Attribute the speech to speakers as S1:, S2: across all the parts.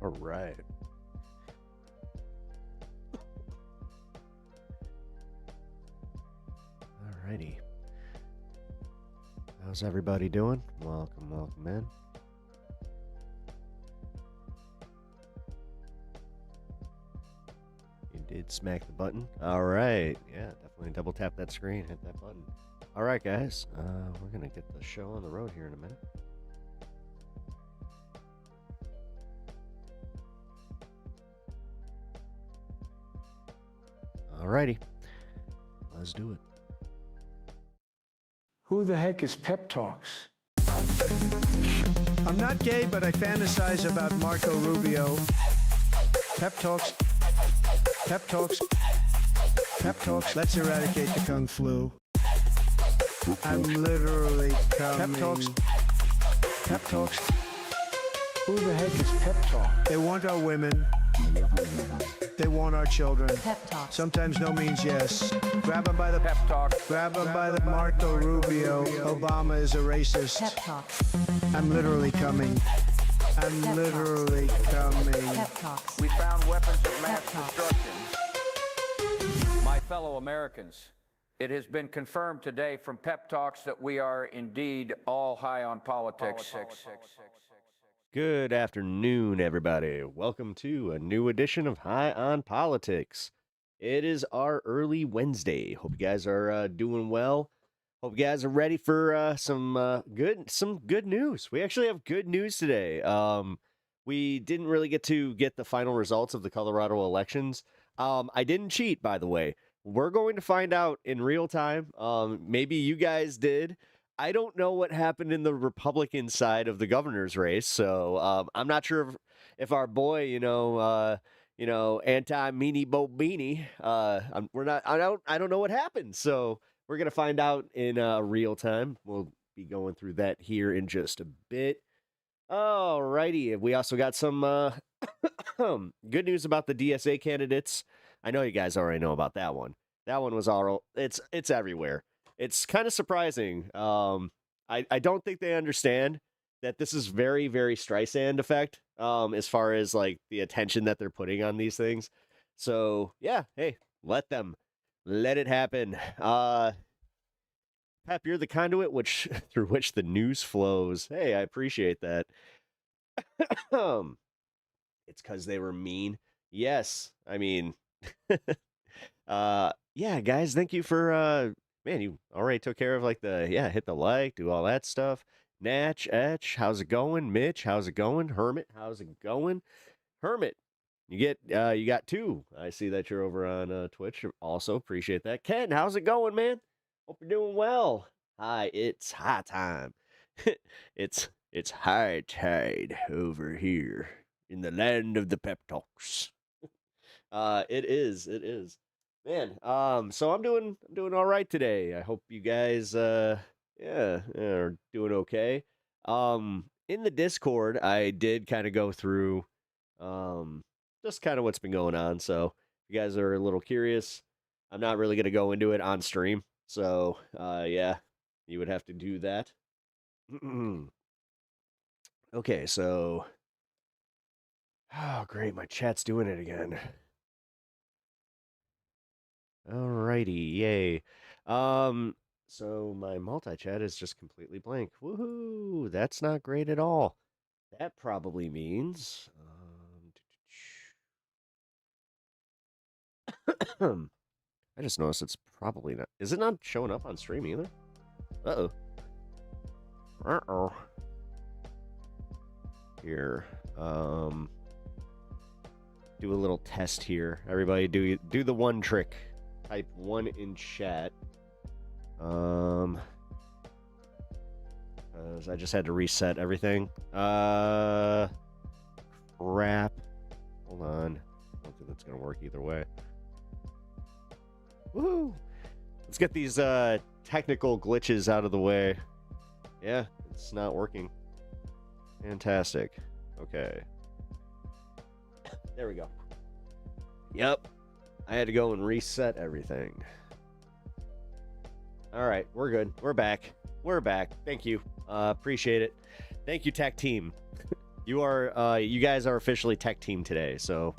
S1: All right. Alrighty. How's everybody doing? Welcome in. You did smack the button. All right. Yeah, definitely double tap that screen, hit that button. All right, guys. We're going to get the show on the road here in a minute. Alrighty. Let's do it.
S2: Who the heck is Pep Talks?
S3: I'm not gay, but I fantasize about Marco Rubio. Pep Talks. Pep Talks. Pep Talks. Let's eradicate the Kung Flu.
S2: I'm literally coming.
S3: Pep Talks. Pep Talks.
S2: Who the heck is Pep Talk?
S3: They want our women. They want our children.
S4: Pep Talks.
S3: Sometimes no means yes. Grab them by the pep talk. Grab them by the Marco Rubio. Obama is a racist.
S4: Pep Talks.
S3: I'm literally coming. I'm
S4: Pep
S3: literally coming.
S4: Pep Talks.
S5: We found weapons of mass
S4: Pep talks.
S5: destruction. My fellow Americans, it has been confirmed today from Pep Talks that we are indeed all high on politics.
S1: Good afternoon, everybody. Welcome to a new edition of High on Politics. It is our early Wednesday. Hope you guys are doing well. Hope you guys are ready for some good news. We actually have good news today. We didn't really get the final results of the Colorado elections. I didn't cheat, by the way. We're going to find out in real time. Maybe you guys did. I don't know what happened in the Republican side of the governor's race, so I'm not sure if our boy, anti-meanie Bo Beanie, I don't know what happened, so we're gonna find out in real time. We'll be going through that here in just a bit. Alrighty, we also got some good news about the DSA candidates. I know you guys already know about that one. That one was it's everywhere. It's kind of surprising. I don't think they understand that this is very, very Streisand effect as far as like the attention that they're putting on these things. So yeah, hey, let it happen. Pep, you're the conduit through which the news flows. Hey, I appreciate that. It's because they were mean. Yes, I mean, yeah, guys, thank you for man, you already took care of like hit the like, do all that stuff. Natch, Etch, how's it going? Mitch, how's it going? Hermit, how's it going? Hermit, you got two. I see that you're over on Twitch. Also appreciate that. Ken, how's it going, man? Hope you're doing well. Hi, it's high time. it's high tide over here in the land of the pep talks. It is. Man, so I'm doing all right today. I hope you guys are doing okay. In the Discord, I did kind of go through just kind of what's been going on. So if you guys are a little curious, I'm not really going to go into it on stream. So, yeah, you would have to do that. Okay, so oh, great, my chat's doing it again. Alrighty, yay. So my multi-chat is just completely blank. Woohoo! That's not great at all. That probably means I just noticed it's probably not. Is it not showing up on stream either? Uh-oh. Uh-oh. Here. Do a little test here. Everybody do the one trick. Type 1 in chat. I just had to reset everything. Crap. Hold on. I don't think that's gonna work either way. Woo! Let's get these technical glitches out of the way. Yeah, it's not working. Fantastic. Okay. There we go. Yep. I had to go and reset everything. All right, we're good. We're back. Thank you. Appreciate it. Thank you, tech team. You guys are officially tech team today. So,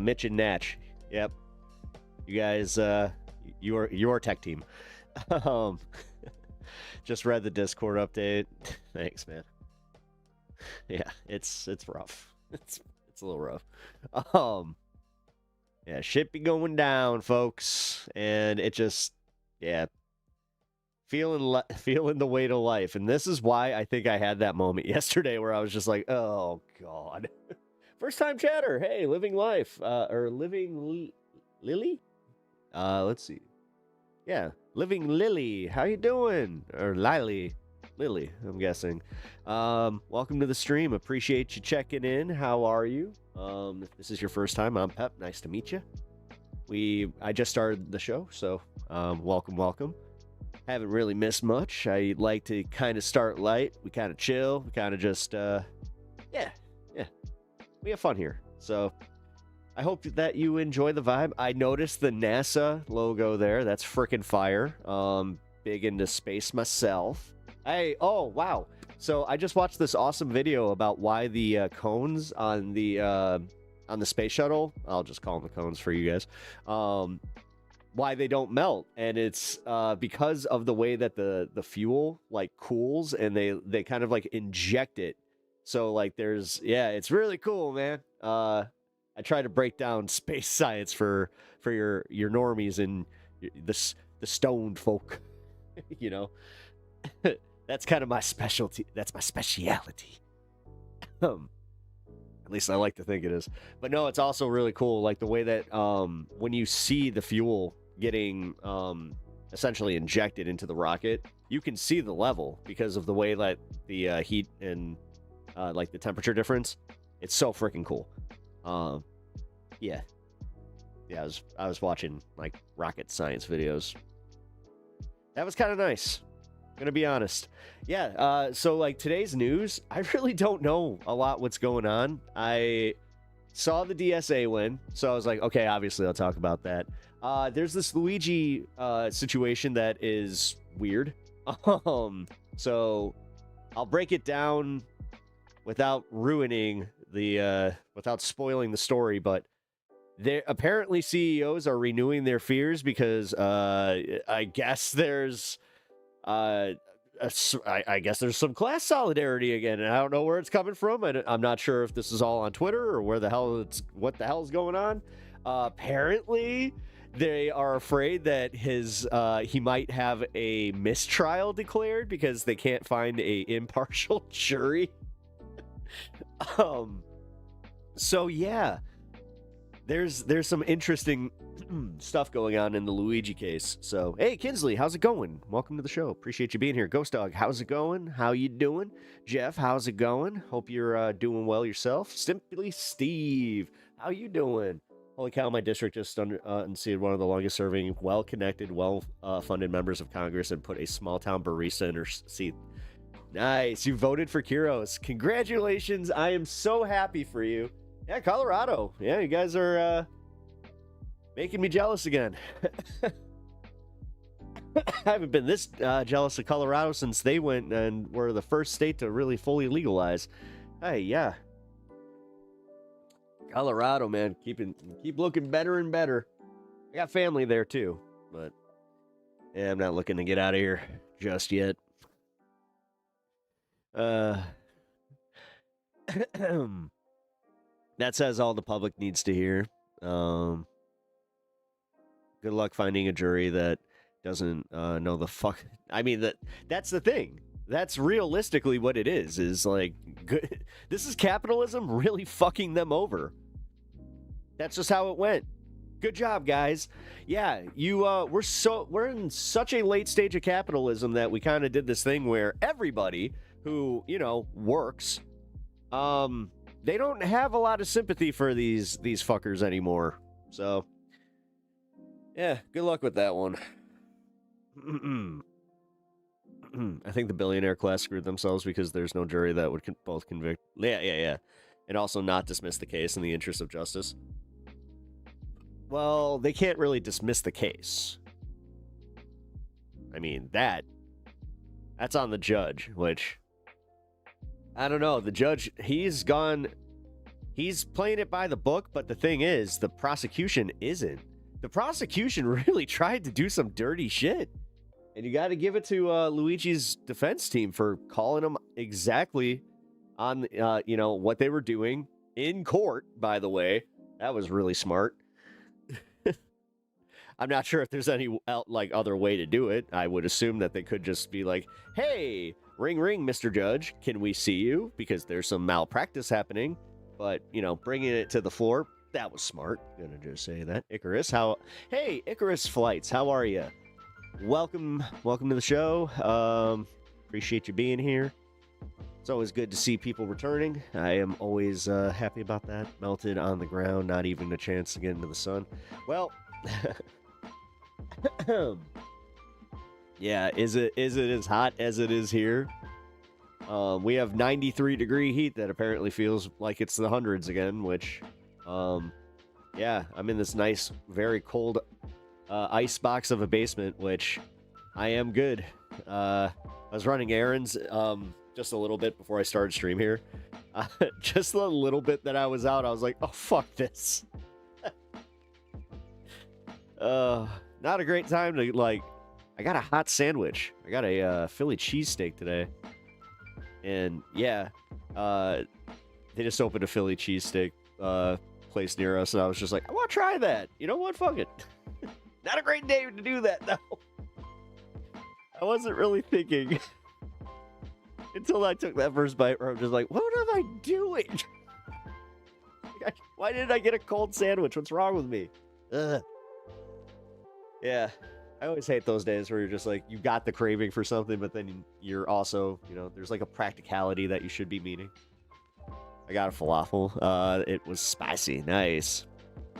S1: Mitch and Natch, yep, you guys, you are tech team. Just read the Discord update. Thanks, man. Yeah, it's rough. It's a little rough. Yeah, shit be going down, folks, and it just, yeah, feeling the weight of life. And this is why I think I had that moment yesterday where I was just like, oh god. First time chatter. Hey, living life. Or living Lily? Let's see. Yeah, living Lily. How you doing? Or Lily, I'm guessing. Welcome to the stream. Appreciate you checking in. How are you? If this is your first time, I'm Pep. Nice to meet you. I just started the show, so welcome. Haven't really missed much. I like to kind of start light. We kind of chill. We kind of just, yeah. We have fun here. So I hope that you enjoy the vibe. I noticed the NASA logo there. That's freaking fire. Big into space myself. Oh, wow. So I just watched this awesome video about why the cones on the space shuttle, I'll just call them the cones for you guys, why they don't melt. And it's because of the way that the fuel like cools, and they kind of like inject it. So like it's really cool, man. I try to break down space science for your normies and the stoned folk, you know. That's kind of my specialty. That's my speciality. At least I like to think it is. But no, it's also really cool, like the way that when you see the fuel getting essentially injected into the rocket, you can see the level because of the way that the heat and like the temperature difference. It's so freaking cool. Yeah, I was watching like rocket science videos. That was kind of nice. Gonna be honest. Yeah, so like today's news, I really don't know a lot what's going on. I saw the DSA win, so I was like, okay, obviously I'll talk about that. There's this Luigi situation that is weird. So I'll break it down without ruining without spoiling the story, but apparently CEOs are renewing their fears because I guess there's I guess there's some class solidarity again, and I don't know where it's coming from. I'm not sure if this is all on Twitter or what the hell is going on. Apparently, they are afraid that he might have a mistrial declared because they can't find a impartial jury. So yeah, there's some interesting stuff going on in the Luigi case. So hey, Kinsley, how's it going? Welcome to the show. Appreciate you being here. Ghost Dog, how's it going? How you doing? Jeff, how's it going? Hope you're doing well yourself. Simply Steve, how you doing? Holy cow, my district just unseated one of the longest serving, well-connected, well-funded members of Congress and put a small-town barista in her seat. Nice, you voted for Kuros. Congratulations, I am so happy for you. Yeah, Colorado. Yeah, you guys are making me jealous again. I haven't been this jealous of Colorado since they went and were the first state to really fully legalize. Hey, yeah. Colorado, man, keep looking better and better. I got family there too, but yeah, I'm not looking to get out of here just yet. That says all the public needs to hear. Good luck finding a jury that doesn't know the fuck. I mean, that's the thing. That's realistically what it is like, good. This is capitalism really fucking them over. That's just how it went. Good job, guys. Yeah, we're in such a late stage of capitalism that we kind of did this thing where everybody who, works, they don't have a lot of sympathy for these fuckers anymore. So, yeah, good luck with that one. I think the billionaire class screwed themselves because there's no jury that would both convict. Yeah. And also not dismiss the case in the interest of justice. Well, they can't really dismiss the case. I mean, that's on the judge, which I don't know. The judge, he's playing it by the book, but the thing is, the prosecution isn't. The prosecution really tried to do some dirty shit. And you got to give it to Luigi's defense team for calling him exactly on, what they were doing in court, by the way. That was really smart. I'm not sure if there's any other way to do it. I would assume that they could just be like, hey, ring, ring, Mr. Judge, can we see you? Because there's some malpractice happening. But, bringing it to the floor, that was smart. Gonna just say that. Icarus, hey, Icarus Flights, how are you? Welcome to the show. Appreciate you being here. It's always good to see people returning. I am always happy about that. Melted on the ground, not even a chance to get into the sun. Well, yeah, is it as hot as it is here? We have 93-degree heat that apparently feels like it's the hundreds again, which, yeah, I'm in this nice, very cold ice box of a basement, which I am good. I was running errands just a little bit before I started stream here. Just a little bit that I was out, I was like, oh, fuck this. Not a great time to, I got a hot sandwich. I got a Philly cheesesteak today. And, yeah, they just opened a Philly cheesesteak place near us, and I was just like, I want to try that. You know what? Fuck it. Not a great day to do that, though. I wasn't really thinking until I took that first bite where I'm just like, what am I doing? Why did I get a cold sandwich? What's wrong with me? Ugh. Yeah, I always hate those days where you're just like, you got the craving for something, but then you're also, there's like a practicality that you should be meeting. I got a falafel. It was spicy. Nice.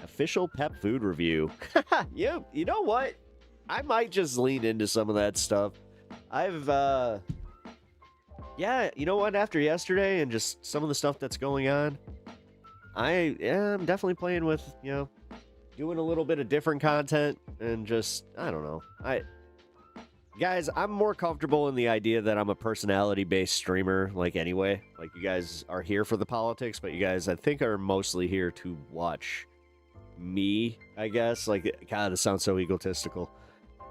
S1: Official Pep food review. Yeah, you know what? I might just lean into some of that stuff. Yeah, you know what? After yesterday and just some of the stuff that's going on, I'm definitely playing with, doing a little bit of different content and just, I don't know. Guys, I'm more comfortable in the idea that I'm a personality-based streamer, anyway. You guys are here for the politics, but you guys, I think, are mostly here to watch me, I guess. God, it sounds so egotistical.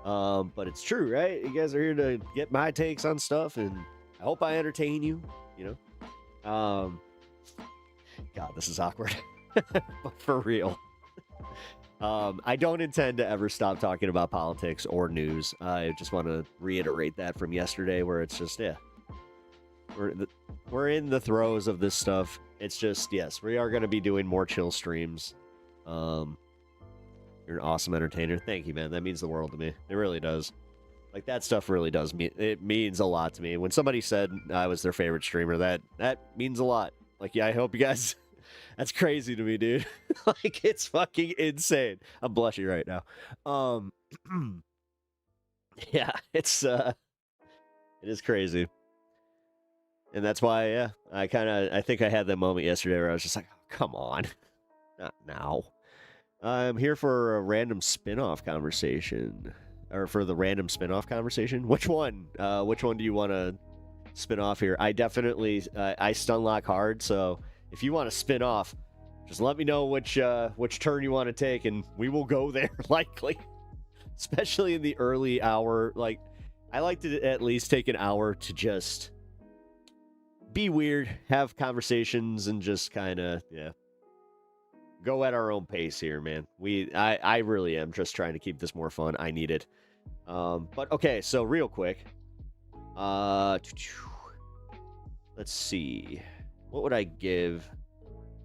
S1: But it's true, right? You guys are here to get my takes on stuff, and I hope I entertain you, God, this is awkward. But for real. I don't intend to ever stop talking about politics or news. I just want to reiterate that from yesterday, where it's just, yeah, we're in the throes of this stuff. It's just, yes, we are going to be doing more chill streams. You're an awesome entertainer. Thank you, man. That means the world to me. It really does. That stuff really does mean, it means a lot to me. When somebody said I was their favorite streamer, that means a lot. Yeah, I hope you guys. That's crazy to me, dude. It's fucking insane. I'm blushing right now. Yeah, it is crazy. And that's why, yeah, I think I had that moment yesterday where I was just like, oh, come on. Not now. I'm here for a random spin-off conversation. Or for the random spin-off conversation? Which one? Which one do you want to spin off here? I definitely, I stun lock hard, so if you want to spin off, just let me know which turn you want to take, and we will go there, likely. Especially in the early hour. I like to at least take an hour to just be weird, have conversations, and just kind of, yeah, go at our own pace here, man. I really am just trying to keep this more fun. I need it. But okay, so real quick. Let's see. What would I give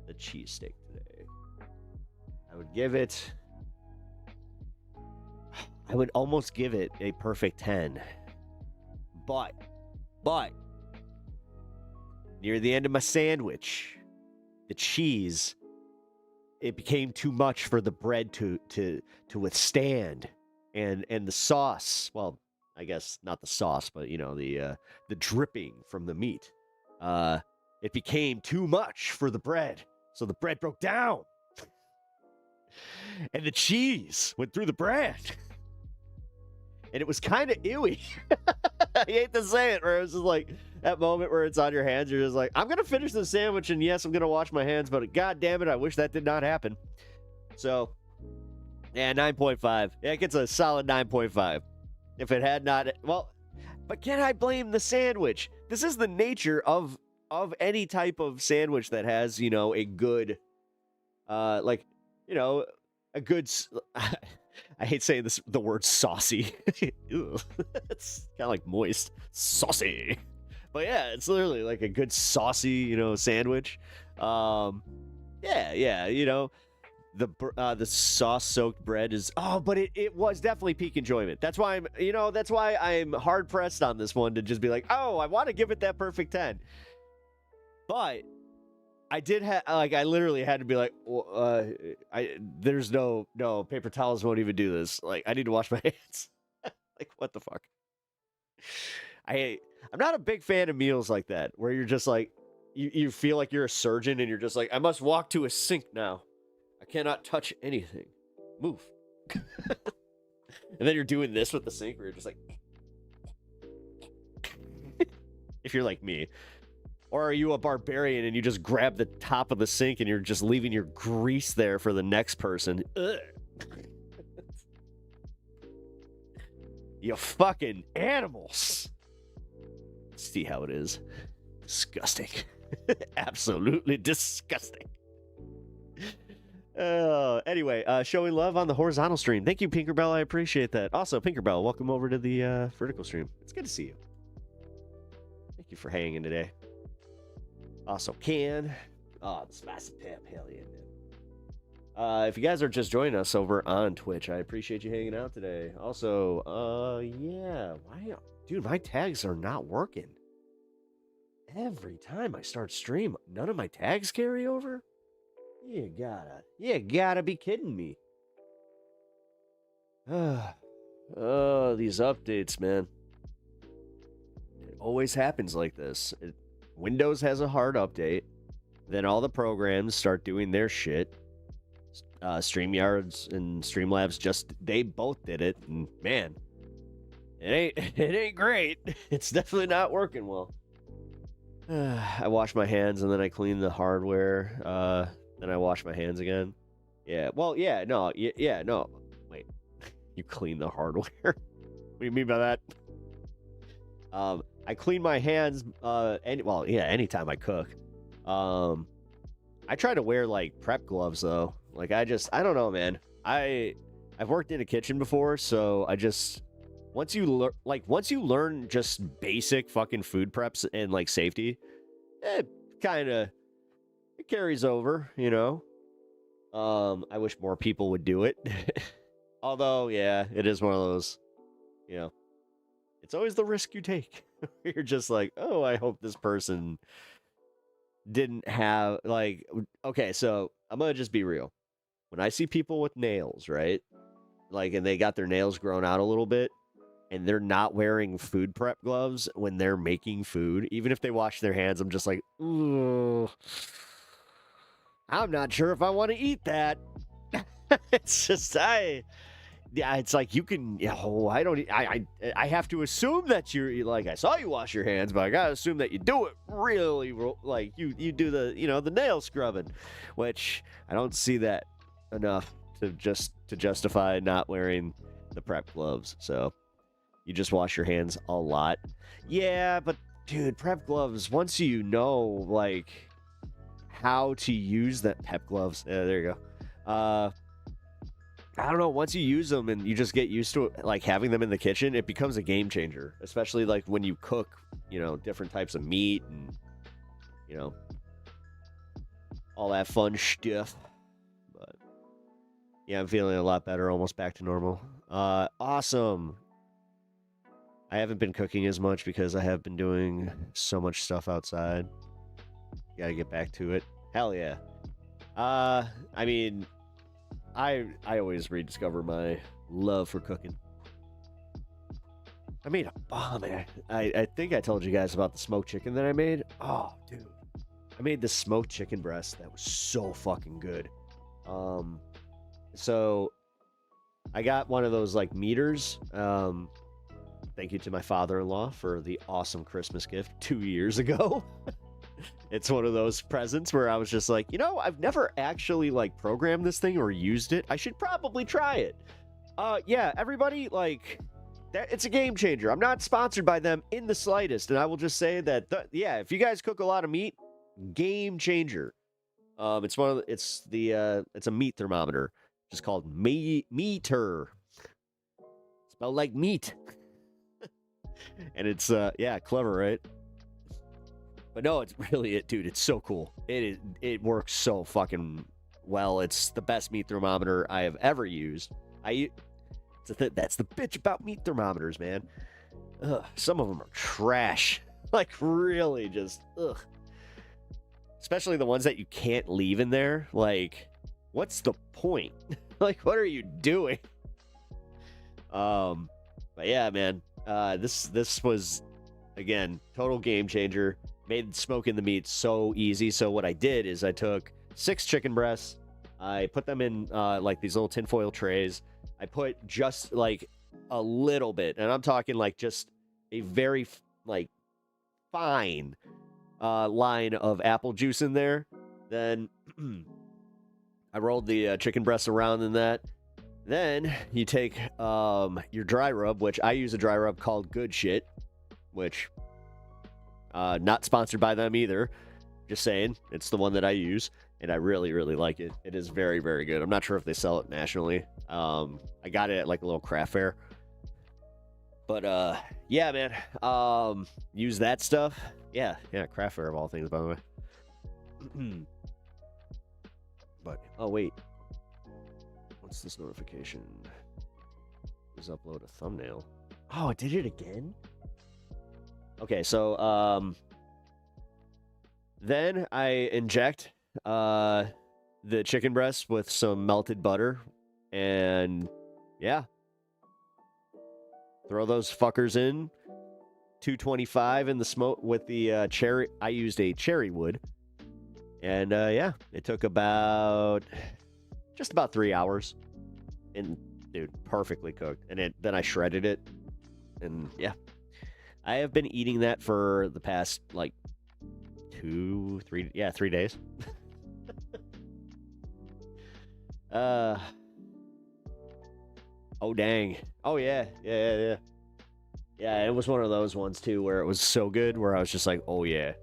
S1: the cheesesteak today? I would almost give it a perfect 10. But near the end of my sandwich, the cheese, it became too much for the bread to withstand. And the sauce, well, I guess not the sauce, but the dripping from the meat. It became too much for the bread, so the bread broke down. And the cheese went through the bread. And it was kind of ewy. I hate to say it, where it's just like that moment where it's on your hands. You're just like, I'm gonna finish the sandwich, and yes, I'm gonna wash my hands, but god damn it, I wish that did not happen. So, yeah, 9.5. Yeah, it gets a solid 9.5. If it had not, well, but can I blame the sandwich? This is the nature of any type of sandwich that has, you know, a good, like, you know, a good. I hate saying this, the word saucy. Ew. It's kind of like moist, saucy. But yeah, it's literally like a good saucy, you know, sandwich. Yeah, you know. The sauce-soaked bread is but it was definitely peak enjoyment. That's why I'm hard pressed on this one to just be like, oh, I want to give it that perfect 10. But I did have I literally had to be like, there's no paper towels won't even do this. Like, I need to wash my hands. Like, what the fuck? I'm not a big fan of meals like that where you're just like you feel like you're a surgeon and you're just like, I must walk to a sink now. I cannot touch anything. Move. And then you're doing this with the sink where you're just like... If you're like me. Or are you a barbarian and you just grab the top of the sink and you're just leaving your grease there for the next person? Ugh. You fucking animals. See how it is. Disgusting. Absolutely disgusting. Anyway, showing love on the horizontal stream. Thank you, Pinkerbell. I appreciate that. Also, Pinkerbell, welcome over to the vertical stream. It's good to see you. Thank you for hanging today. Also, Ken. Oh, the spicy pep. Hell yeah, man. If you guys are just joining us over on Twitch, I appreciate you hanging out today. Also, yeah. Why, dude, my tags are not working. Every time I start stream, none of my tags carry over? You gotta be kidding me. Oh, these updates, man. It always happens like this. Windows has a hard update. Then all the programs start doing their shit. StreamYards and Streamlabs they both did it. And man, it ain't great. It's definitely not working well. I wash my hands and then I clean the hardware. Then I wash my hands again. Yeah. Well, yeah. No. Yeah. No. Wait. You clean the hardware? What do you mean by that? I clean my hands. Anytime I cook. I try to wear like prep gloves though. Like I don't know, man. I've worked in a kitchen before, so once you learn just basic fucking food preps and like safety, it carries over, you know. I wish more people would do it. Although, yeah, it is one of those, you know, it's always the risk you take. You're just like, oh, I hope this person didn't have, like, okay, so I'm gonna just be real. When I see people with nails, right? Like, and they got their nails grown out a little bit, and they're not wearing food prep gloves when they're making food, even if they wash their hands, I'm just like, ooh, I'm not sure if I want to eat that. It's just, it's like you can, I have to assume that you're, like, I saw you wash your hands, but I gotta assume that you do it really, like, you do the, you know, the nail scrubbing, which I don't see that enough to justify not wearing the prep gloves. So you just wash your hands a lot. Yeah, but dude, prep gloves, once you know, like, how to use that pep gloves, there you go. I don't know, once you use them and you just get used to it, like having them in the kitchen, it becomes a game changer, especially like when you cook, you know, different types of meat and, you know, all that fun stuff. But yeah, I'm feeling a lot better, almost back to normal. Awesome. I haven't been cooking as much because I have been doing so much stuff outside. Gotta get back to it. Hell yeah. I mean, I always rediscover my love for cooking. I made a bomb, man. I think I told you guys about the smoked chicken that I made. Oh, dude. I made this smoked chicken breast that was so fucking good. So I got one of those like meters. thank you to my father-in-law for the awesome Christmas gift 2 years ago. It's one of those presents where I was just like, you know, I've never actually like programmed this thing or used it. I should probably try it. Yeah, everybody, like, it's a game changer. I'm not sponsored by them in the slightest, and I will just say that, yeah, if you guys cook a lot of meat, game changer. It's a meat thermometer, just called Meter, spelled like meat, and it's yeah, clever, right? But no, it's really it, dude. It's so cool. It works so fucking well. It's the best meat thermometer I have ever used. That's the bitch about meat thermometers, man. Ugh, some of them are trash. Like, really, just ugh. Especially the ones that you can't leave in there. Like, what's the point? Like, what are you doing? But yeah, man. This was, again, total game changer. Made smoking the meat so easy. So what I did is I took 6 chicken breasts. I put them in like these little tinfoil trays. I put just like a little bit, and I'm talking like just a very like fine line of apple juice in there. Then I rolled the chicken breasts around in that. Then you take your dry rub, which I use a dry rub called Good Shit, which not sponsored by them either. Just saying, it's the one that I use, and I really, really like it. It is very, very good. I'm not sure if they sell it nationally. I got it at like a little craft fair. But yeah, man. Use that stuff. Yeah, craft fair of all things, by the way. But oh wait, what's this notification? Just upload a thumbnail. Oh, it did it again? Okay, so then I inject the chicken breast with some melted butter, and yeah, throw those fuckers in. 225 in the smoke with the cherry. I used a cherry wood, and yeah, it took just about 3 hours, and dude, perfectly cooked. And then I shredded it, and yeah, I have been eating that for the past like 3 days. Oh dang. Oh yeah. Yeah, it was one of those ones too where it was so good where I was just like, oh yeah,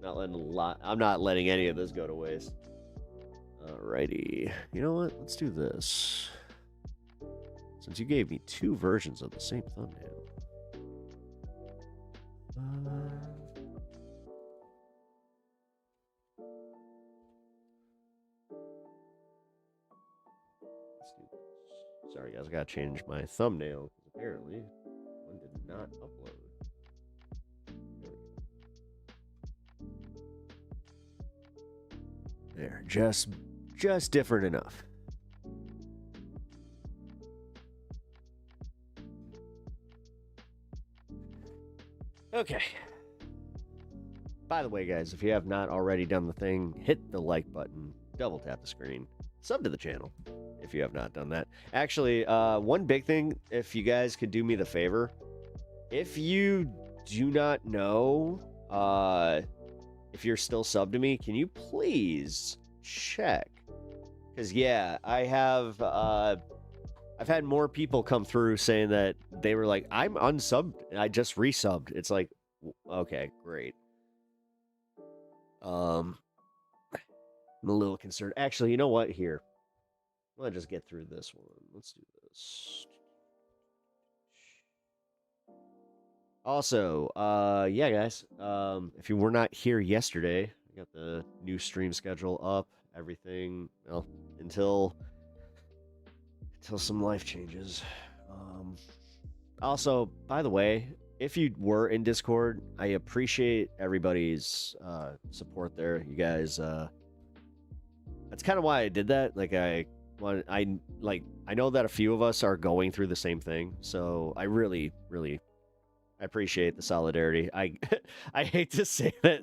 S1: I'm not letting any of this go to waste. Alrighty. You know what? Let's do this. Since you gave me 2 versions of the same thumbnail. Let's do this. Sorry guys, I gotta change my thumbnail because apparently one did not upload. There, just different enough. Okay. By the way, guys, if you have not already done the thing, hit the like button, double tap the screen, sub to the channel if you have not done that. Actually, one big thing, if you guys could do me the favor, if you do not know if you're still subbed to me, can you please check? Because yeah, I've had more people come through saying that they were like, I'm unsubbed and I just resubbed. It's like, okay, great. I'm a little concerned. Actually, you know what? Here, let's just get through this one. Let's do this. Also, yeah, guys, if you were not here yesterday, I got the new stream schedule up, everything, well, until some life changes. Also, by the way, if you were in Discord, I appreciate everybody's support there. You guys, that's kind of why I did that. Like, I know that a few of us are going through the same thing, so I really, really I appreciate the solidarity. I hate to say that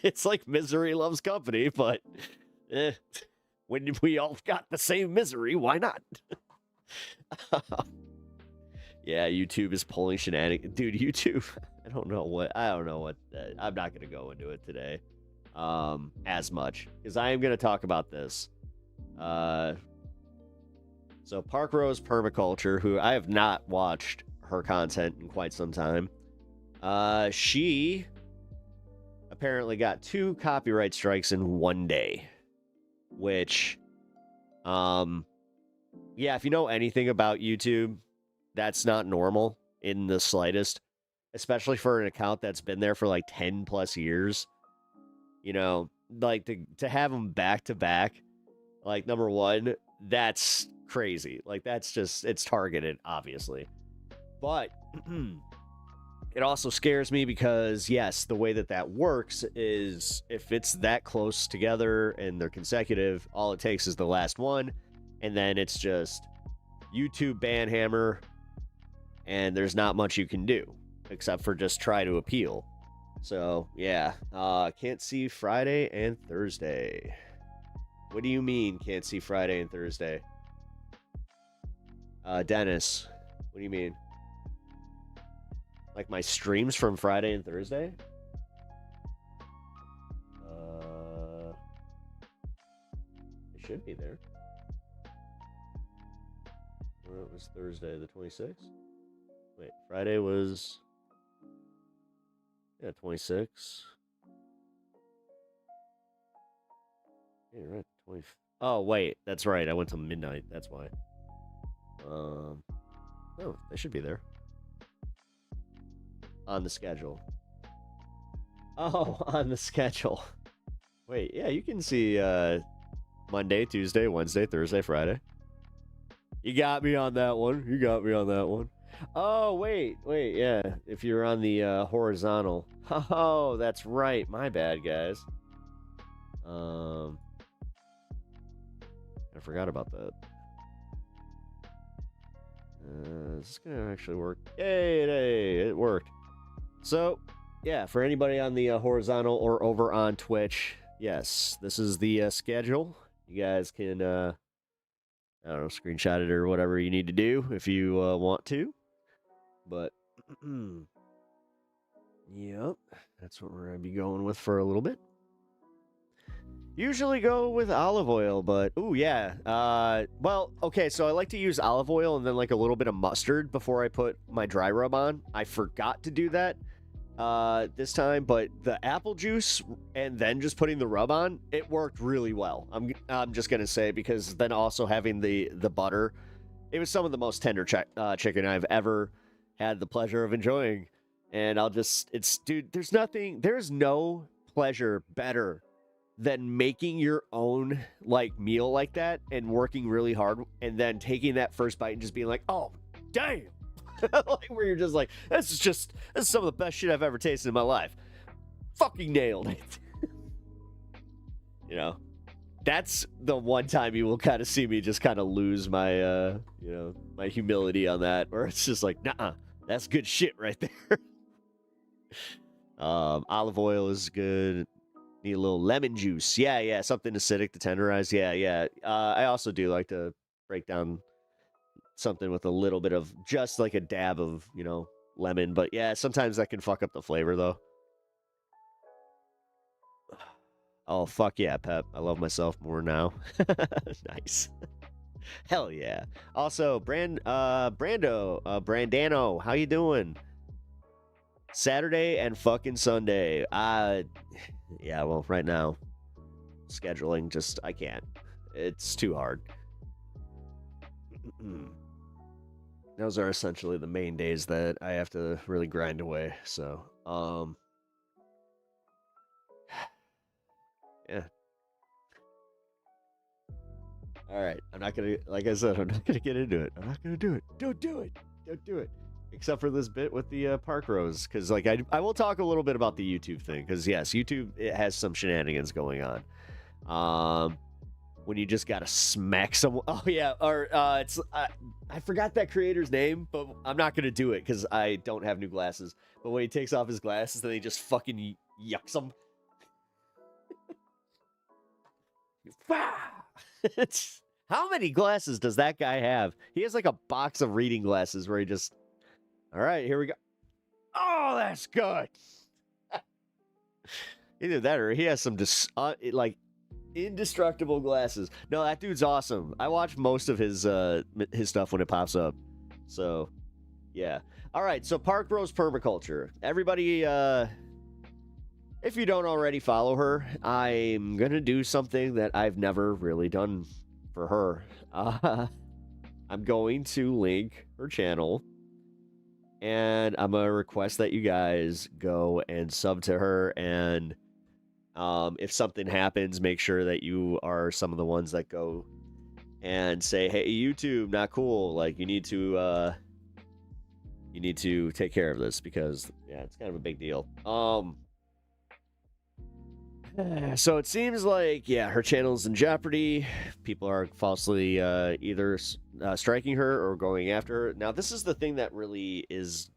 S1: it's like misery loves company, but when we all got the same misery, why not? Yeah, YouTube is pulling shenanigans. Dude, YouTube, I don't know what, I'm not going to go into it today as much, because I am going to talk about this. So Park Rose Permaculture, who I have not watched her content in quite some time, she apparently got 2 copyright strikes in one day, which, yeah, if you know anything about YouTube, that's not normal in the slightest, especially for an account that's been there for like 10 plus years. You know, like to have them back to back, like number one, that's crazy. Like that's just, it's targeted, obviously. But it also scares me because, yes, the way that that works is if it's that close together and they're consecutive, all it takes is the last one. And then it's just YouTube ban hammer, and there's not much you can do except for just try to appeal. So, yeah, can't see Friday and Thursday. What do you mean can't see Friday and Thursday? Dennis, what do you mean? Like my streams from Friday and Thursday? It should be there. Well, it was Thursday the 26th. Wait, Friday was... Yeah, 26. Yeah, you're right. 20. Oh, wait, that's right. I went to midnight. That's why. Oh, they should be there. On the schedule. Oh, on the schedule. Wait, yeah, you can see Monday, Tuesday, Wednesday, Thursday, Friday. You got me on that one. You got me on that one. Oh, wait, yeah. If you're on the horizontal. Oh, that's right. My bad, guys. I forgot about that. Is this gonna actually work? Yay, it worked. So, yeah, for anybody on the horizontal or over on Twitch, yes, this is the schedule. You guys can, I don't know, screenshot it or whatever you need to do if you want to. But, yep, that's what we're going to be going with for a little bit. Usually go with olive oil, but, ooh, yeah. Well, okay, so I like to use olive oil and then like a little bit of mustard before I put my dry rub on. I forgot to do that this time, but the apple juice and then just putting the rub on, it worked really well. I'm just going to say, because then also having the butter, it was some of the most tender chicken I've ever had the pleasure of enjoying. And dude, there's no pleasure better than making your own like meal like that and working really hard and then taking that first bite and just being like, oh, damn. Like where you're just like, this is some of the best shit I've ever tasted in my life. Fucking nailed it. You know, that's the one time you will kind of see me just kind of lose my, my humility on that, where it's just like, nah, that's good shit right there. Olive oil is good. Need a little lemon juice. Yeah, something acidic to tenderize. Yeah. I also do like to break down something with a little bit of just like a dab of, lemon. But yeah, sometimes that can fuck up the flavor though. Oh, fuck yeah, Pep. I love myself more now. Nice. Hell yeah. Also, Brandano, how you doing? Saturday and fucking Sunday. Yeah, well, right now, scheduling, I can't. It's too hard. Those are essentially the main days that I have to really grind away, so, yeah. Alright, I'm not gonna, like I said, I'm not gonna get into it. I'm not gonna do it. Don't do it. Except for this bit with the Park Rose, because like I will talk a little bit about the YouTube thing, because yes, YouTube, it has some shenanigans going on. When you just gotta smack someone. Oh yeah, or I forgot that creator's name, but I'm not gonna do it because I don't have new glasses. But when he takes off his glasses, then he just fucking yucks them. How many glasses does that guy have? He has like a box of reading glasses where he just All right, here we go. Oh, that's good. Either that or he has some like indestructible glasses. No, that dude's awesome. I watch most of his stuff when it pops up. So, yeah. All right, so Park Bros Permaculture. Everybody, if you don't already follow her, I'm going to do something that I've never really done for her. I'm going to link her channel, and I'm going to request that you guys go and sub to her, and if something happens, make sure that you are some of the ones that go and say, hey, YouTube, not cool. Like, you need to take care of this, because, yeah, it's kind of a big deal. So it seems like, yeah, her channel's in jeopardy. People are falsely either striking her or going after her. Now, this is the thing that really is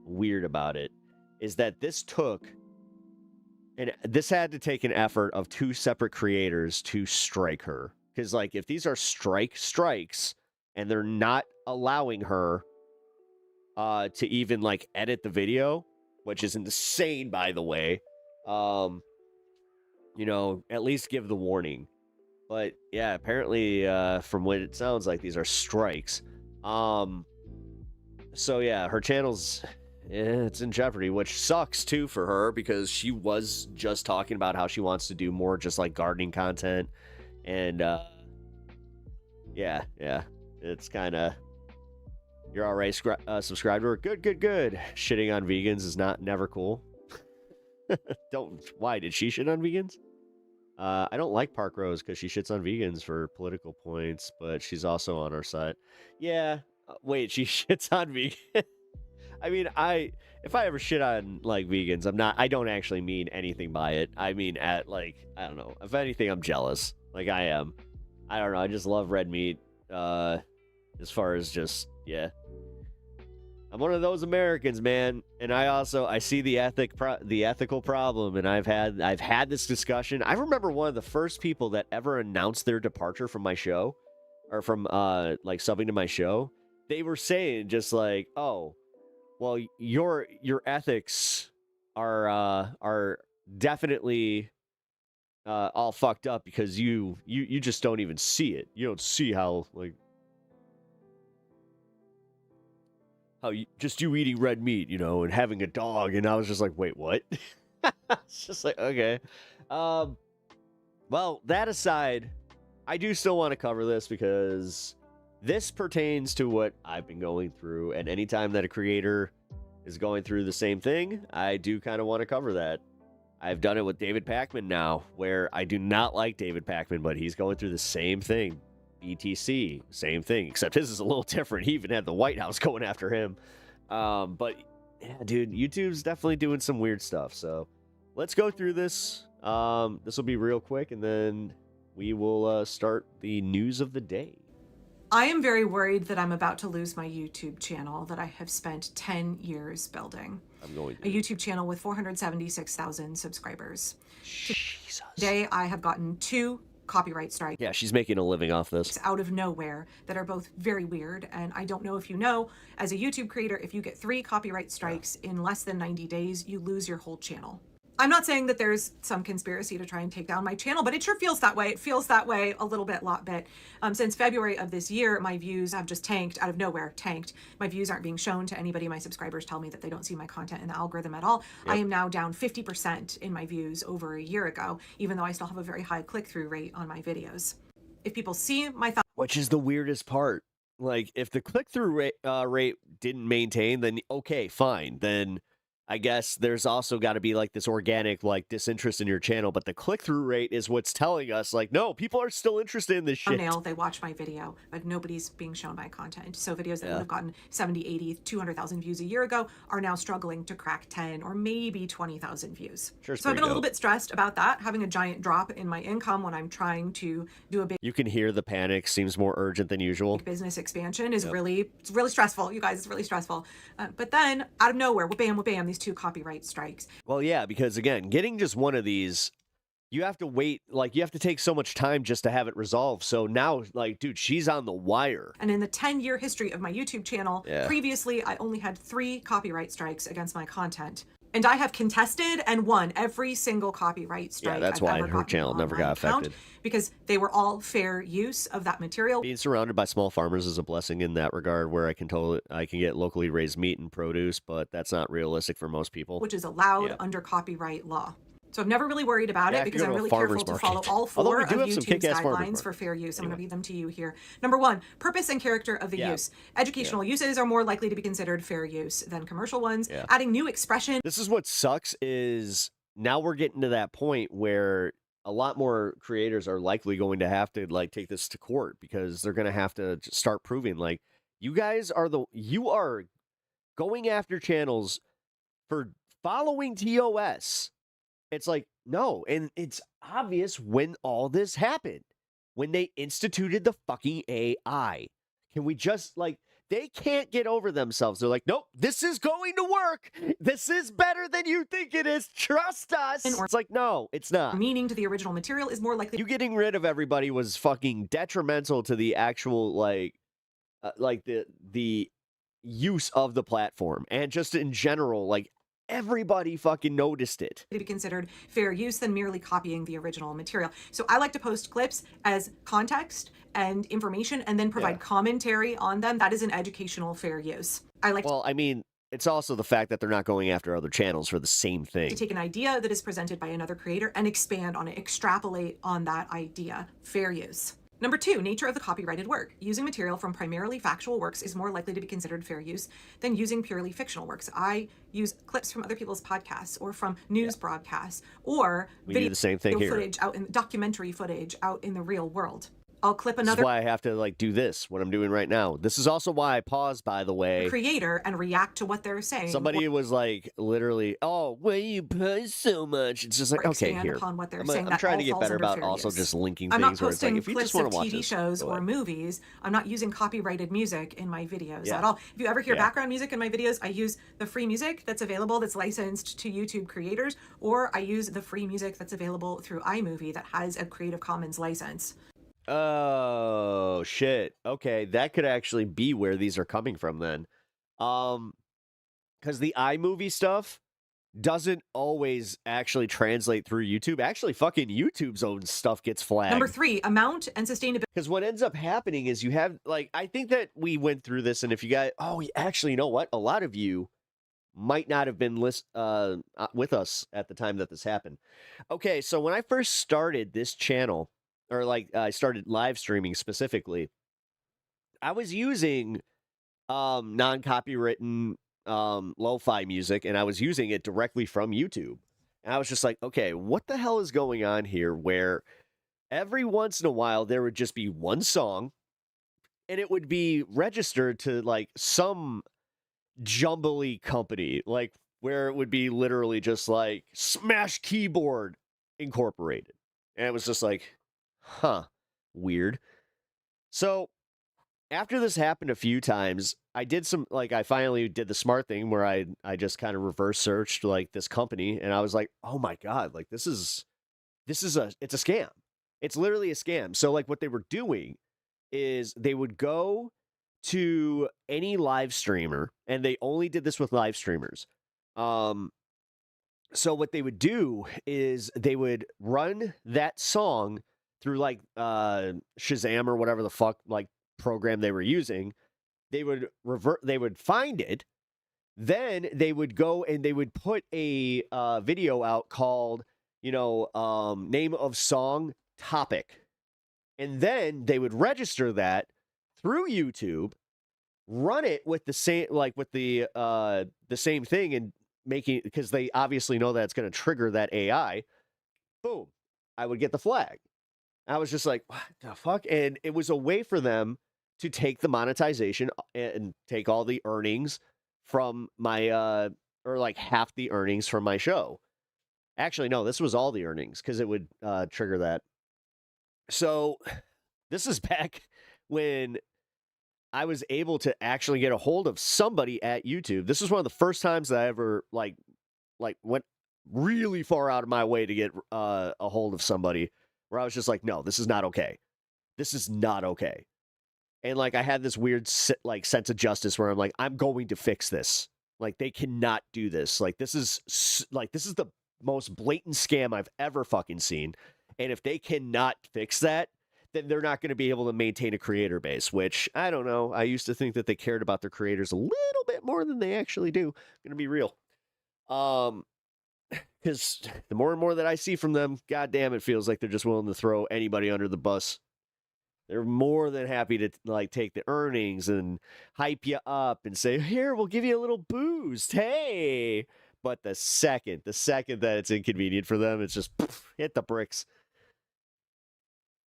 S1: weird about it, is that this had to take an effort of 2 separate creators to strike her. Because, like, if these are strikes and they're not allowing her to even, like, edit the video, which is insane, by the way, you know, at least give the warning. But yeah, apparently, from what it sounds like, these are strikes. So yeah, her channel's, it's in jeopardy, which sucks too for her, because she was just talking about how she wants to do more just like gardening content. And yeah, it's kind of, you're already subscribed to her. Good. Shitting on vegans is never cool. Why did she shit on vegans? I don't like Park Rose because she shits on vegans for political points, but she's also on our side. Yeah, wait, she shits on vegan. I mean, if I ever shit on like vegans, I don't actually mean anything by it. I mean, I don't know. If anything, I'm jealous. Like, I am. I don't know. I just love red meat. As far as just, yeah. I'm one of those Americans, man, and I see the ethical problem, and I've had this discussion. I remember one of the first people that ever announced their departure from my show, or from like subbing to my show. They were saying just like, "Oh, well, your ethics are definitely all fucked up because you just don't even see it. You don't see how like." How you eating red meat, you know, and having a dog, and I was just like, wait, what? It's just like, okay. Well, that aside, I do still want to cover this because this pertains to what I've been going through, and anytime that a creator is going through the same thing, I do kind of want to cover that. I've done it with David Pakman now, where I do not like David Pakman, but he's going through the same thing. BTC, same thing, except his is a little different. He even had the White House going after him. But yeah, dude, YouTube's definitely doing some weird stuff. So let's go through this. This will be real quick, and then we will start the news of the day.
S4: I am very worried that I'm about to lose my YouTube channel that I have spent 10 years building.
S1: I'm going to.
S4: A YouTube channel with 476,000 subscribers.
S1: Jesus.
S4: Today, I have gotten 2 copyright strikes.
S1: Yeah, she's making a living off this.
S4: Out of nowhere that are both very weird. And I don't know if you know, as a YouTube creator, if you get 3 copyright strikes in less than 90 days, you lose your whole channel. I'm not saying that there's some conspiracy to try and take down my channel, but it sure feels that way. It feels that way a little bit, since February of this year, my views have just tanked out of nowhere, tanked. My views aren't being shown to anybody. My subscribers tell me that they don't see my content in the algorithm at all. Yep. I am now down 50% in my views over a year ago, even though I still have a very high click-through rate on my videos. If people see my thoughts,
S1: which is the weirdest part. Like, if the click-through rate didn't maintain, then okay, fine. Then I guess there's also got to be like this organic like disinterest in your channel, but the click-through rate is what's telling us like, no, people are still interested in this shit.
S4: They watch my video, but nobody's being shown my content. So videos that would have gotten 70, 80, 200,000 views a year ago are now struggling to crack 10 or maybe 20,000 views.
S1: Sure,
S4: so I've been a little bit stressed about that, having a giant drop in my income when I'm trying to do a big
S1: You can hear the panic seems more urgent than usual.
S4: Business expansion is really stressful, you guys. It's really stressful. But then out of nowhere, bam, these 2 copyright strikes.
S1: Well, yeah, because again, getting just one of these you have to wait, like, you have to take so much time just to have it resolved. So now, like, dude, she's on the wire.
S4: And in the 10-year history of my YouTube channel,
S1: Yeah.
S4: previously I only had 3 copyright strikes against my content. And I have contested and won every single copyright strike.
S1: Yeah, that's
S4: I've
S1: why
S4: ever
S1: her
S4: gotten
S1: channel
S4: on
S1: never
S4: my
S1: got
S4: account,
S1: affected.
S4: because they were all fair use of that material.
S1: Being surrounded by small farmers is a blessing in that regard, where I can get locally raised meat and produce, but that's not realistic for most people.
S4: Which is allowed
S1: Yeah.
S4: under copyright law. So I've never really worried about
S1: Yeah,
S4: it
S1: if you
S4: because
S1: go
S4: I'm
S1: to a
S4: really
S1: farmer's
S4: careful to follow
S1: market.
S4: all
S1: Although
S4: 4
S1: we
S4: of
S1: do have some
S4: YouTube's
S1: kick-ass farmer's
S4: guidelines for
S1: markets.
S4: fair use. I'm going to
S1: Anyway.
S4: read them to you here. Number 1, purpose and character of the
S1: Yeah.
S4: use. Educational uses are more likely to be considered fair use than commercial ones.
S1: Yeah.
S4: Adding new expression.
S1: This is what sucks is now we're getting to that point where a lot more creators are likely going to have to like take this to court because they're going to have to start proving like you are going after channels for following TOS. It's like, no, and it's obvious when all this happened, when they instituted the fucking AI. Can we just like, they can't get over themselves. They're like, nope, this is going to work. This is better than you think it is. Trust us. It's like, no, it's not.
S4: Meaning to the original material is more likely.
S1: You getting rid of everybody was fucking detrimental to the actual like the use of the platform and just in general, like everybody fucking noticed it.
S4: To be considered fair use than merely copying the original material. So I like to post clips as context and information and then provide commentary on them. That is an educational fair use.
S1: Well, I mean, it's also the fact that they're not going after other channels for the same thing.
S4: To take an idea that is presented by another creator and expand on it, extrapolate on that idea. Fair use. Number 2, nature of the copyrighted work. Using material from primarily factual works is more likely to be considered fair use than using purely fictional works. I use clips from other people's podcasts or from news broadcasts or
S1: We do the same thing here.
S4: footage out in documentary footage out in the real world. I'll clip
S1: This is
S4: another
S1: why I have to like do this, what I'm doing right now. This is also why I paused, by the way.
S4: creator and react to what they're saying.
S1: Somebody was like, literally, oh, well, you post so much. It's just like,
S4: or
S1: okay,
S4: expand
S1: here.
S4: upon what they're
S1: I'm
S4: saying. That
S1: trying
S4: all
S1: to get
S4: falls
S1: better
S4: under
S1: about
S4: fair
S1: also
S4: use.
S1: just linking
S4: I'm not
S1: things where it's like,
S4: posting
S1: if you
S4: clips
S1: just want
S4: of
S1: to watch
S4: TV
S1: this,
S4: shows
S1: go
S4: or
S1: ahead.
S4: movies. I'm not using copyrighted music in my videos
S1: Yeah.
S4: at all. If you ever hear
S1: Yeah.
S4: background music in my videos, I use the free music that's available that's licensed to YouTube creators, or I use the free music that's available through iMovie that has a Creative Commons license.
S1: Oh, shit. Okay, that could actually be where these are coming from then. Because the iMovie stuff doesn't always actually translate through YouTube. Actually, fucking YouTube's own stuff gets flagged.
S4: Number 3, amount and sustainability.
S1: Because what ends up happening is you have, like, I think that we went through this, and if you guys, actually, you know what? A lot of you might not have been with us at the time that this happened. Okay, so when I first started this channel, or like I started live streaming specifically, I was using non-copywritten lo-fi music, and I was using it directly from YouTube. And I was just like, okay, what the hell is going on here where every once in a while there would just be one song and it would be registered to like some jumbly company, like where it would be literally just like Smash Keyboard Incorporated. And it was just like, huh, weird. So after this happened a few times, I did some, like, I finally did the smart thing where I just kind of reverse searched like this company, and I was like, oh my God, like it's a scam. It's literally a scam. So like what they were doing is they would go to any live streamer, and they only did this with live streamers. So what they would do is they would run that song through like Shazam or whatever the fuck like program they were using. They would find it. Then they would go and they would put a video out called, name of song topic. And then they would register that through YouTube, run it with the same, like with the same thing, and making, because they obviously know that it's going to trigger that AI. Boom, I would get the flag. I was just like, what the fuck? And it was a way for them to take the monetization and take all the earnings from my, or like half the earnings from my show. Actually, no, this was all the earnings because it would trigger that. So this is back when I was able to actually get a hold of somebody at YouTube. This is one of the first times that I ever like went really far out of my way to get a hold of somebody where I was just like, no, this is not okay. This is not okay. And like I had this weird like sense of justice where I'm like, I'm going to fix this. Like they cannot do this. Like this is the most blatant scam I've ever fucking seen. And if they cannot fix that, then they're not going to be able to maintain a creator base, which I don't know. I used to think that they cared about their creators a little bit more than they actually do. I'm going to be real. Because the more and more that I see from them, goddamn, it feels like they're just willing to throw anybody under the bus. They're more than happy to like take the earnings and hype you up and say, here, we'll give you a little boost. Hey. But the second that it's inconvenient for them, it's just hit the bricks.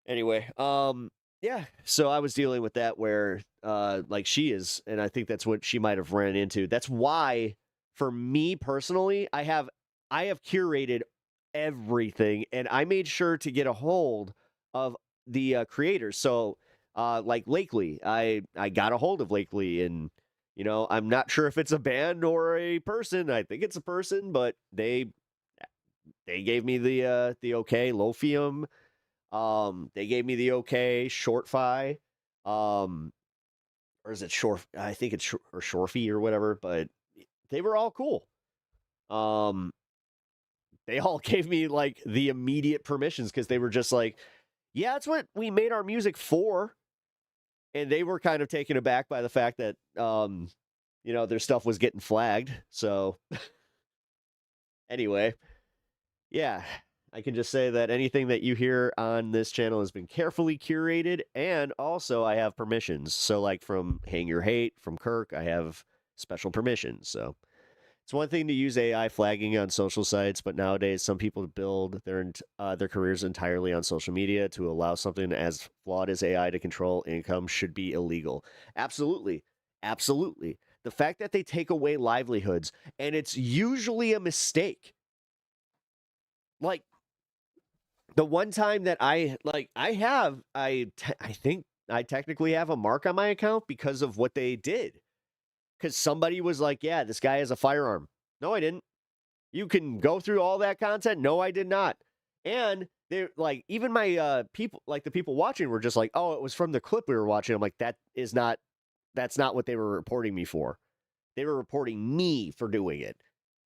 S1: Anyway, yeah. So I was dealing with that where like she is, and I think that's what she might have ran into. That's why for me personally, I have curated everything, and I made sure to get a hold of the creators. So like Lakely, I got a hold of Lakely, and you know, I'm not sure if it's a band or a person. I think it's a person, but they gave me the okay. Lofium, they gave me the okay. Shortfi, or is it Short? I think it's or Shorfy or whatever. But they were all cool. They all gave me like the immediate permissions because they were just like, yeah, that's what we made our music for. And they were kind of taken aback by the fact that, you know, their stuff was getting flagged. So anyway, yeah, I can just say that anything that you hear on this channel has been carefully curated. And also I have permissions. So like from Hang Your Hate, from Kirk, I have special permissions. So it's one thing to use AI flagging on social sites, but nowadays some people build their careers entirely on social media. To allow something as flawed as AI to control income should be illegal. Absolutely. Absolutely. The fact that they take away livelihoods, and it's usually a mistake. Like the one time that I think I technically have a mark on my account because of what they did. Because somebody was like, yeah, this guy has a firearm. No, I didn't. You can go through all that content. No, I did not. And they're like, even my people, like the people watching were just like, oh, it was from the clip we were watching. I'm like, that's not what they were reporting me for. They were reporting me for doing it.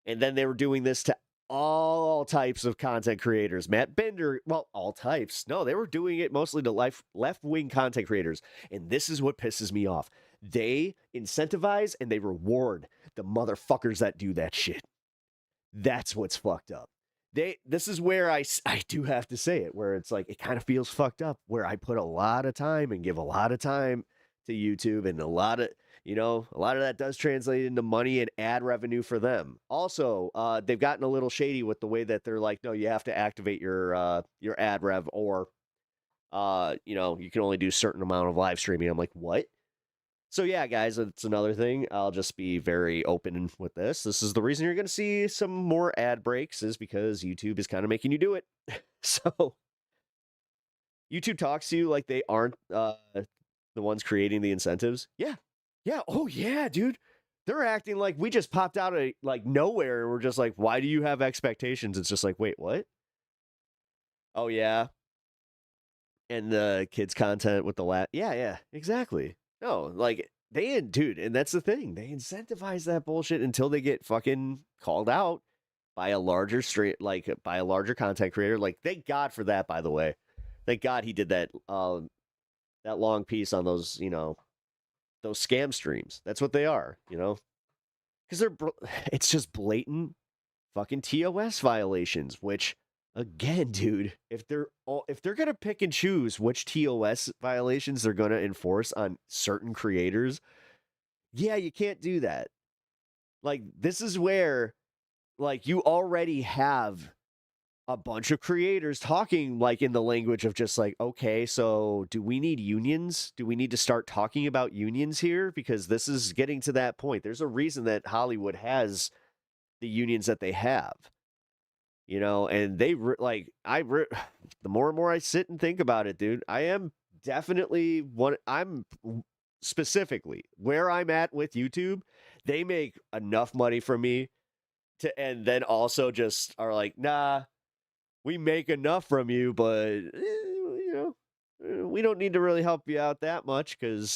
S1: And then they were doing this to all types of content creators. Matt Bender, well, all types. No, they were doing it mostly to left-wing content creators. And this is what pisses me off. They incentivize and they reward the motherfuckers that do that shit. That's what's fucked up. This is where I do have to say it, where it's like, it kind of feels fucked up, where I put a lot of time and give a lot of time to YouTube, and a lot of that does translate into money and ad revenue for them. Also, they've gotten a little shady with the way that they're like, no, you have to activate your ad rev, or you can only do a certain amount of live streaming. I'm like, what? So yeah, guys, it's another thing. I'll just be very open with this. This is the reason you're going to see some more ad breaks, is because YouTube is kind of making you do it. So YouTube talks to you like they aren't the ones creating the incentives. Yeah. Yeah. Oh yeah, dude. They're acting like we just popped out of like nowhere and we're just like, why do you have expectations? It's just like, wait, what? Oh yeah. And the kids content with the yeah, exactly. No, like dude, and that's the thing. They incentivize that bullshit until they get fucking called out by a larger by a larger content creator. Like, thank God for that, by the way. Thank God he did that that long piece on those, those scam streams. That's what they are, because it's just blatant fucking TOS violations, which, again, dude, if they're gonna pick and choose which TOS violations they're gonna enforce on certain creators, yeah, you can't do that. Like, this is where, like, you already have a bunch of creators talking like in the language of just like, okay, so do we need unions? Do we need to start talking about unions here? Because this is getting to that point. There's a reason that Hollywood has the unions that they have. And they the more and more I sit and think about it, dude, I am definitely I'm specifically where I'm at with YouTube. They make enough money from me and then also just are like, nah, we make enough from you, but we don't need to really help you out that much because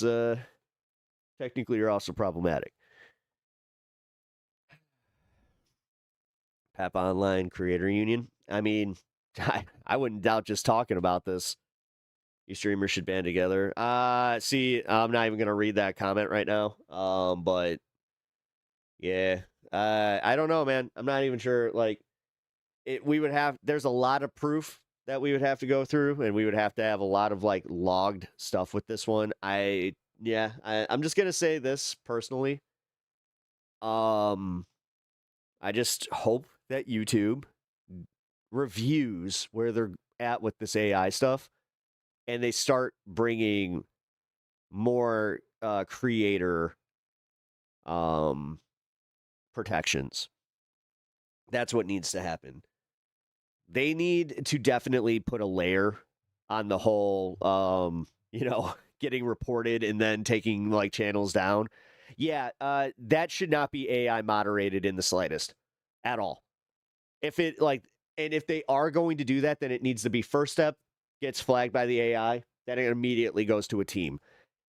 S1: technically you're also problematic. Pep Online Creator Union. I mean, I wouldn't doubt just talking about this. You streamers should band together. See, I'm not even gonna read that comment right now. But yeah, I don't know, man. I'm not even sure. Like, we would have. There's a lot of proof that we would have to go through, and we would have to have a lot of like logged stuff with this one. I'm just gonna say this personally. I just hope that YouTube reviews where they're at with this AI stuff, and they start bringing more creator protections. That's what needs to happen. They need to definitely put a layer on the whole, getting reported and then taking like channels down. Yeah, that should not be AI moderated in the slightest at all. If they are going to do that, then it needs to be first step gets flagged by the AI, then it immediately goes to a team.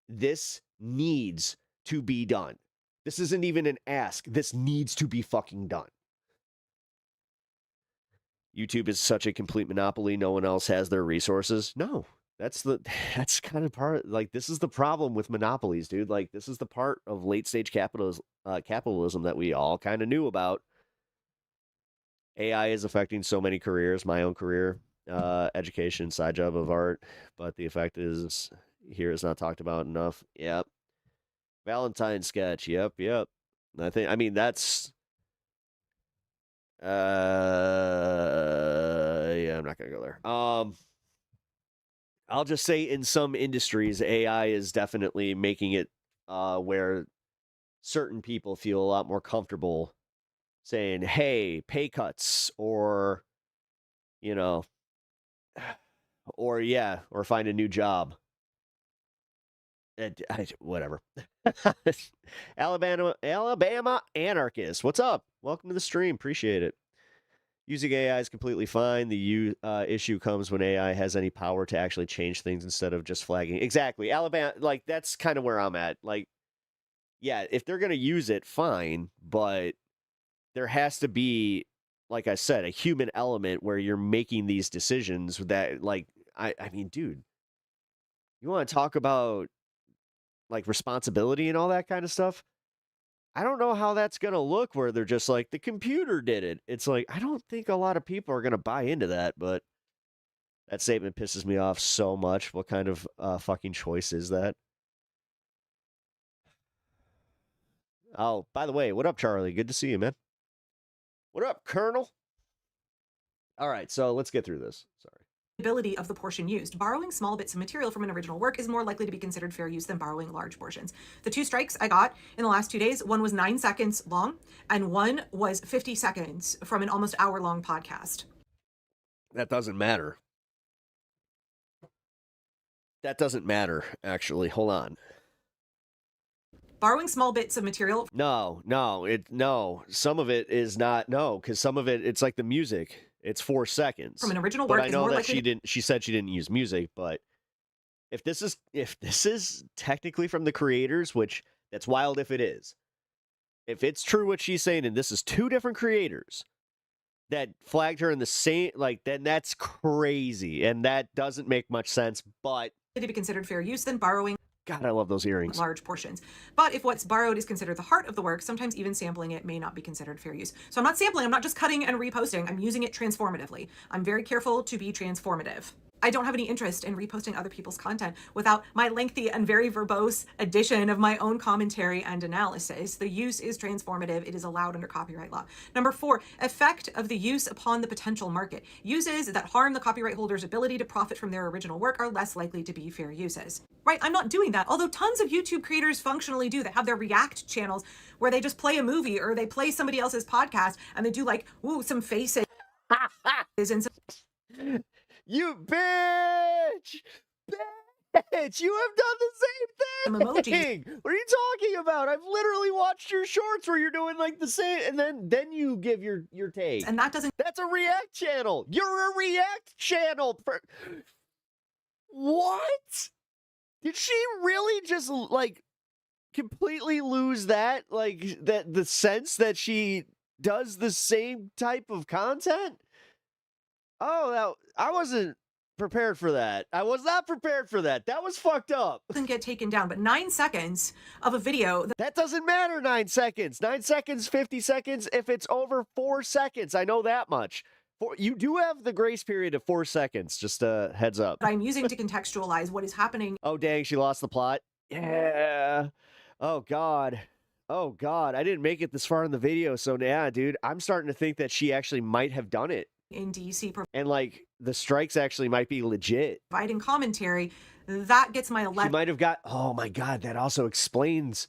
S1: This needs to be done. This isn't even an ask. This needs to be fucking done. YouTube is such a complete monopoly. No one else has their resources. No, that's kind of part. Like, this is the problem with monopolies, dude. Like, this is the part of late stage capitalism that we all kind of knew about. AI is affecting so many careers. My own career, education, side job of art, but the effect is not talked about enough. Yep. Valentine sketch. Yep. I mean that's. Yeah, I'm not gonna go there. I'll just say in some industries, AI is definitely making it where certain people feel a lot more comfortable saying, hey, pay cuts, or or find a new job. Whatever. Alabama anarchist. What's up? Welcome to the stream. Appreciate it. Using AI is completely fine. The issue comes when AI has any power to actually change things instead of just flagging. Exactly. Alabama, like, that's kind of where I'm at. Like, yeah, if they're going to use it, fine. But there has to be, like I said, a human element where you're making these decisions that, like, I mean, dude, you want to talk about like responsibility and all that kind of stuff? I don't know how that's going to look where they're just like, the computer did it. It's like, I don't think a lot of people are going to buy into that, but that statement pisses me off so much. What kind of fucking choice is that? Oh, by the way, what up, Charlie? Good to see you, man. What up, Colonel? All right, so let's get through this. Sorry.
S4: Ability of the portion used. Borrowing small bits of material from an original work is more likely to be considered fair use than borrowing large portions. The 2 strikes I got in the last 2 days, one was 9 seconds long and one was 50 seconds from an almost hour-long podcast.
S1: That doesn't matter. That doesn't matter, actually. Hold on.
S4: Borrowing small bits of material.
S1: No. Some of it is not. No, because some of it, it's like the music. It's 4 seconds
S4: From an original work.
S1: But I know that she said she didn't use music, but if this is technically from the creators, which that's wild if it is. If it's true what she's saying, and this is 2 different creators that flagged her in the same, like, then that's crazy, and that doesn't make much sense, but
S4: to be considered fair use than borrowing.
S1: God, I love those earrings.
S4: Large portions. But if what's borrowed is considered the heart of the work, sometimes even sampling it may not be considered fair use. So I'm not sampling, I'm not just cutting and reposting, I'm using it transformatively. I'm very careful to be transformative. I don't have any interest in reposting other people's content without my lengthy and very verbose addition of my own commentary and analysis. The use is transformative. It is allowed under copyright law. Number 4, effect of the use upon the potential market. Uses that harm the copyright holder's ability to profit from their original work are less likely to be fair uses. Right? I'm not doing that. Although tons of YouTube creators functionally do that, have their react channels where they just play a movie or they play somebody else's podcast and they do like, ooh, some faces and some...
S1: You bitch! Bitch, you have done the
S4: Some
S1: same
S4: emojis.
S1: thing. What are you talking about? I've literally watched your shorts where you're doing like the same, and then you give your take.
S4: And that doesn't
S1: That's a React channel. You're a React channel. What? Did she really just like completely lose that? Like that the sense that she does the same type of content? Oh, I wasn't prepared for that. I was not prepared for that. That was fucked up.
S4: get taken down, but 9 seconds of a video
S1: That doesn't matter 9 seconds. 9 seconds, 50 seconds, if it's over 4 seconds. I know that much. You do have the grace period of 4 seconds, just a heads up.
S4: that I'm using to contextualize what is happening
S1: Oh, dang, she lost the plot. Yeah. Oh, God. Oh, God. I didn't make it this far in the video, so yeah, dude, I'm starting to think that she actually might have done it.
S4: in DC,
S1: And, like, the strikes actually might be legit.
S4: providing commentary. That gets my
S1: She
S4: 11.
S1: might have got, oh my God, that also explains,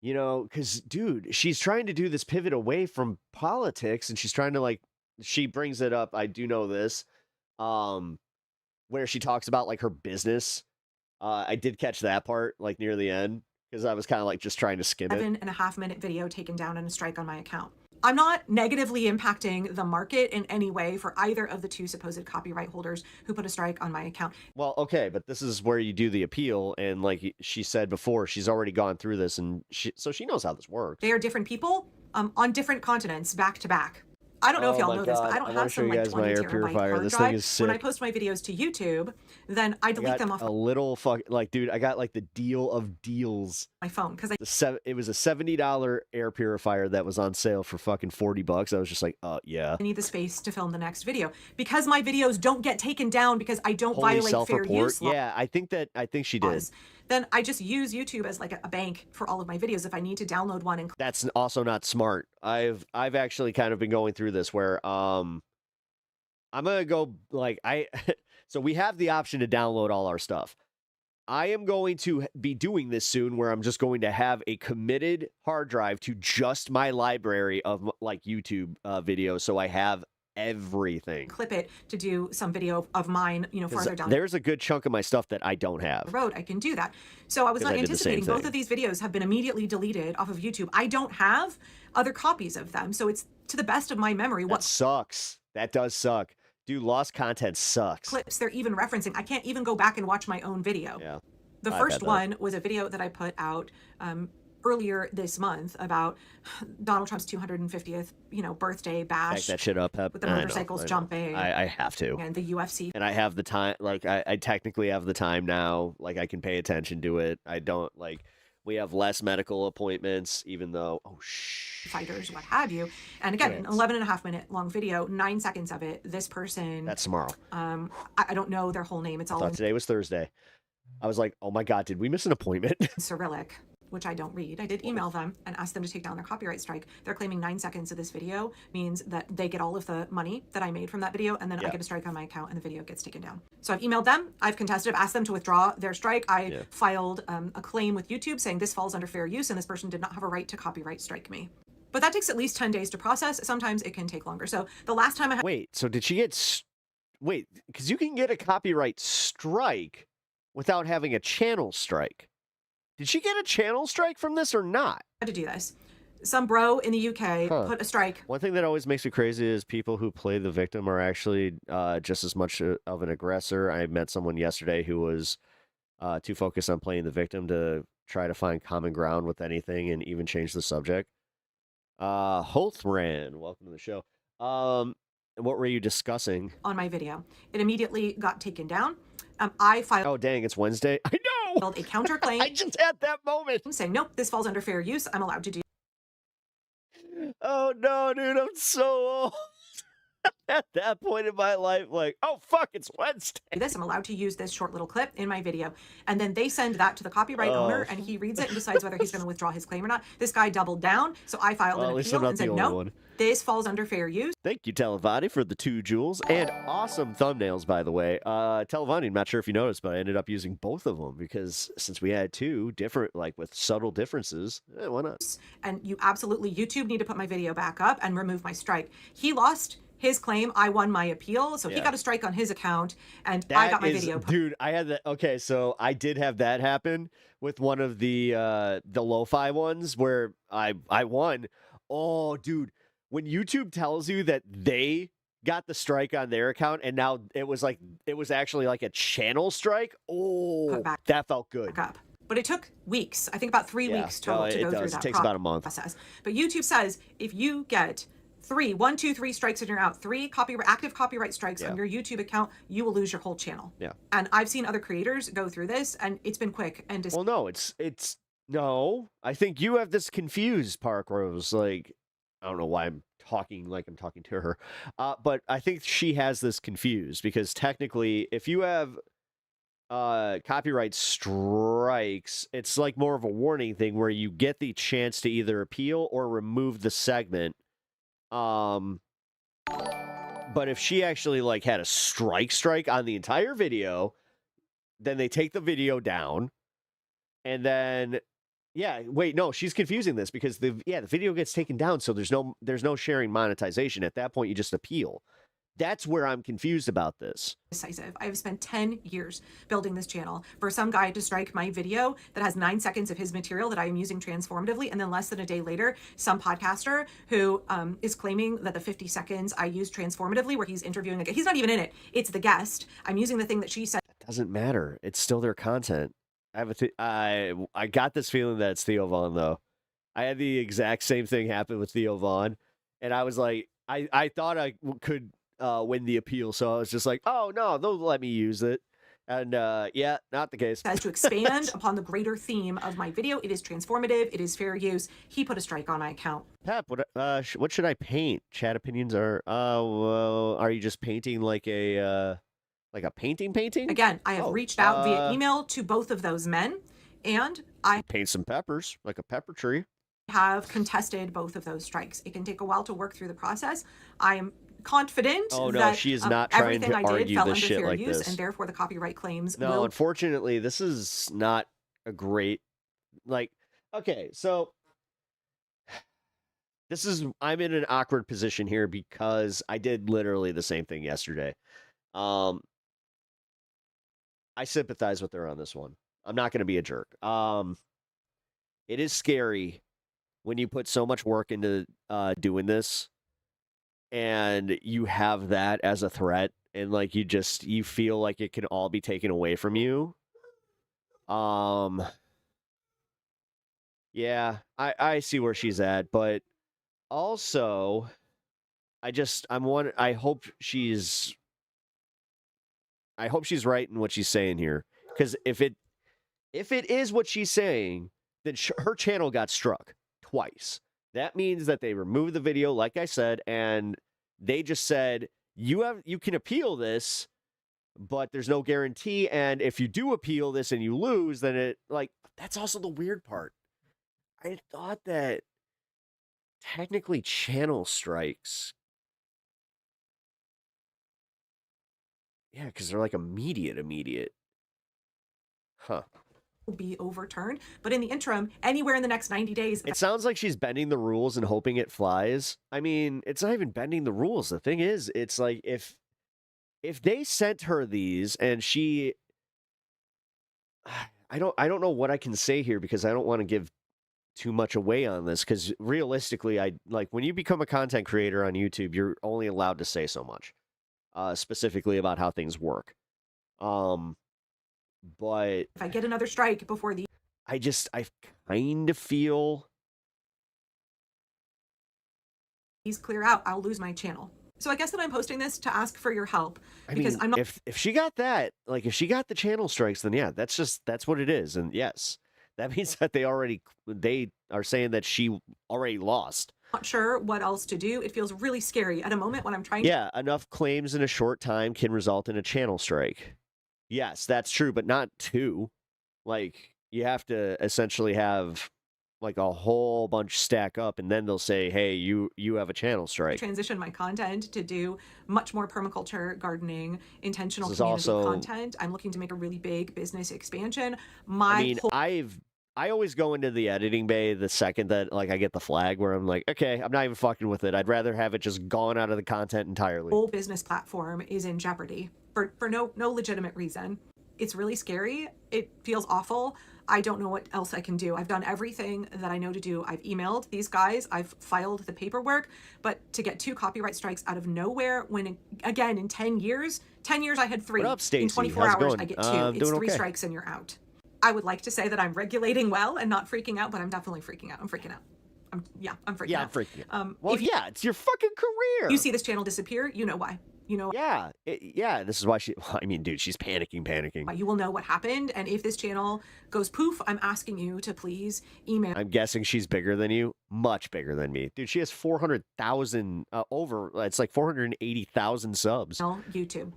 S1: you know, because, dude, she's trying to do this pivot away from politics, and she's trying to, like, she brings it up, I do know this, where she talks about, like, her business. I did catch that part, like, near the end, because I was kind of, like, just trying to skim it.
S4: 7.5-minute video taken down and a strike on my account. I'm not negatively impacting the market in any way for either of the two supposed copyright holders who put a strike on my account.
S1: Well, okay, but this is where you do the appeal, and like she said before, she's already gone through this, and so she knows how this works.
S4: They are different people on different continents, back to back. I don't know if
S1: Oh
S4: y'all
S1: my
S4: know this, but
S1: God.
S4: I don't
S1: I
S4: have
S1: wanna show
S4: some
S1: you
S4: like
S1: guys my
S4: 20
S1: air
S4: terabyte
S1: purifier.
S4: hard
S1: This thing
S4: drive.
S1: is
S4: When I
S1: sick.
S4: post my videos to YouTube, then I
S1: I
S4: delete them
S1: got
S4: off
S1: a little like, dude, I got like the deal of deals.
S4: my phone because
S1: It was a $70 air purifier that was on sale for fucking $40. I was just like, yeah.
S4: I need the space to film the next video. Because my videos don't get taken down because I don't
S1: Holy
S4: violate fair
S1: self-report.
S4: use laws.
S1: Yeah, I think she did.
S4: Then I just use YouTube as like a bank for all of my videos if I need to download one and
S1: That's also not smart. I've actually kind of been going through this where I'm gonna go like so we have the option to download all our stuff. I am going to be doing this soon where I'm just going to have a committed hard drive to just my library of like YouTube videos, so I have everything.
S4: clip it to do some video of mine, you know,
S1: 'Cause
S4: farther down
S1: there's a good chunk of my stuff that I don't
S4: the
S1: have.
S4: road. I can do that. So I was
S1: 'Cause
S4: not
S1: I did the same
S4: anticipating both
S1: thing.
S4: of these videos have been immediately deleted off of YouTube. I don't have other copies of them. So it's to the best of my memory
S1: That
S4: what
S1: sucks. That does suck. Dude, lost content sucks.
S4: clips they're even referencing. I can't even go back and watch my own video.
S1: Yeah.
S4: The
S1: I
S4: first
S1: bet that.
S4: one was a video that I put out earlier this month about Donald Trump's 250th, you know, birthday
S1: Back
S4: bash
S1: that shit up, Pep.
S4: with the
S1: I know,
S4: motorcycles
S1: I know.
S4: jumping
S1: I have to.
S4: and the UFC.
S1: And I have the time, like, I technically have the time now. Like, I can pay attention to it. I don't, like, we have less medical appointments, even though, oh, shh.
S4: Fighters, what have you. And again, an 11.5-minute long video, 9 seconds of it. This person,
S1: That's tomorrow.
S4: I don't know their whole name. It's all
S1: Thought
S4: in
S1: today was Thursday. I was like, oh my God, did we miss an appointment?
S4: Cyrillic, which I don't read. I did email them and ask them to take down their copyright strike. They're claiming 9 seconds of this video means that they get all of the money that I made from that video, and then I get a strike on my account and the video gets taken down. So I've emailed them, I've contested, I've asked them to withdraw their strike. I filed a claim with YouTube saying this falls under fair use and this person did not have a right to copyright strike me. But that takes at least 10 days to process. Sometimes it can take longer. So the last time I had
S1: Wait, so did she get, wait, because you can get a copyright strike without having a channel strike. Did she get a channel strike from this or not?
S4: to do this, some bro in the UK put a strike.
S1: One thing that always makes me crazy is people who play the victim are actually just as much of an aggressor. I met someone yesterday who was too focused on playing the victim to try to find common ground with anything and even change the subject. Holthran, welcome to the show. What were you discussing?
S4: On my video. It immediately got taken down. I filed
S1: Oh, dang, it's Wednesday. I know.
S4: a counterclaim
S1: I just had that moment.
S4: saying, nope, this falls under fair use. I'm allowed to do
S1: Oh, no, dude, I'm so old. At that point in my life, like, oh, fuck, it's Wednesday.
S4: this. I'm allowed to use this short little clip in my video. And then they send that to the copyright owner and he reads it and decides whether he's going to withdraw his claim or not. This guy doubled down. So I filed
S1: Well,
S4: an
S1: at least I'm
S4: appeal
S1: not
S4: and
S1: the
S4: said,
S1: only
S4: no,
S1: one.
S4: this falls under fair use.
S1: Thank you, Televani, for the 2 jewels and awesome thumbnails, by the way. Televani, I'm not sure if you noticed, but I ended up using both of them because since we had 2 different, like with subtle differences, why not?
S4: And you absolutely, YouTube need to put my video back up and remove my strike. He lost his claim, I won my appeal, so he
S1: Yeah.
S4: got a strike on his account, and I got my video.
S1: Dude, I had that. Okay, so I did have that happen with one of the lo-fi ones where I won. Oh, dude, when YouTube tells you that they got the strike on their account and now it was actually like a channel strike. Oh,
S4: back
S1: that felt good.
S4: up. But it took weeks. I think about 3 weeks total to go through that.
S1: It takes about a month.
S4: Process. But YouTube says if you get 1, 2, 3 strikes and you're out, 3 active copyright strikes on your YouTube account, you will lose your whole channel.
S1: Yeah.
S4: And I've seen other creators go through this, and it's been quick and
S1: well, no, it's no. I think you have this confused, Park Rose. Like, I don't know why I'm talking like I'm talking to her, but I think she has this confused because technically, if you have copyright strikes, it's like more of a warning thing where you get the chance to either appeal or remove the segment. But if she actually like had a strike on the entire video, then they take the video down, and then wait, no, she's confusing this because the video gets taken down, so there's no sharing monetization. At that point, you just appeal. That's where I'm confused about this.
S4: Decisive. I've spent 10 years building this channel for some guy to strike my video that has 9 seconds of his material that I am using transformatively, and then less than a day later, some podcaster who is claiming that the 50 seconds I used transformatively, where he's interviewing he's not even in it. It's the guest. I'm using the thing that she said.
S1: It doesn't matter. It's still their content. I got this feeling that it's Theo Vaughn though. I had the exact same thing happen with Theo Vaughn, and I was like, I thought I could win the appeal, so I was just like, oh no, they'll let me use it, and yeah, not the case.
S4: Says to expand upon the greater theme of my video. It is transformative. It is fair use. He put a strike on my account.
S1: Pep, what should I paint? Chat opinions are well, are you just painting like a painting?
S4: Again, I have reached out via email to both of those men, and I
S1: paint some peppers like a pepper tree.
S4: Have contested both of those strikes. It can take a while to work through the process. I am confident that
S1: she is not trying to argue this shit like this,
S4: and therefore the copyright claims
S1: no, unfortunately, this is not a great, like, okay, so I'm in an awkward position here because I did literally the same thing yesterday. I sympathize with her on this one. I'm not going to be a jerk. It is scary when you put so much work into doing this and you have that as a threat, and like you feel like it can all be taken away from you. Yeah, I see where she's at, but also I hope she's right in what she's saying here, because if it is what she's saying, then her channel got struck twice. That means that they removed the video, like I said, and they just said, you can appeal this, but there's no guarantee, and if you do appeal this and you lose, then that's also the weird part. I thought that technically channel strikes, yeah, because they're like immediate. Huh.
S4: Be overturned, but in the interim, anywhere in the next 90 days,
S1: it sounds like she's bending the rules and hoping it flies. I mean, it's not even bending the rules. The thing is, it's like if they sent her these and she, I don't know what I can say here because I don't want to give too much away on this, because realistically, when you become a content creator on YouTube, you're only allowed to say so much, specifically about how things work. But
S4: if I get another strike before
S1: I kind of feel
S4: these clear out, I'll lose my channel. So I guess that I'm posting this to ask for your help, because I'm not.
S1: If she got that, if she got the channel strikes, then yeah, that's what it is, and yes, that means that they are saying that she already lost.
S4: Not sure what else to do. It feels really scary at a moment when I'm trying.
S1: Yeah, enough claims in a short time can result in a channel strike. Yes, that's true, but not 2. You have to essentially have a whole bunch stack up, and then they'll say, hey, you have a channel strike.
S4: Transition my content to do much more permaculture, gardening, intentional community content. I'm looking to make a really big business expansion. I've
S1: I always go into the editing bay the second that like I get the flag where I'm like, okay, I'm not even fucking with it. I'd rather have it just gone out of the content entirely.
S4: Whole business platform is in jeopardy for no legitimate reason. It's really scary. It feels awful. I don't know what else I can do. I've done everything that I know to do. I've emailed these guys. I've filed the paperwork, but to get 2 copyright strikes out of nowhere when, again, in 10 years I had 3.
S1: What up, Stacey?
S4: In 24
S1: How's it
S4: hours,
S1: going?
S4: I get 2. It's 3
S1: okay.
S4: strikes and you're out. I would like to say that I'm regulating well and not freaking out, but I'm definitely freaking out. I'm freaking out. I'm freaking out.
S1: I'm freaking out. Well, yeah, it's your fucking career.
S4: You see this channel disappear, you know why. You know.
S1: Yeah, yeah. This is why she. I mean, dude, she's panicking.
S4: You will know what happened, and if this channel goes poof, I'm asking you to please email.
S1: I'm guessing she's bigger than you, much bigger than me, dude. She has 400,000 over. It's like 480,000 subs.
S4: YouTube.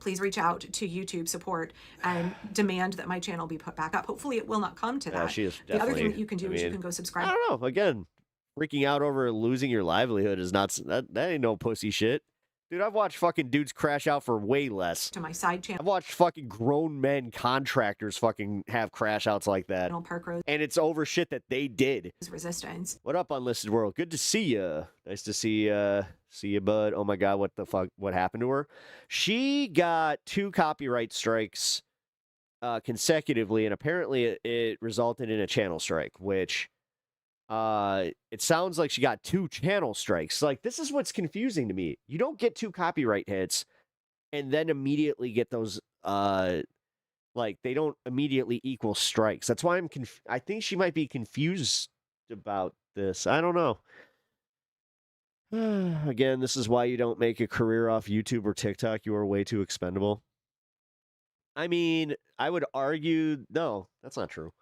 S4: Please reach out to YouTube support and demand that my channel be put back up. Hopefully, it will not come to that.
S1: She is
S4: the other thing that you can do is you can go subscribe.
S1: I don't know. Again, freaking out over losing your livelihood is not that ain't no pussy shit. Dude, I've watched fucking dudes crash out for way less.
S4: To my side channel.
S1: I've watched fucking grown men contractors fucking have crash outs like that. And it's over shit that they did.
S4: Resistance.
S1: What up, Unlisted World? Good to see you. Nice to see you, bud. Oh my god, what the fuck? What happened to her? She got 2 copyright strikes consecutively, and apparently it resulted in a channel strike, which it sounds like she got 2 channel strikes. Like, this is what's confusing to me. You don't get 2 copyright hits and then immediately get those like they don't immediately equal strikes. That's why I think she might be confused about this. I don't know. Again, this is why you don't make a career off YouTube or TikTok. You are way too expendable. I mean, I would argue no, that's not true.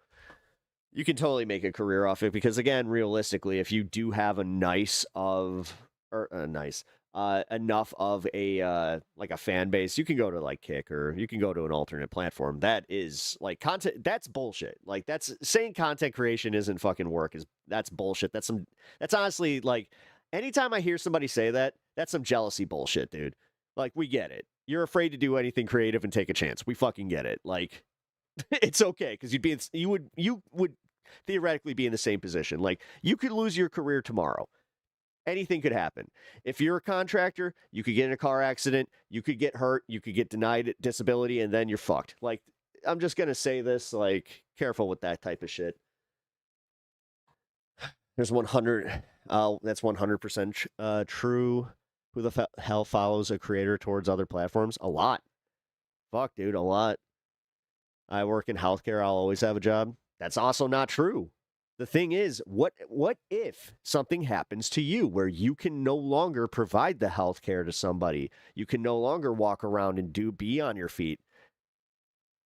S1: You can totally make a career off it because, again, realistically, if you do have enough of a like a fan base, you can go to like Kick or you can go to an alternate platform. That is like content. That's bullshit. Like, that's saying content creation isn't fucking work. That's bullshit. That's honestly, like, anytime I hear somebody say that, that's some jealousy bullshit, dude. Like, we get it. You're afraid to do anything creative and take a chance. We fucking get it. Like, it's okay because you would theoretically be in the same position. Like, you could lose your career tomorrow. Anything could happen. If you're a contractor, you could get in a car accident, you could get hurt, you could get denied disability, and then you're fucked. Like, I'm just gonna say this, like, careful with that type of shit. There's 100. That's 100% true. Who the hell follows a creator towards other platforms? A lot. Fuck, dude, a lot. I work in healthcare. I'll always have a job. That's also not true. The thing is, what if something happens to you where you can no longer provide the healthcare to somebody? You can no longer walk around and be on your feet.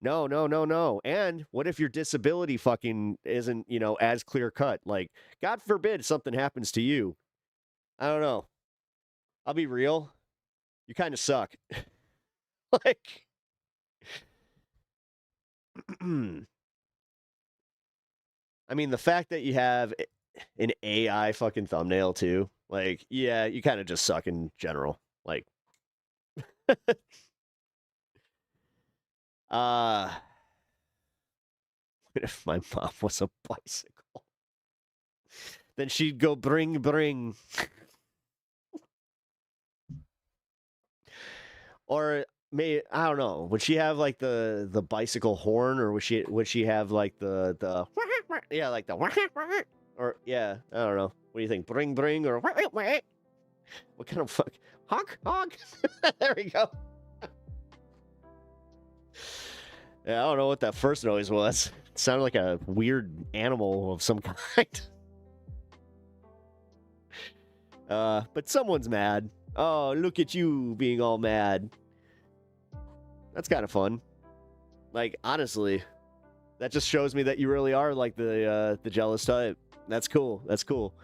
S1: No. And what if your disability fucking isn't, as clear cut? Like, God forbid something happens to you. I don't know. I'll be real. You kind of suck. Like, I mean, the fact that you have an AI fucking thumbnail too, like, yeah, you kind of just suck in general. Like, what if my mom was a bicycle? Then she'd go bring. Or I don't know. Would she have like the bicycle horn, or would she have like the yeah, like the or yeah, I don't know. What do you think? Bring or what kind of fuck honk? There we go. Yeah, I don't know what that first noise was. It sounded like a weird animal of some kind. But someone's mad. Oh, look at you being all mad. That's kind of fun. Like, honestly, that just shows me that you really are like the jealous type. That's cool. That's cool.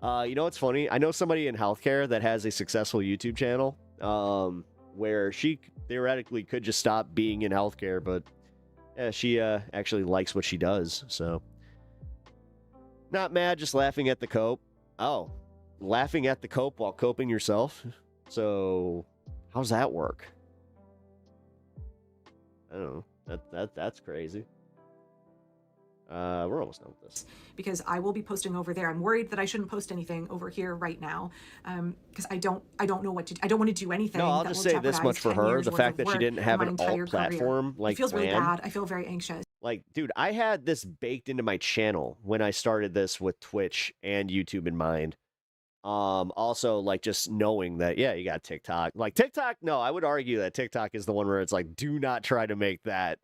S1: You know what's funny? I know somebody in healthcare that has a successful YouTube channel where she theoretically could just stop being in healthcare, but yeah, she actually likes what she does. So, not mad, just laughing at the cope. Oh, laughing at the cope while coping yourself? So, how's that work? I don't know. That's crazy. We're almost done with this.
S4: Because I will be posting over there. I'm worried that I shouldn't post anything over here right now, because I don't know what to. I don't want to do anything.
S1: No, I'll
S4: that
S1: just
S4: will
S1: say this
S4: jeopardize
S1: much for
S4: 10
S1: her:
S4: years
S1: the
S4: worth
S1: fact
S4: of
S1: that she
S4: work
S1: didn't
S4: and
S1: have
S4: my
S1: an
S4: entire
S1: alt
S4: career.
S1: platform like
S4: It feels really
S1: planned.
S4: bad. I feel very anxious.
S1: Like, dude, I had this baked into my channel when I started this with Twitch and YouTube in mind. Also, like, just knowing that, yeah, you got TikTok. Like, TikTok, no, I would argue that TikTok is the one where it's like, do not try to make that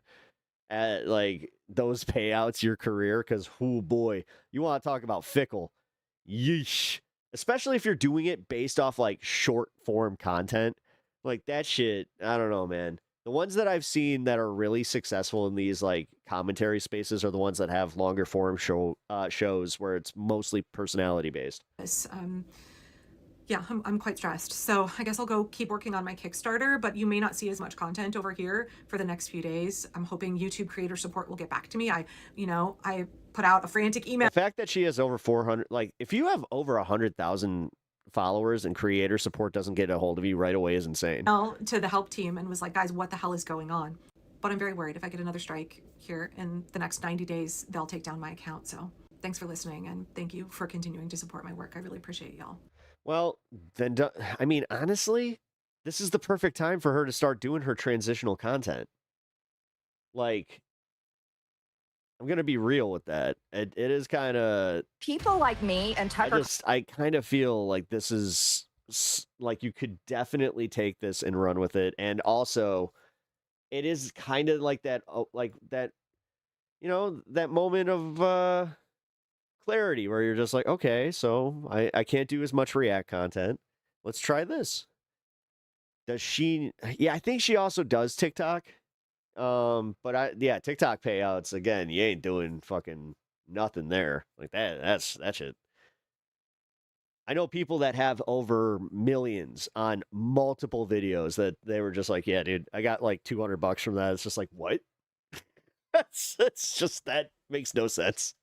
S1: like those payouts your career, because oh boy, you want to talk about fickle. Yeesh. Especially if you're doing it based off like short form content. Like that shit, I don't know, man. The ones that I've seen that are really successful in these like commentary spaces are the ones that have longer form shows where it's mostly personality based.
S4: Yeah, I'm quite stressed. So I guess I'll go keep working on my Kickstarter, but you may not see as much content over here for the next few days. I'm hoping YouTube creator support will get back to me. I put out a frantic email.
S1: The fact that she has over 400, like if you have over 100,000 followers and creator support doesn't get a hold of you right away is insane.
S4: To the help team and was like, guys, what the hell is going on? But I'm very worried if I get another strike here in the next 90 days, they'll take down my account. So thanks for listening, and thank you for continuing to support my work. I really appreciate y'all.
S1: Well, then, I mean, honestly, this is the perfect time for her to start doing her transitional content. Like, I'm going to be real with that. It is kind of...
S6: People like me and Tucker...
S1: I kind of feel like this is... Like, you could definitely take this and run with it. And also, it is kind of like that, you know, that moment of... clarity where you're just like, okay, so I can't do as much React content. Let's try this. Does she? Yeah, I think she also does TikTok. But TikTok payouts again. You ain't doing fucking nothing there like that. That's it. I know people that have over millions on multiple videos that they were just like, yeah, dude, I got like $200 from that. It's just like, what? It's just that makes no sense.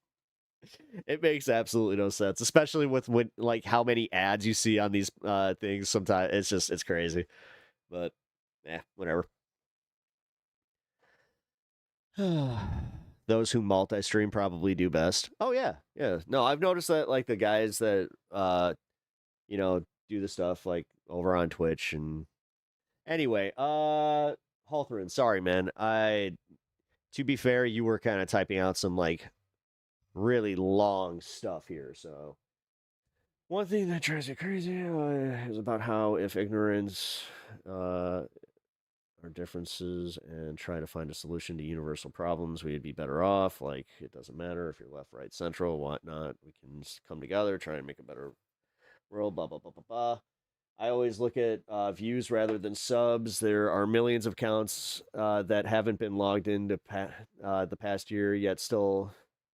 S1: It makes absolutely no sense, especially with when like how many ads you see on these things. Sometimes it's crazy, but yeah, whatever. Those who multi-stream probably do best. Oh yeah. No, I've noticed that like the guys that do the stuff like over on Twitch and anyway, Halthrin, sorry man. To be fair, you were kind of typing out some like really long stuff here. So one thing that drives me crazy is about how if ignorance are differences and try to find a solution to universal problems, we'd be better off. Like, it doesn't matter if you're left, right, central, whatnot. We can come together, try and make a better world, blah, blah, blah, blah, blah. I always look at views rather than subs. There are millions of accounts that haven't been logged into the past year, yet still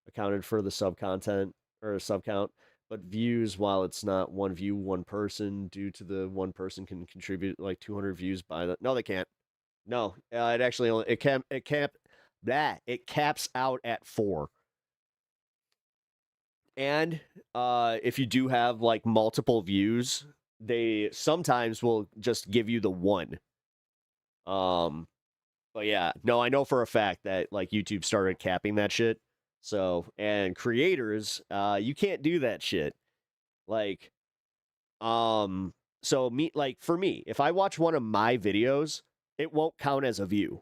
S1: accounted for the sub content or sub count, but views, while it's not one view, one person, due to the one person can contribute like 200 views by the... No, they can't. No, it actually only, it caps out at 4. And if you do have like multiple views, they sometimes will just give you the 1. But yeah, no, I know for a fact that like YouTube started capping that shit. So, and creators, you can't do that shit. Like, so for me, if I watch one of my videos, it won't count as a view.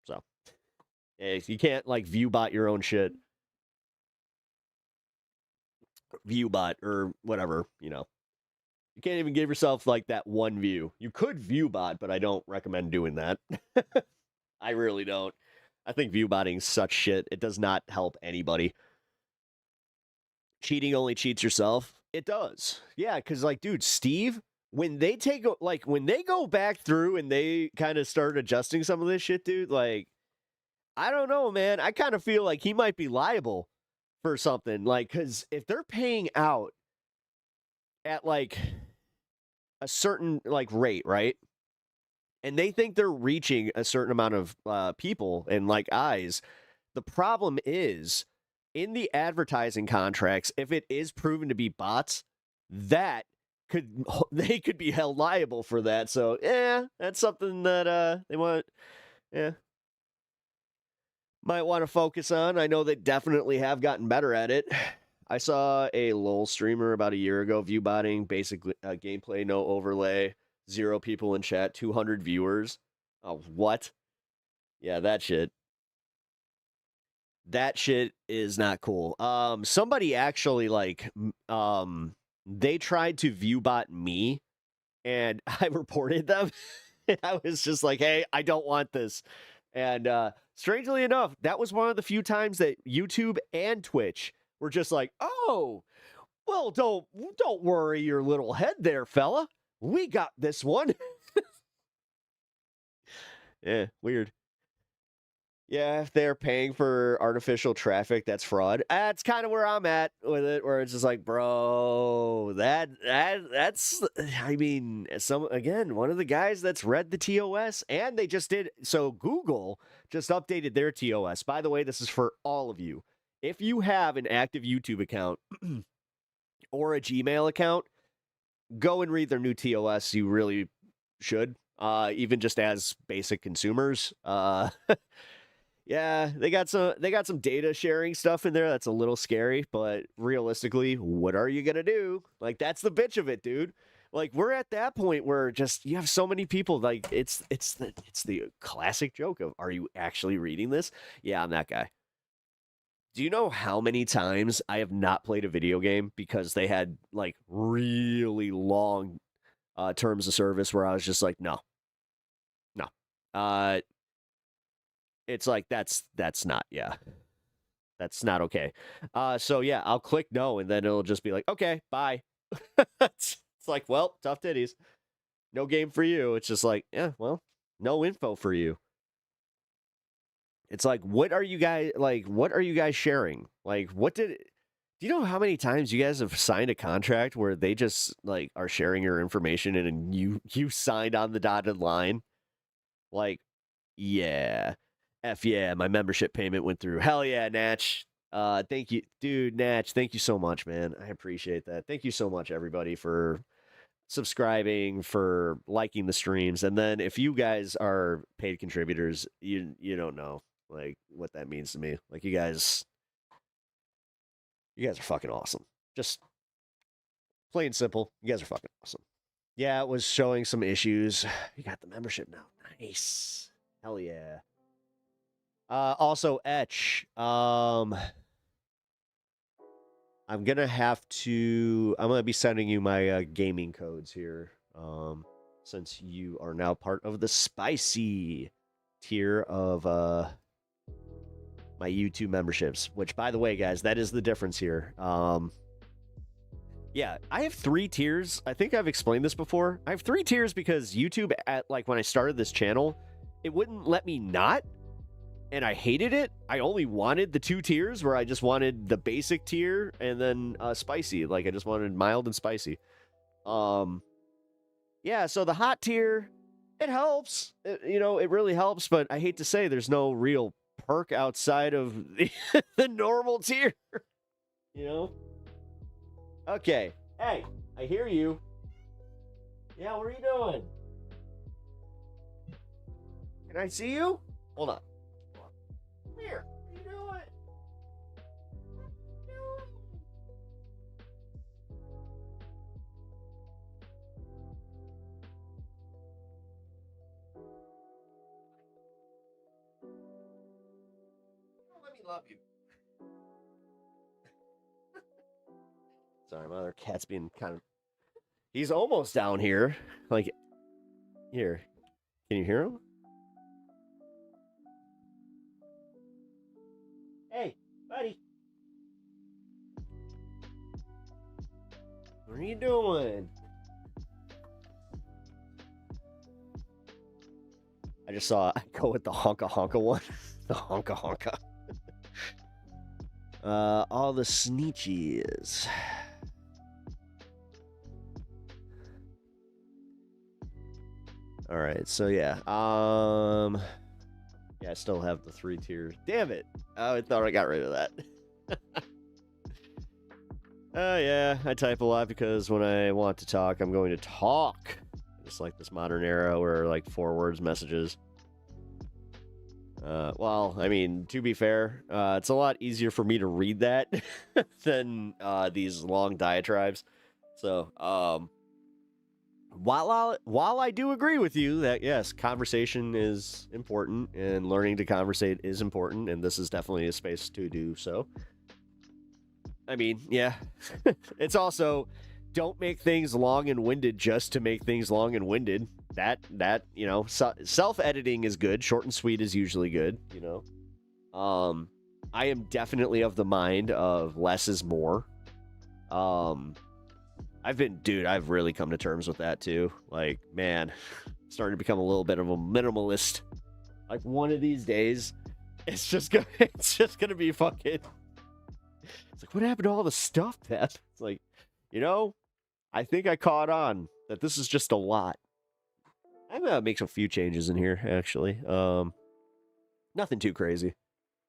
S1: So, you can't like view bot your own shit. View bot or whatever, you know. You can't even give yourself like that 1 view. You could view bot, but I don't recommend doing that. I really don't. I think view botting's such shit. It does not help anybody. Cheating only cheats yourself. It does. Yeah, because like, dude, Steve, when they go back through and they kind of start adjusting some of this shit, dude, like, I don't know, man. I kind of feel like he might be liable for something. Like, because if they're paying out at like a certain like rate, right? And they think they're reaching a certain amount of people and like eyes. The problem is in the advertising contracts, if it is proven to be bots, they could be held liable for that. So yeah, that's something that they want. Yeah. might want to focus on. I know they definitely have gotten better at it. I saw a LOL streamer about a year ago, view botting, basically gameplay, no overlay, 0 people in chat, 200 viewers. Oh, what? Yeah, that shit. That shit is not cool. Somebody actually they tried to view bot me, and I reported them. And I was just like, hey, I don't want this. And strangely enough, that was one of the few times that YouTube and Twitch were just like, oh, well, don't worry your little head there, fella. We got this one. Yeah, weird. Yeah, if they're paying for artificial traffic, that's fraud. That's kind of where I'm at with it, where it's just like, bro, that's I mean, one of the guys that's read the TOS, and they just did so Google just updated their TOS. By the way, this is for all of you. If you have an active YouTube account or a Gmail account, go and read their new TOS. You really should, even just as basic consumers. Yeah, they got some data sharing stuff in there that's a little scary, but realistically, what are you gonna do? Like, that's the bitch of it, dude. Like, we're at that point where just you have so many people. Like, it's the classic joke of, are you actually reading this? Yeah, I'm that guy. Do you know how many times I have not played a video game because they had like really long terms of service where I was just like, no. It's like that's not, yeah. That's not okay. So yeah, I'll click no, and then it'll just be like, okay, bye. It's like, well, tough titties. No game for you. It's just like, yeah, well, no info for you. It's like, what are you guys sharing? Like, do you know how many times you guys have signed a contract where they just like are sharing your information and you signed on the dotted line? Like, yeah. F yeah, my membership payment went through. Hell yeah, Natch. Thank you, dude. Natch, thank you so much, man. I appreciate that. Thank you so much, everybody, for subscribing, for liking the streams. And then if you guys are paid contributors, you don't know like what that means to me. Like, you guys are fucking awesome. Just plain simple. You guys are fucking awesome. Yeah, it was showing some issues. You got the membership now. Nice. Hell yeah. Also, Etch. I'm gonna be sending you my gaming codes here. Since you are now part of the spicy tier of my YouTube memberships. Which, by the way, guys, that is the difference here. Yeah, I have 3 tiers. I think I've explained this before. I have 3 tiers because YouTube, when I started this channel, it wouldn't let me not. And I hated it. I only wanted the 2 tiers where I just wanted the basic tier and then spicy. Like, I just wanted mild and spicy. Yeah, so the hot tier, it helps. It really helps, but I hate to say there's no real perk outside of the normal tier. Okay. Hey, I hear you. Yeah, what are you doing? Can I see you? Hold on. Come here. What are you doing? Don't let me love you. Sorry, my other cat's being kind of... He's almost down here. Like, here. Can you hear him? Hey, buddy. What are you doing? I just saw I go with the honka honka one. The honka honka. All the sneechies. All right, so yeah. Yeah, I still have the 3 tiers. Damn it. Oh, I thought I got rid of that. Yeah, I type a lot because when I want to talk, I'm going to talk. Just like this modern era where like 4 words messages. Well, I mean, to be fair, it's a lot easier for me to read that than these long diatribes. So, while I do agree with you that yes, conversation is important and learning to conversate is important, and this is definitely a space to do so. I mean, yeah, it's also don't make things long and winded just to make things long and winded. That you know, self-editing is good. Short and sweet is usually good. You know, I am definitely of the mind of less is more. I've really come to terms with that too. Like, man, starting to become a little bit of a minimalist. Like one of these days, it's just gonna be fucking. It's like, what happened to all the stuff, Pep? It's like, you know, I think I caught on that this is just a lot. I'm gonna make a few changes in here, actually. Nothing too crazy.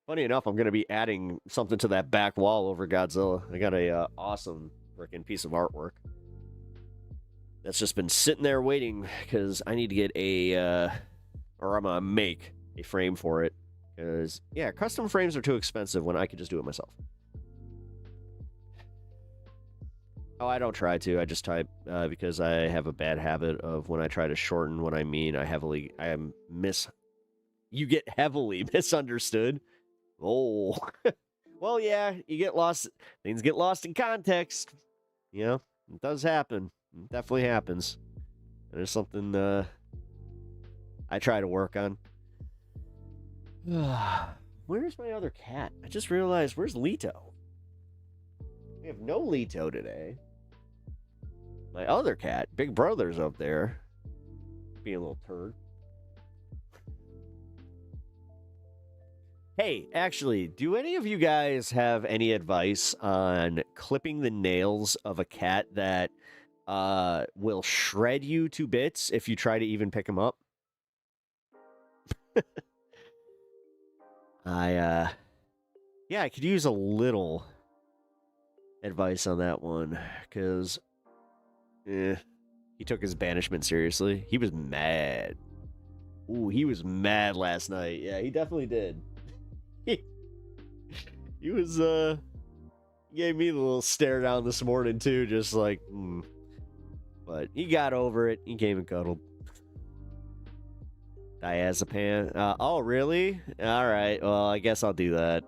S1: Funny enough, I'm gonna be adding something to that back wall over Godzilla. I got a awesome freaking piece of artwork that's just been sitting there waiting because I need to get or I'm gonna make a frame for it. Because yeah, custom frames are too expensive when I could just do it myself. Oh, I don't try to. I just type because I have a bad habit of when I try to shorten what I mean, you get heavily misunderstood. Oh, well, yeah, you get lost. Things get lost in context. You know, it does happen. It definitely happens. And it's something I try to work on. Where's my other cat? I just realized, where's Leto? We have no Leto today. My other cat, Big Brother's up there. Being a little turd. Hey, actually, do any of you guys have any advice on clipping the nails of a cat that will shred you to bits if you try to even pick him up? I could use a little advice on that one, because he took his banishment seriously. He was mad. Ooh, he was mad last night. Yeah, he definitely did. He was, gave me the little stare down this morning, too, just like, But he got over it. He came and cuddled. Diazepam. Oh, really? All right. Well, I guess I'll do that.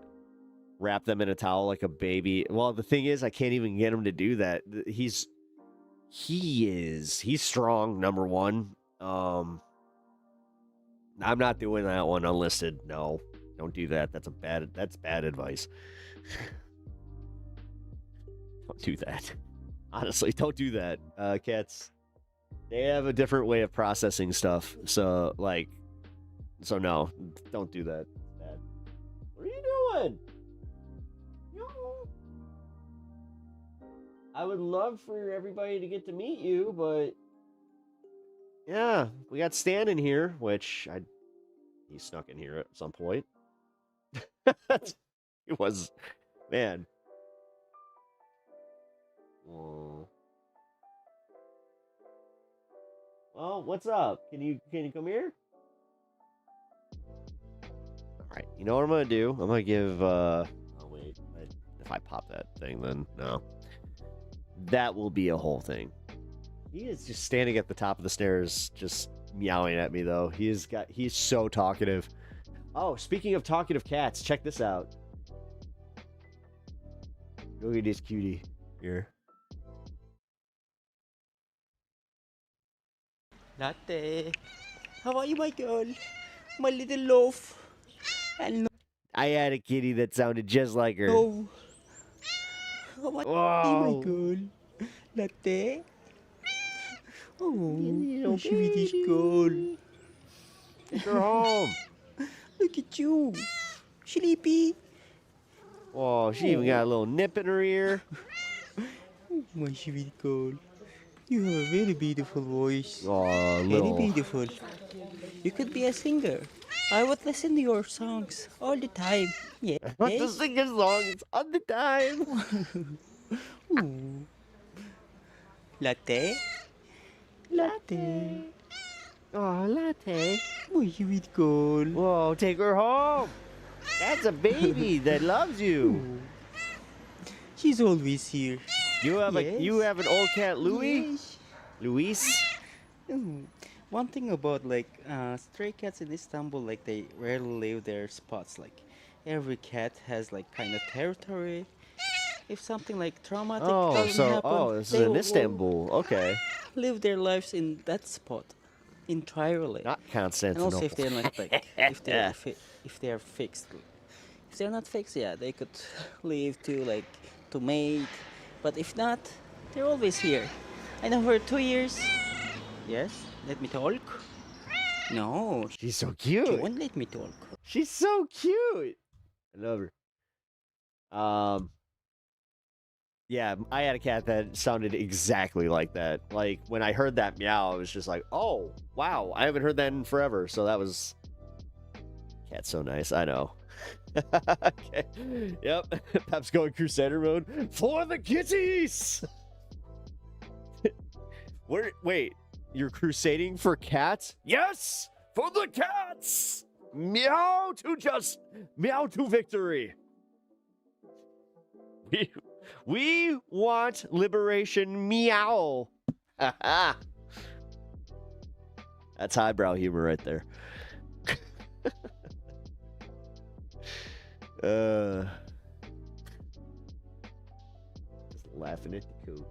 S1: Wrap them in a towel like a baby. Well, the thing is, I can't even get him to do that. He's strong, number one. I'm not doing that one unlisted. No, don't do that. That's bad advice. Don't do that. Honestly, don't do that. Cats, they have a different way of processing stuff. So no, don't do that. Bad. What are you doing? I would love for everybody to get to meet you, but yeah, we got Stan in here, he snuck in here at some point. It was, man. Oh. Well, what's up? Can you come here? All right. You know what I'm gonna do? I'm gonna give. Oh wait, if I pop that thing, then no. That will be a whole thing. He is just standing at the top of the stairs, just meowing at me, though. He's so talkative. Oh, speaking of talkative cats, check this out. Look at this cutie here.
S7: Latte, how are you, my girl? My little loaf. And
S1: I had a kitty that sounded just like her.
S7: no. How are you, my girl? Latte. Oh, Swedish girl.
S1: Take her home.
S7: Look at you. Sleepy.
S1: Oh, she even got a little nip in her ear.
S7: My sweet girl. You have a very beautiful voice.
S1: Oh,
S7: Very
S1: little.
S7: beautiful. You could be a singer. I would listen to your songs all the time. Yeah.
S1: But to sing a song, it's all the time.
S7: Ooh. Latte. Latte.
S1: Oh, latte.
S7: Uy, sweet girl.
S1: Whoa, take her home. That's a baby that loves you.
S7: She's always here.
S1: You have
S7: Yes.
S1: an old cat, Louis?
S7: Yes.
S1: Luis?
S7: One thing about like stray cats in Istanbul, like they rarely leave their spots. Like every cat has like kind of territory. If something like traumatic doesn't happen,
S1: this is
S7: they
S1: in
S7: will
S1: Istanbul. Okay.
S7: live their lives in that spot entirely.
S1: Not
S7: And
S1: Constantinople.
S7: also if they're not like if they are fixed. If they're not fixed, yeah, they could leave to mate. But if not, they're always here. I know for 2 years. Yes, let me talk. No,
S1: She's so
S7: she
S1: cute.
S7: won't let me talk.
S1: She's so cute. I love her. Yeah, I had a cat that sounded exactly like that. Like when I heard that meow, I was just like, "Oh, wow! I haven't heard that in forever." So that was cat's so nice. I know. Okay. Yep. Pep's going Crusader mode for the kitties. Wait, you're crusading for cats? Yes, for the cats. Meow to victory. We want liberation. Meow. That's highbrow humor right there. Just laughing at the coot.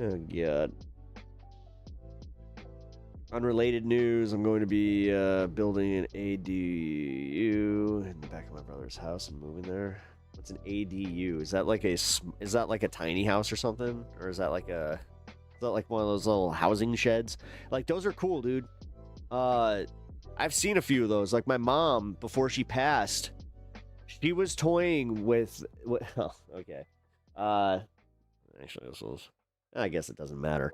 S1: Oh god. Unrelated news, I'm going to be building an ADU in the back of my brother's house and moving there. What's an ADU? Is that like a tiny house or something? Or is that like one of those little housing sheds? Like those are cool, dude. I've seen a few of those. Like my mom, before she passed, she was toying with oh, okay. Actually I guess it doesn't matter.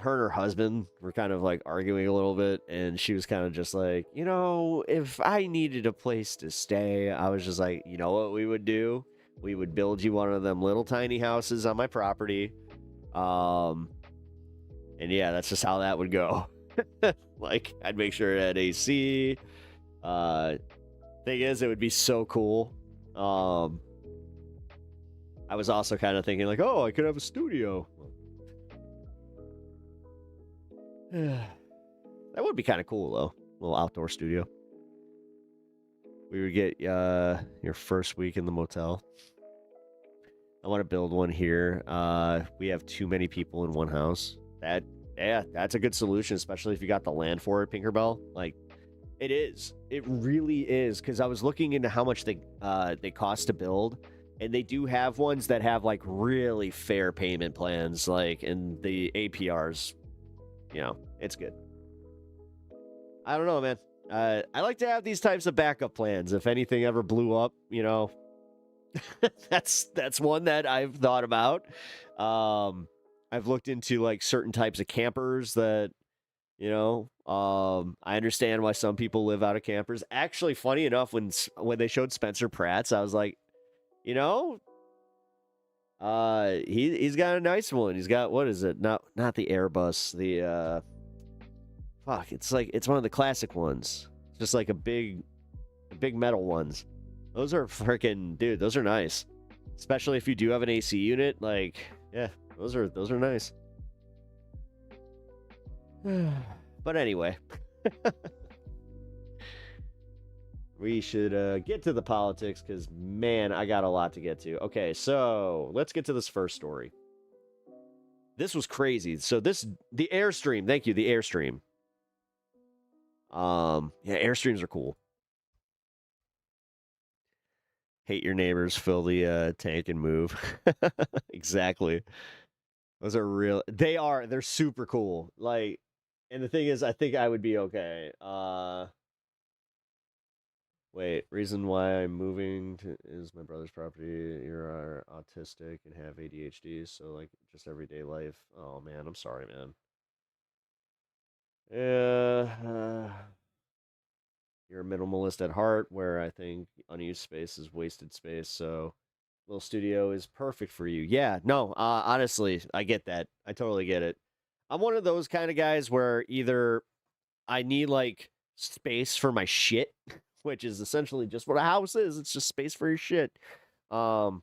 S1: Her and her husband were kind of like arguing a little bit, and she was kind of just like, if I needed a place to stay, I was just like, you know what we would do? We would build you one of them little tiny houses on my property. And yeah, that's just how that would go. Like, I'd make sure it had AC. Thing is, it would be so cool. I was also kind of thinking like, oh, I could have a studio. That would be kind of cool, though. A little outdoor studio. We would get your first week in the motel. I want to build one here. We have too many people in one house. That's a good solution, especially if you got the land for it, Pinkerbell. Like, it is. It really is. Because I was looking into how much they cost to build. And they do have ones that have, like, really fair payment plans. Like, and the APRs... it's good. I don't know, man. I like to have these types of backup plans. If anything ever blew up, that's one that I've thought about. I've looked into like certain types of campers that, I understand why some people live out of campers. Actually, funny enough, when they showed Spencer Pratt's, I was like, he's got a nice one. He's got, what is it? Not the Airbus. The it's one of the classic ones. It's just like a big metal ones. Those are freaking, dude. Those are nice, especially if you do have an AC unit. Like, yeah, those are nice. But anyway, we should get to the politics because, man, I got a lot to get to. Okay, so let's get to this first story. This was crazy. So the Airstream. Thank you, the Airstream. Yeah, Airstreams are cool. Hate your neighbors, fill the tank and move. Exactly. Those are real. They're super cool. Like, and the thing is, I think I would be okay. Wait, reason why I'm moving is my brother's property. You're autistic and have ADHD, so like just everyday life. Oh man, I'm sorry, man. Yeah, you're a minimalist at heart, where I think unused space is wasted space. So, little studio is perfect for you. Yeah, no, honestly, I get that. I totally get it. I'm one of those kind of guys where either I need like space for my shit, which is essentially just what a house is. It's just space for your shit. Or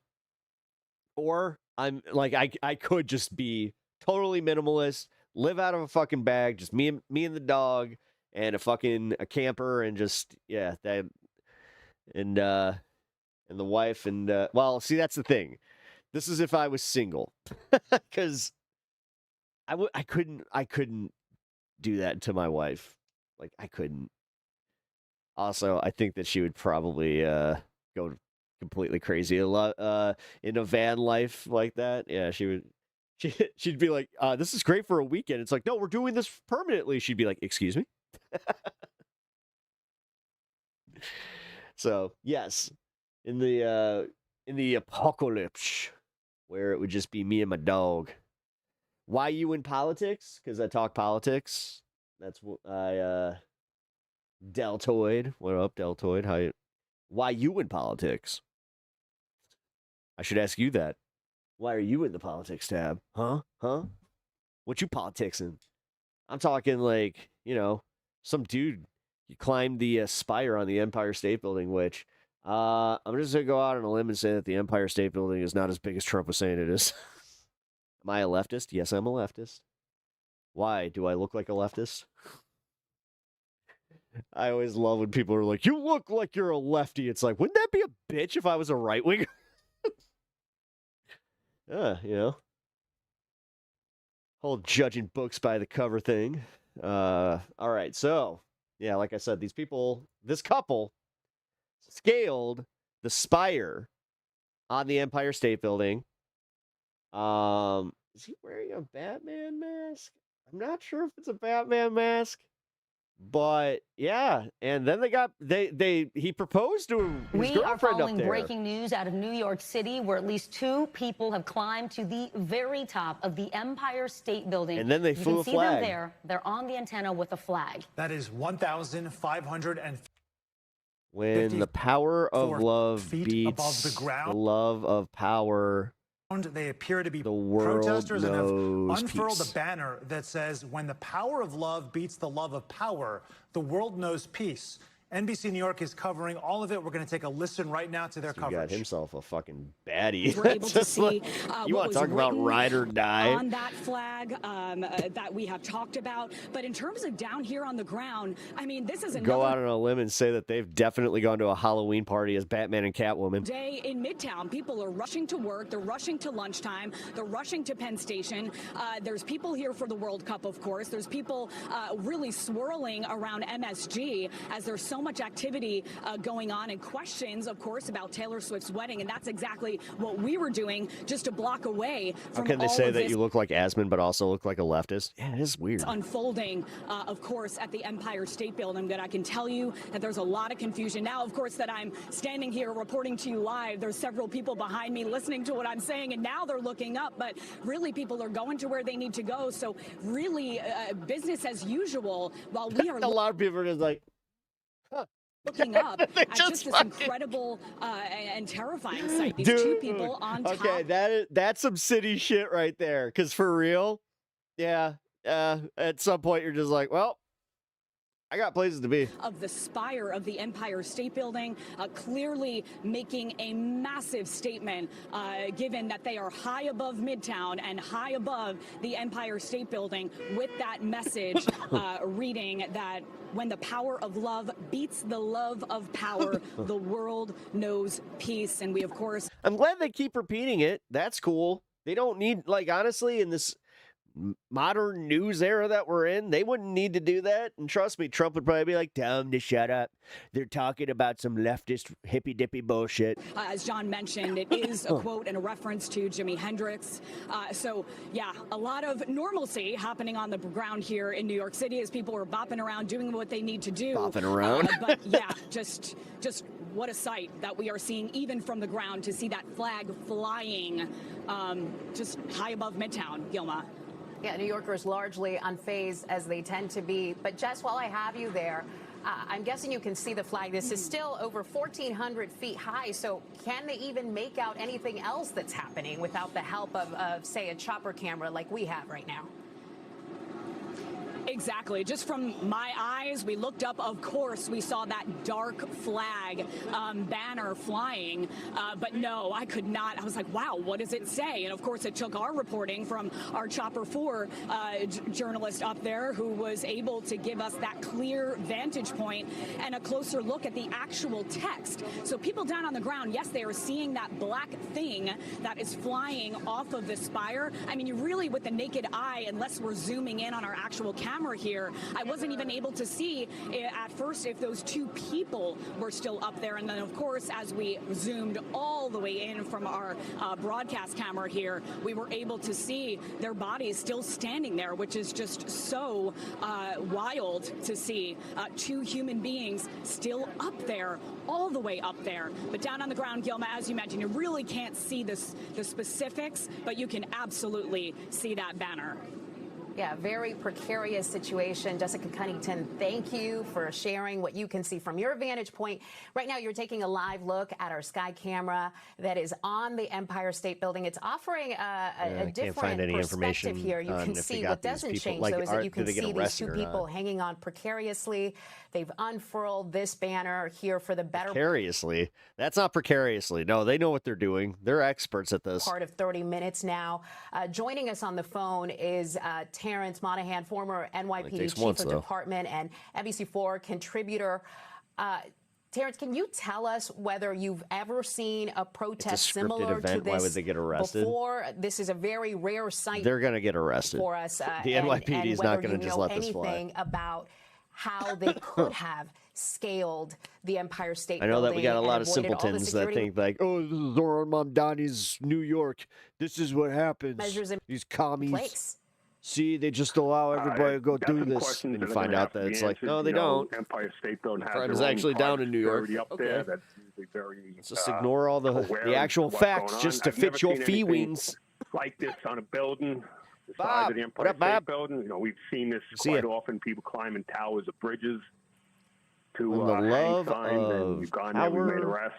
S1: I'm like I could just be totally minimalist, live out of a fucking bag, just me and the dog and a camper and just that and the wife and well, see that's the thing. This is if I was single. Cuz I couldn't do that to my wife. Like I couldn't. Also, I think that she would probably go completely crazy a lot in a van life like that. Yeah, she would. She'd be like, "This is great for a weekend." It's like, "No, we're doing this permanently." She'd be like, "Excuse me." So yes, in the apocalypse, where it would just be me and my dog. Why you in politics? Because I talk politics. That's what I Deltoid. What up, Deltoid? Why you in politics? I should ask you that. Why are you in the politics tab? Huh? What you politicsing? I'm talking like, some dude you climbed the spire on the Empire State Building, which I'm just going to go out on a limb and say that the Empire State Building is not as big as Trump was saying it is. Am I a leftist? Yes, I'm a leftist. Why? Do I look like a leftist? I always love when people are like, "You look like you're a lefty." It's like, wouldn't that be a bitch if I was a right winger? Whole judging books by the cover thing. All right, so yeah, like I said, this couple scaled the spire on the Empire State Building. Is he wearing a Batman mask? I'm not sure if it's a Batman mask. But yeah, and then he proposed to his girlfriend up there.
S8: We are following breaking news out of New York City, where at least 2 people have climbed to the very top of the Empire State Building.
S1: And then they flew a flag.
S8: You can see them there. They're on the antenna with a flag.
S9: That is 1,500 and
S1: when the power of love beats the love of power.
S9: They appear to be
S1: the world
S9: protesters and have
S1: unfurled
S9: a banner that says, "When the power of love beats the love of power, the world knows peace." NBC New York is covering all of it. We're going to take a listen right now to their coverage.
S1: He got himself a fucking baddie.
S10: We're able to see
S1: you want to talk about ride or die
S10: on that flag that we have talked about. But in terms of down here on the ground, I mean, this is
S1: go out on a limb and say that they've definitely gone to a Halloween party as Batman and Catwoman.
S10: Day in Midtown, people are rushing to work. They're rushing to lunchtime. They're rushing to Penn Station. There's people here for the World Cup, of course. There's people really swirling around MSG as there's so much activity going on and questions, of course, about Taylor Swift's wedding. And that's exactly what we were doing just a block away from
S1: How can they say that you look like Asmund but also look like a leftist? Yeah, it is weird.
S10: It's unfolding, of course, at the Empire State Building. But I can tell you that there's a lot of confusion. Now, of course, that I'm standing here reporting to you live, there's several people behind me listening to what I'm saying, and now they're looking up. But really, people are going to where they need to go. So really, business as usual, while we are...
S1: a lot of people are just like...
S10: looking up at just this incredible and terrifying sight. These 2 people on top.
S1: Okay, that's some city shit right there. Because for real, yeah, at some point you're just like, well, I got places to be.
S10: Of the spire of the Empire State Building, clearly making a massive statement, given that they are high above Midtown and high above the Empire State Building, with that message reading that when the power of love beats the love of power, the world knows peace. And we, of course...
S1: I'm glad they keep repeating it. That's cool. They don't need, like, honestly, in this modern news era that we're in, they wouldn't need to do that. And trust me, Trump would probably be like, tell them to shut up. They're talking about some leftist hippy-dippy bullshit.
S10: As John mentioned, it is a quote and a reference to Jimi Hendrix. So, yeah, a lot of normalcy happening on the ground here in New York City as people are bopping around doing what they need to do.
S1: Bopping around?
S10: But, yeah, just what a sight that we are seeing even from the ground, to see that flag flying just high above Midtown, Gilma.
S6: Yeah, New Yorkers largely unfazed, as they tend to be. But Jess, while I have you there, I'm guessing you can see the flag. This is still over 1,400 feet high. So can they even make out anything else that's happening without the help of say, a chopper camera like we have right now?
S10: Exactly. Just from my eyes, we looked up, of course, we saw that dark flag banner flying. But no, I could not. I was like, wow, what does it say? And of course, it took our reporting from our Chopper 4 journalist up there who was able to give us that clear vantage point and a closer look at the actual text. So people down on the ground, yes, they are seeing that black thing that is flying off of the spire. I mean, you really, with the naked eye, unless we're zooming in on our actual camera here, I wasn't even able to see at first if those two people were still up there. And then, of course, as we zoomed all the way in from our broadcast camera here, we were able to see their bodies still standing there, which is just so wild to see. Two human beings still up there, all the way up there. But down on the ground, Gilma, as you mentioned, you really can't see the specifics, but you can absolutely see that banner.
S6: Yeah, very precarious situation. Jessica Cunnington, thank you for sharing what you can see from your vantage point. Right now, you're taking a live look at our sky camera that is on the Empire State Building. It's offering a different perspective here. You can see what doesn't change, though, is that you can see these two people hanging on precariously. They've unfurled this banner here for the better
S1: precariously. That's not precariously. No, they know what they're doing. They're experts at this.
S6: Part of 30 Minutes now. Joining us on the phone is Terrence Monahan, former NYPD Chief of Department and NBC4 contributor. Terrence, can you tell us whether you've ever seen a protest similar to this
S1: Why would they get arrested?
S6: Before? This is a very rare sight.
S1: They're going to get arrested
S6: for us.
S1: The NYPD is not going to just let this fly.
S6: Anything about how they could have scaled the Empire State Building?
S1: I know that we got a lot of simpletons that think like, oh, this is Zoran Mamdani's New York. This is what happens. These commies. See, they just allow everybody to go do this, and you find out that it's like, no, they don't.
S11: Empire State Building has
S1: crime is actually down in New York.
S11: There. That's usually very,
S1: just ignore all the actual facts just to fit your feelings.
S11: Like this on a building, the size of the Empire State Building. You know, we've seen this quite often. People climbing towers of bridges to hang signs, and we've gone there. We made arrests.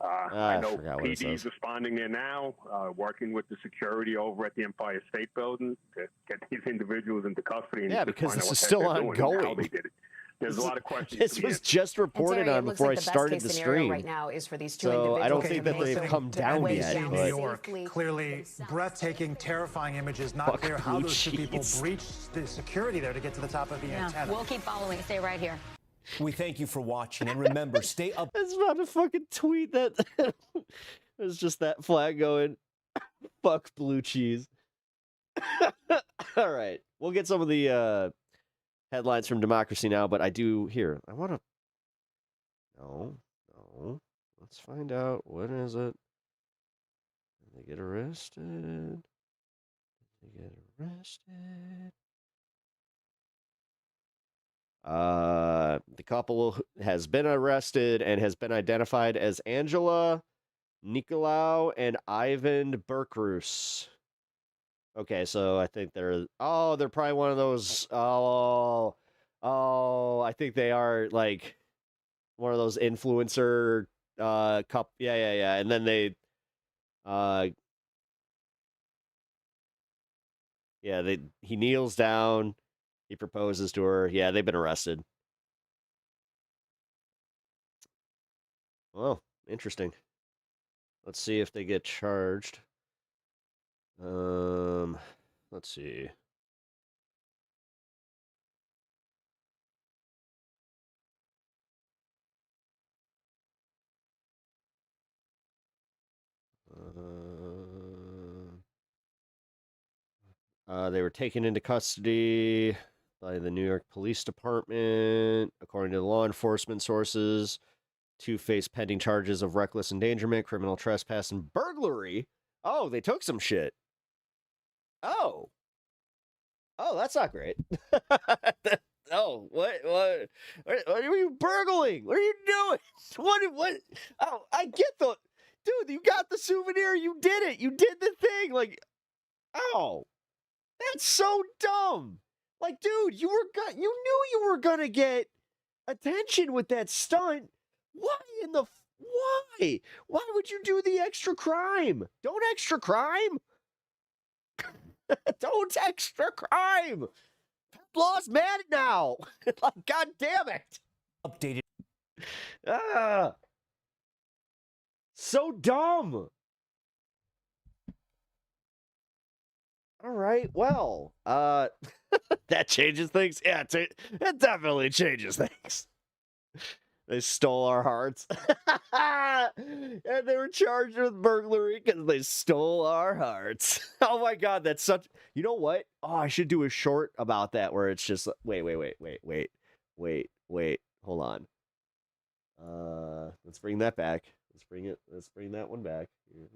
S11: I know PD is responding there now, working with the security over at the Empire State Building to get these individuals into custody. And
S1: because this is still ongoing.
S11: There's a lot of questions.
S1: This was just reported on before I started the stream.
S6: Right now is for these two
S1: so I don't think that they've come down yet.
S9: New York, clearly breathtaking, terrifying images. Not clear how those two people breached the security there to get to the top of the antenna.
S8: We'll keep following. Stay right here.
S12: We thank you for watching, and remember, stay up.
S1: It's about to fucking tweet that. It's just that flag going, fuck blue cheese. All right, we'll get some of the headlines from Democracy Now, but I do here. I want to. No. Let's find out. What is it? Did they get arrested? The couple has been arrested and has been identified as Angela Nicolau and Ivan Berkrus. Okay, so I think they're probably one of those. I think they are like one of those influencer yeah. And then they he kneels down. He proposes to her. Yeah, they've been arrested. Well, interesting. Let's see if they get charged. Let's see. They were taken into custody by the New York Police Department. According to the law enforcement sources, two face pending charges of reckless endangerment, criminal trespass, and burglary. Oh, they took some shit. Oh, that's not great. Oh, what are you burgling? What are you doing? What? Oh, I get the... Dude, you got the souvenir. You did it. You did the thing. Like, oh, that's so dumb. Like, dude, you knew you were gonna get attention with that stunt. Why? Why would you do the extra crime? Don't extra crime. Don't extra crime. law's mad now. Like, God damn it.
S12: Updated.
S1: Ah. So dumb. All right, well, that changes things. Yeah, it definitely changes things. They stole our hearts. And they were charged with burglary because they stole our hearts. Oh my God, that's such... You know what? Oh, I should do a short about that where it's just... Wait. Hold on. Let's bring that back. Let's bring that one back. Where is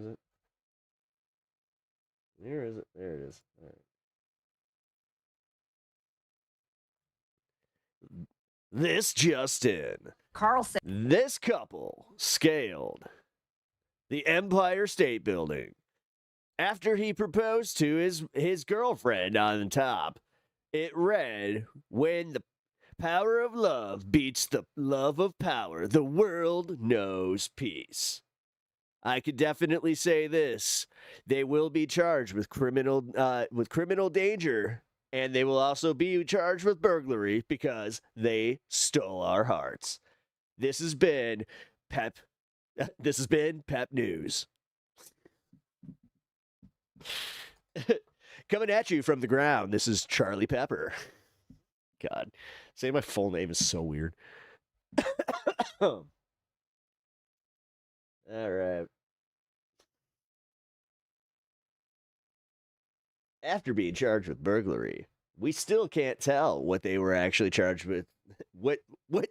S1: it? Where is it? There it is. All right. This just in.
S8: Carlson.
S1: This couple scaled the Empire State Building after he proposed to his girlfriend on the top. It read, "When the power of love beats the love of power, the world knows peace." I could definitely say this: they will be charged with criminal danger, and they will also be charged with burglary because they stole our hearts. This has been Pep News. Coming at you from the ground, this is Charlie Pepper. God, saying my full name is so weird. All right. After being charged with burglary, we still can't tell what they were actually charged with, what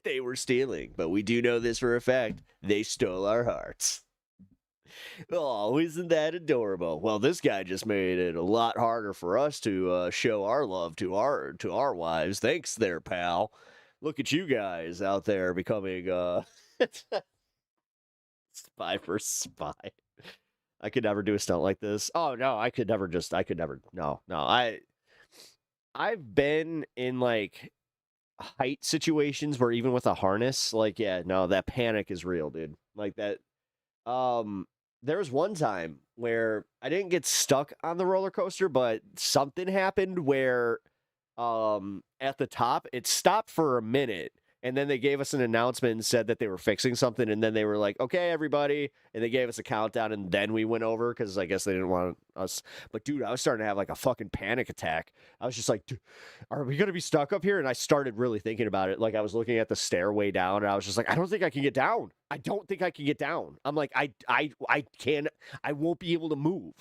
S1: they were stealing, but we do know this for a fact: they stole our hearts. Oh, isn't that adorable? Well, this guy just made it a lot harder for us to show our love to our wives. Thanks there, pal. Look at you guys out there becoming spy for spy. I could never do a stunt like this. Oh no, I could never. No. I've been in like height situations where even with a harness, like, yeah, no, that panic is real, dude. Like that. There was one time where I didn't get stuck on the roller coaster, but something happened where at the top it stopped for a minute, and then they gave us an announcement and said that they were fixing something, and then they were like, "Okay, everybody," and they gave us a countdown, and then we went over because I guess they didn't want us. But dude, I was starting to have like a fucking panic attack. I was just like, dude, are we gonna be stuck up here? And I started really thinking about it. Like, I was looking at the stairway down, and I was just like, I don't think I can get down. I don't think I can get down. I'm like, I can't. I won't be able to move.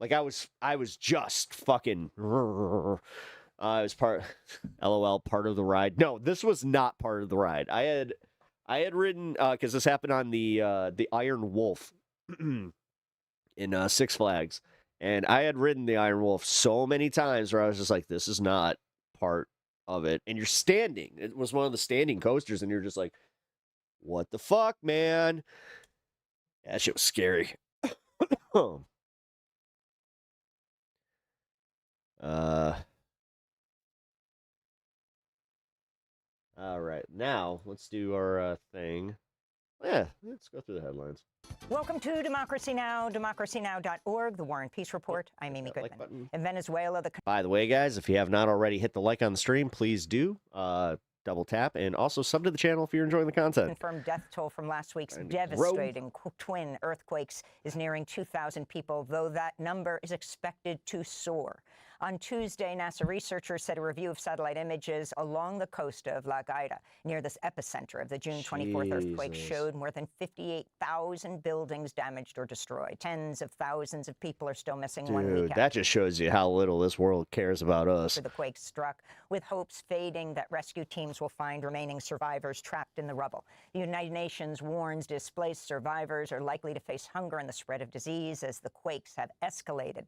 S1: Like, I was just fucking. It was LOL, part of the ride. No, this was not part of the ride. I had ridden because this happened on the Iron Wolf in Six Flags, and I had ridden the Iron Wolf so many times where I was just like, this is not part of it. And you're standing. It was one of the standing coasters, and you're just like, what the fuck, man? That shit was scary. All right, now let's do our thing. Yeah, let's go through the headlines.
S13: Welcome to Democracy Now!, democracynow.org, the War and Peace Report. I'm Amy Goodman.
S1: Like
S13: in Venezuela,
S1: By the way, guys, if you have not already hit the like on the stream, please do. Double tap, and also sub to the channel if you're enjoying the content.
S13: Confirmed death toll from last week's devastating twin earthquakes is nearing 2,000 people, though that number is expected to soar. On Tuesday, NASA researchers said a review of satellite images along the coast of La Guaira, near this epicenter of the June 24th earthquake, showed more than 58,000 buildings damaged or destroyed. Tens of thousands of people are still missing 1 week after.
S1: That just shows you how little this world cares about us.
S13: The quake struck, with hopes fading that rescue teams will find remaining survivors trapped in the rubble. The United Nations warns displaced survivors are likely to face hunger and the spread of disease as the quakes have escalated.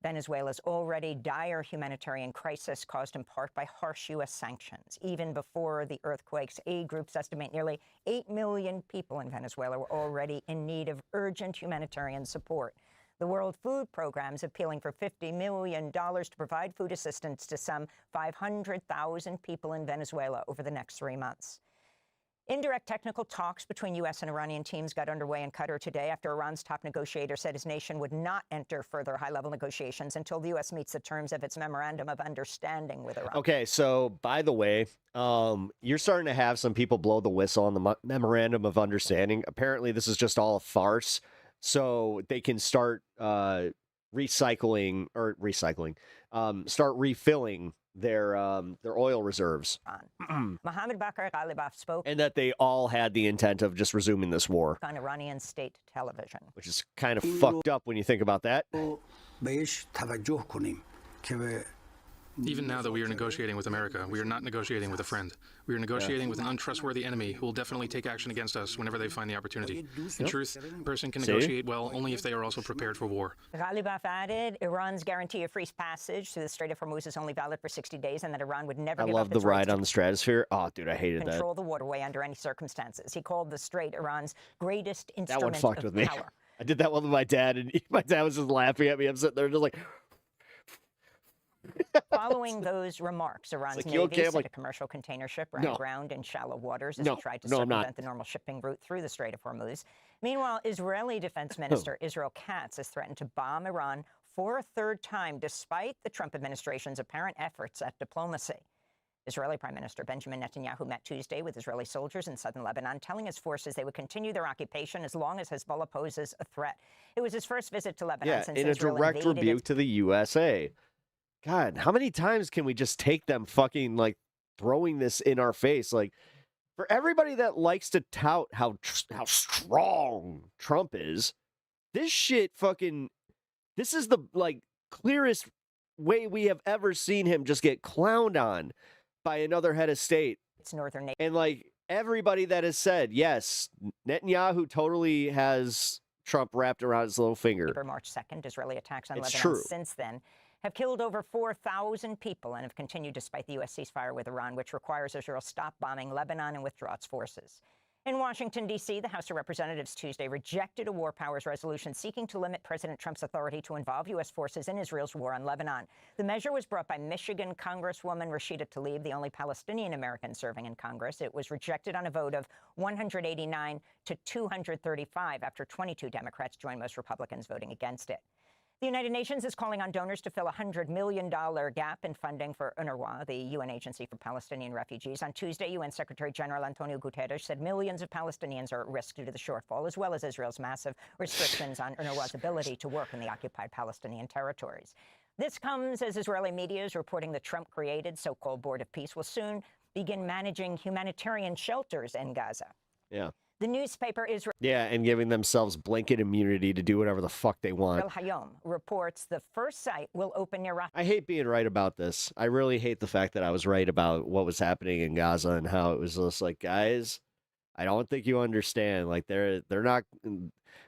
S13: Venezuela's already dire humanitarian crisis, caused in part by harsh U.S. sanctions. Even before the earthquakes, aid groups estimate nearly 8 million people in Venezuela were already in need of urgent humanitarian support. The World Food Programme is appealing for $50 million to provide food assistance to some 500,000 people in Venezuela over the next 3 months. Indirect technical talks between U.S. and Iranian teams got underway in Qatar today after Iran's top negotiator said his nation would not enter further high-level negotiations until the U.S. meets the terms of its memorandum of understanding with Iran.
S1: Okay, so by the way, you're starting to have some people blow the whistle on the memorandum of understanding. Apparently, this is just all a farce, so they can start start refilling their oil reserves.
S13: Mohammad Bakr Ghalibaf spoke,
S1: And that they all had the intent of just resuming this war,
S13: on Iranian state television.
S1: which is kind of fucked up when you think about that.
S14: Even now that we are negotiating with America, we are not negotiating with a friend. We are negotiating with an untrustworthy enemy who will definitely take action against us whenever they find the opportunity. In truth, a person can negotiate well only if they are also prepared for war.
S13: Ghalibaf added Iran's guarantee of free passage through the Strait of Hormuz is only valid for 60 days and that Iran would never
S1: I
S13: give
S1: love
S13: up
S1: the
S13: its rights
S1: ride
S13: to
S1: on the stratosphere. Oh, dude, I hated that.
S13: control the waterway under any circumstances. He called the strait Iran's greatest
S1: That
S13: instrument
S1: one fucked
S13: of
S1: with me.
S13: power.
S1: I did that one with my dad, and my dad was just laughing at me. I'm sitting there just like,
S13: Following those remarks, Iran's
S1: like,
S13: Navy
S1: you okay? I'm
S13: said
S1: like,
S13: a commercial container ship ran
S1: no.
S13: aground in shallow waters as
S1: No.
S13: it tried to
S1: No, I'm not.
S13: circumvent the normal shipping route through the Strait of Hormuz. Meanwhile, Israeli Defense Minister Israel Katz has threatened to bomb Iran for a third time, despite the Trump administration's apparent efforts at diplomacy. Israeli Prime Minister Benjamin Netanyahu met Tuesday with Israeli soldiers in southern Lebanon, telling his forces they would continue their occupation as long as Hezbollah poses a threat. It was his first visit to Lebanon since
S1: in a
S13: Israel
S1: direct
S13: invaded
S1: rebuke
S13: its
S1: to the USA. God, how many times can we just take them fucking like throwing this in our face? Like, for everybody that likes to tout how strong Trump is, this shit fucking, this is the like clearest way we have ever seen him just get clowned on by another head of state.
S13: It's northern nation.
S1: And like everybody that has said, yes, Netanyahu totally has Trump wrapped around his little finger.
S13: March 2nd, Israeli attacks on
S1: It's
S13: Lebanon
S1: true.
S13: since then have killed over 4,000 people and have continued despite the U.S. ceasefire with Iran, which requires Israel stop bombing Lebanon and withdraw its forces. In Washington, D.C., the House of Representatives Tuesday rejected a war powers resolution seeking to limit President Trump's authority to involve U.S. forces in Israel's war on Lebanon. The measure was brought by Michigan Congresswoman Rashida Tlaib, the only Palestinian American serving in Congress. It was rejected on a vote of 189 to 235 after 22 Democrats joined most Republicans voting against it. The United Nations is calling on donors to fill a $100 million gap in funding for UNRWA, the UN Agency for Palestinian Refugees. On Tuesday, UN Secretary General Antonio Guterres said millions of Palestinians are at risk due to the shortfall, as well as Israel's massive restrictions on UNRWA's ability to work in the occupied Palestinian territories. This comes as Israeli media is reporting the Trump-created so-called Board of Peace will soon begin managing humanitarian shelters in Gaza.
S1: Yeah.
S13: The newspaper Israel
S1: Yeah, and giving themselves blanket immunity to do whatever the fuck they want.
S13: Hayom reports the first site will open near Rafah.
S1: I hate being right about this. I really hate the fact that I was right about what was happening in Gaza and how it was just like, guys, I don't think you understand. Like they're not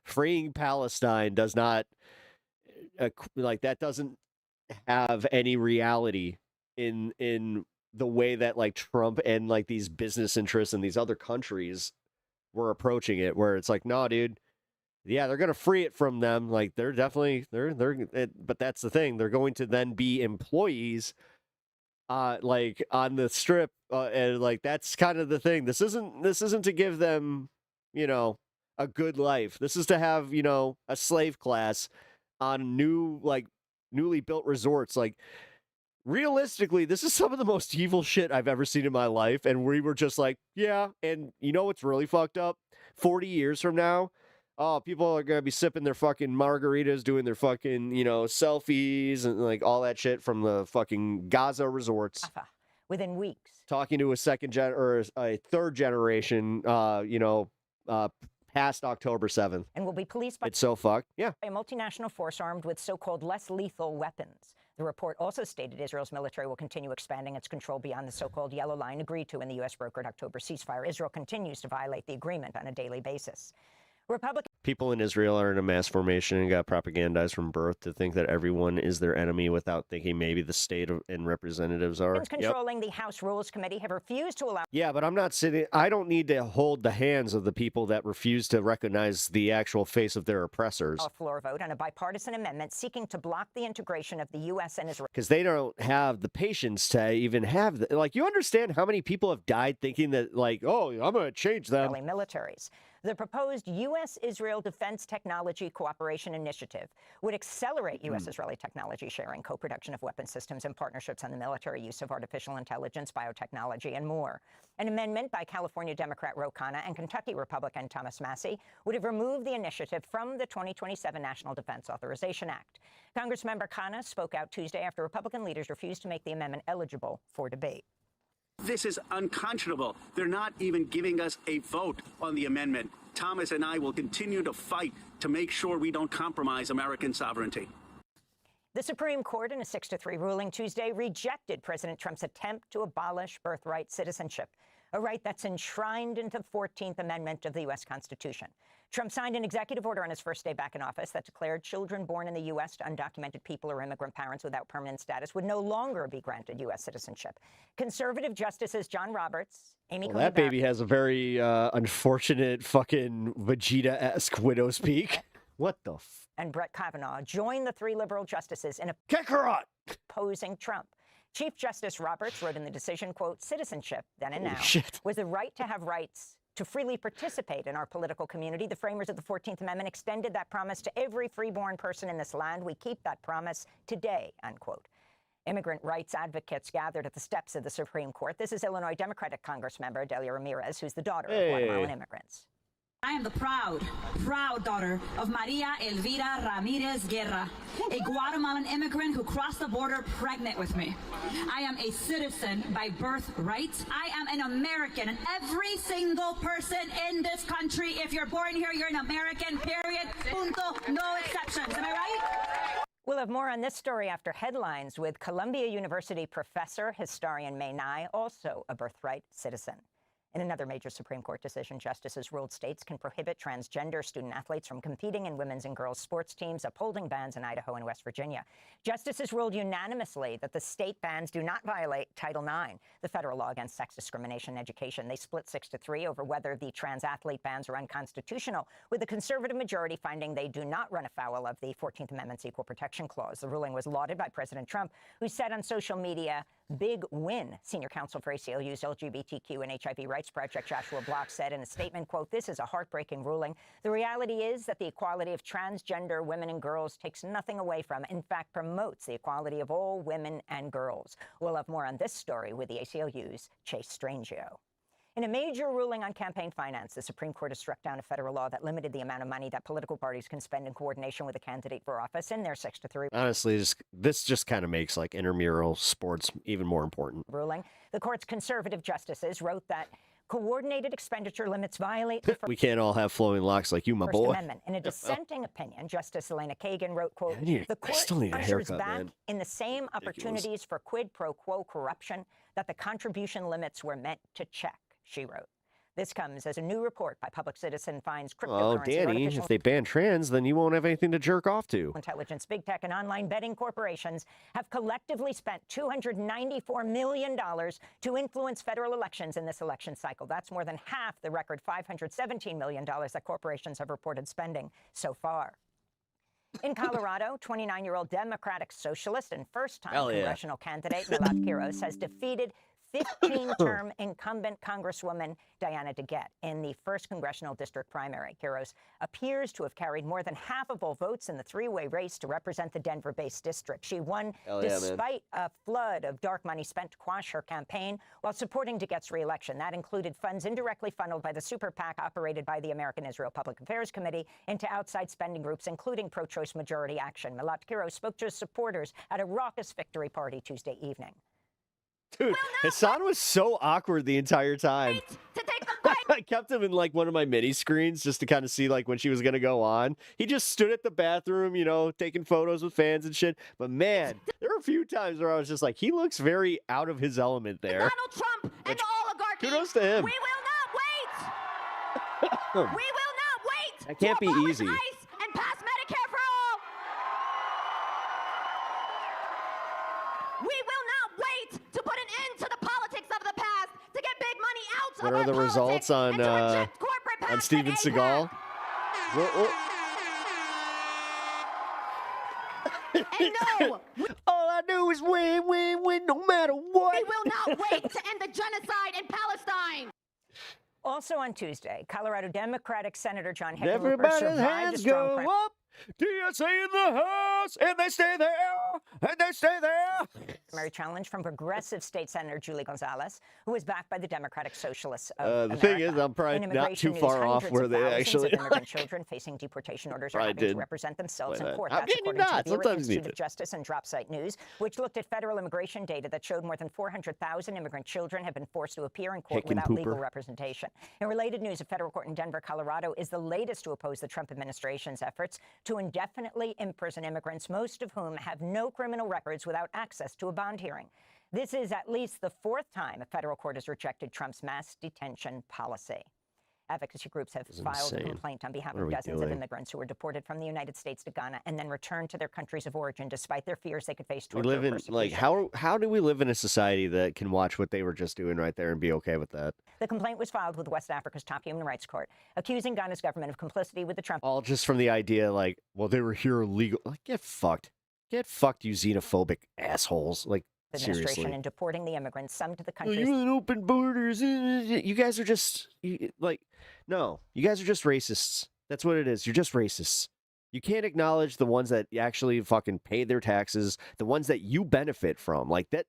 S1: freeing Palestine does not like that doesn't have any reality in the way that like Trump and like these business interests in these other countries were approaching it, where it's like, no, dude, yeah, they're gonna free it from them. Like they're definitely but that's the thing. They're going to then be employees, like on the strip, and like that's kind of the thing. This isn't to give them, you know, a good life. This is to have, you know, a slave class on newly built resorts. Like realistically, this is some of the most evil shit I've ever seen in my life. And we were just like, yeah. And you know what's really fucked up? 40 years from now, oh, people are going to be sipping their fucking margaritas, doing their fucking, you know, selfies and like all that shit from the fucking Gaza resorts.
S13: Within weeks.
S1: Talking to a a third generation, past October 7th.
S13: And will be policed by
S1: It's so fucked. Yeah.
S13: a multinational force armed with so-called less lethal weapons. The report also stated Israel's military will continue expanding its control beyond the so-called yellow line agreed to in the U.S. brokered October ceasefire. Israel continues to violate the agreement on a daily basis. Republican
S1: people in Israel are in a mass formation and got propagandized from birth to think that everyone is their enemy without thinking maybe the state and representatives are.
S13: Controlling the House Rules Committee have refused to allow.
S1: Yeah, but I don't need to hold the hands of the people that refuse to recognize the actual face of their oppressors.
S13: A floor vote on a bipartisan amendment seeking to block the integration of the U.S. and Israel.
S1: Because they don't have the patience to even have you understand how many people have died thinking that oh, I'm going to change them.
S13: Militaries. The proposed U.S.-Israel Defense Technology Cooperation Initiative would accelerate U.S.-Israeli technology sharing, co-production of weapon systems, and partnerships on the military use of artificial intelligence, biotechnology, and more. An amendment by California Democrat Ro Khanna and Kentucky Republican Thomas Massie would have removed the initiative from the 2027 National Defense Authorization Act. Congressmember Khanna spoke out Tuesday after Republican leaders refused to make the amendment eligible for debate.
S15: This is unconscionable. They're not even giving us a vote on the amendment. Thomas and I will continue to fight to make sure we don't compromise American sovereignty.
S13: The Supreme Court, in a 6-3 ruling Tuesday, rejected President Trump's attempt to abolish birthright citizenship, a right that's enshrined into the 14th Amendment of the U.S. Constitution. Trump signed an executive order on his first day back in office that declared children born in the U.S. to undocumented people or immigrant parents without permanent status would no longer be granted U.S. citizenship. Conservative justices John Roberts, Amy Coney
S1: that baby has a very unfortunate fucking Vegeta-esque widow's peak. What the
S13: and Brett Kavanaugh joined the 3 liberal justices in opposing Trump. Chief Justice Roberts wrote in the decision, quote, citizenship, then and now, was the right to have rights to freely participate in our political community. The framers of the 14th Amendment extended that promise to every freeborn person in this land. We keep that promise today, unquote. Immigrant rights advocates gathered at the steps of the Supreme Court. This is Illinois Democratic Congressmember Delia Ramirez, who's the daughter of Guatemalan immigrants.
S16: I am the proud daughter of Maria Elvira Ramirez Guerra, a Guatemalan immigrant who crossed the border pregnant with me. I am a citizen by birthright. I am an American, and every single person in this country, if you're born here, you're an American, period, punto, no exceptions. Am I right?
S13: We'll have more on this story after headlines with Columbia University professor, historian May Nye, also a birthright citizen. In another major Supreme Court decision, justices ruled states can prohibit transgender student-athletes from competing in women's and girls' sports teams, upholding bans in Idaho and West Virginia. Justices ruled unanimously that the state bans do not violate Title IX, the federal law against sex discrimination in education. They split 6-3 over whether the trans-athlete bans are unconstitutional, with the conservative majority finding they do not run afoul of the 14th Amendment's Equal Protection Clause. The ruling was lauded by President Trump, who said on social media, "Big win." Senior counsel for ACLU's LGBTQ and HIV Rights Project, Joshua Block, said in a statement, quote, "This is a heartbreaking ruling. The reality is that the equality of transgender women and girls takes nothing away from, in fact, promotes the equality of all women and girls." We'll have more on this story with the ACLU's Chase Strangio. In a major ruling on campaign finance, the Supreme Court has struck down a federal law that limited the amount of money that political parties can spend in coordination with a candidate for office in their 6-3
S1: Honestly, this just kind of makes intramural sports even more important.
S13: ruling. The court's conservative justices wrote that coordinated expenditure limits violate the
S1: We can't all have flowing locks like you, my
S13: First
S1: boy.
S13: Amendment. In a dissenting opinion, Justice Elena Kagan wrote, quote,
S1: I
S13: "The court
S1: still need a
S13: ushers
S1: haircut,
S13: back
S1: man.
S13: in the same opportunities for quid pro quo corruption that the contribution limits were meant to check," she wrote. This comes as a new report by Public Citizen finds
S1: Oh,
S13: cryptocurrency,
S1: Danny,
S13: artificial
S1: if they ban trans, then you won't have anything to jerk off to.
S13: intelligence, big tech, and online betting corporations have collectively spent $294 million to influence federal elections in this election cycle. That's more than half the record $517 million that corporations have reported spending so far. In Colorado, 29-year-old Democratic socialist and first-time
S1: Hell yeah.
S13: congressional candidate Milat Quiros has defeated 15-term incumbent Congresswoman Diana DeGette in the 1st Congressional District primary. Quiros appears to have carried more than half of all votes in the three-way race to represent the Denver-based district. She won
S1: Hell yeah, man.
S13: despite a flood of dark money spent to quash her campaign while supporting DeGette's re-election. That included funds indirectly funneled by the super PAC operated by the American Israel Public Affairs Committee into outside spending groups, including pro-choice Majority Action. Milat Quiros spoke to his supporters at a raucous victory party Tuesday evening.
S1: Dude, Hassan was so awkward the entire time. I kept him in one of my mini screens just to kind of see when she was going to go on. He just stood at the bathroom, taking photos with fans and shit. But man, there were a few times where I was just like, he looks very out of his element there.
S17: Donald Trump and the oligarchy.
S1: Kudos to him.
S17: We will not wait. We will not wait
S1: That can't be easy.
S17: ICE and pass Medicare for all. We will not wait to put an end to the politics of the past, to get big money out
S1: What
S17: of
S1: are
S17: our
S1: the results on Steven Seagal?
S17: And no,
S1: all I do is win, win, win, no matter what.
S17: We will not wait to end the genocide in Palestine.
S13: Also on Tuesday, Colorado Democratic Senator John Hickenlooper
S1: Everybody's
S13: survived a
S1: hands
S13: strong
S1: go up. DSA in the house, and they stay there, and they stay there.
S13: primary challenge from progressive state Senator Julie Gonzalez, who was backed by the Democratic Socialists of
S1: The
S13: America.
S1: thing is, I'm probably
S13: In
S1: not
S13: immigration
S1: too
S13: news,
S1: far off
S13: hundreds
S1: where
S13: of
S1: they
S13: thousands
S1: actually
S13: of immigrant children facing deportation orders are
S1: Probably
S13: having
S1: did
S13: to represent themselves
S1: play
S13: in
S1: that.
S13: court.
S1: How
S13: That's
S1: can you
S13: according
S1: not?
S13: to the Bureau
S1: Sometimes you need
S13: Institute of
S1: to.
S13: Justice and Dropsite News, which looked at federal immigration data that showed more than 400,000 immigrant children have been forced to appear in court
S1: Hickenpooper.
S13: without legal representation. In related news, a federal court in Denver, Colorado, is the latest to oppose the Trump administration's efforts to indefinitely imprison immigrants, most of whom have no criminal records without access to a bond hearing. This is at least the fourth time a federal court has rejected Trump's mass detention policy. Advocacy groups have filed a
S1: insane.
S13: complaint on behalf
S1: What are
S13: of
S1: we
S13: dozens of
S1: doing?
S13: immigrants who were deported from the United States to Ghana and then returned to their countries of origin despite their fears they could face
S1: We
S13: torture or
S1: live in like
S13: persecution.
S1: how do we live in a society that can watch what they were just doing right there and be okay with that?
S13: The complaint was filed with West Africa's top human rights court, accusing Ghana's government of complicity with the Trump
S1: All just from the idea like, well, they were here illegal. Like, get fucked, you xenophobic assholes. Like,
S13: administration
S1: seriously.
S13: in deporting the immigrants, some to the
S1: Well,
S13: countries.
S1: you want open borders. You guys are just like, no, you guys are just racists. That's what it is. You're just racists. You can't acknowledge the ones that actually fucking pay their taxes, the ones that you benefit from. Like that.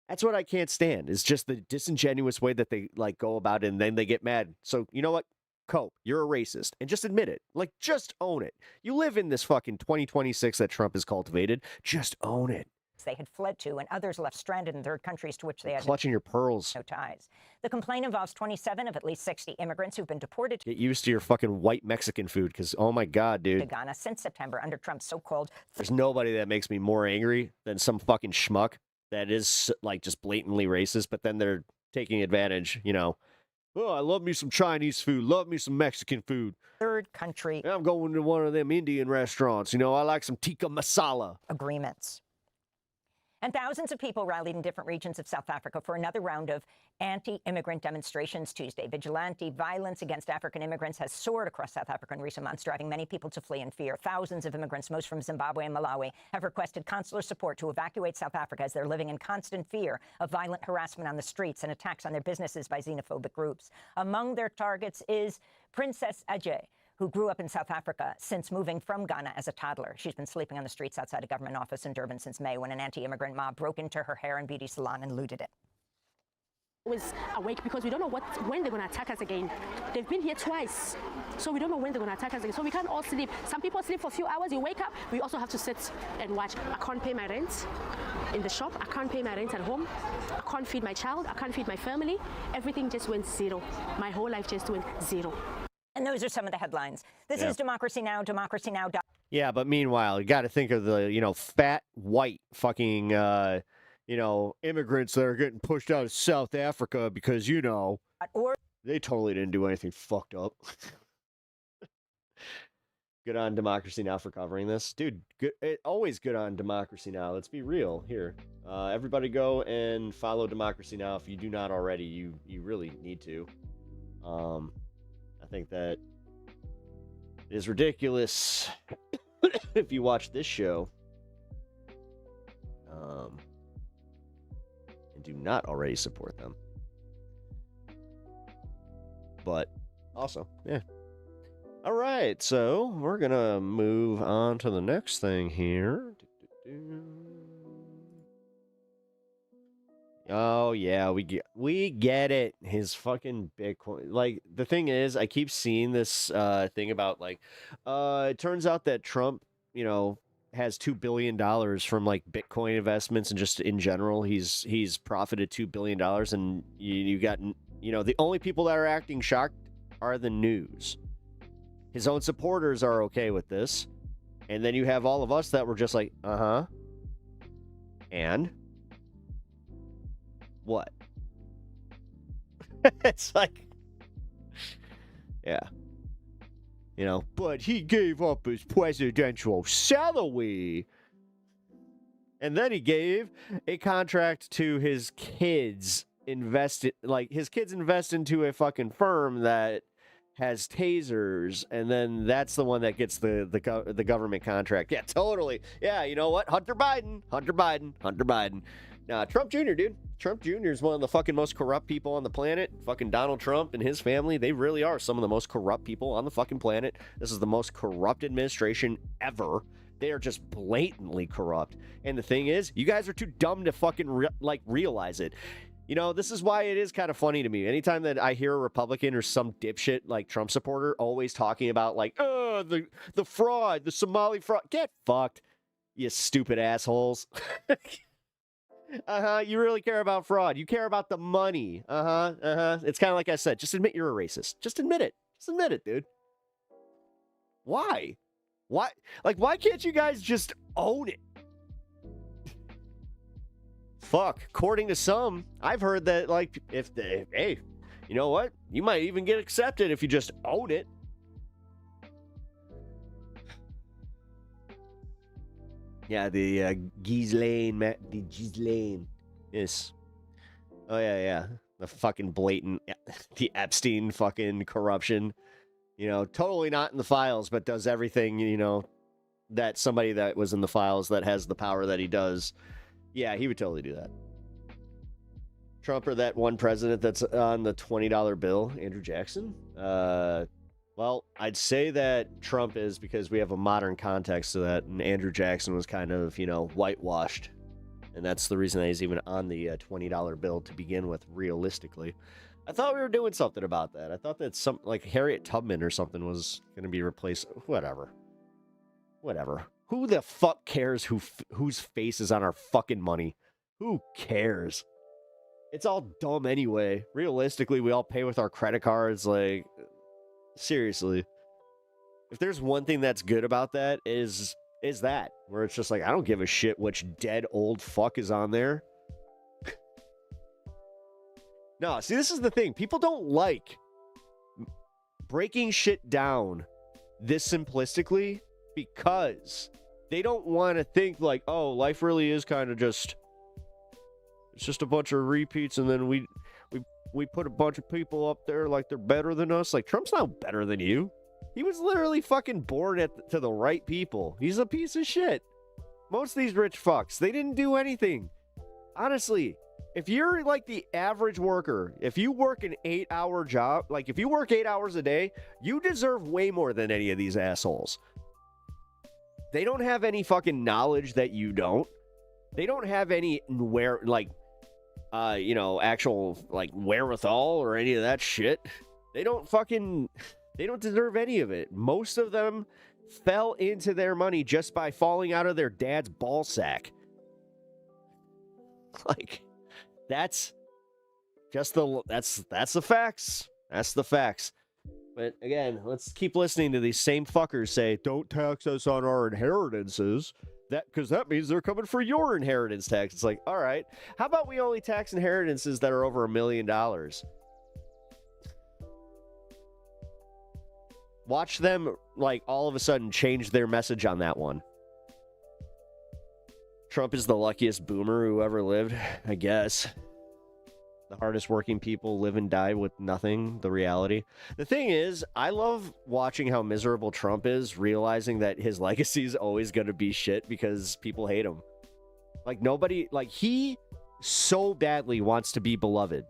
S1: That's what I can't stand. Is just the disingenuous way that they like go about it, and then they get mad. So you know what? Cope, you're a racist, and just admit it. Like, just own it. You live in this fucking 2026 that Trump has cultivated. Just own it.
S13: They had fled to, and others left stranded in third countries to which they had
S1: Clutching your pearls.
S13: no ties. The complaint involves 27 of at least 60 immigrants who've been deported
S1: Get used to your fucking white Mexican food, because oh my god,
S13: to
S1: dude.
S13: Ghana since September under Trump's so-called
S1: There's nobody that makes me more angry than some fucking schmuck that is like just blatantly racist, but then they're taking advantage, you know. Oh, I love me some Chinese food, love me some Mexican food.
S13: third country
S1: I'm going to one of them Indian restaurants, you know, I like some tikka masala.
S13: agreements. And thousands of people rallied in different regions of South Africa for another round of anti-immigrant demonstrations Tuesday. Vigilante violence against African immigrants has soared across South Africa in recent months, driving many people to flee in fear. Thousands of immigrants, most from Zimbabwe and Malawi, have requested consular support to evacuate South Africa as they're living in constant fear of violent harassment on the streets and attacks on their businesses by xenophobic groups. Among their targets is Princess Ajay, who grew up in South Africa since moving from Ghana as a toddler. She's been sleeping on the streets outside a government office in Durban since May when an anti-immigrant mob broke into her hair and beauty salon and looted it.
S18: Always awake because we don't know when they're going to attack us again. They've been here twice, so we don't know when they're going to attack us again. So we can't all sleep. Some people sleep for a few hours, you wake up. We also have to sit and watch. I can't pay my rent in the shop. I can't pay my rent at home. I can't feed my child. I can't feed my family. Everything just went zero. My whole life just went zero.
S13: And those are some of the headlines. This
S1: Yeah.
S13: is Democracy Now!, Democracy Now!
S1: Yeah, but meanwhile, you got to think of the, you know, fat, white fucking, you know, immigrants that are getting pushed out of South Africa because, you know, they totally didn't do anything fucked up. Good on Democracy Now! For covering this. Dude, good, always good on Democracy Now! Let's be real here. Everybody go and follow Democracy Now! If you do not already, you really need to. I think that it is ridiculous if you watch this show and do not already support them. But also, yeah. All right, so we're gonna move on to the next thing here. Oh yeah, we get it. His fucking Bitcoin. Like, the thing is, I keep seeing this thing about like it turns out that Trump, you know, has $2 billion from like Bitcoin investments, and just in general, he's profited $2 billion, and you got, you know, the only people that are acting shocked are the news. His own supporters are okay with this, and then you have all of us that were just like, and what? It's like, yeah. You know, but he gave up his presidential salary. And then he gave a contract to his kids his kids invest into a fucking firm that has tasers, and then that's the one that gets the government contract. Yeah, totally. Yeah, you know what? Hunter Biden. Nah, Trump Jr., dude. Trump Jr. is one of the fucking most corrupt people on the planet. Fucking Donald Trump and his family, they really are some of the most corrupt people on the fucking planet. This is the most corrupt administration ever. They are just blatantly corrupt. And the thing is, you guys are too dumb to fucking realize it. You know, this is why it is kind of funny to me. Anytime that I hear a Republican or some dipshit like Trump supporter always talking about like, oh, the fraud, the Somali fraud. Get fucked, you stupid assholes. You really care about fraud. You care about the money. It's kind of like I said, just admit you're a racist. Just admit it. Just admit it, dude. Why? Why can't you guys just own it? Fuck, according to some, I've heard that, like, hey, you know what? You might even get accepted if you just own it. Yeah, the Ghislaine. Yes. Oh, yeah. The fucking blatant, the Epstein fucking corruption. You know, totally not in the files, but does everything, you know, that somebody that was in the files that has the power that he does. Yeah, he would totally do that. Trump or that one president that's on the $20 bill, Andrew Jackson? Well, I'd say that Trump is, because we have a modern context to that, and Andrew Jackson was kind of, you know, whitewashed. And that's the reason that he's even on the $20 bill to begin with, realistically. I thought we were doing something about that. I thought that some, like, Harriet Tubman or something was going to be replaced. Whatever. Who the fuck cares whose face is on our fucking money? Who cares? It's all dumb anyway. Realistically, we all pay with our credit cards. Like, seriously. If there's one thing that's good about that is that. Where it's just like, I don't give a shit which dead old fuck is on there. No, see, this is the thing. People don't like breaking shit down this simplistically because they don't want to think like, oh, life really is kind of just, it's just a bunch of repeats, and then we put a bunch of people up there like they're better than us. Like, Trump's not better than you. He was literally fucking born to the right people. He's a piece of shit. Most of these rich fucks, they didn't do anything. Honestly, if you're like the average worker, if you work an 8-hour job, like if you work 8 hours a day, you deserve way more than any of these assholes. They don't have any fucking knowledge that you don't. They don't have any actual like wherewithal or any of that shit. They don't deserve any of it. Most of them fell into their money just by falling out of their dad's ball sack. Like, that's the facts. That's the facts. But again, let's keep listening to these same fuckers say, don't tax us on our inheritances. Because that means they're coming for your inheritance tax. It's like, all right, how about we only tax inheritances that are over $1 million? Watch them, like, all of a sudden change their message on that one. Trump is the luckiest boomer who ever lived, I guess. The hardest working people live and die with nothing, the reality. The thing is, I love watching how miserable Trump is, realizing that his legacy is always going to be shit because people hate him. Like, he so badly wants to be beloved,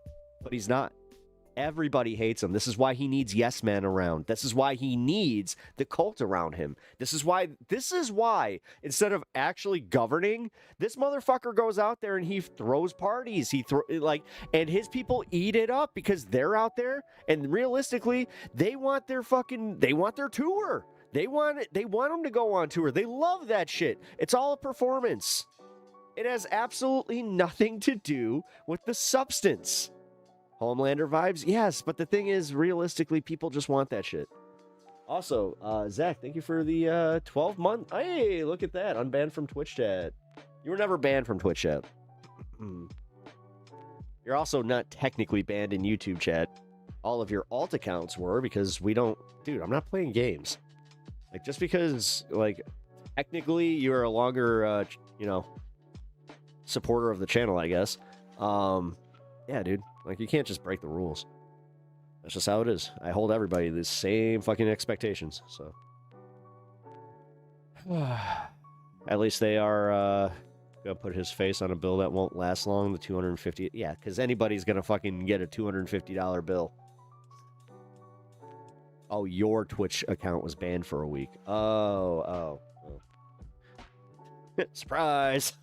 S1: but he's not. Everybody hates him. This is why he needs yes men around. This is why he needs the cult around him. This is why instead of actually governing, this motherfucker goes out there and he throws parties. And his people eat it up because they're out there, and realistically, they want their tour. They want them to go on tour. They love that shit. It's all a performance. It has absolutely nothing to do with the substance. Homelander vibes? Yes, but the thing is, realistically, people just want that shit. Also, Zach, thank you for the 12-month... Hey, look at that. Unbanned from Twitch chat. You were never banned from Twitch chat. You're also not technically banned in YouTube chat. all of your alt accounts were, because we don't, dude, I'm not playing games. Like, just because, like, technically you're a longer, supporter of the channel, I guess. Yeah, dude, like, you can't just break the rules. That's just how it is. I hold everybody the same fucking expectations, so. At least they are, gonna put his face on a bill that won't last long, the $250. Yeah, because anybody's gonna fucking get a $250 bill. Oh, your Twitch account was banned for a week. Oh. Surprise!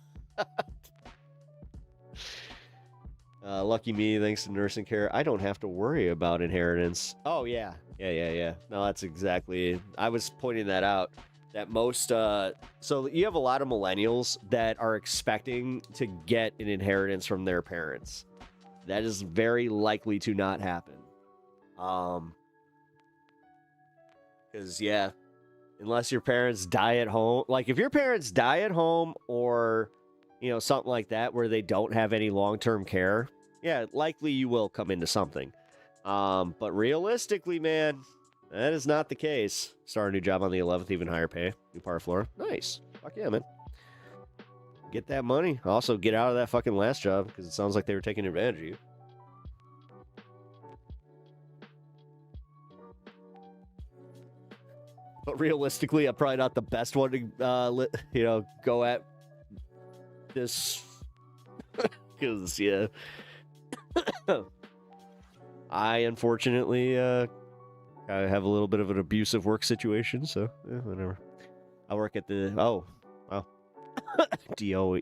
S1: Lucky me, thanks to nursing care, I don't have to worry about inheritance. Oh, yeah. Yeah. No, that's exactly... I was pointing that out. That most... so you have a lot of millennials that are expecting to get an inheritance from their parents. That is very likely to not happen. Because, yeah, unless your parents die at home... Like, if your parents die at home or, something like that where they don't have any long-term care... Yeah, likely you will come into something. But realistically, man, that is not the case. Start a new job on the 11th, even higher pay. New part of Florida. Nice. Fuck yeah, man. Get that money. Also, get out of that fucking last job, because it sounds like they were taking advantage of you. But realistically, I'm probably not the best one to, go at this. Because, yeah. I, unfortunately, I have a little bit of an abusive work situation, so, yeah, whatever. I work at the, DOE.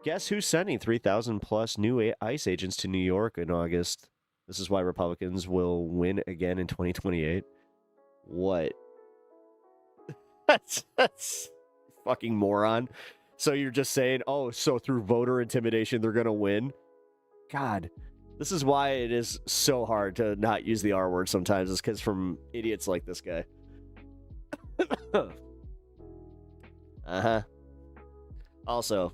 S1: Guess who's sending 3,000 plus new ICE agents to New York in August? This is why Republicans will win again in 2028. What? That's fucking moron. So you're just saying, so through voter intimidation, they're going to win? God, this is why it is so hard to not use the R word sometimes. It's because from idiots like this guy. Also,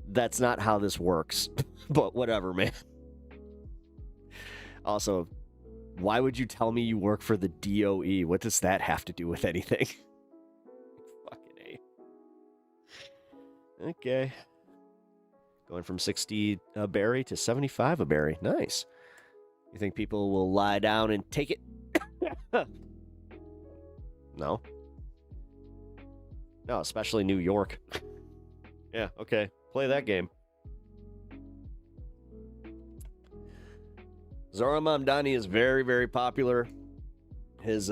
S1: that's not how this works. But whatever, man. Also, why would you tell me you work for the DOE? What does that have to do with anything? Fucking A. Okay. Going from 60 a berry to 75 a berry. Nice. You think people will lie down and take it? No. No, especially New York. Yeah, okay. Play that game. Zora Mamdani is very, very popular. His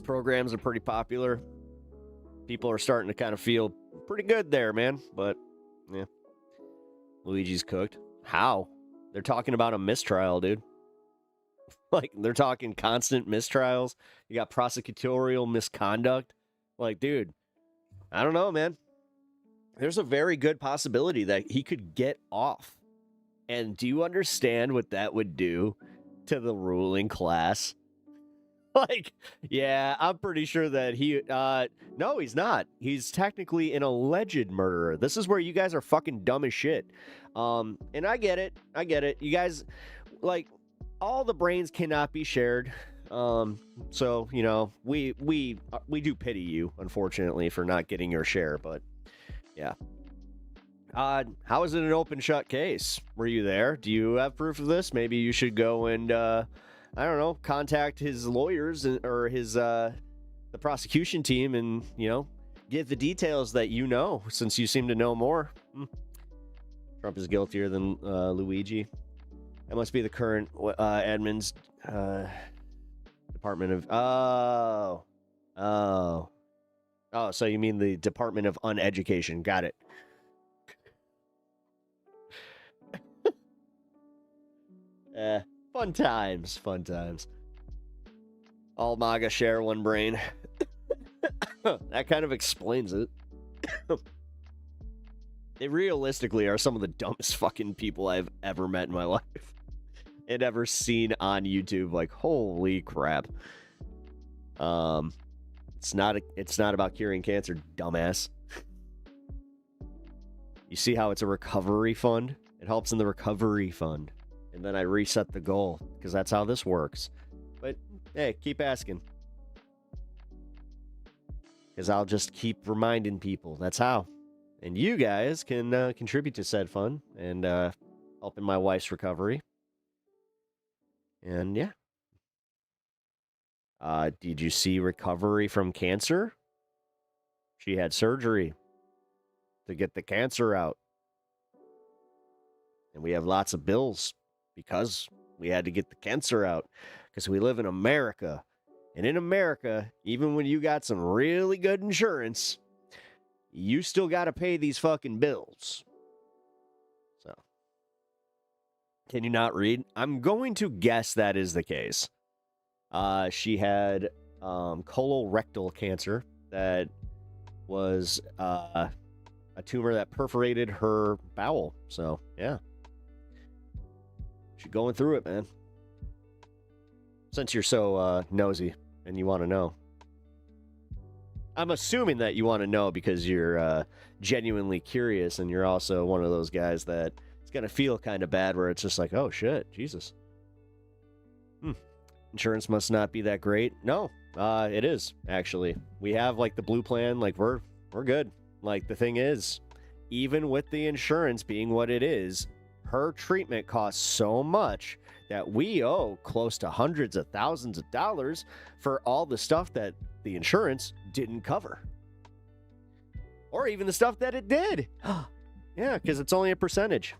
S1: programs are pretty popular. People are starting to kind of feel pretty good there, man. But, yeah. Luigi's cooked. How? They're talking about a mistrial, dude. Like, they're talking constant mistrials. You got prosecutorial misconduct. Like, dude, I don't know, man. There's a very good possibility that he could get off. And do you understand what that would do to the ruling class? Like, yeah, I'm pretty sure that he... no, he's not. He's technically an alleged murderer. This is where you guys are fucking dumb as shit. And I get it. You guys, like, all the brains cannot be shared. So, we do pity you, unfortunately, for not getting your share, but yeah. How is it an open shut case? Were you there? Do you have proof of this? Maybe you should go and, I don't know, contact his lawyers or his, the prosecution team and, get the details that since you seem to know more. Trump is guiltier than Luigi. That must be the current admin's Department of... Oh, so you mean the Department of Uneducation. Got it. Fun times. All MAGA share one brain. That kind of explains it. They realistically are some of the dumbest fucking people I've ever met in my life. And ever seen on YouTube. Like, holy crap. It's not about curing cancer, dumbass. You see how it's a recovery fund? It helps in the recovery fund. And then I reset the goal, because that's how this works. But, hey, keep asking. Because I'll just keep reminding people. That's how. And you guys can contribute to said fund and help in my wife's recovery. And, yeah. Did you see recovery from cancer? She had surgery to get the cancer out. And we have lots of bills because we had to get the cancer out. Because we live in America. And in America, even when you got some really good insurance, you still got to pay these fucking bills. So, can you not read? I'm going to guess that is the case. She had colorectal cancer that was a tumor that perforated her bowel. So, yeah. She's going through it, man. Since you're so nosy and you want to know. I'm assuming that you want to know because you're genuinely curious and you're also one of those guys that it's going to feel kind of bad where it's just like, oh, shit, Jesus. Insurance must not be that great. No, it is, actually. We have, like, the blue plan. Like, we're good. Like, the thing is, even with the insurance being what it is, her treatment costs so much that we owe close to hundreds of thousands of dollars for all the stuff that the insurance didn't cover. Or even the stuff that it did. Yeah, because it's only a percentage.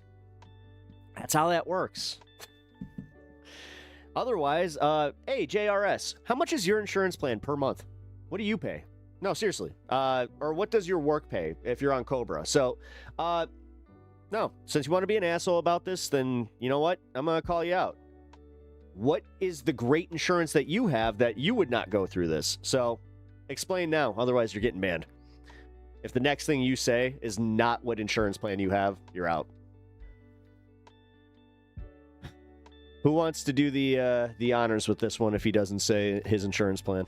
S1: That's how that works. Otherwise, hey, JRS, how much is your insurance plan per month? What do you pay? No, seriously. Or what does your work pay if you're on Cobra? So, no, since you want to be an asshole about this, then you know what? I'm going to call you out. What is the great insurance that you have that you would not go through this? So, explain now, otherwise you're getting banned. If the next thing you say is not what insurance plan you have, you're out. Who wants to do the honors with this one if he doesn't say his insurance plan?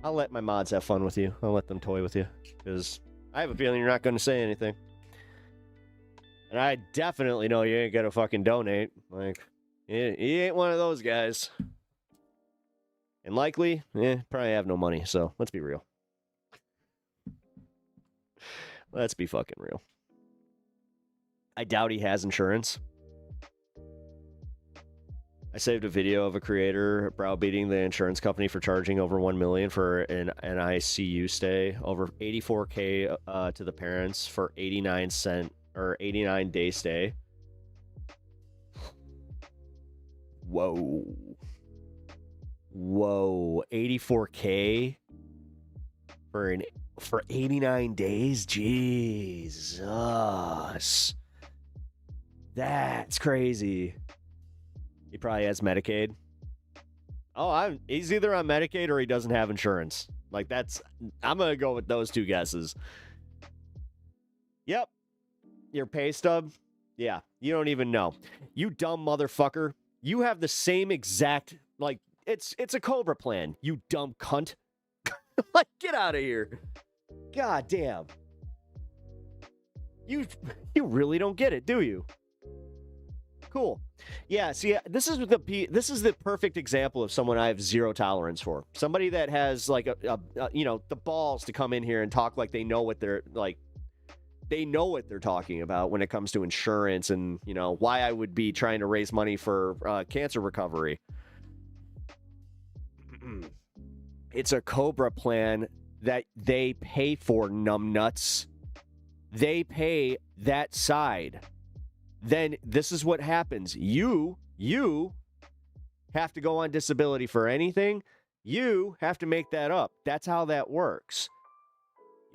S1: I'll let my mods have fun with you. I'll let them toy with you, because I have a feeling you're not going to say anything. And I definitely know you ain't going to fucking donate. Like, you ain't one of those guys. And likely, probably have no money, so let's be real. Let's be fucking real. I doubt he has insurance. I saved a video of a creator browbeating the insurance company for charging over $1 million for an ICU stay, over $84K to the parents for 89-day stay. Whoa, 84K for 89 days? Jesus. That's crazy. He probably has Medicaid. Oh, he's either on Medicaid or he doesn't have insurance. Like, I'm going to go with those two guesses. Yep. Your pay stub? Yeah, you don't even know. You dumb motherfucker. You have the same exact, like, it's a Cobra plan, you dumb cunt. Like, get out of here. God damn. You really don't get it, do you? Cool. Yeah, see, this is the perfect example of someone I have zero tolerance for. Somebody that has, like, the balls to come in here and talk like they know what they're talking about when it comes to insurance and, why I would be trying to raise money for cancer recovery. It's a Cobra plan that they pay for, numbnuts. They pay that side. Then this is what happens. You have to go on disability for anything. You have to make that up. That's how that works.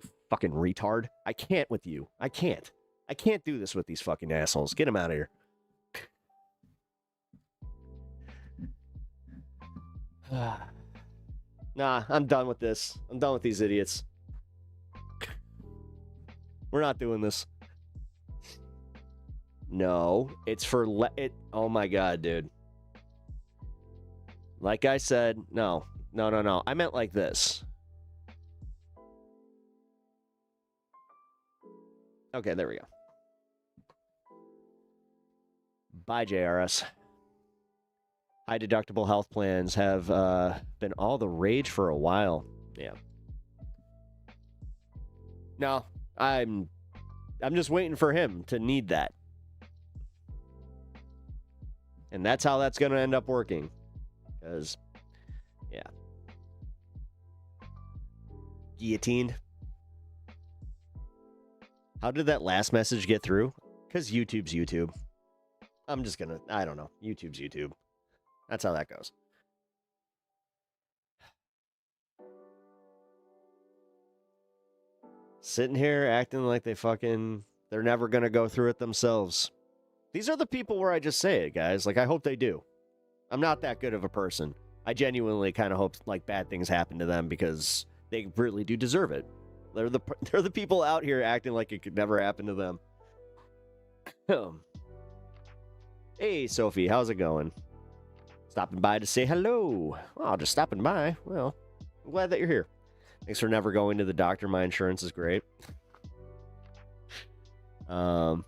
S1: You fucking retard. I can't with you. I can't do this with these fucking assholes. Get them out of here. Nah, I'm done with this. I'm done with these idiots. We're not doing this. No, it's for oh my god, dude. Like I said, no. I meant like this. Okay, there we go. Bye, JRS. High deductible health plans have been all the rage for a while. Yeah. No, I'm just waiting for him to need that. And that's how that's going to end up working. Because, yeah. Guillotined. How did that last message get through? Because YouTube's YouTube. I'm just going to, I don't know. YouTube's YouTube. That's how that goes. Sitting here acting like they're never going to go through it themselves. These are the people where I just say it, guys. Like, I hope they do. I'm not that good of a person. I genuinely kind of hope, like, bad things happen to them because they really do deserve it. They're the people out here acting like it could never happen to them. Hey, Sophie, how's it going? Stopping by to say hello. Oh, just stopping by. Well, I'm glad that you're here. Thanks for never going to the doctor. My insurance is great. Oh,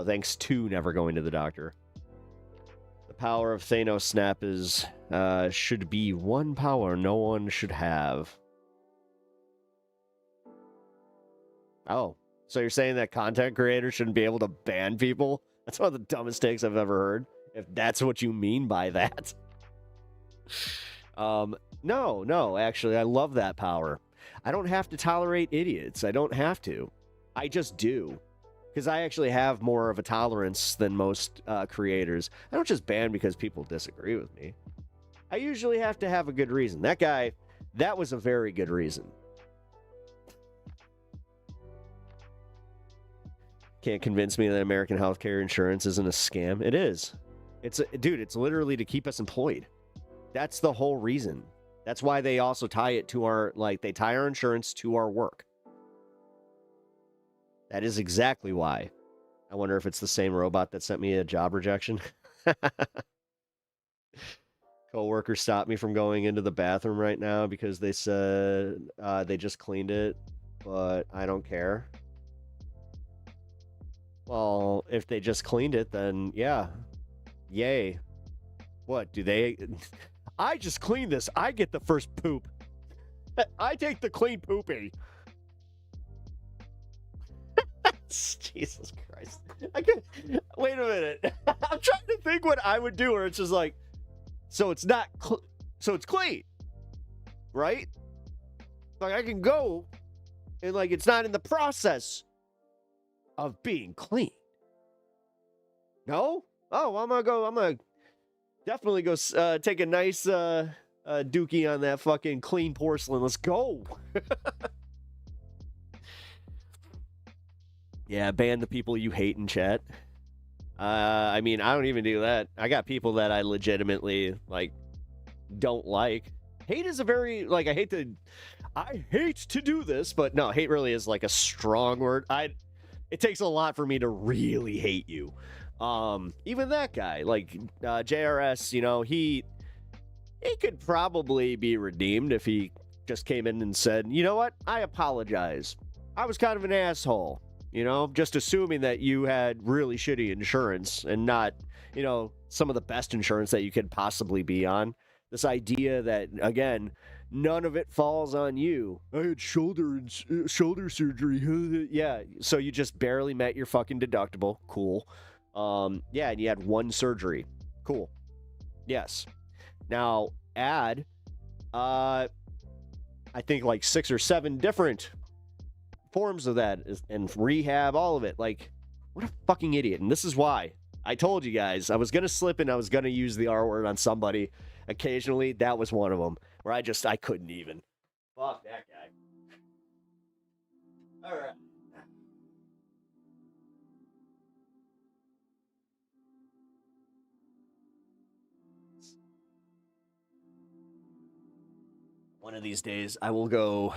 S1: thanks to never going to the doctor. The power of Thanos Snap is should be one power no one should have. Oh, so you're saying that content creators shouldn't be able to ban people? That's one of the dumbest takes I've ever heard. If that's what you mean by that. No, actually, I love that power. I don't have to tolerate idiots. I don't have to. I just do. Because I actually have more of a tolerance than most creators. I don't just ban because people disagree with me. I usually have to have a good reason. That guy, that was a very good reason. Can't convince me that American healthcare insurance isn't a scam. It is. Dude, it's literally to keep us employed. That's the whole reason. That's why they also tie it to our, they tie our insurance to our work. That is exactly why. I wonder if it's the same robot that sent me a job rejection. Coworker stopped me from going into the bathroom right now because they said they just cleaned it, but I don't care. Well, if they just cleaned it, then yeah. Yay. What, do they... I just cleaned this. I get the first poop. I take the clean poopy. Jesus Christ. Wait a minute. I'm trying to think what I would do where it's just like, so it's not, so it's clean, right? Like I can go and like it's not in the process of being clean. No? Oh, I'm gonna definitely go take a nice dookie on that fucking clean porcelain. Let's go. Yeah, ban the people you hate in chat. I mean, I don't even do that. I got people that I legitimately, don't like. Hate is a very, I hate to do this, but no, hate really is, a strong word. It takes a lot for me to really hate you. Even that guy, JRS, he could probably be redeemed if he just came in and said, you know what? I apologize. I was kind of an asshole. Just assuming that you had really shitty insurance and not, some of the best insurance that you could possibly be on. This idea that, again, none of it falls on you. I had shoulder surgery. Yeah, so you just barely met your fucking deductible. Cool. Yeah, and you had one surgery. Cool. Yes. Now, add, I think 6 or 7 different forms of that and rehab, all of it. What a fucking idiot. And this is why I told you guys I was gonna slip and I was gonna use the R word on somebody occasionally. That was one of them where I couldn't even. Fuck that guy. All right. One of these days I will go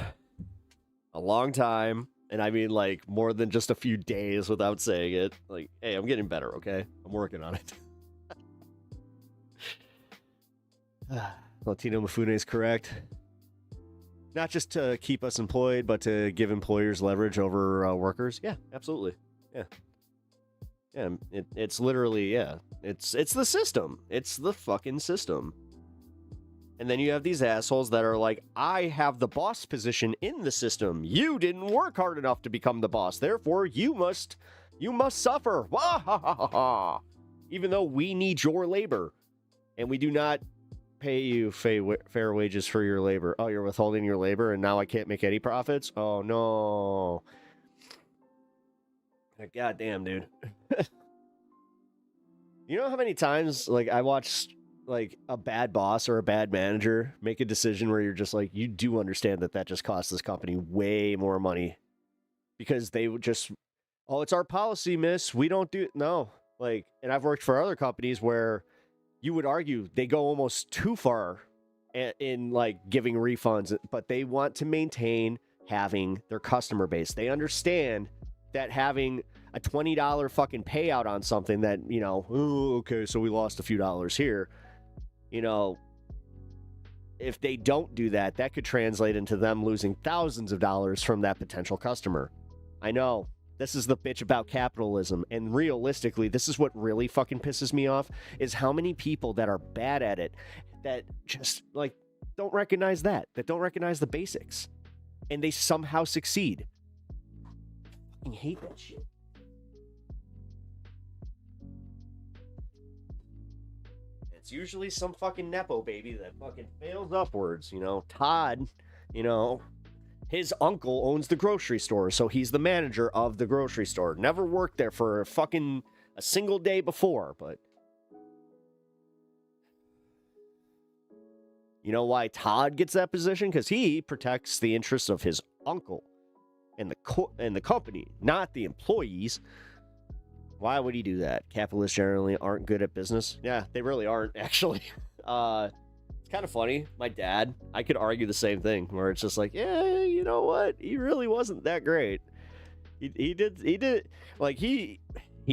S1: a long time, and I mean more than just a few days without saying it. Hey, I'm getting better, okay? I'm working on it. Latino Mifune is correct. Not just to keep us employed, but to give employers leverage over workers. Yeah, absolutely. Yeah. Yeah, it's literally, yeah. It's the system. It's the fucking system. And then you have these assholes that are like, I have the boss position in the system. You didn't work hard enough to become the boss. Therefore, you must suffer. Wah, ha, ha, ha, ha. Even though we need your labor. And we do not pay you fair wages for your labor. Oh, you're withholding your labor and now I can't make any profits? Oh, no. God damn, dude. You know how many times, like, I watched, like, a bad boss or a bad manager make a decision where you're just like, you do understand that just cost this company way more money because they would just, oh, it's our policy, miss. We don't do, no. Like, and I've worked for other companies where you would argue they go almost too far in like giving refunds, but they want to maintain having their customer base. They understand that having a $20 fucking payout on something that, you know, oh, okay, so we lost a few dollars here, you know, if they don't do that, that could translate into them losing thousands of dollars from that potential customer. I know. This is the bitch about capitalism, and realistically, this is what really fucking pisses me off, is how many people that are bad at it that just, like, don't recognize that don't recognize the basics, and they somehow succeed. I fucking hate that shit. It's usually some fucking Nepo baby that fucking fails upwards, you know. Todd, you know, his uncle owns the grocery store, so he's the manager of the grocery store. Never worked there for a single day before, but you know why Todd gets that position? Because he protects the interests of his uncle and the company, not the employees. Why would he do that? Capitalists generally aren't good at business. Yeah, they really aren't, actually. It's kind of funny. My dad, I could argue the same thing, where it's just like, yeah, you know what? He really wasn't that great. He did, like, he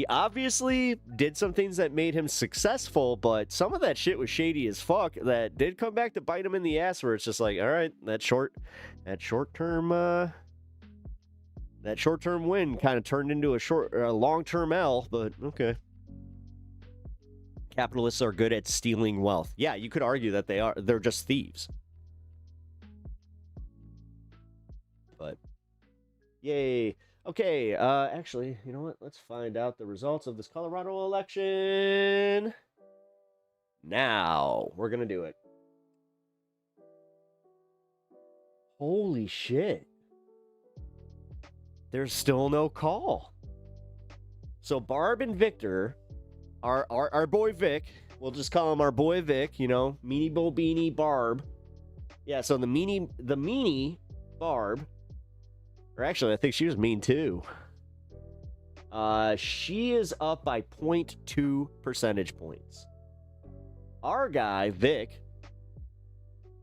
S1: obviously did some things that made him successful, but some of that shit was shady as fuck that did come back to bite him in the ass, where it's just like, all right, that short-term win kind of turned into a long-term L, but okay. Capitalists are good at stealing wealth. Yeah, you could argue that they're just thieves. But yay. Okay, actually, you know what? Let's find out the results of this Colorado election. Now, we're going to do it. Holy shit. There's still no call. So Barb and Victor, our boy Vic, we'll just call him our boy Vic, you know, Meanie Bobini Barb. Yeah, so the meanie Barb, or actually I think she was mean too. She is up by 0.2 percentage points. Our guy, Vic,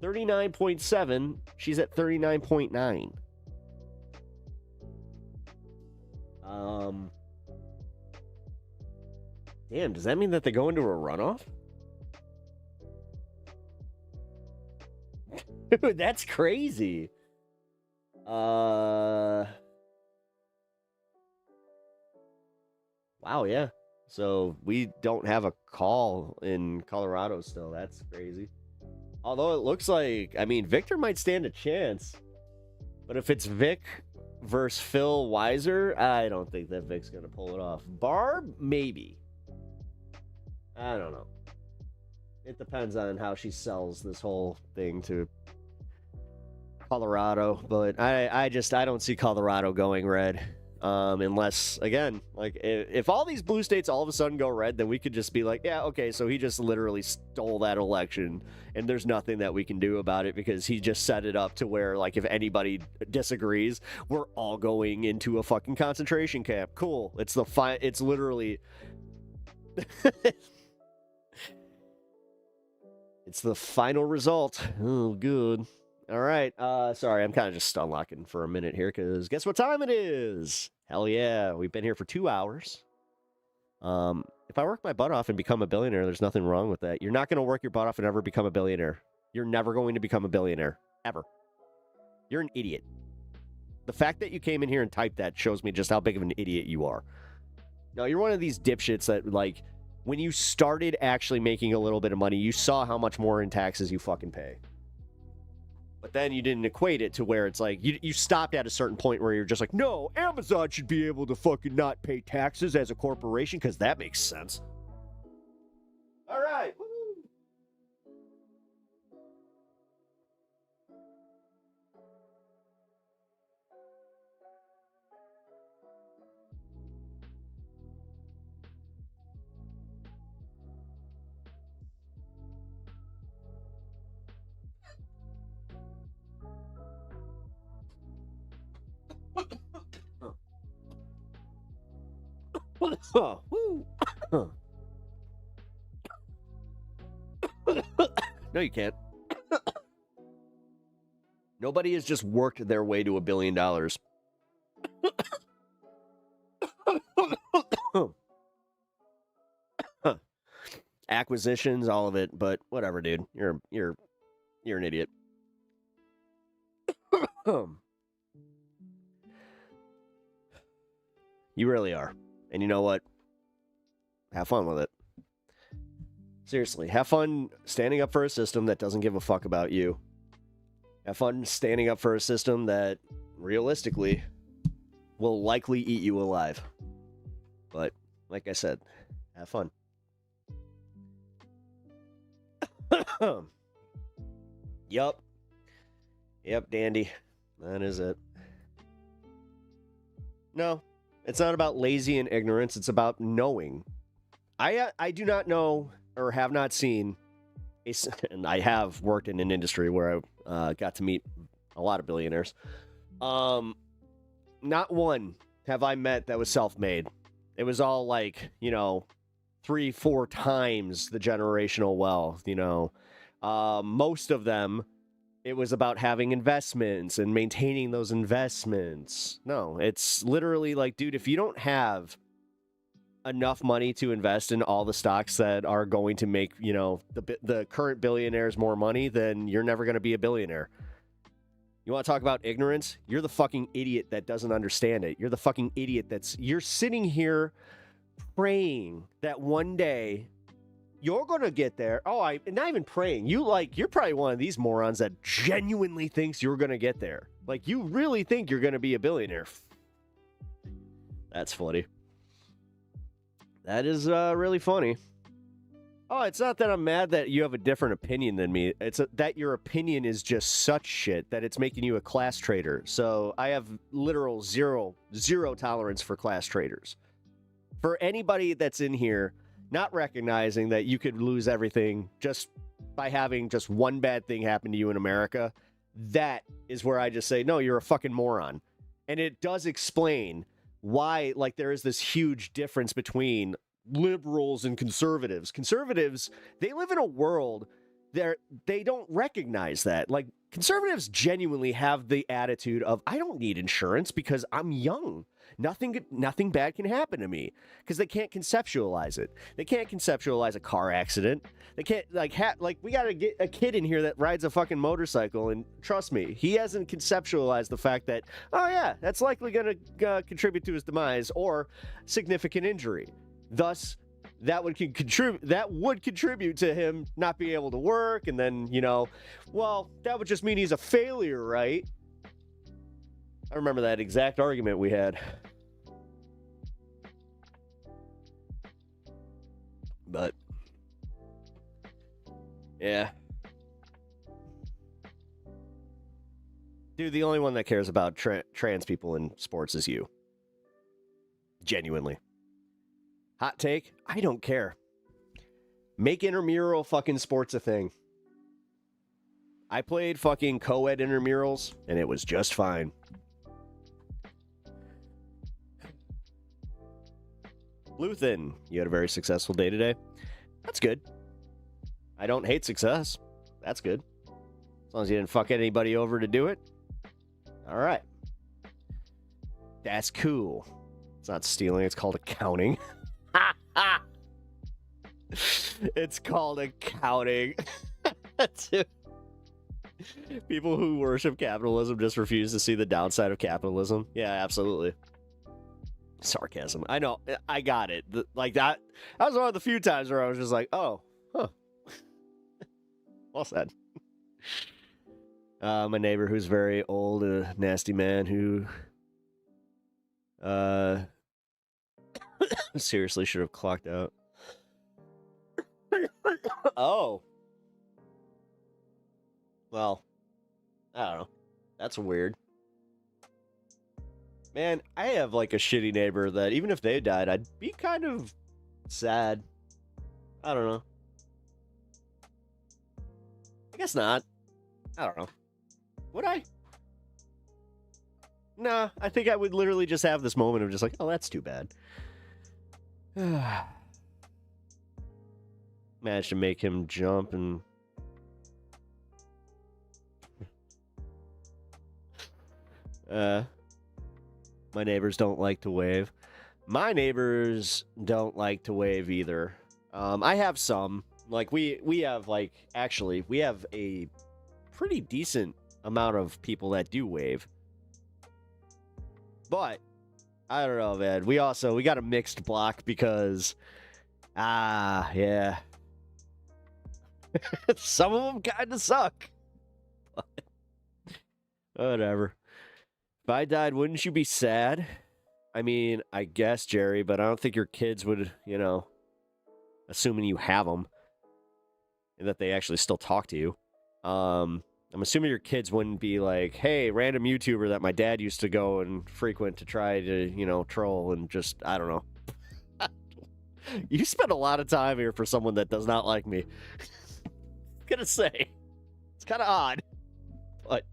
S1: 39.7, she's at 39.9. Damn, does that mean that they go into a runoff? Dude, that's crazy. Wow, yeah. So we don't have a call in Colorado still. That's crazy. Although it looks like, I mean, Victor might stand a chance. But if it's Vic versus Phil Weiser, I don't think that Vic's going to pull it off. Barb, maybe. I don't know. It depends on how she sells this whole thing to Colorado. But I don't see Colorado going red. Unless, again, like, if all these blue states all of a sudden go red, then we could just be like, yeah, okay, so he just literally stole that election, and there's nothing that we can do about it because he just set it up to where, like, if anybody disagrees, we're all going into a fucking concentration camp. Cool. It's literally... It's the final result. Oh, good. All right. Sorry, I'm kind of just unlocking for a minute here because guess what time it is? Hell yeah. We've been here for 2 hours. If I work my butt off and become a billionaire, there's nothing wrong with that. You're not going to work your butt off and ever become a billionaire. You're never going to become a billionaire. Ever. You're an idiot. The fact that you came in here and typed that shows me just how big of an idiot you are. No, you're one of these dipshits that, like, when you started actually making a little bit of money, you saw how much more in taxes you fucking pay. But then you didn't equate it to where it's like, you stopped at a certain point where you're just like, no, Amazon should be able to fucking not pay taxes as a corporation, because that makes sense. All right. No, you can't. Nobody has just worked their way to $1 billion. Acquisitions, all of it, but whatever, dude. You're an idiot. You really are. And you know what? Have fun with it. Seriously, have fun standing up for a system that doesn't give a fuck about you. Have fun standing up for a system that, realistically, will likely eat you alive. But, like I said, have fun. Yup. Yep, dandy. That is it. No, it's not about lazy and ignorance. It's about knowing. I do not know or have not seen, and I have worked in an industry where I got to meet a lot of billionaires. Not one have I met that was self-made. It was all like, 3-4 times the generational wealth, Most of them, it was about having investments and maintaining those investments. No, it's literally like, dude, if you don't have enough money to invest in all the stocks that are going to make, the current billionaires more money, then you're never going to be a billionaire. You want to talk about ignorance? You're the fucking idiot that doesn't understand it. You're the fucking idiot you're sitting here praying that one day you're going to get there. Oh, not even praying. You're probably one of these morons that genuinely thinks you're going to get there. Like, you really think you're going to be a billionaire. That's funny. That is really funny. Oh, it's not that I'm mad that you have a different opinion than me. It's that your opinion is just such shit that it's making you a class traitor. So I have literal zero tolerance for class traitors. For anybody that's in here not recognizing that you could lose everything just by having just one bad thing happen to you in America, that is where I just say, no, you're a fucking moron. And it does explain why, like, there is this huge difference between liberals and conservatives. Conservatives, they live in a world that they don't recognize that. Like, conservatives genuinely have the attitude of, I don't need insurance because I'm young. Nothing bad can happen to me, because they can't conceptualize it. They can't conceptualize a car accident. They can't, we got to get a kid in here that rides a fucking motorcycle, and trust me, he hasn't conceptualized the fact that, oh yeah, that's likely going to contribute to his demise or significant injury. Thus, that would contribute to him not being able to work, and then, well, that would just mean he's a failure, right? I remember that exact argument we had. But, yeah. Dude, the only one that cares about trans people in sports is you. Genuinely. Hot take? I don't care. Make intramural fucking sports a thing. I played fucking co-ed intramurals, and it was just fine. Luthen, you had a very successful day today. That's good. I don't hate success. That's good. As long as you didn't fuck anybody over to do it. All right. That's cool. It's not stealing. It's called accounting. It's called accounting. People who worship capitalism just refuse to see the downside of capitalism. Yeah, absolutely. Sarcasm. I know. I got it. Like that. That was one of the few times where I was just like, oh, huh. Well said. My neighbor who's very old, a nasty man who seriously should have clocked out. Oh. Well, I don't know. That's weird. Man, I have like a shitty neighbor that even if they died, I'd be kind of sad. I don't know. I guess not. I don't know. Would I? Nah, I think I would literally just have this moment of just like, oh, that's too bad. Managed to make him jump and... my neighbors don't like to wave. My neighbors don't like to wave either. I have some. Like, we have, like, actually, we have a pretty decent amount of people that do wave. But, I don't know, man. We got a mixed block because, yeah. Some of them kind of suck. But, whatever. If I died, wouldn't you be sad? I mean, I guess, Jerry, but I don't think your kids would, you know, assuming you have them, and that they actually still talk to you. I'm assuming your kids wouldn't be like, hey, random YouTuber that my dad used to go and frequent to try to, you know, troll and just, I don't know. You spend a lot of time here for someone that does not like me. Gonna say. It's kind of odd. But,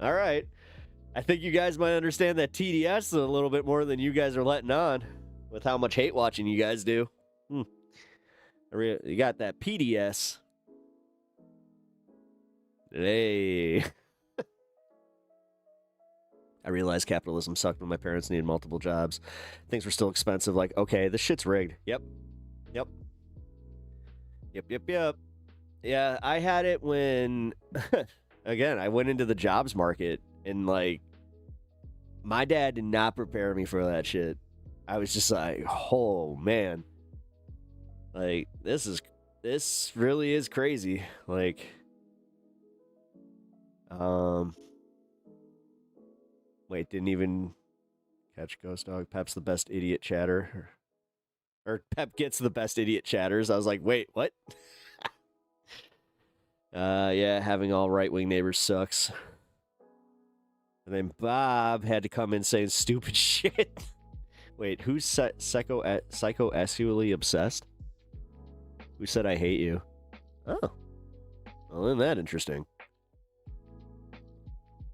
S1: all right. I think you guys might understand that TDS a little bit more than you guys are letting on with how much hate watching you guys do. You got that PDS. Hey. I realized capitalism sucked when my parents needed multiple jobs. Things were still expensive. Like, okay, this shit's rigged. Yep. Yeah, I had it when, again, I went into the jobs market and, like, my dad did not prepare me for that shit. I was just like, oh, man. Like, this really is crazy. Like, wait, didn't even catch Ghost Dog. Pep's the best idiot chatter. Or Pep gets the best idiot chatters. I was like, wait, what? Yeah, having all right-wing neighbors sucks. And then Bob had to come in saying stupid shit. Wait, who's psycho-essually obsessed? Who said I hate you? Oh. Well, isn't that interesting?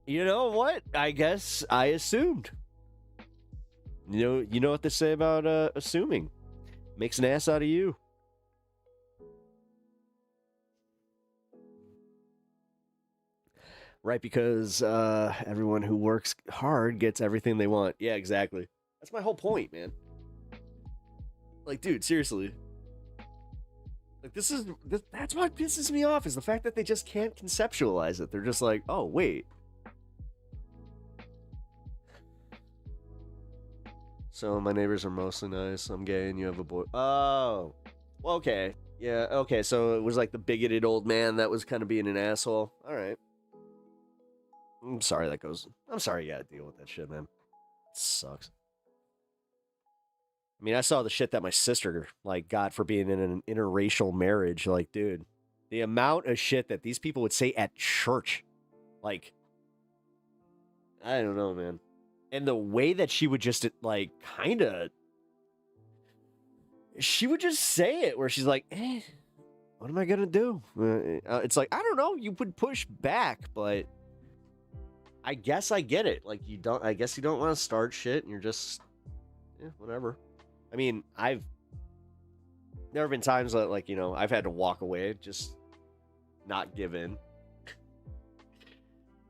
S1: You know what? I guess I assumed. You know what they say about assuming. Makes an ass out of you. Right, because everyone who works hard gets everything they want. Yeah, exactly. That's my whole point, man. Like, dude, seriously. Like, that's what pisses me off, is the fact that they just can't conceptualize it. They're just like, oh, wait. So, my neighbors are mostly nice. I'm gay and you have a boy. Oh. Well, okay. Yeah, okay. So, it was like the bigoted old man that was kind of being an asshole. All right. I'm sorry I'm sorry you gotta deal with that shit, man. It sucks. I mean, I saw the shit that my sister, like, got for being in an interracial marriage. Like, dude, the amount of shit that these people would say at church. Like, I don't know, man. And the way that she would just, like, kind of... She would just say it, where she's like, what am I gonna do? It's like, I don't know, you would push back, but... I guess I get it. Like, I guess you don't want to start shit, and you're just... Yeah, whatever. I mean, there have been times that, like, you know, I've had to walk away, just not give in.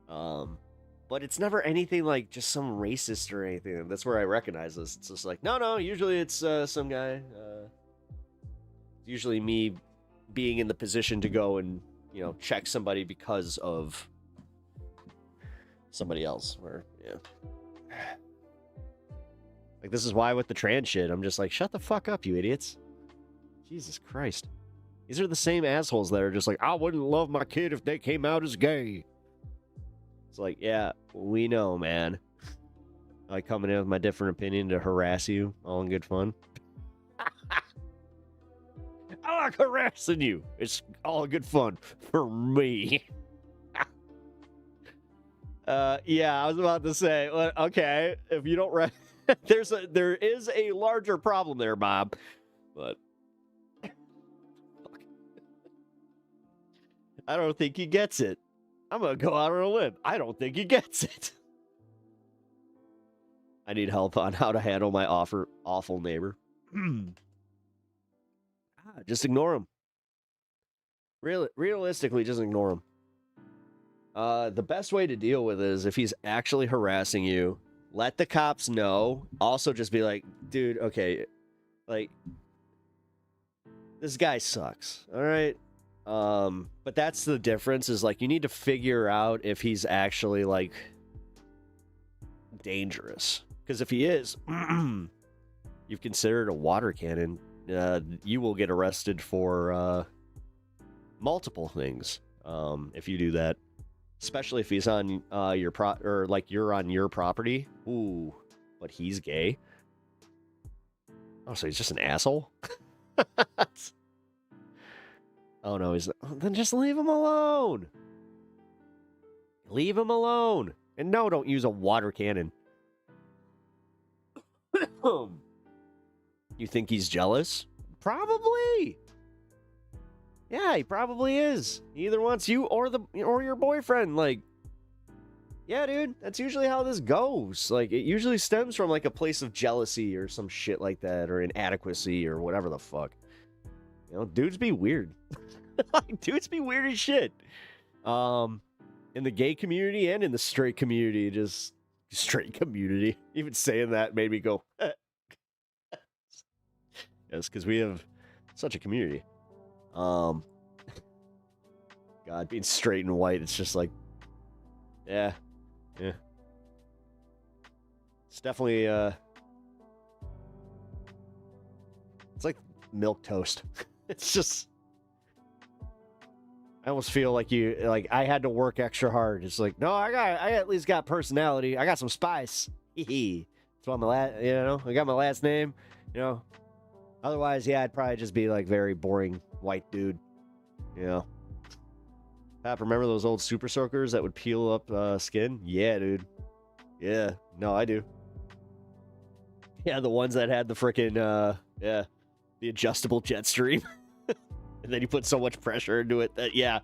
S1: But it's never anything like just some racist or anything. That's where I recognize this. It's just like, no, usually it's some guy. Usually me being in the position to go and, you know, check somebody because of somebody else. Where, yeah. Like, this is why with the trans shit, I'm just like, shut the fuck up, you idiots. Jesus Christ. These are the same assholes that are just like, I wouldn't love my kid if they came out as gay. It's like, yeah, we know, man. I coming in with my different opinion to harass you, all in good fun. I like harassing you. It's all good fun for me. Yeah, I was about to say, well, okay, if you don't there is a larger problem there, Bob. But I don't think he gets it. I'm gonna go out on a limb. I don't think he gets it. I need help on how to handle my awful neighbor. Just ignore him. Realistically, just ignore him. The best way to deal with it is if he's actually harassing you, let the cops know. Also, just be like, dude, okay, like, this guy sucks, all right? But that's the difference, is like, you need to figure out if he's actually, like, dangerous. Because if he is, you've considered a water cannon, you will get arrested for multiple things if you do that. Especially if he's on you're on your property. Ooh, but he's gay. Oh, so he's just an asshole? Oh no, then just leave him alone. Leave him alone. And no, don't use a water cannon. You think he's jealous? Probably. Yeah, he probably is. He either wants you or your boyfriend. Like, yeah, dude, that's usually how this goes. Like, it usually stems from, like, a place of jealousy or some shit like that, or inadequacy or whatever the fuck. You know, dudes be weird. Like, dudes be weird as shit. In the gay community and in the straight community, just straight community. Even saying that made me go, yes, because we have such a community. God, being straight and white, it's just like, yeah. It's definitely, it's like milk toast. It's just, I almost feel like I had to work extra hard. It's like, no, I at least got personality. I got some spice. It's on my I got my last name, Otherwise, yeah, I'd probably just be like very boring white dude, Pap, remember those old super soakers that would peel up skin? Yeah, dude. Yeah, no, I do. Yeah, the ones that had the freaking the adjustable jet stream, and then you put so much pressure into it that yeah,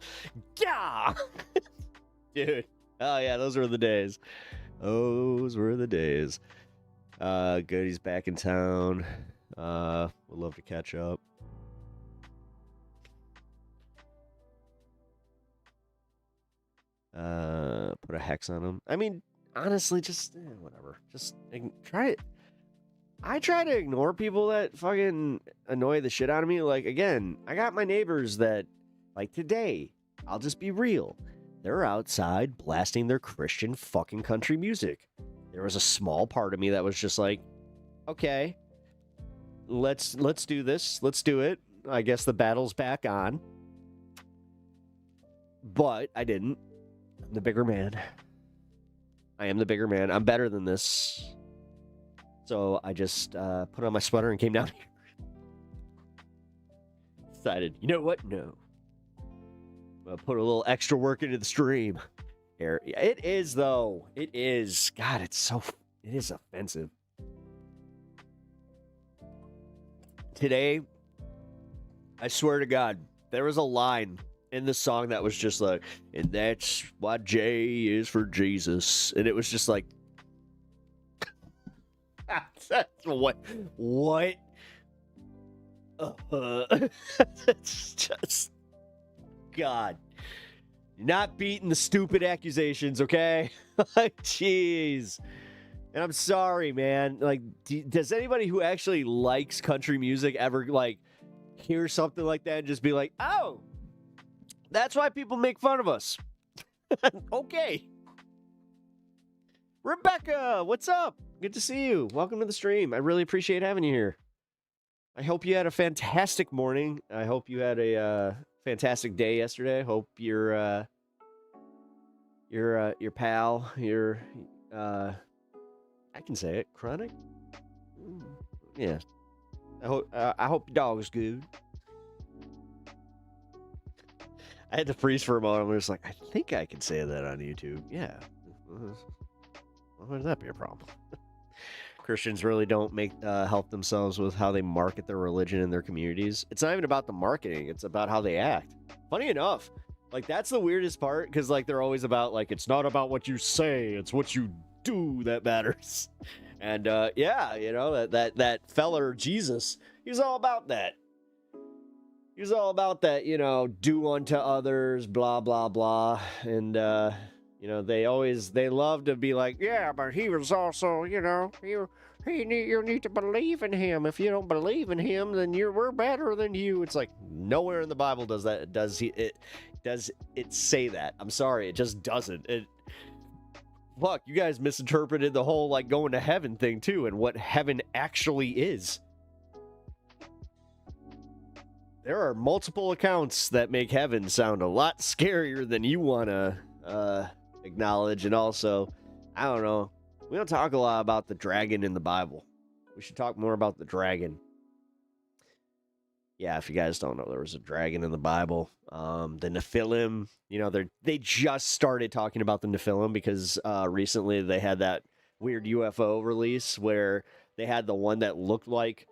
S1: dude. Oh yeah, those were the days. Those were the days. Good, he's back in town. Would love to catch up. Put a hex on him. I mean, honestly, just whatever. Just try it. I try to ignore people that fucking annoy the shit out of me. Like, again, I got my neighbors that, like today, I'll just be real. They're outside blasting their Christian fucking country music. There was a small part of me that was just like, okay, let's do this. Let's do it. I guess the battle's back on. But I didn't. I'm the bigger man. I am the bigger man. I'm better than this. So I just put on my sweater and came down here. Decided, you know what? No. I'm gonna put a little extra work into the stream. Here. It is, though. It is. God, it is offensive. Today, I swear to God, there was a line in the song that was just like, and that's what J is for Jesus. And it was just like, what? It's just, God. You're not beating the stupid accusations, okay? Jeez. And I'm sorry, man. Like, does anybody who actually likes country music ever, like, hear something like that and just be like, oh, that's why people make fun of us. Okay. Rebecca, what's up? good to see you. Welcome to the stream. I really appreciate having you here. I hope you had a fantastic morning. I hope you had a fantastic day yesterday. I hope your pal, I can say it, Chronic. Yeah. I hope your dog is good. I had to freeze for a moment. I was like, I think I can say that on YouTube. Yeah. Why would that be a problem? Christians really don't help themselves with how they market their religion in their communities. It's not even about the marketing. It's about how they act. Funny enough, like that's the weirdest part because like they're always about like it's not about what you say, it's what you do that matters. And yeah, you know that feller Jesus, he's all about that. He's all about that, you know, do unto others, blah blah blah, and you know they love to be like, yeah, but he was also, you know, you need to believe in him. If you don't believe in him, then we're better than you. It's like nowhere in the Bible does that. Does it say that? I'm sorry, it just doesn't. Fuck, you guys misinterpreted the whole like going to heaven thing too, and what heaven actually is. There are multiple accounts that make heaven sound a lot scarier than you want to acknowledge. And also, I don't know, we don't talk a lot about the dragon in the Bible. We should talk more about the dragon. Yeah, if you guys don't know, there was a dragon in the Bible. The Nephilim, you know, they just started talking about the Nephilim because recently they had that weird UFO release where they had the one that looked like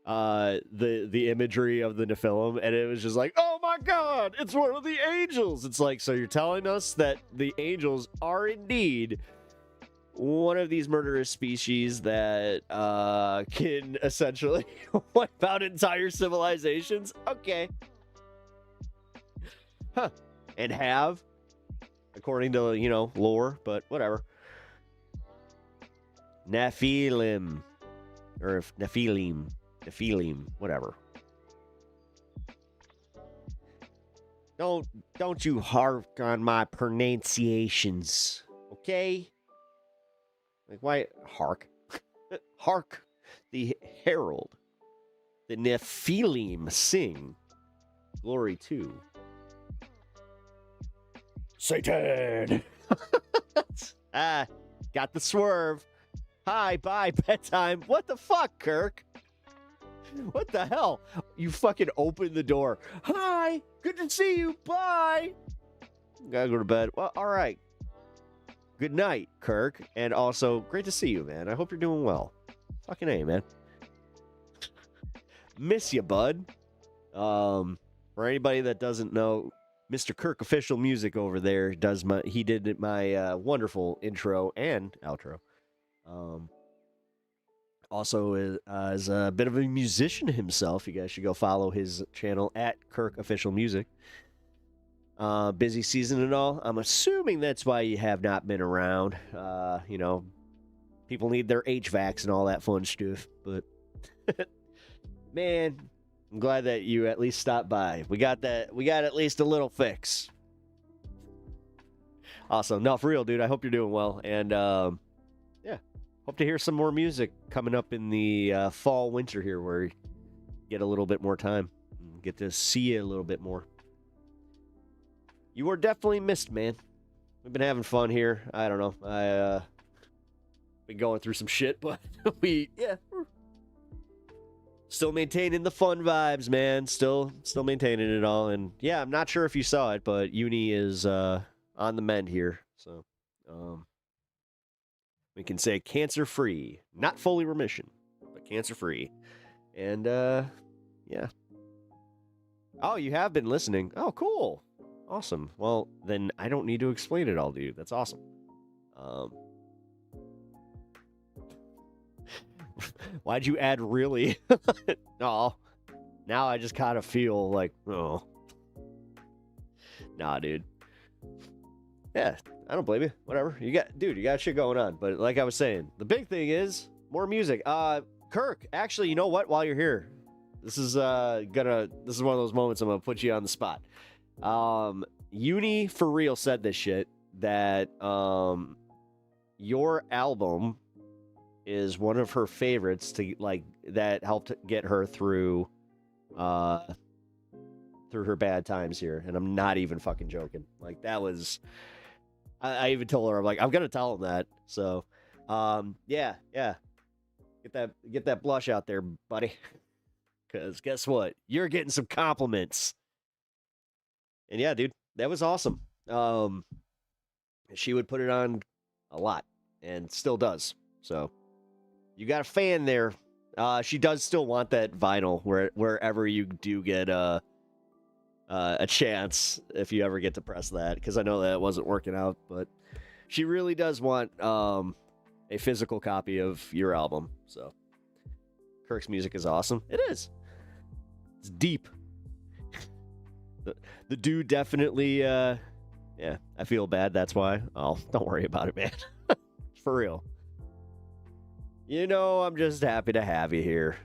S1: the imagery of the Nephilim, and it was just like, oh my god, it's one of the angels. It's like, so you're telling us that the angels are indeed one of these murderous species that can essentially wipe out entire civilizations? Okay. Huh. And have, according to, you know, lore, but whatever. Nephilim. Or if Nephilim, whatever. Don't you hark on my pronunciations, okay? Like, why hark? Hark, the herald, the Nephilim sing, glory to Satan. Got the swerve. Hi, bye, bedtime. What the fuck, Kirk? What the hell? You fucking opened the door. Hi, good to see you. Bye. Gotta go to bed. Well, all right. Good night, Kirk. And also, great to see you, man. I hope you're doing well. Fucking A, man. Miss you, bud. For anybody that doesn't know, Mr. Kirk Official Music over there he did my wonderful intro and outro. Also is a bit of a musician himself. You guys should go follow his channel at Kirk Official Music. Busy season and all. I'm assuming that's why you have not been around. You know, people need their HVACs and all that fun stuff. But man, I'm glad that you at least stopped by. We got at least a little fix. Awesome. No, for real, dude. I hope you're doing well. And yeah, hope to hear some more music coming up in the fall, winter here, where you get a little bit more time, and get to see you a little bit more. You were definitely missed, man. We've been having fun here. I don't know. Been going through some shit, but we're still maintaining the fun vibes, man. Still maintaining it all. And yeah, I'm not sure if you saw it, but uni is on the mend here. So we can say cancer-free. Not fully remission, but cancer-free. And yeah. Oh, you have been listening. Oh, cool. Awesome. Well, then I don't need to explain it all to you. That's awesome. Why'd you add really? Oh, now I just kind of feel like, oh. Nah, dude. Yeah, I don't blame you. Whatever. You got shit going on. But like I was saying, the big thing is more music. Kirk, actually, you know what? While you're here, this is one of those moments I'm gonna put you on the spot. Uni for real said this shit that your album is one of her favorites to like that helped get her through her bad times here, and I'm not even fucking joking. Like that was, I even told her, I'm like, I'm gonna tell him that. So, yeah, get that blush out there, buddy, because guess what, you're getting some compliments. And yeah, dude, that was awesome. She would put it on a lot, and still does. So, you got a fan there. She does still want that vinyl wherever you do get a chance, if you ever get to press that, because I know that it wasn't working out, but she really does want a physical copy of your album. So Kirk's music is awesome. It is. It's deep. The dude definitely, yeah, I feel bad. That's why. Oh, don't worry about it, man. For real. You know, I'm just happy to have you here.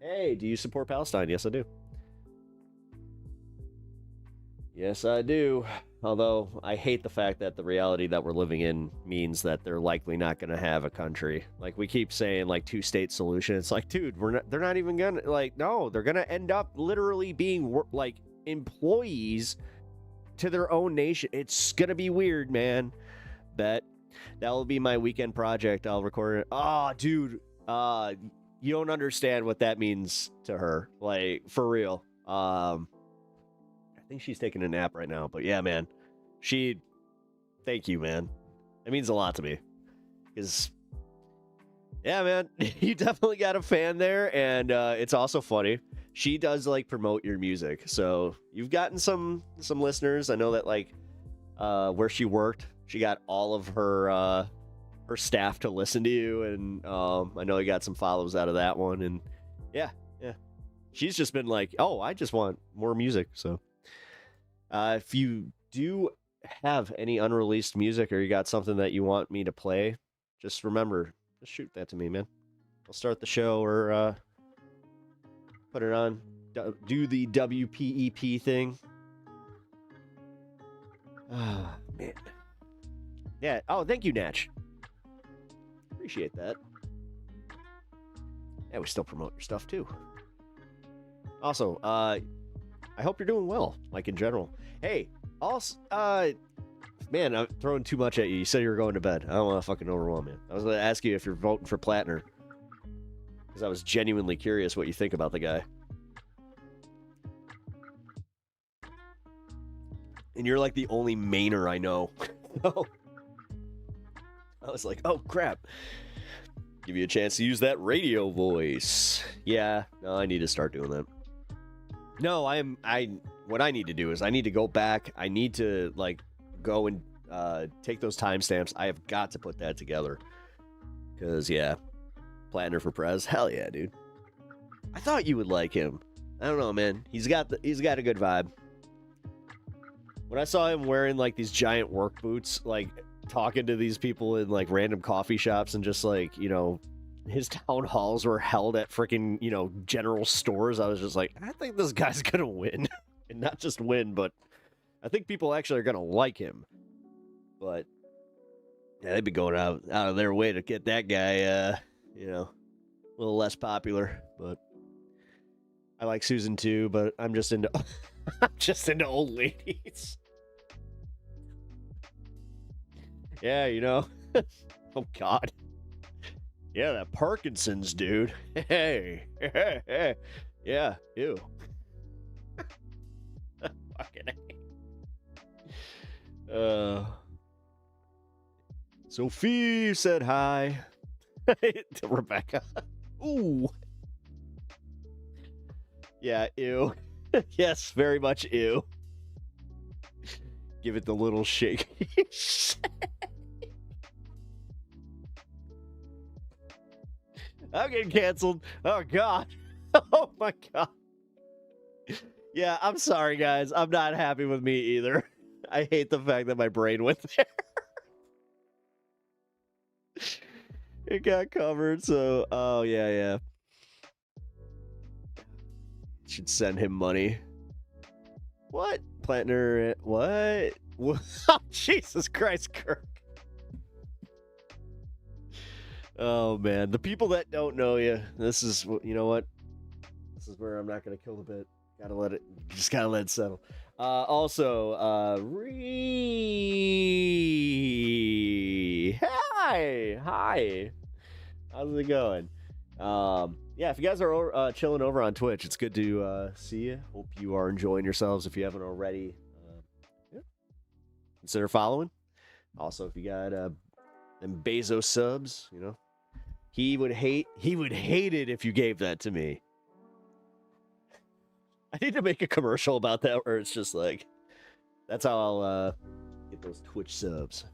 S1: Hey, do you support Palestine? Yes, I do. Yes, I do. Although I hate the fact that the reality that we're living in means that they're likely not going to have a country. Like we keep saying, like 2-state solution. It's like, dude, they're not even gonna, like, no, they're gonna end up literally being like employees to their own nation. It's gonna be weird, man. Bet that will be my weekend project. I'll record it. Oh, dude, you don't understand what that means to her. Like for real. I think she's taking a nap right now, but yeah, man, thank you, man. It means a lot to me, because yeah, man, you definitely got a fan there, and it's also funny. She does like promote your music, so you've gotten some listeners. I know that like where she worked, she got all of her staff to listen to you, and I know you got some follows out of that one, and yeah, she's just been like, oh, I just want more music. So if you do have any unreleased music, or you got something that you want me to play, just remember, just shoot that to me, man. I'll start the show, or put it on, do the WPEP thing. Oh, man. Yeah. Oh, thank you, Natch. Appreciate that. Yeah, we still promote your stuff, too. Also, I hope you're doing well, like in general. Hey, also, man, I'm throwing too much at you. You said you were going to bed. I don't want to fucking overwhelm you. I was going to ask you if you're voting for Plattner, because I was genuinely curious what you think about the guy. And you're like the only Mainer I know. I was like, oh crap. Give you a chance to use that radio voice. Yeah, no, I need to start doing that. No, what I need to do is I need to go back. I need to like go and take those timestamps. I have got to put that together. Cause yeah, Plattner for Prez. Hell yeah, dude. I thought you would like him. I don't know, man. He's got a good vibe. When I saw him wearing like these giant work boots, like talking to these people in like random coffee shops, and just like, you know, his town halls were held at freaking, you know, general stores, I was just like, I think this guy's gonna win. And not just win, but I think people actually are gonna like him. But yeah, they'd be going out of their way to get that guy, you know, a little less popular. But I like Susan too, but I'm just into I'm just into old ladies. Yeah, you know. Oh God. Yeah, that Parkinson's, dude. Hey. Yeah, ew. Fucking A. Sophie said hi to Rebecca. Ooh. Yeah, ew. Yes, very much ew. Give it the little shake. I'm getting canceled. Oh, God. Oh, my God. Yeah, I'm sorry, guys. I'm not happy with me either. I hate the fact that my brain went there. It got covered, so... Oh, yeah. Should send him money. What? Plattner... What? Oh, Jesus Christ, Kirk. Oh man, the people that don't know you, this is you know what? This is where I'm not gonna kill the bit. Gotta let it settle. Hi, how's it going? Yeah, if you guys are chilling over on Twitch, it's good to see you. Hope you are enjoying yourselves. If you haven't already, consider following. Also, if you got them Bezos subs, you know, he would hate it if you gave that to me. I need to make a commercial about that where it's just like, that's how I'll get those Twitch subs.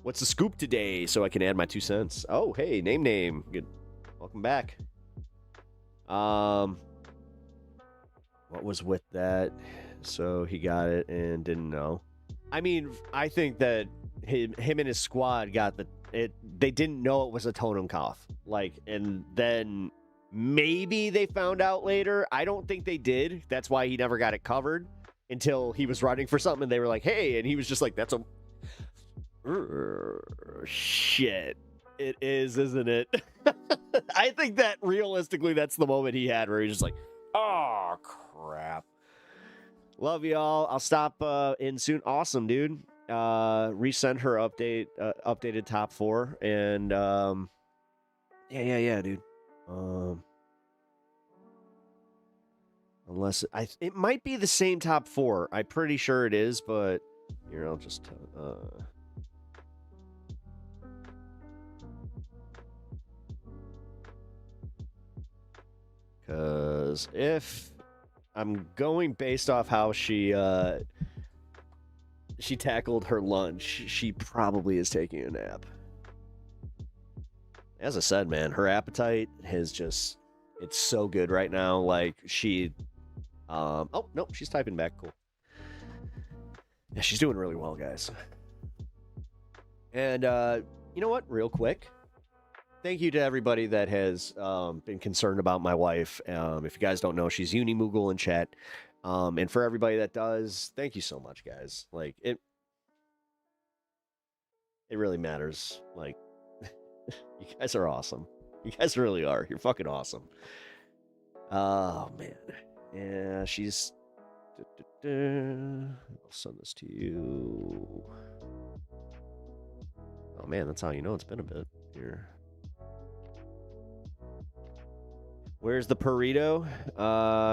S1: What's the scoop today so I can add my 2 cents? Oh, hey, name. Good. Welcome back. What was with that? So he got it and didn't know. I mean, I think that him and his squad got they didn't know it was a totem cough. Like, and then maybe they found out later. I don't think they did. That's why he never got it covered until he was running for something and they were like, hey, and he was just like, that's a shit. It is, isn't it? I think that realistically, that's the moment he had where he's just like, oh, crap. Love y'all. I'll stop in soon. Awesome, dude. Resend her updated top 4. And yeah, dude. Unless it might be the same top 4. I'm pretty sure it is, but here, I'll just because if I'm going based off how she tackled her lunch, she probably is taking a nap. As I said, man, her appetite has just, it's so good right now. Like she, oh, no, she's typing back. Cool. Yeah, she's doing really well, guys. And you know what? Real quick, thank you to everybody that has been concerned about my wife. If you guys don't know, she's Unimoogle in chat. And for everybody that does, thank you so much, guys. Like, it really matters. Like, you guys are awesome. You guys really are. You're fucking awesome. Oh, man. Yeah, she's... I'll send this to you. Oh, man, that's how you know it's been a bit here. Where's the burrito?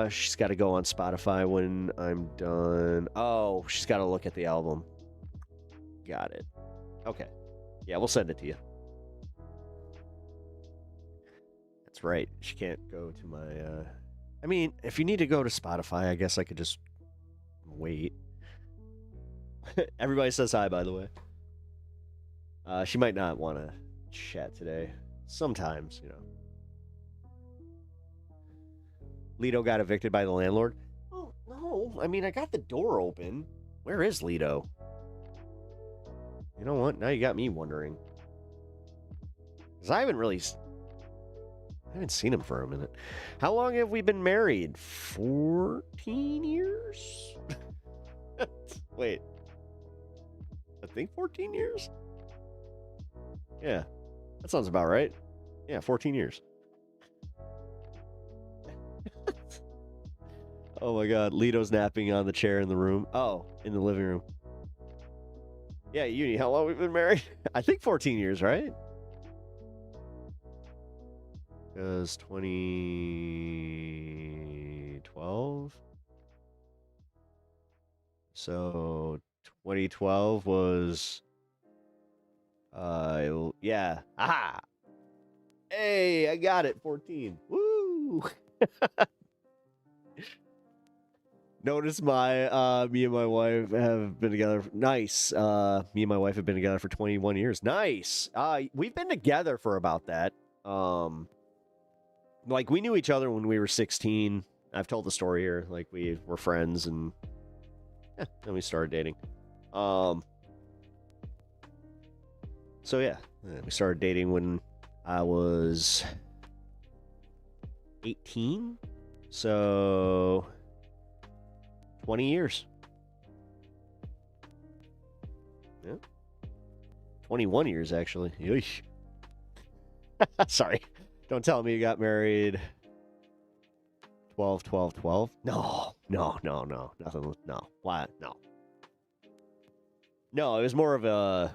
S1: She's got to go on Spotify when I'm done. Oh, she's got to look at the album. Got it. Okay. Yeah, we'll send it to you. That's right. She can't go to my... I mean, if you need to go to Spotify, I guess I could just wait. Everybody says hi, by the way. She might not want to chat today. Sometimes, you know. Lido got evicted by the landlord. Oh, no. I mean, I got the door open. Where is Lido? You know what? Now you got me wondering. Because I haven't seen him for a minute. How long have we been married? 14 years? Wait. I think 14 years? Yeah. That sounds about right. Yeah, 14 years. Oh my god, Lido's napping on the chair in the room. Oh, in the living room. Yeah, Uni, how long have we been married? I think 14 years, right? Because 2012. So 2012 was yeah. Aha. Hey, I got it. 14. Woo! Notice me and my wife have been together. Nice. Me and my wife have been together for 21 years. Nice. We've been together for about that. Like we knew each other when we were 16. I've told the story here. Like we were friends and yeah, then we started dating. So yeah, we started dating when I was 18. So 20 years. Yeah. 21 years, actually. Yeesh. Sorry. Don't tell me you got married 12, 12, 12. No. Nothing. No. Why? No. No, it was more of a...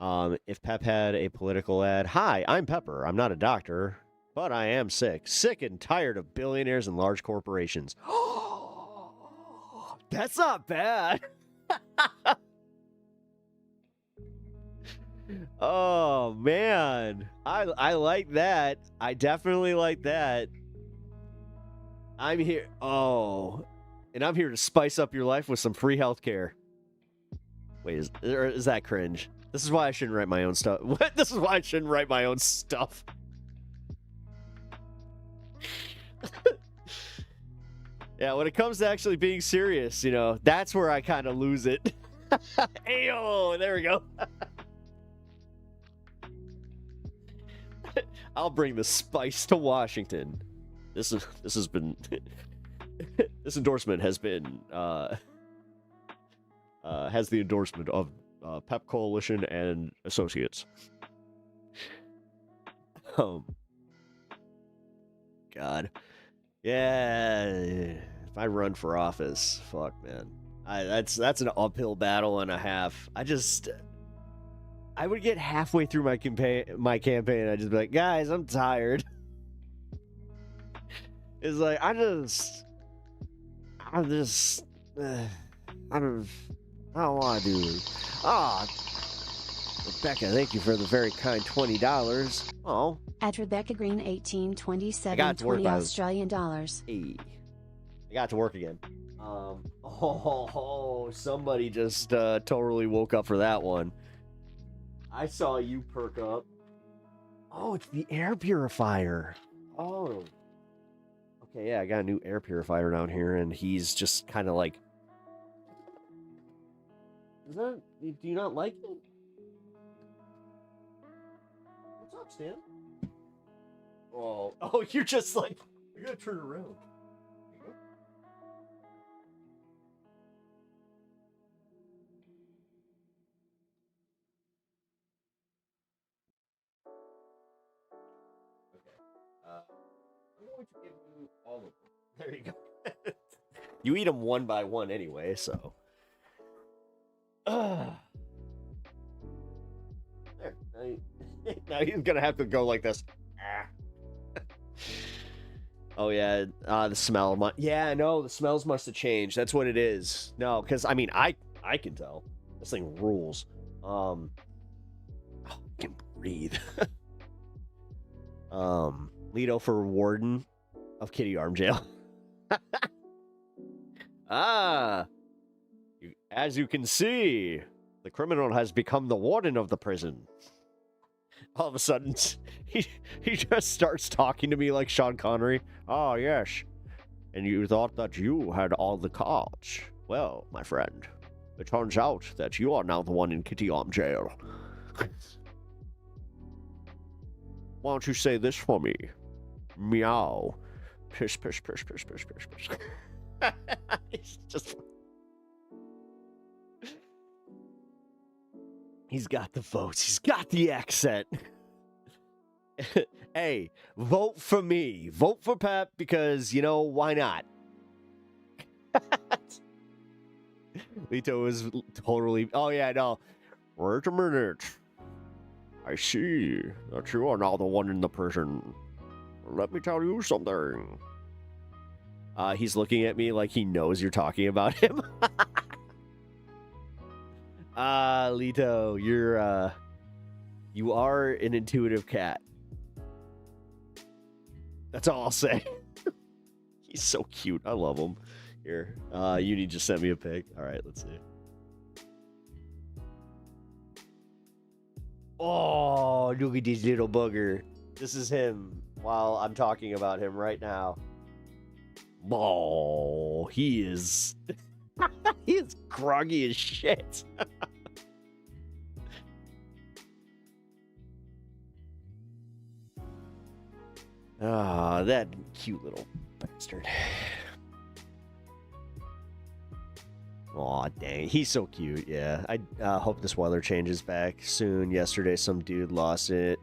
S1: No. If Pep had a political ad, hi, I'm Pepper. I'm not a doctor, but I am sick. Sick and tired of billionaires and large corporations. That's not bad. Oh, man. I like that. I definitely like that. I'm here. Oh. And I'm here to spice up your life with some free healthcare. Wait, is that cringe? This is why I shouldn't write my own stuff. What? This is why I shouldn't write my own stuff. Yeah, when it comes to actually being serious, you know, that's where I kind of lose it. Ayo, there we go. I'll bring the spice to Washington. This has been this endorsement has been has the endorsement of Pep Coalition and Associates. God. Yeah. If I run for office, fuck, man. That's an uphill battle and a half. I would get halfway through my campaign. I'd just be like, guys, I'm tired. It's like I don't want to do this. Rebecca, thank you for the very kind $20. Oh.
S19: At Rebecca Green 1827 20 Australian dollars.
S1: Hey. I got to work again. Somebody just totally woke up for that one. I saw you perk up. Oh, it's the air purifier. Oh. Okay, yeah, I got a new air purifier down here, and he's just kind of like... Do you not like it? What's up, Stan? Oh, you're just like... I gotta turn around. I'm going to give you all of them. There you go. You eat them one by one anyway, so. There. Now he's gonna have to go like this. Oh yeah, the smell. Yeah, no, the smells must have changed. That's what it is. No, because I mean, I can tell. This thing rules. I can breathe. Leto for warden of Kitty Arm Jail. As you can see, the criminal has become the warden of the prison. All of a sudden, he just starts talking to me like Sean Connery. Oh, yes. And you thought that you had all the cards. Well, my friend, it turns out that you are now the one in Kitty Arm Jail. Why don't you say this for me? Meow. Pish, pish, pish, pish, pish, pish, pish. He's just... He's got the votes. He's got the accent. Hey, vote for me. Vote for Pep because, you know, why not? Leto is totally... Oh, yeah, no. Wait a minute. I see that you are now the one in the prison. Let me tell you something. He's looking at me like he knows you're talking about him. Leto, you are an intuitive cat. That's all I'll say. He's so cute. I love him. Here, you need to send me a pic. All right, let's see. Oh, look at this little bugger. This is him while I'm talking about him right now. Oh, he is... he is groggy as shit. Ah, that cute little bastard. Aw, dang. He's so cute, yeah. I hope this weather changes back soon. Yesterday, some dude lost it.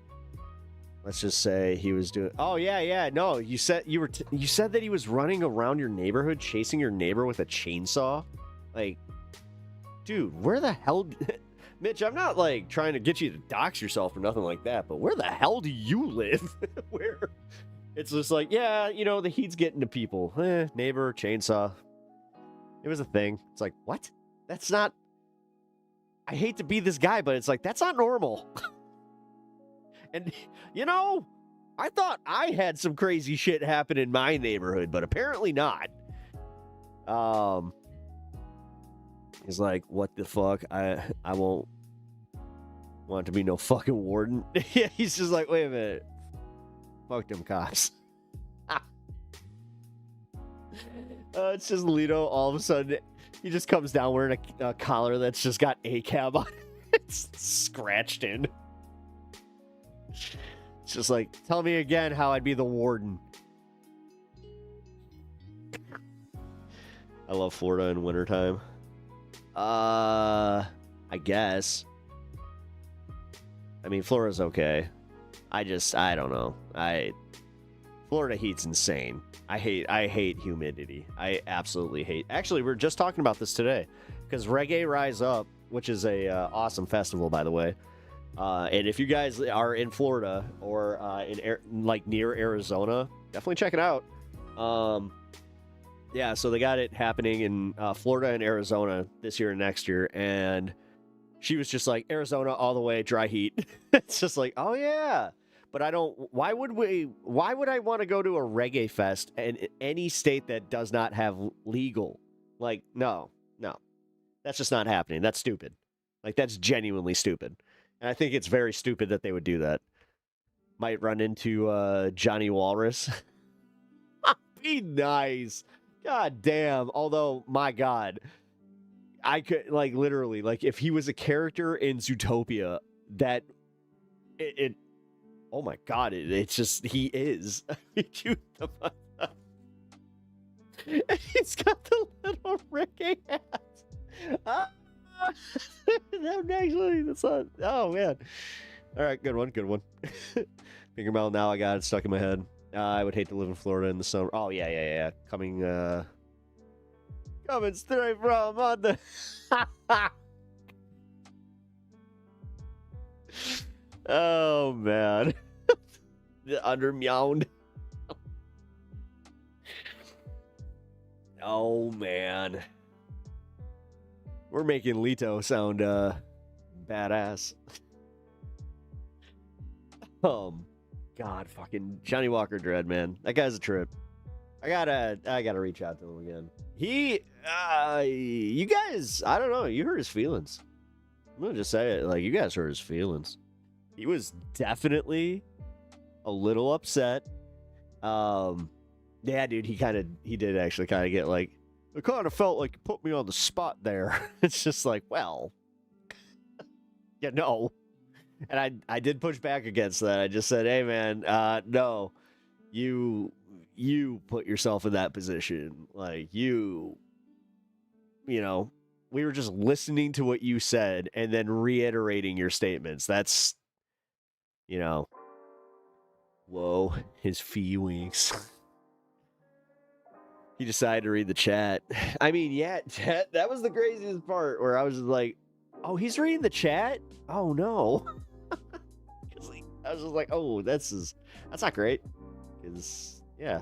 S1: Let's just say he was doing... Oh, yeah. No, you said you said that he was running around your neighborhood, chasing your neighbor with a chainsaw? Like, dude, where the hell... Mitch, I'm not, like, trying to get you to dox yourself or nothing like that, but where the hell do you live? Where... It's just like, yeah, you know, the heat's getting to people. Neighbor, chainsaw. It was a thing. It's like, what? That's not... I hate to be this guy, but it's like, that's not normal. And, you know, I thought I had some crazy shit happen in my neighborhood, but apparently not. He's like, what the fuck? I won't want to be no fucking warden. Yeah, he's just like, wait a minute. Fuck them cops. It's just Lito. All of a sudden, he just comes down wearing a collar that's just got ACAB on it. It's scratched in. It's just like, tell me again how I'd be the warden. I love Florida in wintertime. I guess. I mean, Florida's okay. I don't know. Florida heat's insane. I hate humidity. I absolutely hate. Actually, we were just talking about this today because Reggae Rise Up, which is a awesome festival, by the way. And if you guys are in Florida or near Arizona, definitely check it out. Yeah, so they got it happening in Florida and Arizona this year and next year, and she was just like, Arizona all the way, dry heat. It's just like, oh yeah. But I don't, why would I want to go to a reggae fest in any state that does not have legal? Like, no. That's just not happening. That's stupid. Like, that's genuinely stupid. And I think it's very stupid that they would do that. Might run into Johnny Walrus. Be nice. God damn. Although, my God, I could, like, literally, like, if he was a character in Zootopia, that it oh my God, it's just, he is. Cute the fuck up. And he's got the little reggae hat. That's not, oh man. All right, good one. Finger Mouth, now I got it stuck in my head. I would hate to live in Florida in the summer. Oh yeah. Coming straight from on the oh man. The under meowned. Oh man. We're making Lito sound badass. God, fucking Johnny Walker Dread, man. That guy's a trip. I gotta reach out to him again. You guys, I don't know, you hurt his feelings. I'm gonna just say it, like, you guys hurt his feelings. He was definitely a little upset. Yeah, dude, he did actually kind of get like, I kind of felt like you put me on the spot there. It's just like, well, yeah, no. And I did push back against that. I just said, hey, man, no, you put yourself in that position. Like, you know, we were just listening to what you said and then reiterating your statements. That's, you know, whoa, his feelings. He decided to read the chat. I mean, yeah, chat, that was the craziest part where I was just like, oh, he's reading the chat? Oh, no. I was just like, oh, that's not great. Because, yeah.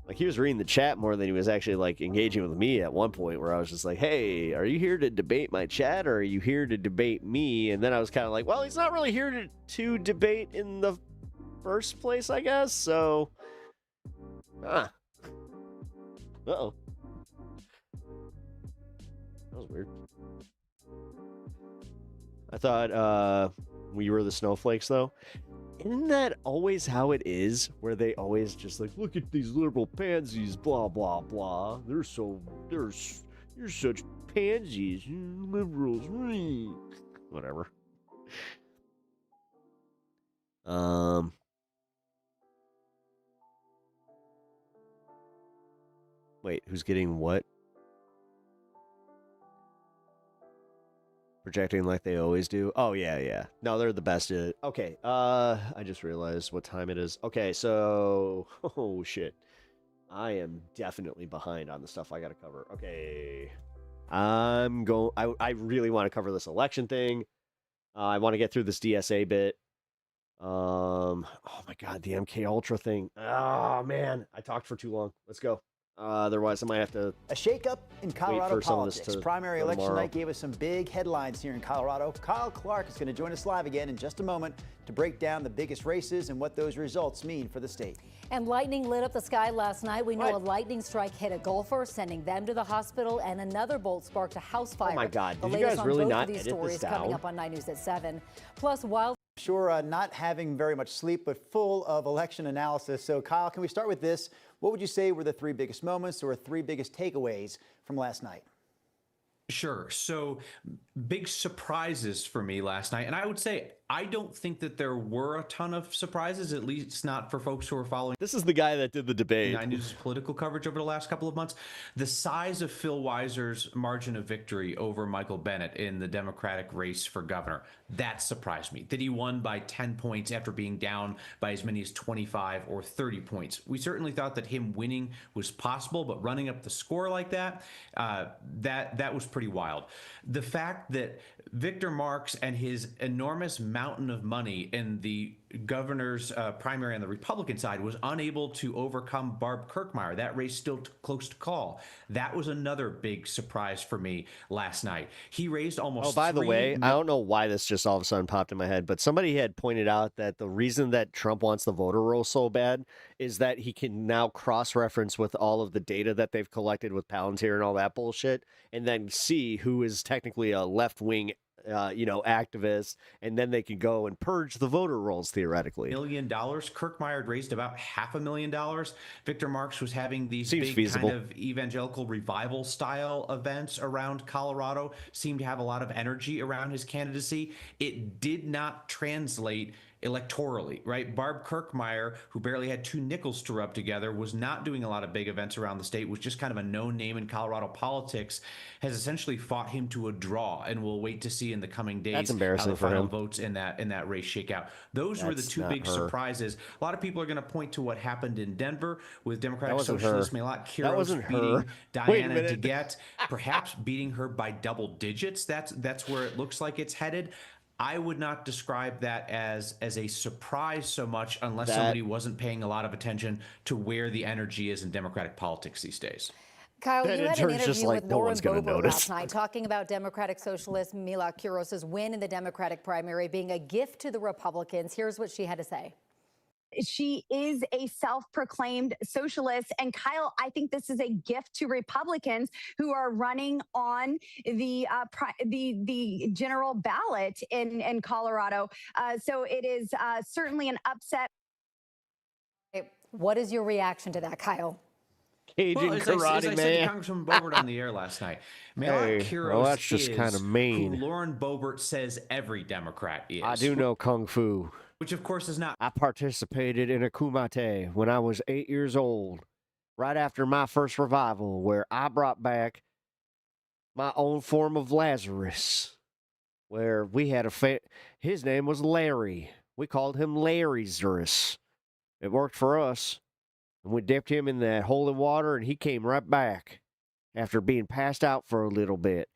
S1: Like, he was reading the chat more than he was actually, like, engaging with me at one point where I was just like, hey, are you here to debate my chat or are you here to debate me? And then I was kind of like, well, he's not really here to debate in the first place, I guess. So, uh-oh. That was weird. I thought we were the snowflakes, though. Isn't that always how it is? Where they always just like, look at these liberal pansies, blah, blah, blah. You're such pansies, liberals. Whatever. Wait, who's getting what? Projecting like they always do. Oh, yeah, yeah. No, they're the best at it. Okay, I just realized what time it is. Okay, so... Oh, shit. I am definitely behind on the stuff I gotta cover. Okay. I really want to cover this election thing. I want to get through this DSA bit. Oh my god, the MK Ultra thing. Oh, man. I talked for too long. Let's go. Otherwise, I might have to.
S20: A shakeup in Colorado politics. Primary election
S1: tomorrow.
S20: night gave us some big headlines here in Colorado. Kyle Clark is going to join us live again in just a moment to break down the biggest races and what those results mean for the state.
S21: And lightning lit up the sky last night. We know a lightning strike hit a golfer, sending them to the hospital, and another bolt sparked a house fire.
S1: Oh my god,
S21: the
S1: did you
S21: latest
S1: guys really
S21: on both
S1: not
S21: of these
S1: edit
S21: stories
S1: this down?
S21: coming up on 9 News at 7. Plus, wild.
S20: Sure, not having very much sleep, but full of election analysis. So, Kyle, can we start with this? What would you say were the 3 biggest moments or 3 biggest takeaways from last night?
S22: Sure. So big surprises for me last night. And I would say I don't think that there were a ton of surprises, at least not for folks who are following.
S1: This is the guy that did the debate.
S22: 9 News' political coverage over the last couple of months. The size of Phil Weiser's margin of victory over Michael Bennett in the Democratic race for governor, that surprised me. That he won by 10 points after being down by as many as 25 or 30 points. We certainly thought that him winning was possible, but running up the score like that, that was pretty wild. The fact that Victor Marx and his enormous mountain of money in the governor's primary on the Republican side was unable to overcome Barb Kirkmeyer. That race still close to call. That was another big surprise for me last night. He raised almost.
S1: Oh, by the way, I don't know why this just all of a sudden popped in my head, but somebody had pointed out that the reason that Trump wants the voter roll so bad is that he can now cross-reference with all of the data that they've collected with Palantir and all that bullshit, and then see who is technically a left-wing activist, and then they can go and purge the voter rolls theoretically.
S22: $1 million. Kirkmeyer raised about $500,000. Victor Marx was having these
S1: Seems
S22: big
S1: feasible.
S22: kind of evangelical revival style events around Colorado, seemed to have a lot of energy around his candidacy. It did not translate electorally, right? Barb Kirkmeyer, who barely had 2 nickels to rub together, was not doing a lot of big events around the state, was just kind of a known name in Colorado politics, has essentially fought him to a draw, and we'll wait to see in the coming days
S1: That's
S22: how
S1: embarrassing
S22: the
S1: for
S22: final
S1: him.
S22: votes in that race shake out. Those were the
S1: That's
S22: 2
S1: not
S22: big
S1: her.
S22: surprises. A lot of people are going to point to what happened in Denver with Democratic
S1: wasn't
S22: Socialist
S1: her.
S22: Melat
S1: That
S22: Kiros
S1: wasn't her.
S22: beating
S1: Wait a
S22: Diana
S1: minute.
S22: DeGette, perhaps beating her by double digits. That's where it looks like it's headed. I would not describe that as a surprise so much unless somebody wasn't paying a lot of attention to where the energy is in Democratic politics these days.
S21: Kyle,
S1: That
S21: you had an
S1: intern's just
S21: interview
S1: like,
S21: with
S1: no
S21: Lauren
S1: one's gonna
S21: Boebert
S1: notice.
S21: last night talking about Democratic Socialist Mila Kuros' win in the Democratic primary being a gift to the Republicans. Here's what she had to say.
S23: She is a self-proclaimed socialist. And Kyle, I think this is a gift to Republicans who are running on the general ballot in Colorado. So it is certainly an upset.
S21: What is your reaction to that, Kyle?
S1: Cajun
S22: Well, as I said to
S1: man.
S22: Congressman Boebert on the air last night, Melat
S1: Hey,
S22: Kiros
S1: well, that's just
S22: is
S1: kinda mean.
S22: who Lauren Boebert says every Democrat is.
S1: I do know Kung Fu.
S22: Which, of course, is not.
S1: I participated in a kumite when I was 8 years old, right after my first revival, where I brought back my own form of Lazarus, where we had his name was Larry. We called him Larryzarus. It worked for us, and we dipped him in that holy water, and he came right back after being passed out for a little bit.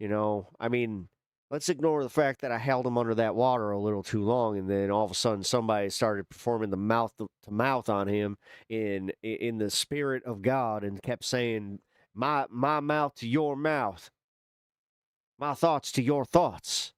S1: I mean, let's ignore the fact that I held him under that water a little too long, and then all of a sudden somebody started performing the mouth to mouth on him in the spirit of God, and kept saying, "My mouth to your mouth, my thoughts to your thoughts."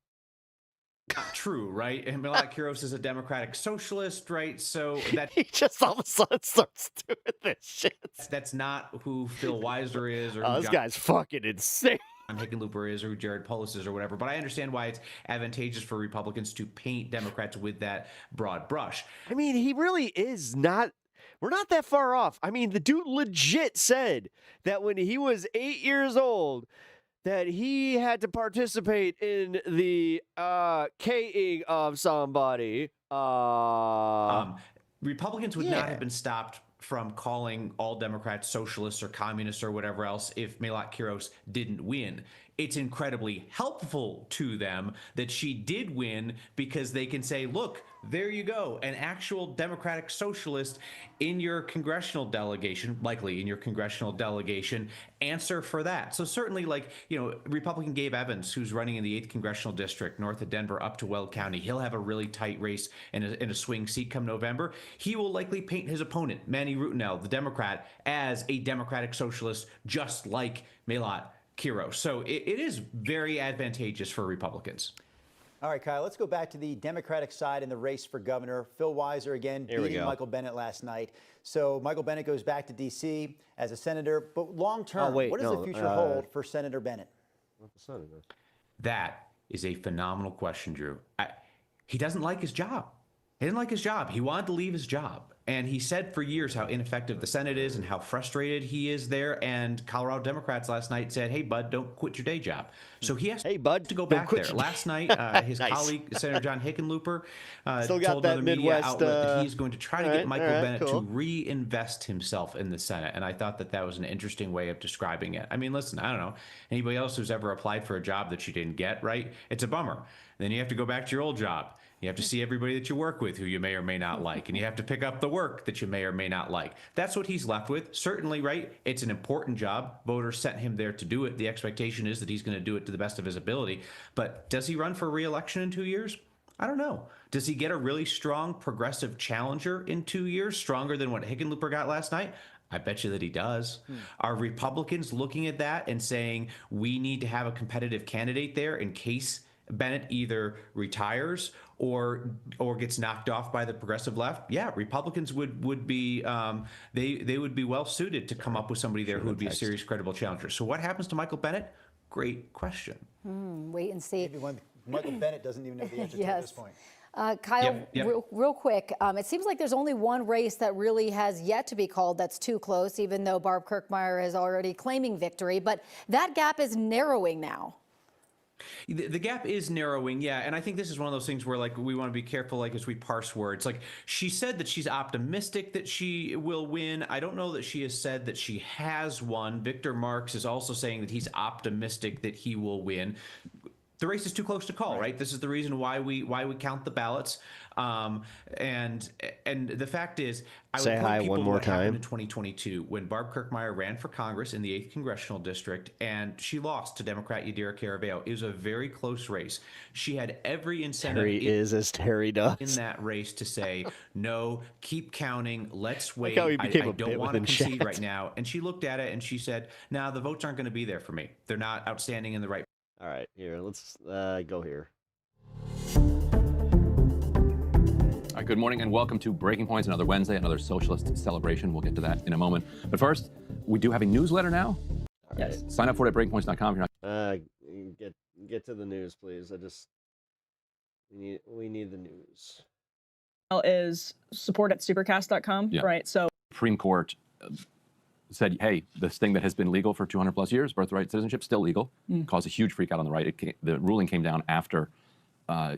S22: Not true, right? And Melat Kiros is a Democratic socialist, right? So that
S1: he just all of a sudden starts doing this shit.
S22: That's not who Phil Weiser is, or
S1: Oh,
S22: who
S1: this guy's fucking insane.
S22: John Hickenlooper is, or who Jared Polis is, or whatever. But I understand why it's advantageous for Republicans to paint Democrats with that broad brush.
S1: I mean, he really is not. We're not that far off. I mean, the dude legit said that when he was 8 years old, that he had to participate in the K-ing of somebody.
S22: Republicans would not have been stopped from calling all Democrats socialists or communists or whatever else if Melat Kiros didn't win. it's incredibly helpful to them that she did win, because they can say, look, there you go, an actual Democratic socialist in your congressional delegation, likely in your congressional delegation, answer for that. So certainly, like, you know, Republican Gabe Evans, who's running in the 8th Congressional District, north of Denver up to Weld County, he'll have a really tight race in a swing seat come November. He will likely paint his opponent, Manny Rutinel, the Democrat, as a Democratic socialist, just like Melat Kiros. So it is very advantageous for Republicans.
S20: All right, Kyle, let's go back to the Democratic side in the race for governor. Phil Weiser again beating Michael Bennet last night. So Michael Bennet goes back to D.C. as a senator. But long term, what does the future hold for Senator Bennet?
S22: That is a phenomenal question, Drew. He doesn't like his job. He didn't like his job. He wanted to leave his job. And he said for years how ineffective the Senate is and how frustrated he is there. And Colorado Democrats last night said, hey, bud, don't quit your day job. So he has to go back there. Last night, his colleague, Senator John Hickenlooper, told another media outlet that he's going to try to get Michael Bennet to reinvest himself in the Senate. And I thought that that was an interesting way of describing it. I mean, listen, I don't know. Anybody else who's ever applied for a job that you didn't get, right? It's a bummer. Then you have to go back to your old job. You have to see everybody that you work with who you may or may not like, and you have to pick up the work that you may or may not like. That's what he's left with. Certainly, right? It's an important job. Voters sent him there to do it. The expectation is that he's going to do it to the best of his ability. But does he run for re-election in 2 years? I don't know. Does he get a really strong progressive challenger in 2 years, stronger than what Hickenlooper got last night? I bet you that he does. Are Republicans looking at that and saying we need to have a competitive candidate there in case Bennet either retires or gets knocked off by the progressive left? Yeah, Republicans would be they would be well suited to come up with somebody there who would be a serious, credible challenger. So what happens to Michael Bennet? Great question.
S21: Wait and see.
S20: Maybe when Michael Bennet doesn't even know the answer to at this point.
S21: Kyle, real quick, it seems like there's only one race that really has yet to be called that's too close, even though Barb Kirkmeyer is already claiming victory. But that gap is narrowing now.
S22: The gap is narrowing, yeah, and I think this is one of those things where, like, we want to be careful, like, as we parse words. Like, she said that she's optimistic that she will win. I don't know that she has said that she has won. Victor Marx is also saying that he's optimistic that he will win. The race is too close to call, right? This is the reason why we count the ballots. And the fact is, I would point people to what happened in 2022 when Barb Kirkmeyer ran for Congress in the 8th Congressional District, and she lost to Democrat Yadira Caraveo. It was a very close race. she had every incentive in that race to say, no, keep counting, let's wait. I don't want to concede right now. And she looked at it and she said, no, the votes aren't going to be there for me. They're not outstanding in the right.
S1: All right, here, let's go here.
S2: All right, good morning and welcome to Breaking Points, another Wednesday, another socialist celebration. We'll get to that in a moment. But first, we do have a newsletter now. Yes. Right. Sign up for it at breakingpoints.com. If you're not...
S1: Get to the news, please. We need the news.
S3: Is support at supercast.com, right? So
S2: Supreme Court said, hey, this thing that has been legal for 200 plus years, birthright citizenship, still legal, caused a huge freak out on the right. The ruling came down after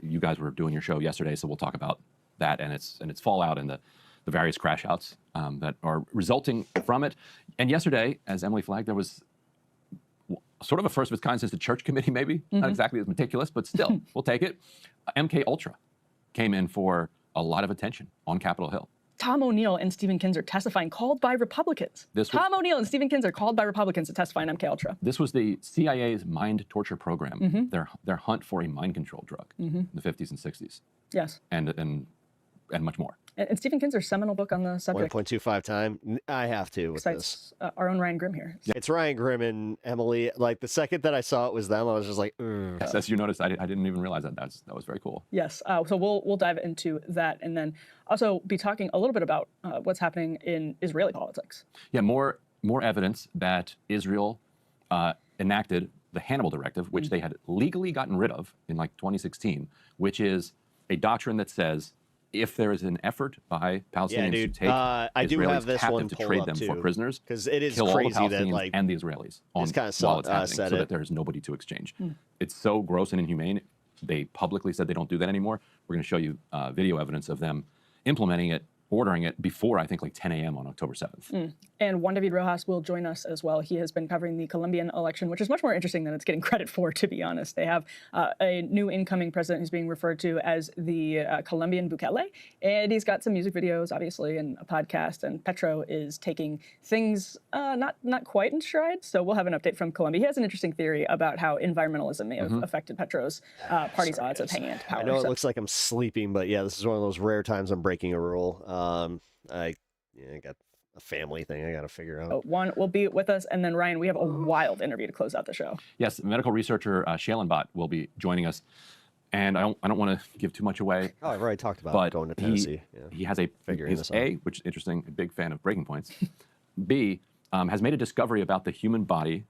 S2: you guys were doing your show yesterday, so we'll talk about that and its fallout and the various crash outs that are resulting from it. And yesterday, as Emily flagged, there was sort of a first of its kind since the church committee, maybe. Not exactly as meticulous, but still, we'll take it. MK Ultra came in for a lot of attention on Capitol Hill.
S3: Tom O'Neill and Stephen Kinzer testifying, called by Republicans. Tom O'Neill and Stephen Kinzer called by Republicans to testify in MK Ultra.
S2: This was the CIA's mind torture program, their hunt for a mind control drug in the 50s and 60s.
S3: Yes.
S2: And much more.
S3: And Stephen Kinzer's seminal book on the subject.
S1: 1.25 time. I have to with
S3: this. Our own Ryan Grimm here.
S1: It's Ryan Grimm and Emily. Like, the second that I saw it was them, I was just like,
S2: yes, as you noticed, I didn't even realize that. That was very cool.
S3: Yes. So we'll dive into that and then also be talking a little bit about what's happening in Israeli politics.
S2: Yeah, more evidence that Israel enacted the Hannibal Directive, which they had legally gotten rid of in like 2016, which is a doctrine that says if there is an effort by Palestinians to take Israelis captive to trade them for prisoners,
S1: because it is
S2: kill
S1: crazy
S2: all the Palestinians
S1: that, like,
S2: and the Israelis while it's happening, so that there is nobody to exchange. It's so gross and inhumane. They publicly said they don't do that anymore. We're going to show you video evidence of them implementing it ordering it before, I think, like 10 a.m. on October 7th.
S3: And Juan David Rojas will join us as well. He has been covering the Colombian election, which is much more interesting than it's getting credit for, to be honest. They have a new incoming president who's being referred to as the Colombian Bukele. And he's got some music videos, obviously, and a podcast. And Petro is taking things not quite in stride. So we'll have an update from Colombia. He has an interesting theory about how environmentalism may have affected Petro's party's odds of hanging into power.
S1: I know it looks like I'm sleeping, but yeah, this is one of those rare times I'm breaking a rule. I got a family thing I got to figure out.
S3: Juan will be with us, and then Ryan, we have a wild interview to close out the show.
S2: Yes, medical researcher Shailen will be joining us, and I don't want to give too much away.
S1: Oh, I've already talked about going to Tennessee.
S2: He has a
S1: Figuring this
S2: A, which is interesting, a big fan of breaking points. B, has made a discovery about the human body,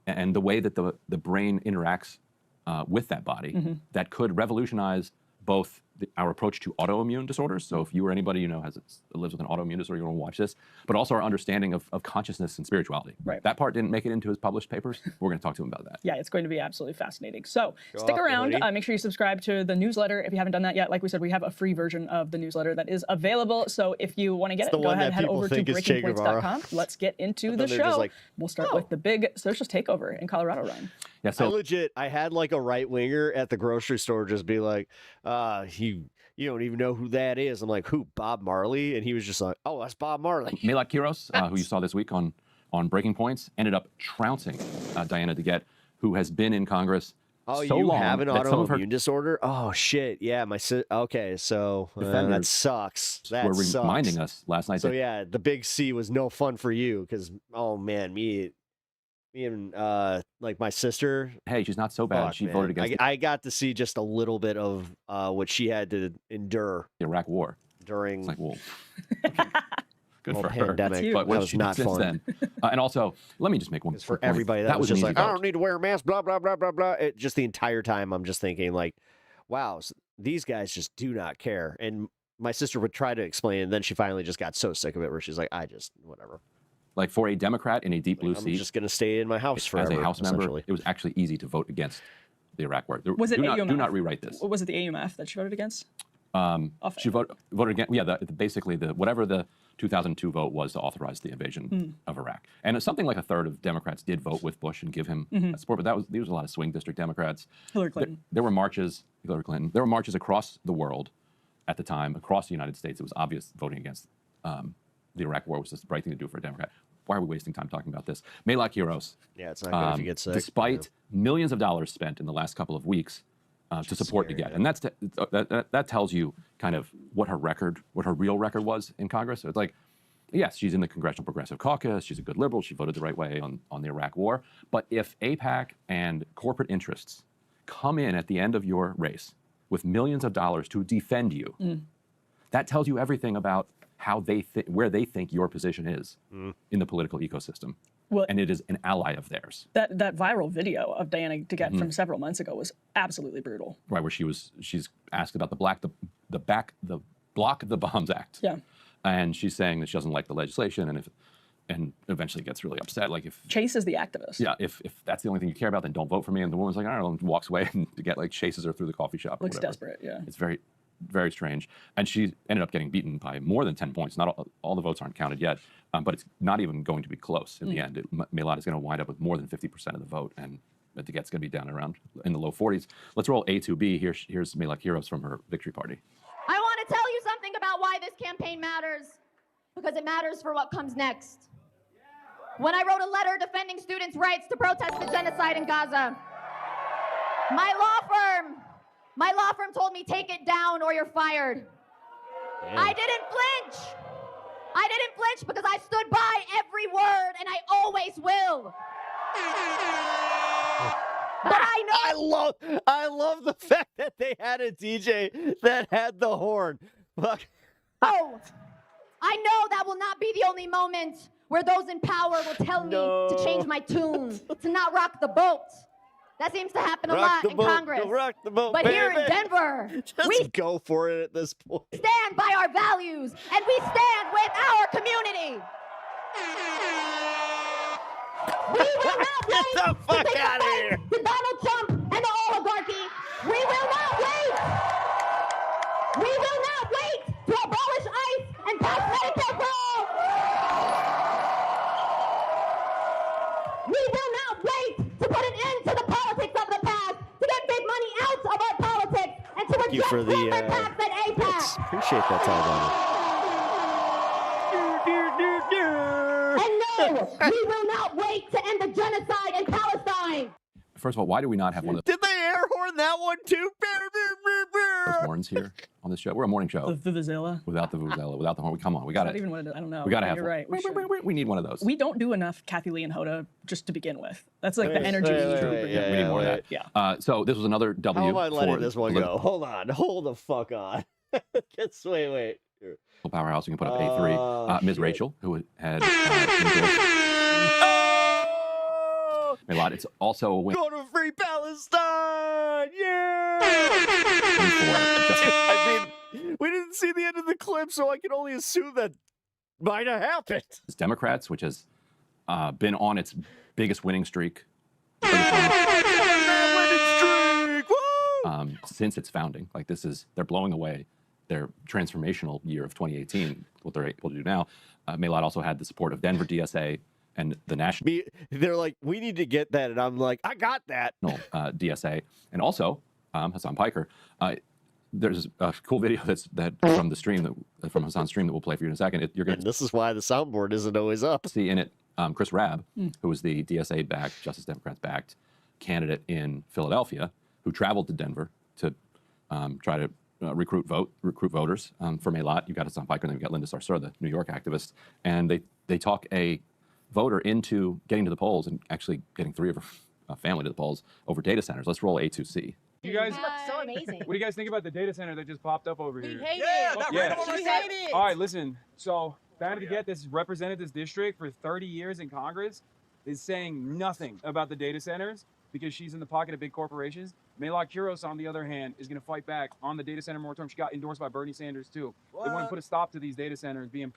S2: and the way that the brain interacts with that body that could revolutionize both our approach to autoimmune disorders. So if you or anybody lives with an autoimmune disorder, you want to watch this, but also our understanding of consciousness and spirituality.
S3: Right.
S2: That part didn't make it into his published papers. We're going to talk to him about that.
S3: Yeah, it's going to be absolutely fascinating. So stick around. Make sure you subscribe to the newsletter if you haven't done that yet. Like we said, we have a free version of the newsletter that is available. So if you want to get it, go ahead and head over to breakingpoints.com. Let's get into the show. We'll start with the big socialist takeover in Colorado, Ryan.
S2: Yeah, so
S1: I had like a right winger at the grocery store just be like, you don't even know who that is. I'm like, who? Bob Marley? And he was just like, oh, that's Bob Marley.
S2: Melak Kiros, who you saw this week on Breaking Points, ended up trouncing Diana DeGette, who has been in Congress
S1: so
S2: long.
S1: You have an autoimmune
S2: her
S1: disorder? Oh, shit. Yeah, okay, so that sucks. That
S2: were
S1: sucks.
S2: reminding us last night.
S1: So yeah, the big C was no fun for you because, oh man, me and like my sister.
S2: Hey, she's not so bad. She voted against.
S1: I got to see just a little bit of what she had to endure
S2: the Iraq War
S1: during.
S2: It's like, well, good for
S1: pandemic,
S2: her. But
S1: that was not fun.
S2: Then. And also, let me just make one
S1: for
S2: point.
S1: everybody. That was just like,
S2: vote.
S1: I don't need to wear a mask. Blah blah blah blah blah. Just the entire time, I'm just thinking like, wow, these guys just do not care. And my sister would try to explain, and then she finally just got so sick of it, where she's like, whatever.
S2: Like for a Democrat in a deep blue seat,
S1: I'm just going to stay in my house forever.
S2: As a House member, it was actually easy to vote against the Iraq War.
S3: Was it AUMF?
S2: Do not rewrite this.
S3: Was it the AUMF that she voted against?
S2: She voted against. Yeah, basically whatever the 2002 vote was to authorize the invasion of Iraq. And something like a third of Democrats did vote with Bush and give him support. But these were a lot of swing district Democrats.
S3: Hillary Clinton.
S2: There were marches. Hillary Clinton. There were marches across the world at the time, across the United States. It was obvious voting against the Iraq War was just the right thing to do for a Democrat. Why are we wasting time talking about this? Melak Kiros.
S1: Yeah, it's not good if you get sick.
S2: Despite millions of dollars spent in the last couple of weeks to support DeGette, and that tells you kind of what her real record was in Congress. So it's like, yes, she's in the Congressional Progressive Caucus. She's a good liberal. She voted the right way on the Iraq War. But if AIPAC and corporate interests come in at the end of your race with millions of dollars to defend you, that tells you everything about how where they think your position is in the political ecosystem. Well, and it is an ally of theirs.
S3: That viral video of Diana DeGette from several months ago was absolutely brutal.
S2: Right, where she's asked about the Block the Bombs Act.
S3: Yeah.
S2: And she's saying that she doesn't like the legislation, and eventually gets really upset. Like if
S3: Chase is the activist.
S2: Yeah, if that's the only thing you care about, then don't vote for me. And the woman's like, I don't know, and walks away and DeGette chases her through the coffee shop.
S3: Looks desperate. Yeah.
S2: It's very, very strange. And she ended up getting beaten by more than 10 points. Not all the votes aren't counted yet, but it's not even going to be close in the end. Melot is going to wind up with more than 50% of the vote, and DeGette's going to be down around in the low 40s. Let's roll A to B. Here's Melot Heroes from her victory party.
S17: I want to tell you something about why this campaign matters, because it matters for what comes next. When I wrote a letter defending students' rights to protest the genocide in Gaza, my law firm told me, take it down or you're fired. Damn. I didn't flinch because I stood by every word, and I always will. But I know.
S1: I love the fact that they had a DJ that had the horn. Fuck.
S17: Oh, I know that will not be the only moment where those in power will tell me to change my tune, to not rock the boat. That seems to happen a lot in Congress.
S1: Rock the boat,
S17: but
S1: baby.
S17: Here in Denver, we
S1: go for it at this point.
S17: Stand by our values, and we stand with our community. We will not wait
S1: Get the fuck out of here.
S17: to Donald Trump and the oligarchy. We will not wait. We will not wait to
S1: Thank you for the. Appreciate that, Taliban.
S17: And no, we will not wait to end the genocide in Palestine.
S2: First of all, why do we not have one of
S1: Did they air horn that one too?
S2: those horns here on this show? We're a morning show.
S3: The vuvuzela.
S2: Without the vuvuzela, without the horn. Come on, we got
S3: Not
S2: it.
S3: even what it is. I don't know.
S2: We got to have
S3: You're
S2: one.
S3: right.
S2: We need one of those.
S3: We don't do enough Kathy Lee and Hoda just to begin with. That's like the energy.
S2: We need more of that.
S3: Yeah.
S2: So this was another W.
S1: How am I letting
S2: for
S1: this one go? Hold on. Hold the fuck on. Wait. Here.
S2: Powerhouse. You can put up A3. Ms.
S1: Shit.
S2: Rachel, who had a lot. It's also a win.
S1: Go to free Palestine! Yeah! I mean, we didn't see the end of the clip, so I can only assume that might have happened.
S2: It's Democrats, which has been on its biggest winning streak since its founding. Like they're blowing away their transformational year of 2018, what they're able to do now. Maylot also had the support of Denver DSA and the national.
S1: They're like, we need to get that, and I'm like, I got that.
S2: DSA, and also Hassan Piker. There's a cool video that from the stream from Hassan's stream that we'll play for you in a second.
S1: This is why the soundboard isn't always up.
S2: See in it, Chris Rabb, who was the DSA-backed, Justice Democrats-backed candidate in Philadelphia, who traveled to Denver to try to recruit voters for Maylot. You've got Hassan Piker, and then you've got Linda Sarsour, the New York activist, and they talk a voter into getting to the polls and actually getting 3 of her family to the polls over data centers. Let's roll A2C.
S4: You guys
S17: look so amazing.
S4: What do you guys think about the data center that just popped up over here?
S17: hate
S4: yeah,
S17: it.
S4: That
S17: Yeah. We hate it.
S4: All right, listen. So Pepaganda has represented this district for 30 years in Congress, is saying nothing about the data centers because she's in the pocket of big corporations. Maylot Quiros, on the other hand, is going to fight back on the data center moratorium. She got endorsed by Bernie Sanders, too. They want to put a stop to these data centers being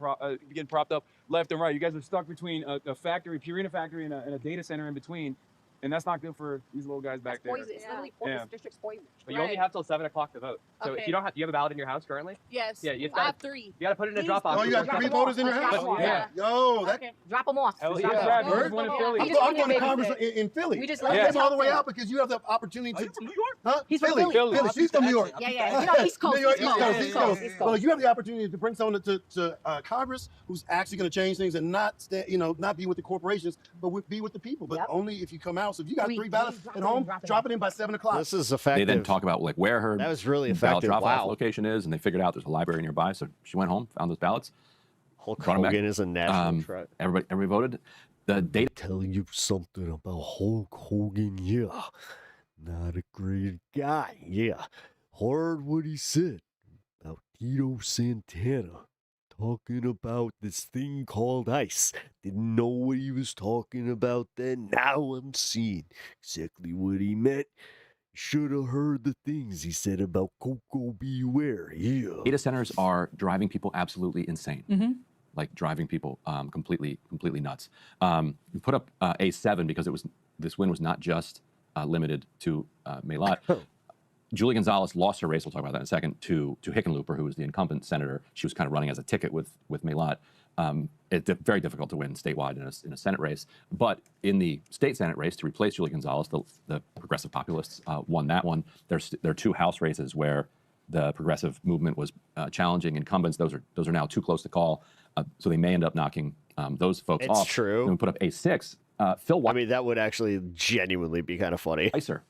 S4: getting propped up left and right. You guys are stuck between a factory, Purina factory, and a data center in between. And that's not good for these little guys back there.
S5: Poison. It's literally poison. This district's poison.
S7: But you only have till 7 o'clock to vote. So
S5: Okay.
S7: if you don't have, do you have a ballot in your house currently?
S5: Yes.
S7: Yeah, you
S5: I have 3.
S7: You got to put it in a
S5: Please,
S7: drop box.
S5: Oh, you got 3 voters in your house?
S7: Yeah.
S5: Yo, that. Okay. Drop them off.
S7: Hell
S5: Drop
S7: yeah.
S5: them
S7: Yeah,
S5: off.
S7: there's one in Philly.
S5: We just
S24: I'm
S5: want
S24: going to
S5: to
S24: Congress
S5: babysit.
S24: in Philly.
S5: We just
S24: I
S5: left
S24: came all the way
S5: South
S24: out because you have the opportunity to.
S5: Are you from New York?
S24: Huh?
S5: He's from Philly.
S24: She's from New York.
S5: Yeah. You know, East Coast.
S24: New York,
S5: East Coast. East Coast. East Coast.
S24: Well, you have the opportunity to bring someone to Congress who's actually going to change things and not be with the corporations, but be with the people. But only if you come out. So if you got 3 ballots at home, drop it in by 7 o'clock.
S1: This is effective.
S2: They then talk about like where her
S1: That was really
S2: ballot
S1: effective.
S2: drop-off
S1: Wow.
S2: location is, and they figured out there's a library nearby. So she went home, found those ballots.
S1: Hulk
S2: brought 'em back.
S1: Hogan is a national threat.
S2: Everybody voted. The data.
S1: Tell you something about Hulk Hogan, yeah. Not a great guy, yeah. Heard what he said about Tito Santana. Talking about this thing called ice. Didn't know what he was talking about then. Now I'm seeing exactly what he meant. Should have heard the things he said about Coco Beware. Yeah.
S2: Data centers are driving people absolutely insane.
S3: Mm-hmm.
S2: Like driving people completely nuts. We put up A7 because this win was not just limited to Maylot. Julie Gonzalez lost her race, we'll talk about that in a second, to Hickenlooper, who was the incumbent senator. She was kind of running as a ticket with Maylot. It's very difficult to win statewide in a Senate race. But in the state Senate race to replace Julie Gonzalez, the Progressive Populists won that one. There are 2 House races where the progressive movement was challenging incumbents. Those are now too close to call. So they may end up knocking those folks off.
S1: It's true.
S2: Then we put up A6. Phil Weiser.
S1: I mean, that would actually genuinely be kind of funny.
S2: Weiser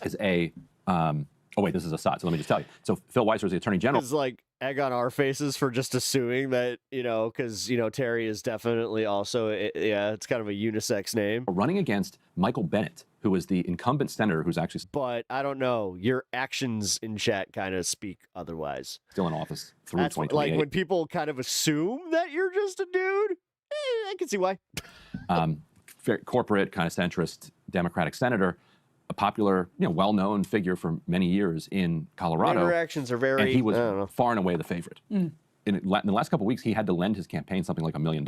S2: is a... oh, wait, this is a side, so let me just tell you. So Phil Weiser is the Attorney General.
S1: It's like egg on our faces for just assuming that, because, Terry is definitely also, it's kind of a unisex name.
S2: Running against Michael Bennett, who is the incumbent senator who's actually...
S1: But I don't know. Your actions in chat kind of speak otherwise.
S2: Still in office through
S1: That's
S2: 2028.
S1: like when people kind of assume that you're just a dude. I can see why.
S2: Very corporate, kind of centrist Democratic senator, a popular, well-known figure for many years in Colorado.
S1: Interactions are very...
S2: And he was
S1: I don't know.
S2: far and away the favorite. In the last couple of weeks, he had to lend his campaign something like $1 million,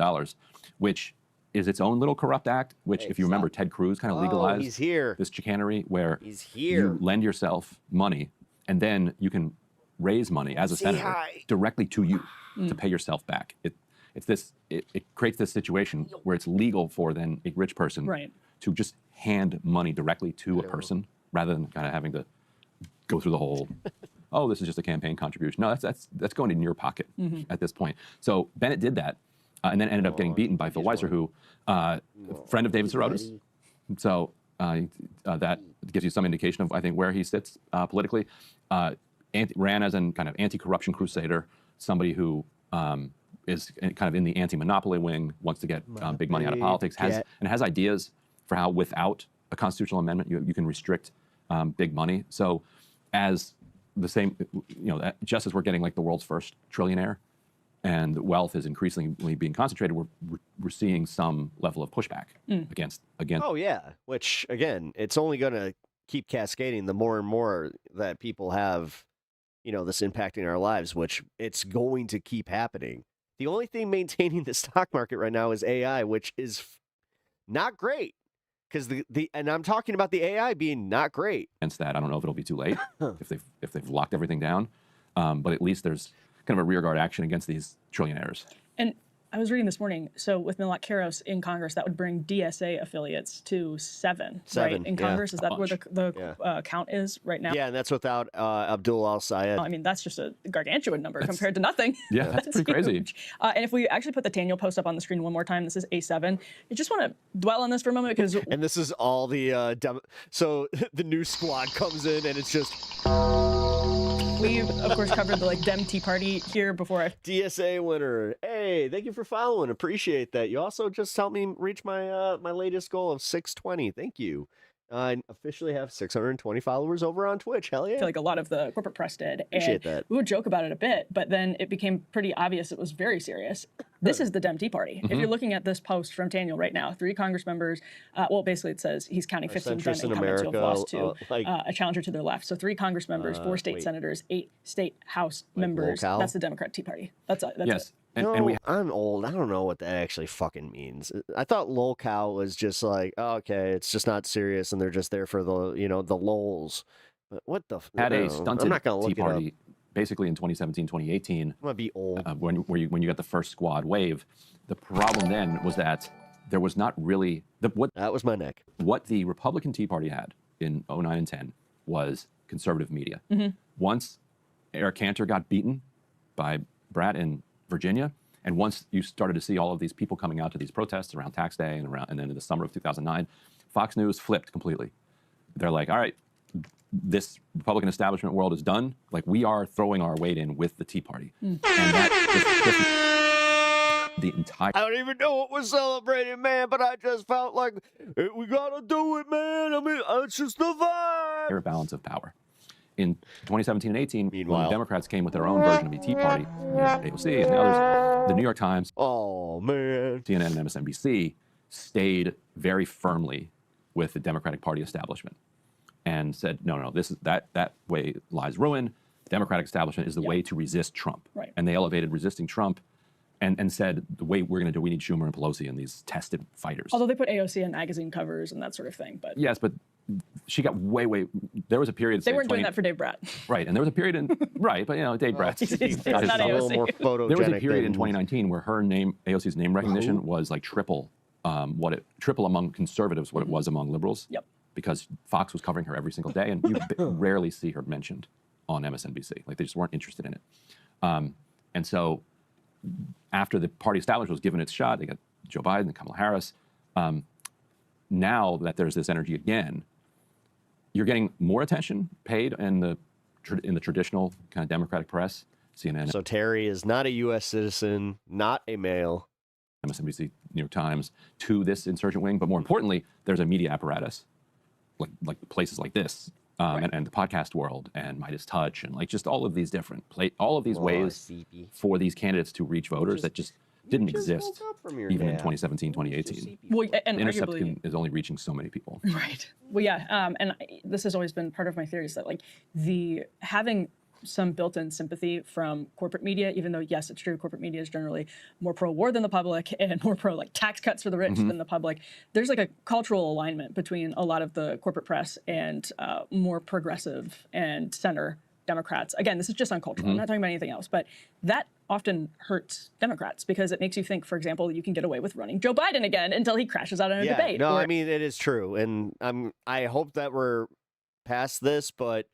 S2: which is its own little corrupt act, which, if you remember, Ted Cruz kind of legalized
S1: he's here.
S2: this chicanery where
S1: He's here.
S2: you lend yourself money and then you can raise money as a
S1: Say
S2: senator
S1: hi.
S2: directly to you to pay yourself back. It creates this situation where it's legal for then a rich person
S3: Right.
S2: to just hand money directly to a person rather than kind of having to go through the whole oh, this is just a campaign contribution. No, that's going in your pocket at this point. So Bennett did that, and then ended up getting beaten by Phil Weiser, who friend of David Sirota's. So that gives you some indication of, I think, where he sits politically. Ran as an kind of anti-corruption crusader, somebody who is kind of in the anti-monopoly wing, wants to get big money out of politics, has ideas for how without a constitutional amendment you can restrict big money. So as the same, just as we're getting like the world's first trillionaire and wealth is increasingly being concentrated, we're seeing some level of pushback against.
S1: Oh yeah, which again, it's only going to keep cascading the more and more that people have, this impacting our lives, which it's going to keep happening. The only thing maintaining the stock market right now is AI, which is not great. Because and I'm talking about the AI being not great.
S2: Against that, I don't know if it'll be too late if they've locked everything down, but at least there's kind of a rearguard action against these trillionaires.
S3: And I was reading this morning, so with Milot-Karos in Congress, that would bring DSA affiliates to seven, right? In Congress, is that where the count is right now?
S1: Yeah, and that's without Abdul Al-Sayed.
S3: I mean, that's just a gargantuan number compared to nothing.
S2: Yeah, that's pretty crazy.
S3: And if we actually put the Daniel post up on the screen one more time, this is A7. I just want to dwell on this for a moment because...
S1: And this is all the... so the new squad comes in and it's just...
S3: We, of course, covered the Dem Tea Party here before.
S1: DSA winner. Hey, thank you for following. Appreciate that. You also just helped me reach my my latest goal of 620. Thank you. I officially have 620 followers over on Twitch. Hell yeah.
S3: I feel like a lot of the corporate press did.
S1: Appreciate that.
S3: We would joke about it a bit, but then it became pretty obvious it was very serious. This is the Dem Tea Party. If you're looking at this post from Daniel right now, 3 Congress members, well, basically it says he's counting 15 Dem incumbents who have lost to a challenger to their left. So 3 Congress members, 4 state senators, 8 state House members.
S1: locale?
S3: That's the Democrat Tea Party. That's
S2: yes.
S3: it.
S1: I'm old. I don't know what that actually fucking means. I thought lolcow was just like, oh, okay, it's just not serious, and they're just there for the, the lols. But what the?
S2: Had a stunted
S1: I'm not gonna look
S2: Tea Party, basically in 2017, 2018.
S1: I'm gonna be old.
S2: When you got the first squad wave, the problem then was that there was not really
S1: that was my neck.
S2: What the Republican Tea Party had in 09 and 10 was conservative media. Once Eric Cantor got beaten by Brat in Virginia, and once you started to see all of these people coming out to these protests around tax day and then in the summer of 2009, Fox News flipped completely. They're like, all right, this Republican establishment world is done. Like, we are throwing our weight in with the Tea Party. And that just the entire...
S1: I don't even know what we're celebrating, man, but I just felt like we gotta do it, man. I mean, it's just the vibe.
S2: Balance of power. In 2017 and 18, when the Democrats came with their own version of the Tea Party, AOC and the others, the New York Times, CNN and MSNBC stayed very firmly with the Democratic Party establishment and said, no, this is that way lies ruin. The Democratic establishment is the way to resist Trump.
S3: Right.
S2: And they elevated resisting Trump and said, the way we're going to do, we need Schumer and Pelosi and these tested fighters.
S3: Although they put AOC in magazine covers and that sort of thing. But
S2: yes, but she got way. There was a period.
S3: They weren't doing that for Dave Brat.
S2: Right, and there was a period in Right, but Dave Brat's
S3: it's not AOC.
S1: A little more photogenic.
S2: There was a period in 2019 where her name, AOC's name recognition, was like triple among conservatives what it was among liberals.
S3: Yep.
S2: Because Fox was covering her every single day, and you rarely see her mentioned on MSNBC. Like, they just weren't interested in it. And so, after the party establishment was given its shot, they got Joe Biden and Kamala Harris. Now that there's this energy again, you're getting more attention paid in the traditional kind of Democratic press, CNN.
S1: So Terry is not a U.S. citizen, not a male.
S2: MSNBC, New York Times, to this insurgent wing. But more importantly, there's a media apparatus, like places like this, and the podcast world, and Midas Touch, and like just all of these different, all of these ways for these candidates to reach voters that just didn't exist even in 2017, 2018.
S3: Well, and
S2: Intercept
S3: arguably,
S2: is only reaching so many people.
S3: Right. Well, yeah. And this has always been part of my theory is that having some built-in sympathy from corporate media, even though, yes, it's true, corporate media is generally more pro-war than the public and more pro tax cuts for the rich than the public. There's a cultural alignment between a lot of the corporate press and more progressive and center Democrats. Again, this is just on cultural. I'm not talking about anything else, but that often hurts Democrats because it makes you think, for example, you can get away with running Joe Biden again until he crashes out in a debate.
S1: No, I mean, it is true. And I hope that we're past this, but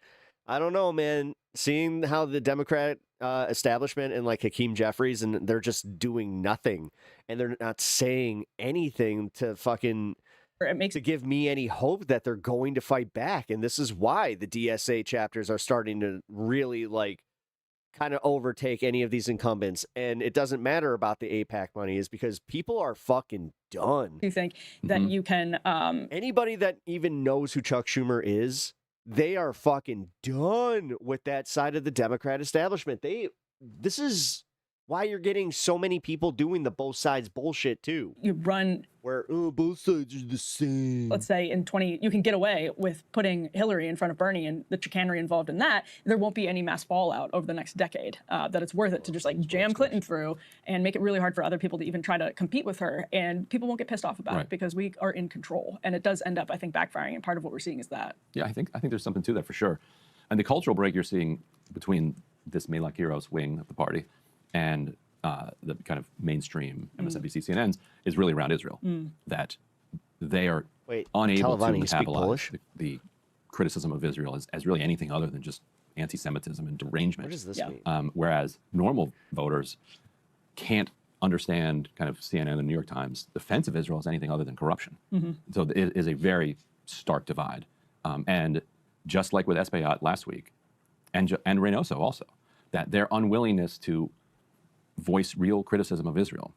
S1: I don't know, man. seeing how the Democrat establishment and like Hakeem Jeffries, and they're just doing nothing, and they're not saying anything to fucking to give me any hope that they're going to fight back. And this is why the DSA chapters are starting to really like kind of overtake any of these incumbents. And it doesn't matter about the APAC money, is because people are fucking done.
S3: Do you think that you can
S1: anybody that even knows who Chuck Schumer is, they are fucking done with that side of the Democrat establishment. This is why you're getting so many people doing the both sides bullshit too.
S3: You run
S1: where both sides are the same.
S3: Let's say in 20, you can get away with putting Hillary in front of Bernie and the chicanery involved in that. There won't be any mass fallout over the next decade. That it's worth it to just like jam Clinton through and make it really hard for other people to even try to compete with her. And people won't get pissed off about it because we are in control. And it does end up, I think, backfiring. And part of what we're seeing is that.
S2: Yeah, I think there's something to that for sure. And the cultural break you're seeing between this Melak Heroes wing of the party and the kind of mainstream MSNBC CNNs is really around Israel. That they are unable to metabolize the criticism of Israel as really anything other than just anti-Semitism and derangement.
S1: What does this mean?
S2: Whereas normal voters can't understand kind of CNN and the New York Times defense of Israel as anything other than corruption. So it is a very stark divide. And just like with Espaillat last week, and Reynoso also, that their unwillingness to voice real criticism of Israel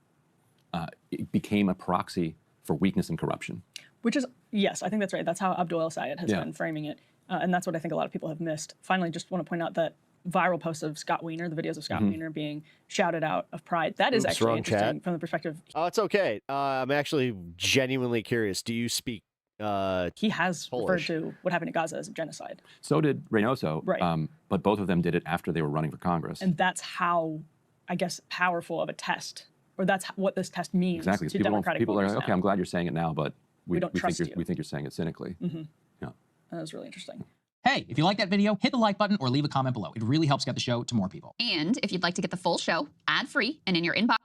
S2: it became a proxy for weakness and corruption.
S3: Which is, yes, I think that's right. That's how Abdul El-Sayed has been framing it. And that's what I think a lot of people have missed. Finally, just want to point out that viral posts of Scott Wiener, the videos of Scott Wiener being shouted out of pride. That is actually interesting from the perspective.
S1: Oh, it's okay. I'm actually genuinely curious. Do you speak
S3: he has
S1: Polish?
S3: referred to what happened in Gaza as a genocide.
S2: So did Reynoso,
S3: right.
S2: But both of them did it after they were running for Congress.
S3: And that's how, I guess, powerful of a test, or that's what this test means
S2: exactly.
S3: to
S2: People
S3: Democratic
S2: are like,
S3: voters
S2: okay,
S3: now.
S2: I'm glad you're saying it now, but we
S3: don't trust you.
S2: We think you're saying it cynically. Yeah.
S3: That was really interesting.
S6: Hey, if you like that video, hit the like button or leave a comment below. It really helps get the show to more people.
S9: And if you'd like to get the full show ad-free and in your inbox.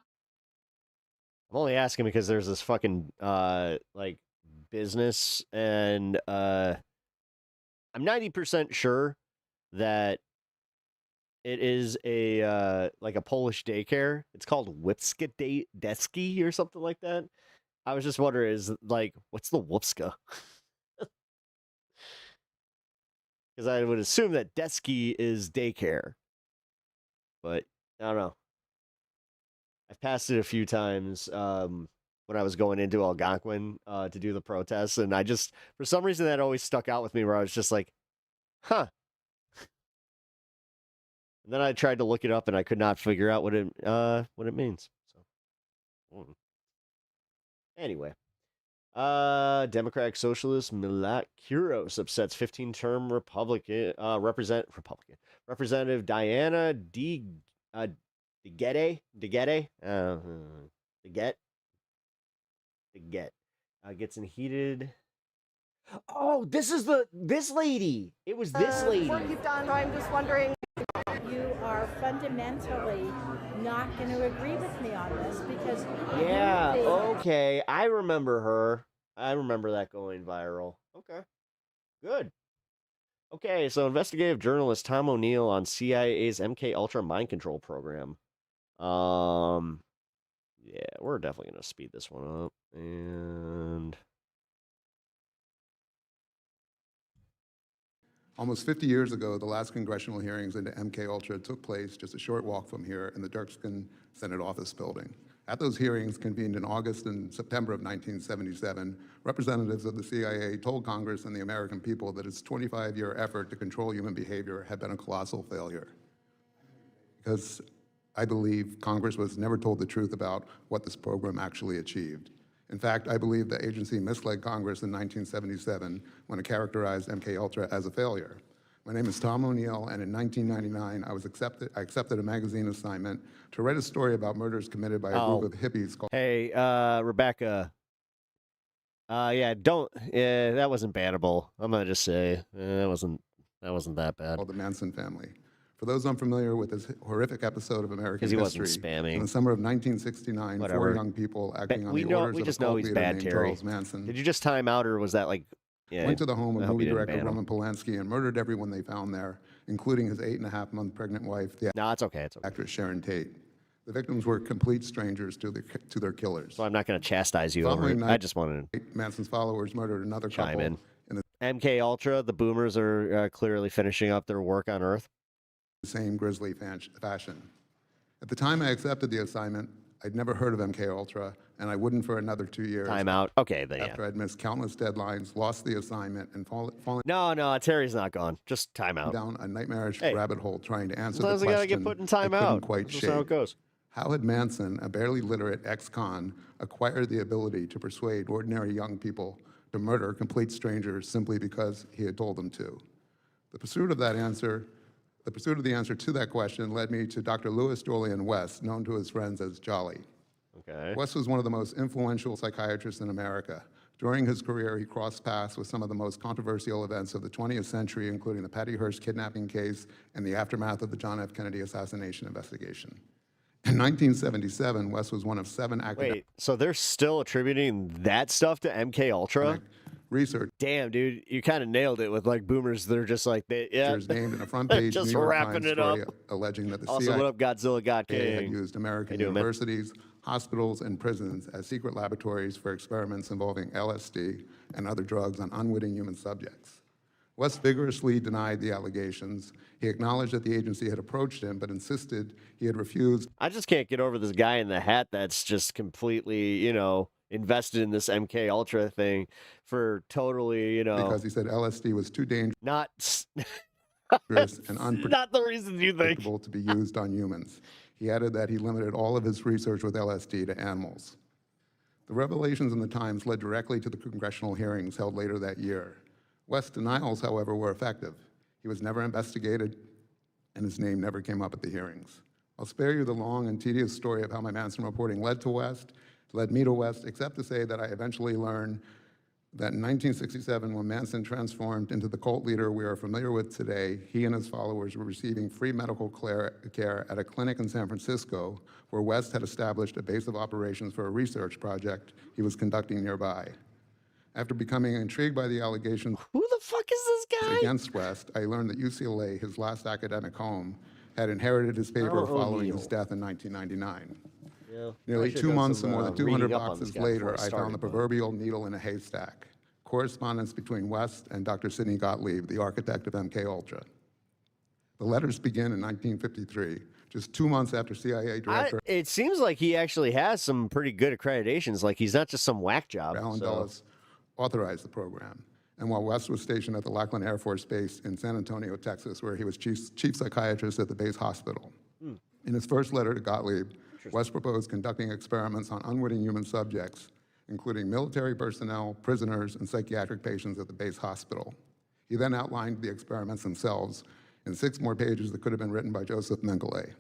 S1: I'm only asking because there's this fucking like business, and I'm 90% sure that it is a like a Polish daycare. It's called Wipska Deski or something like that. I was just wondering, is like, what's the Wupska? Because I would assume that Deski is daycare, but I don't know. I've passed it a few times when I was going into Algonquin to do the protests, and I just, for some reason, that always stuck out with me, where I was just like, huh. And then I tried to look it up, and I could not figure out what it means. So, anyway, Democratic Socialist Melak Heroes upsets 15-term Representative Diana DeGette gets in heated. Oh, this lady. It was this lady.
S10: Work you've done. I'm just wondering. You are fundamentally not going to agree with me on this because.
S1: Yeah. Okay. I remember her. I remember that going viral. Okay. Good. Okay. So, investigative journalist Tom O'Neill on CIA's MK Ultra mind control program. Yeah, we're definitely going to speed this one up. And
S11: almost 50 years ago, the last congressional hearings into MK Ultra took place just a short walk from here in the Dirksen Senate Office Building. At those hearings, convened in August and September of 1977, representatives of the CIA told Congress and the American people that its 25-year effort to control human behavior had been a colossal failure. Because I believe Congress was never told the truth about what this program actually achieved. In fact, I believe the agency misled Congress in 1977 when it characterized MK Ultra as a failure. My name is Tom O'Neill, and in 1999, I accepted a magazine assignment to write a story about murders committed by a group of hippies called.
S1: Hey, Rebecca. Yeah, that wasn't bannable. I'm gonna just say that wasn't that bad.
S11: Called the Manson family. For those unfamiliar with this horrific episode of American history,
S1: spamming.
S11: In the summer of 1969, four young people acting on the orders of a cult leader named Charles Manson.
S1: Did you just time out, or was that like? Yeah,
S11: went to the home of movie director Roman Polanski and murdered everyone they found there, including his 8.5-month pregnant wife, the
S1: it's okay. It's okay.
S11: actress Sharon Tate. The victims were complete strangers to their killers.
S1: So I'm not going to chastise you over it. I just wanted to
S11: Manson's followers murdered another
S1: chime
S11: couple
S1: in.
S11: the
S1: MK Ultra, the boomers are clearly finishing up their work on Earth.
S11: same grisly fashion. At the time I accepted the assignment, I'd never heard of MK Ultra, and I wouldn't for another 2 years.
S1: Time out. Okay, then
S11: After I'd missed countless deadlines, lost the assignment, and fallen
S1: No, Terry's not gone. Just time out.
S11: down a nightmarish rabbit hole trying to answer
S1: Sometimes
S11: the
S1: we
S11: question
S1: gotta get put in time
S11: I couldn't
S1: out.
S11: quite
S1: That's how it
S11: shape.
S1: goes.
S11: How had Manson, a barely literate ex-con, acquired the ability to persuade ordinary young people to murder complete strangers simply because he had told them to? The pursuit of the answer to that question led me to Dr. Louis Julian West, known to his friends as Jolly.
S1: Okay.
S11: West was one of the most influential psychiatrists in America. During his career, he crossed paths with some of the most controversial events of the 20th century, including the Patty Hearst kidnapping case and the aftermath of the John F. Kennedy assassination investigation. In 1977, West was one of 7 academic
S1: Wait, so they're still attributing that stuff to MK Ultra?
S11: research.
S1: Damn, dude, you kind of nailed it with like boomers. They're just like,
S11: named in a front page
S1: just
S11: New York
S1: wrapping
S11: Times
S1: it
S11: story
S1: up.
S11: alleging that the
S1: Also,
S11: CIA
S1: what up, Godzilla God
S11: had
S1: King?
S11: used American
S1: How you doing, man?
S11: universities, hospitals, and prisons as secret laboratories for experiments involving LSD and other drugs on unwitting human subjects. West vigorously denied the allegations. He acknowledged that the agency had approached him, but insisted he had refused.
S1: I just can't get over this guy in the hat that's just completely, invested in this MK Ultra thing for totally,
S11: Because he said LSD was too dangerous
S1: not
S11: and unpredictable
S1: not the reason you think.
S11: to be used on humans. He added that he limited all of his research with LSD to animals. The revelations in the Times led directly to the congressional hearings held later that year. West's denials, however, were effective. He was never investigated, and his name never came up at the hearings. I'll spare you the long and tedious story of how my Manson reporting led me to West, except to say that I eventually learned that in 1967, when Manson transformed into the cult leader we are familiar with today, he and his followers were receiving free medical care at a clinic in San Francisco, where West had established a base of operations for a research project he was conducting nearby. After becoming intrigued by the allegations
S1: Who the fuck is this guy?
S11: against West, I learned that UCLA, his last academic home, had inherited his paper following his death in 1999.
S1: Yeah.
S11: Nearly 2 months and more than 200 boxes later, I found the
S1: but-
S11: proverbial needle in a haystack. Correspondence between West and Dr. Sidney Gottlieb, the architect of MK Ultra. The letters begin in 1953, just 2 months after CIA director
S1: It seems like he actually has some pretty good accreditations. Like he's not just some whack job.
S11: Alan
S1: so-
S11: Dulles authorized the program. And while West was stationed at the Lackland Air Force Base in San Antonio, Texas, where he was chief psychiatrist at the base hospital. In his first letter to Gottlieb, West proposed conducting experiments on unwitting human subjects, including military personnel, prisoners, and psychiatric patients at the base hospital. He then outlined the experiments themselves in 6 more pages that could have been written by Joseph Mengele.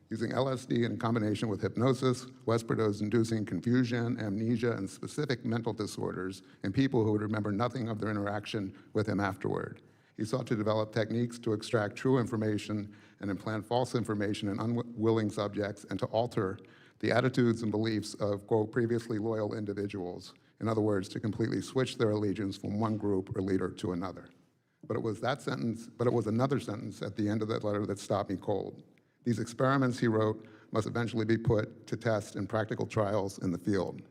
S11: Using LSD in combination with hypnosis, West proposed inducing confusion, amnesia, and specific mental disorders in people who would remember nothing of their interaction with him afterward. He sought to develop techniques to extract true information and implant false information in unwilling subjects and to alter the attitudes and beliefs of, quote, previously loyal individuals. In other words, to completely switch their allegiance from one group or leader to another. But it was another sentence at the end of that letter that stopped me cold. These experiments, he wrote, must eventually be put to test in practical trials in the field.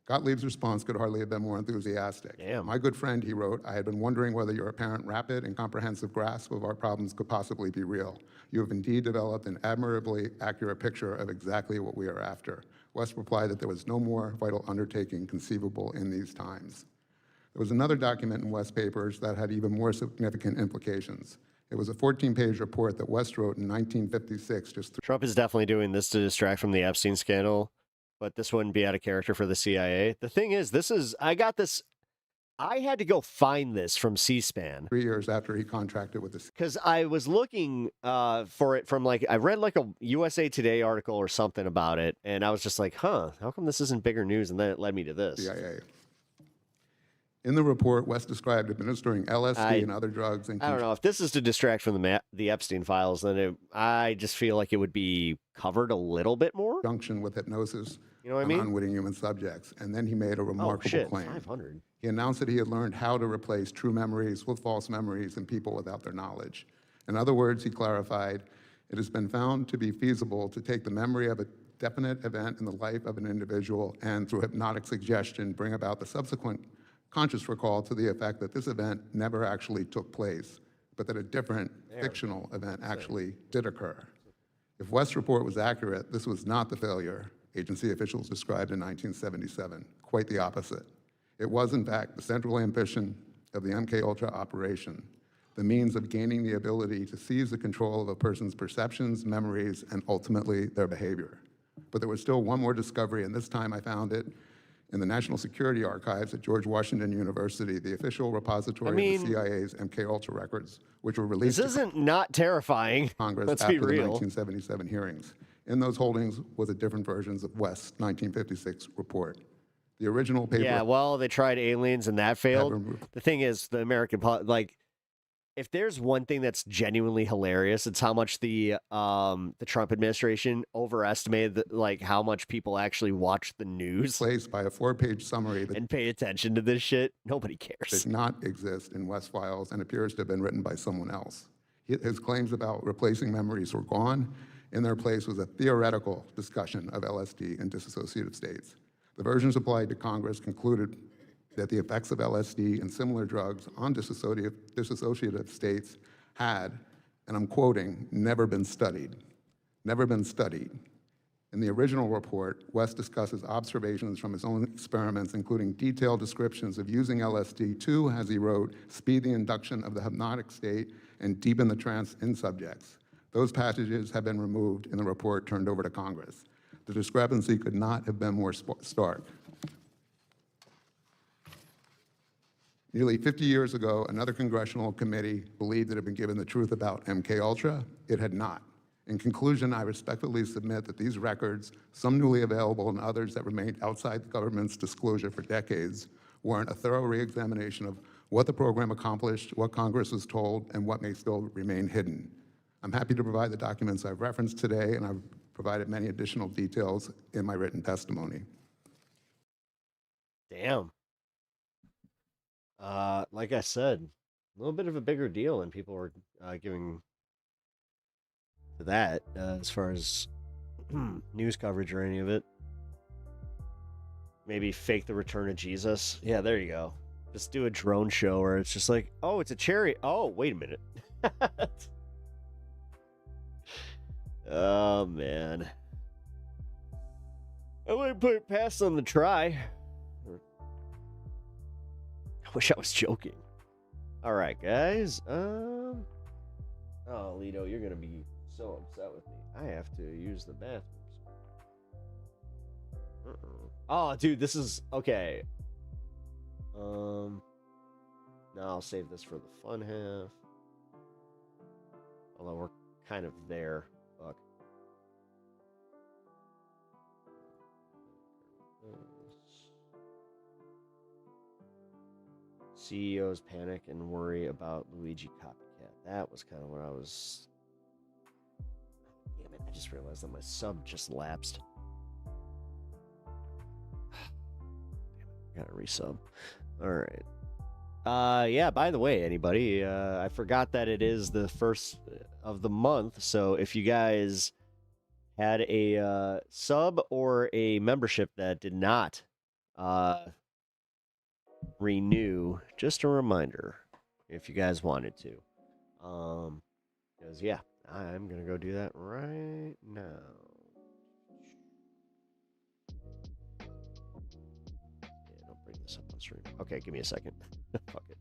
S11: Gottlieb's response could hardly have been more enthusiastic.
S1: Damn.
S11: My good friend, he wrote, I had been wondering whether your apparent rapid and comprehensive grasp of our problems could possibly be real. You have indeed developed an admirably accurate picture of exactly what we are after. West replied that there was no more vital undertaking conceivable in these times. There was another document in West's papers that had even more significant implications. It was a 14-page report that West wrote in 1956.
S1: Trump is definitely doing this to distract from the Epstein scandal, but this wouldn't be out of character for the CIA. The thing is, I had to go find this from C-SPAN.
S11: 3 years after he contracted with the
S1: Because I was looking for it from I read like a USA Today article or something about it, and I was just like, how come this isn't bigger news? And then it led me to this.
S11: CIA. In the report, West described administering LSD and other drugs.
S1: I don't know. If this is to distract from the Epstein files, then I just feel like it would be covered a little bit more.
S11: Junction with hypnosis
S1: You know what I mean?
S11: unwitting human subjects. And then he made a remarkable claim.
S1: 500.
S11: He announced that he had learned how to replace true memories with false memories in people without their knowledge. In other words, he clarified, it has been found to be feasible to take the memory of a definite event in the life of an individual and, through hypnotic suggestion, bring about the subsequent conscious recall to the effect that this event never actually took place, but that a different fictional event actually did occur. If West's report was accurate, this was not the failure agency officials described in 1977, quite the opposite. It was, in fact, the central ambition of the MKUltra operation, the means of gaining the ability to seize the control of a person's perceptions, memories, and ultimately their behavior. But there was still one more discovery, and this time I found it in the National Security Archives at George Washington University, the official repository of the CIA's MKUltra records, which were released
S1: This isn't not terrifying.
S11: to Congress
S1: Let's
S11: after
S1: be
S11: the
S1: real.
S11: 1977 hearings. In those holdings was a different versions of West's 1956 report. The original paper.
S1: Yeah, well, they tried aliens and that failed. The thing is, the American, like, if there's one thing that's genuinely hilarious, it's how much the Trump administration overestimated, like, how much people actually watch the news.
S11: Placed by a 4-page summary that
S1: and pay attention to this shit. Nobody cares.
S11: did not exist in West files and appears to have been written by someone else. His claims about replacing memories were gone. In their place was a theoretical discussion of LSD in dissociative states. The versions applied to Congress concluded that the effects of LSD and similar drugs on dissociative states had, and I'm quoting, never been studied. Never been studied. In the original report, West discusses observations from his own experiments, including detailed descriptions of using LSD to, as he wrote, speed the induction of the hypnotic state and deepen the trance in subjects. Those passages have been removed in the report turned over to Congress. The discrepancy could not have been more stark. Nearly 50 years ago, another congressional committee believed it had been given the truth about MKUltra. It had not. In conclusion, I respectfully submit that these records, some newly available and others that remained outside the government's disclosure for decades, warrant a thorough reexamination of what the program accomplished, what Congress was told, and what may still remain hidden. I'm happy to provide the documents I've referenced today, and I've provided many additional details in my written testimony.
S1: Damn. Like I said, a little bit of a bigger deal than people were giving to that as far as news coverage or any of it. Maybe fake the return of Jesus. Yeah, there you go. Just do a drone show where it's just like, oh, it's a chariot. Oh, wait a minute. Oh, man. I wouldn't put it past them to try. I wish I was joking. All right, guys. Oh, Lito, you're going to be so upset with me. I have to use the bathrooms. Oh, dude, this is... Okay. No, I'll save this for the fun half. Although we're kind of there. Fuck. CEOs panic and worry about Luigi copycat. That was kind of what I was... Damn it, I just realized that my sub just lapsed. Gotta resub. Alright. Yeah, by the way, anybody, I forgot that it is the first of the month, so if you guys had a sub or a membership that did not renew, just a reminder, if you guys wanted to. Because, yeah, I'm gonna go do that right now. Bring this up on stream. Okay, give me a second. Fuck it.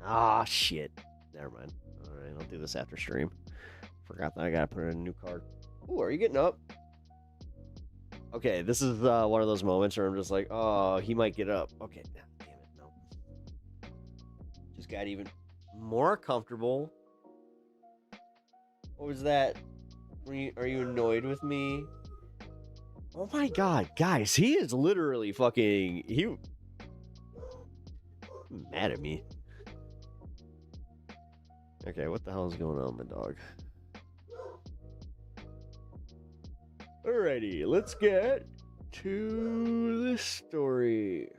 S1: Ah, shit. Never mind. All right, I'll do this after stream. Forgot that I gotta put in a new card. Ooh, are you getting up? Okay, this is one of those moments where I'm just like, oh, he might get up. Okay, damn it, no. Just got even more comfortable. What was that? Are you annoyed with me? Oh my god, guys, he is literally fucking... mad at me. Okay, what the hell is going on, my dog? Alrighty, let's get to this story.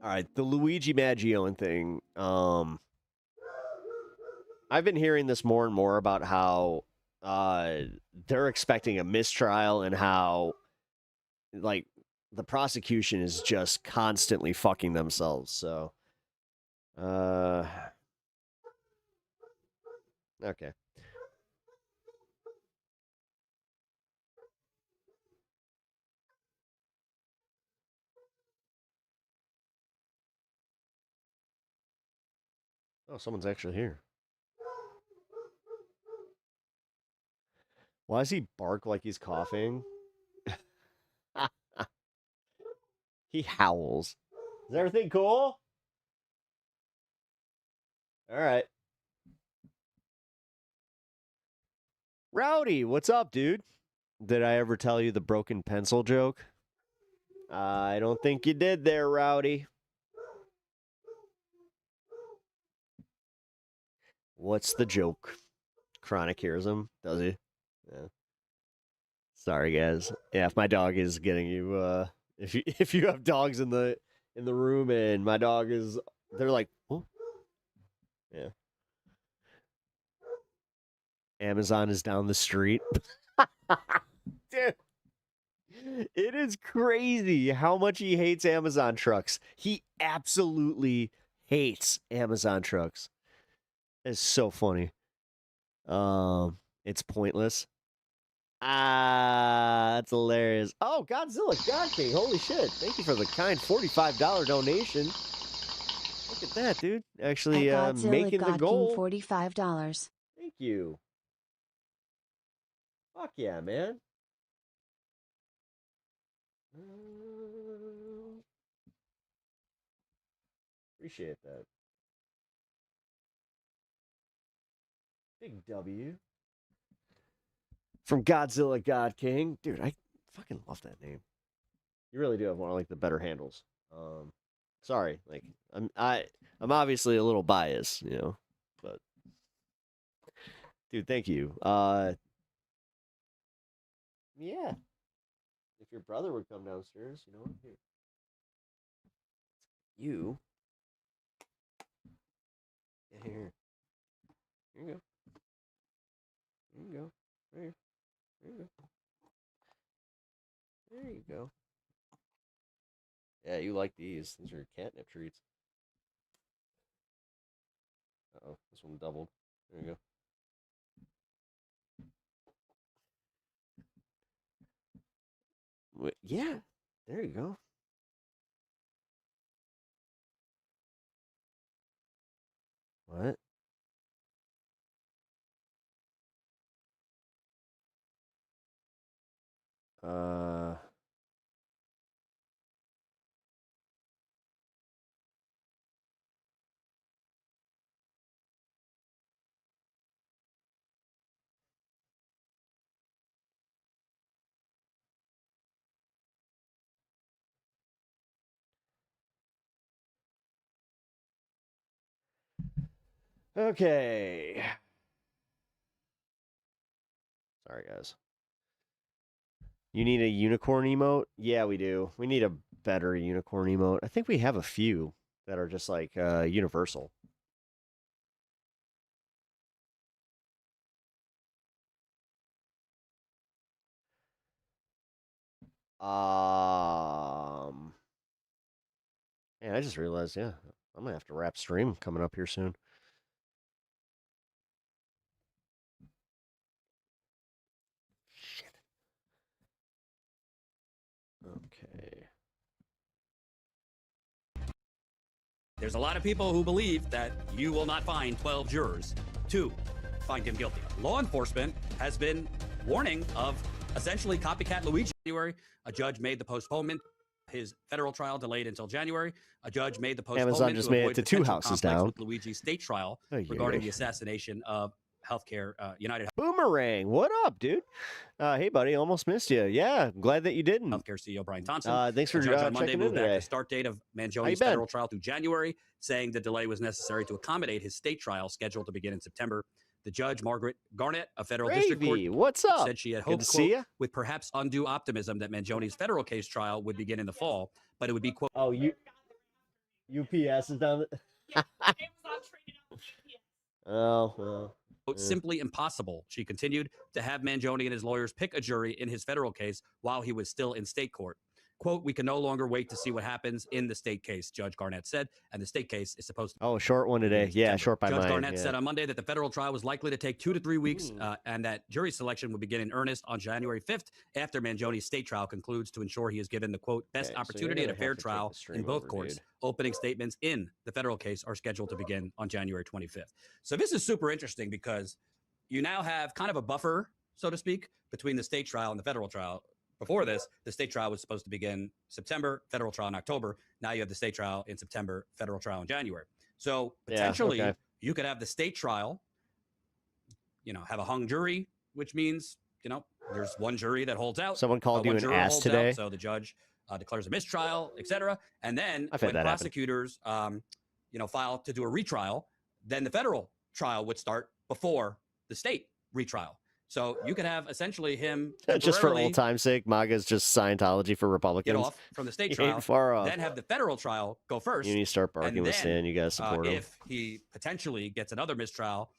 S1: Alright, the Luigi Maggioin thing. I've been hearing this more and more about how they're expecting a mistrial and how, like, the prosecution is just constantly fucking themselves. So, okay. Oh, someone's actually here. Why does he bark like he's coughing? He howls. Is everything cool? All right. Rowdy, what's up, dude? Did I ever tell you the broken pencil joke? I don't think you did there, Rowdy. What's the joke? Chronic hears him, does he? Yeah. Sorry, guys. Yeah, if my dog is getting you, if you have dogs in the room and my dog is, they're like, oh, yeah. Amazon is down the street. Dude, it is crazy how much he hates Amazon trucks. He absolutely hates Amazon trucks. It's so funny. It's pointless. That's hilarious. Oh, Godzilla God King. Holy shit. Thank you for the kind $45 donation. Look at that, dude. Actually making the goal.
S19: $45.
S1: Thank you. Fuck yeah, man. Appreciate that. Big W. From Godzilla God King. Dude, I fucking love that name. You really do have one of like the better handles. Sorry, like I'm obviously a little biased, you know, but dude, thank you. Yeah. If your brother would come downstairs, you know, here. You. Yeah, here. Here you go. There you go. There. There you go. There you go. Yeah, you like these. These are catnip treats. Uh-oh, this one doubled. There you go. Yeah, there you go. What? Okay. Sorry, guys. You need a unicorn emote? Yeah, we do. We need a better unicorn emote. I think we have a few that are just like universal. Yeah, I just realized, yeah, I'm gonna have to wrap stream coming up here soon. Shit. Okay.
S8: There's a lot of people who believe that you will not find 12 jurors to find him guilty. Law enforcement has been warning of essentially copycat Luigi. January, a judge made the postponement. His federal trial delayed until January. A judge made the postponement.
S1: Amazon just made it to 2 houses down.
S8: With Luigi's state trial regarding the assassination of healthcare United.
S1: Boomerang, what up, dude? Hey, buddy, almost missed you. Yeah, I'm glad that you didn't.
S8: Healthcare CEO Brian Thompson.
S1: Thanks for
S8: the judge on Monday
S1: checking in
S8: moved back
S1: today.
S8: the start date of Mangioni's federal trial to January, saying the delay was necessary to accommodate his state trial scheduled to begin in September. The judge, Margaret Garnett, a federal district court,
S1: what's up?
S8: said she had hoped, quote, with perhaps undue optimism that Mangioni's federal case trial would begin in the fall, but it would be, quote.
S1: Oh, UPS is down. Oh, well.
S8: Simply impossible, she continued, to have Mangione and his lawyers pick a jury in his federal case while he was still in state court. Quote, we can no longer wait to see what happens in the state case, Judge Garnett said, and the state case is supposed to
S1: Oh, short one today. Yeah, short by
S8: Judge
S1: mine.
S8: Garnett
S1: yeah.
S8: said on Monday that the federal trial was likely to take 2 to 3 weeks and that jury selection would begin in earnest on January 5th after Mangione's state trial concludes to ensure he is given the, quote, best opportunity at a fair trial in both courts. Opening statements in the federal case are scheduled to begin on January 25th. So this is super interesting because you now have kind of a buffer, so to speak, between the state trial and the federal trial. Before this, the state trial was supposed to begin September, federal trial in October. Now you have the state trial in September, federal trial in January. So potentially you could have the state trial, have a hung jury, which means, there's one jury that holds out.
S1: Someone called you an ass today.
S8: So the judge declares a mistrial, etc. And then when prosecutors, file to do a retrial, then the federal trial would start before the state retrial. So you could have essentially him
S1: just for old time's sake. MAGA's just Scientology for Republicans.
S8: Get off from the state trial, then have the federal trial go first.
S1: You need to start barking with sin. You guys support him.
S8: If he potentially gets another mistrial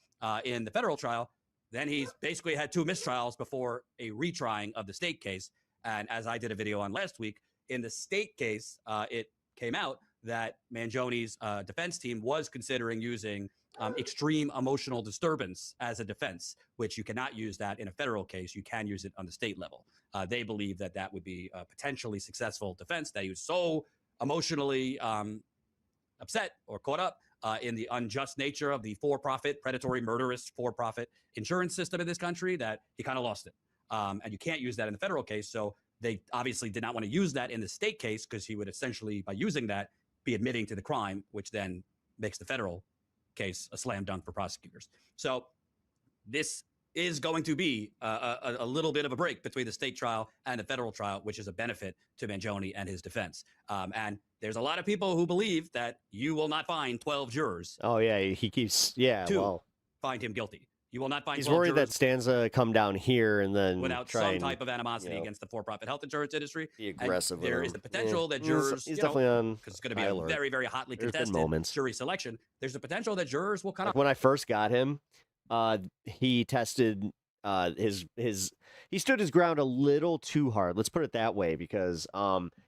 S8: in the federal trial, then he's basically had 2 mistrials before a retrying of the state case. And as I did a video on last week, in the state case, it came out that Mangione's defense team was considering using extreme emotional disturbance as a defense, which you cannot use that in a federal case. You can use it on the state level. They believe that that would be a potentially successful defense, that he was so emotionally upset or caught up in the unjust nature of the for-profit, predatory, murderous for-profit insurance system in this country that he kind of lost it. And you can't use that in the federal case. So they obviously did not want to use that in the state case because he would essentially, by using that, be admitting to the crime, which then makes the federal case a slam dunk for prosecutors. So this is going to be a little bit of a break between the state trial and the federal trial, which is a benefit to Mangione and his defense. And there's a lot of people who believe that you will not find 12 jurors.
S1: Oh, yeah, he keeps,
S8: find him guilty. You will not find
S1: he's
S8: 12
S1: worried
S8: jurors
S1: that Stanza come down here and then
S8: without some type of animosity against the for-profit health insurance industry.
S1: Be aggressive.
S8: And there is the potential that jurors,
S1: he's definitely on,
S8: because it's going to be a very, very hotly contested jury selection. There's the potential that jurors will kind of.
S1: When I first got him, he tested he stood his ground a little too hard. Let's put it that way, because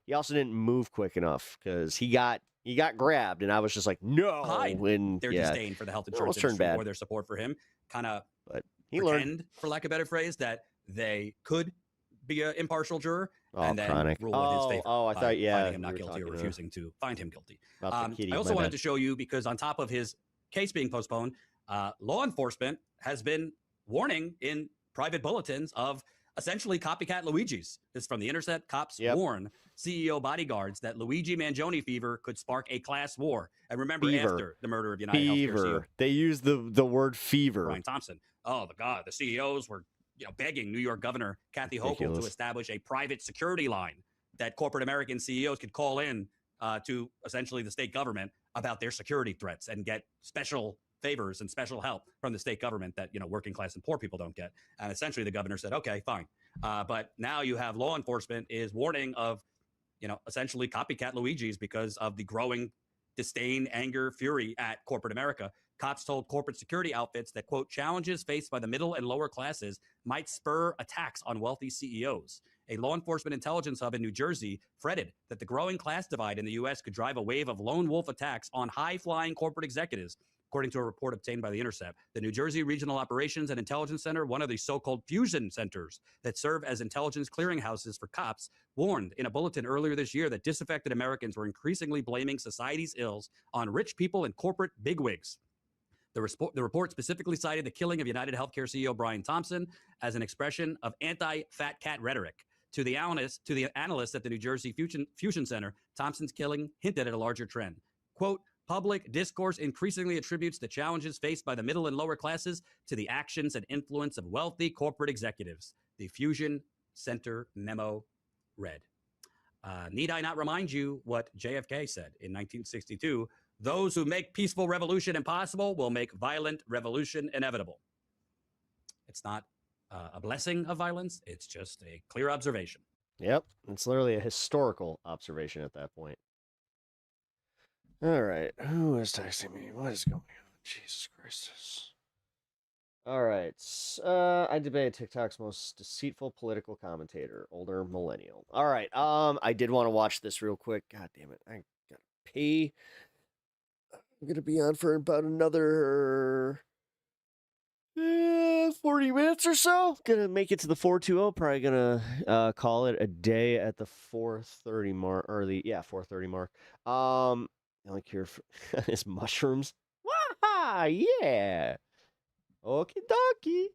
S1: he also didn't move quick enough because he got grabbed, and I was just like, no.
S8: And their disdain for the health insurance industry or their support for him, kind of pretend, for lack of a better phrase, that they could be an impartial juror and then rule in his favor.
S1: I thought,
S8: finding him not guilty or refusing to find him guilty. I also wanted to show you, because on top of his case being postponed, law enforcement has been warning in private bulletins of essentially copycat Luigis. This is from The Intercept. Cops warn CEO bodyguards that Luigi Mangione fever could spark a class war. And remember, after the murder of United Healthcare CEO,
S1: they used the word fever.
S8: Brian Thompson. Oh, the CEOs were begging New York Governor Kathy Hochul to establish a private security line that corporate American CEOs could call in to essentially the state government about their security threats and get special favors and special help from the state government that working class and poor people don't get. And essentially the governor said, okay, fine. But now you have law enforcement is warning of essentially copycat Luigis because of the growing disdain, anger, fury at corporate America. Cops told corporate security outfits that, quote, challenges faced by the middle and lower classes might spur attacks on wealthy CEOs. A law enforcement intelligence hub in New Jersey fretted that the growing class divide in the U.S. could drive a wave of lone wolf attacks on high-flying corporate executives. According to a report obtained by The Intercept, the New Jersey Regional Operations and Intelligence Center, one of the so-called fusion centers that serve as intelligence clearinghouses for cops, warned in a bulletin earlier this year that disaffected Americans were increasingly blaming society's ills on rich people and corporate bigwigs. The report specifically cited the killing of United Healthcare CEO Brian Thompson as an expression of anti-fat cat rhetoric. To the analysts at the New Jersey Fusion Center, Thompson's killing hinted at a larger trend. Quote, public discourse increasingly attributes the challenges faced by the middle and lower classes to the actions and influence of wealthy corporate executives. The Fusion Center memo read. Need I not remind you what JFK said in 1962? Those who make peaceful revolution impossible will make violent revolution inevitable. It's not a blessing of violence. It's just a clear observation.
S1: Yep. It's literally a historical observation at that point. All right. Who is texting me? What is going on? Jesus Christ. All right. I debated TikTok's most deceitful political commentator, older millennial. All right. I did want to watch this real quick. God damn it. I gotta pee. I'm gonna be on for about another 40 minutes or so. Gonna make it to the 420. Probably gonna call it a day at the 4:30 mark, or the 4:30 mark. I like here is mushrooms. Waha! Yeah. Okie dokie.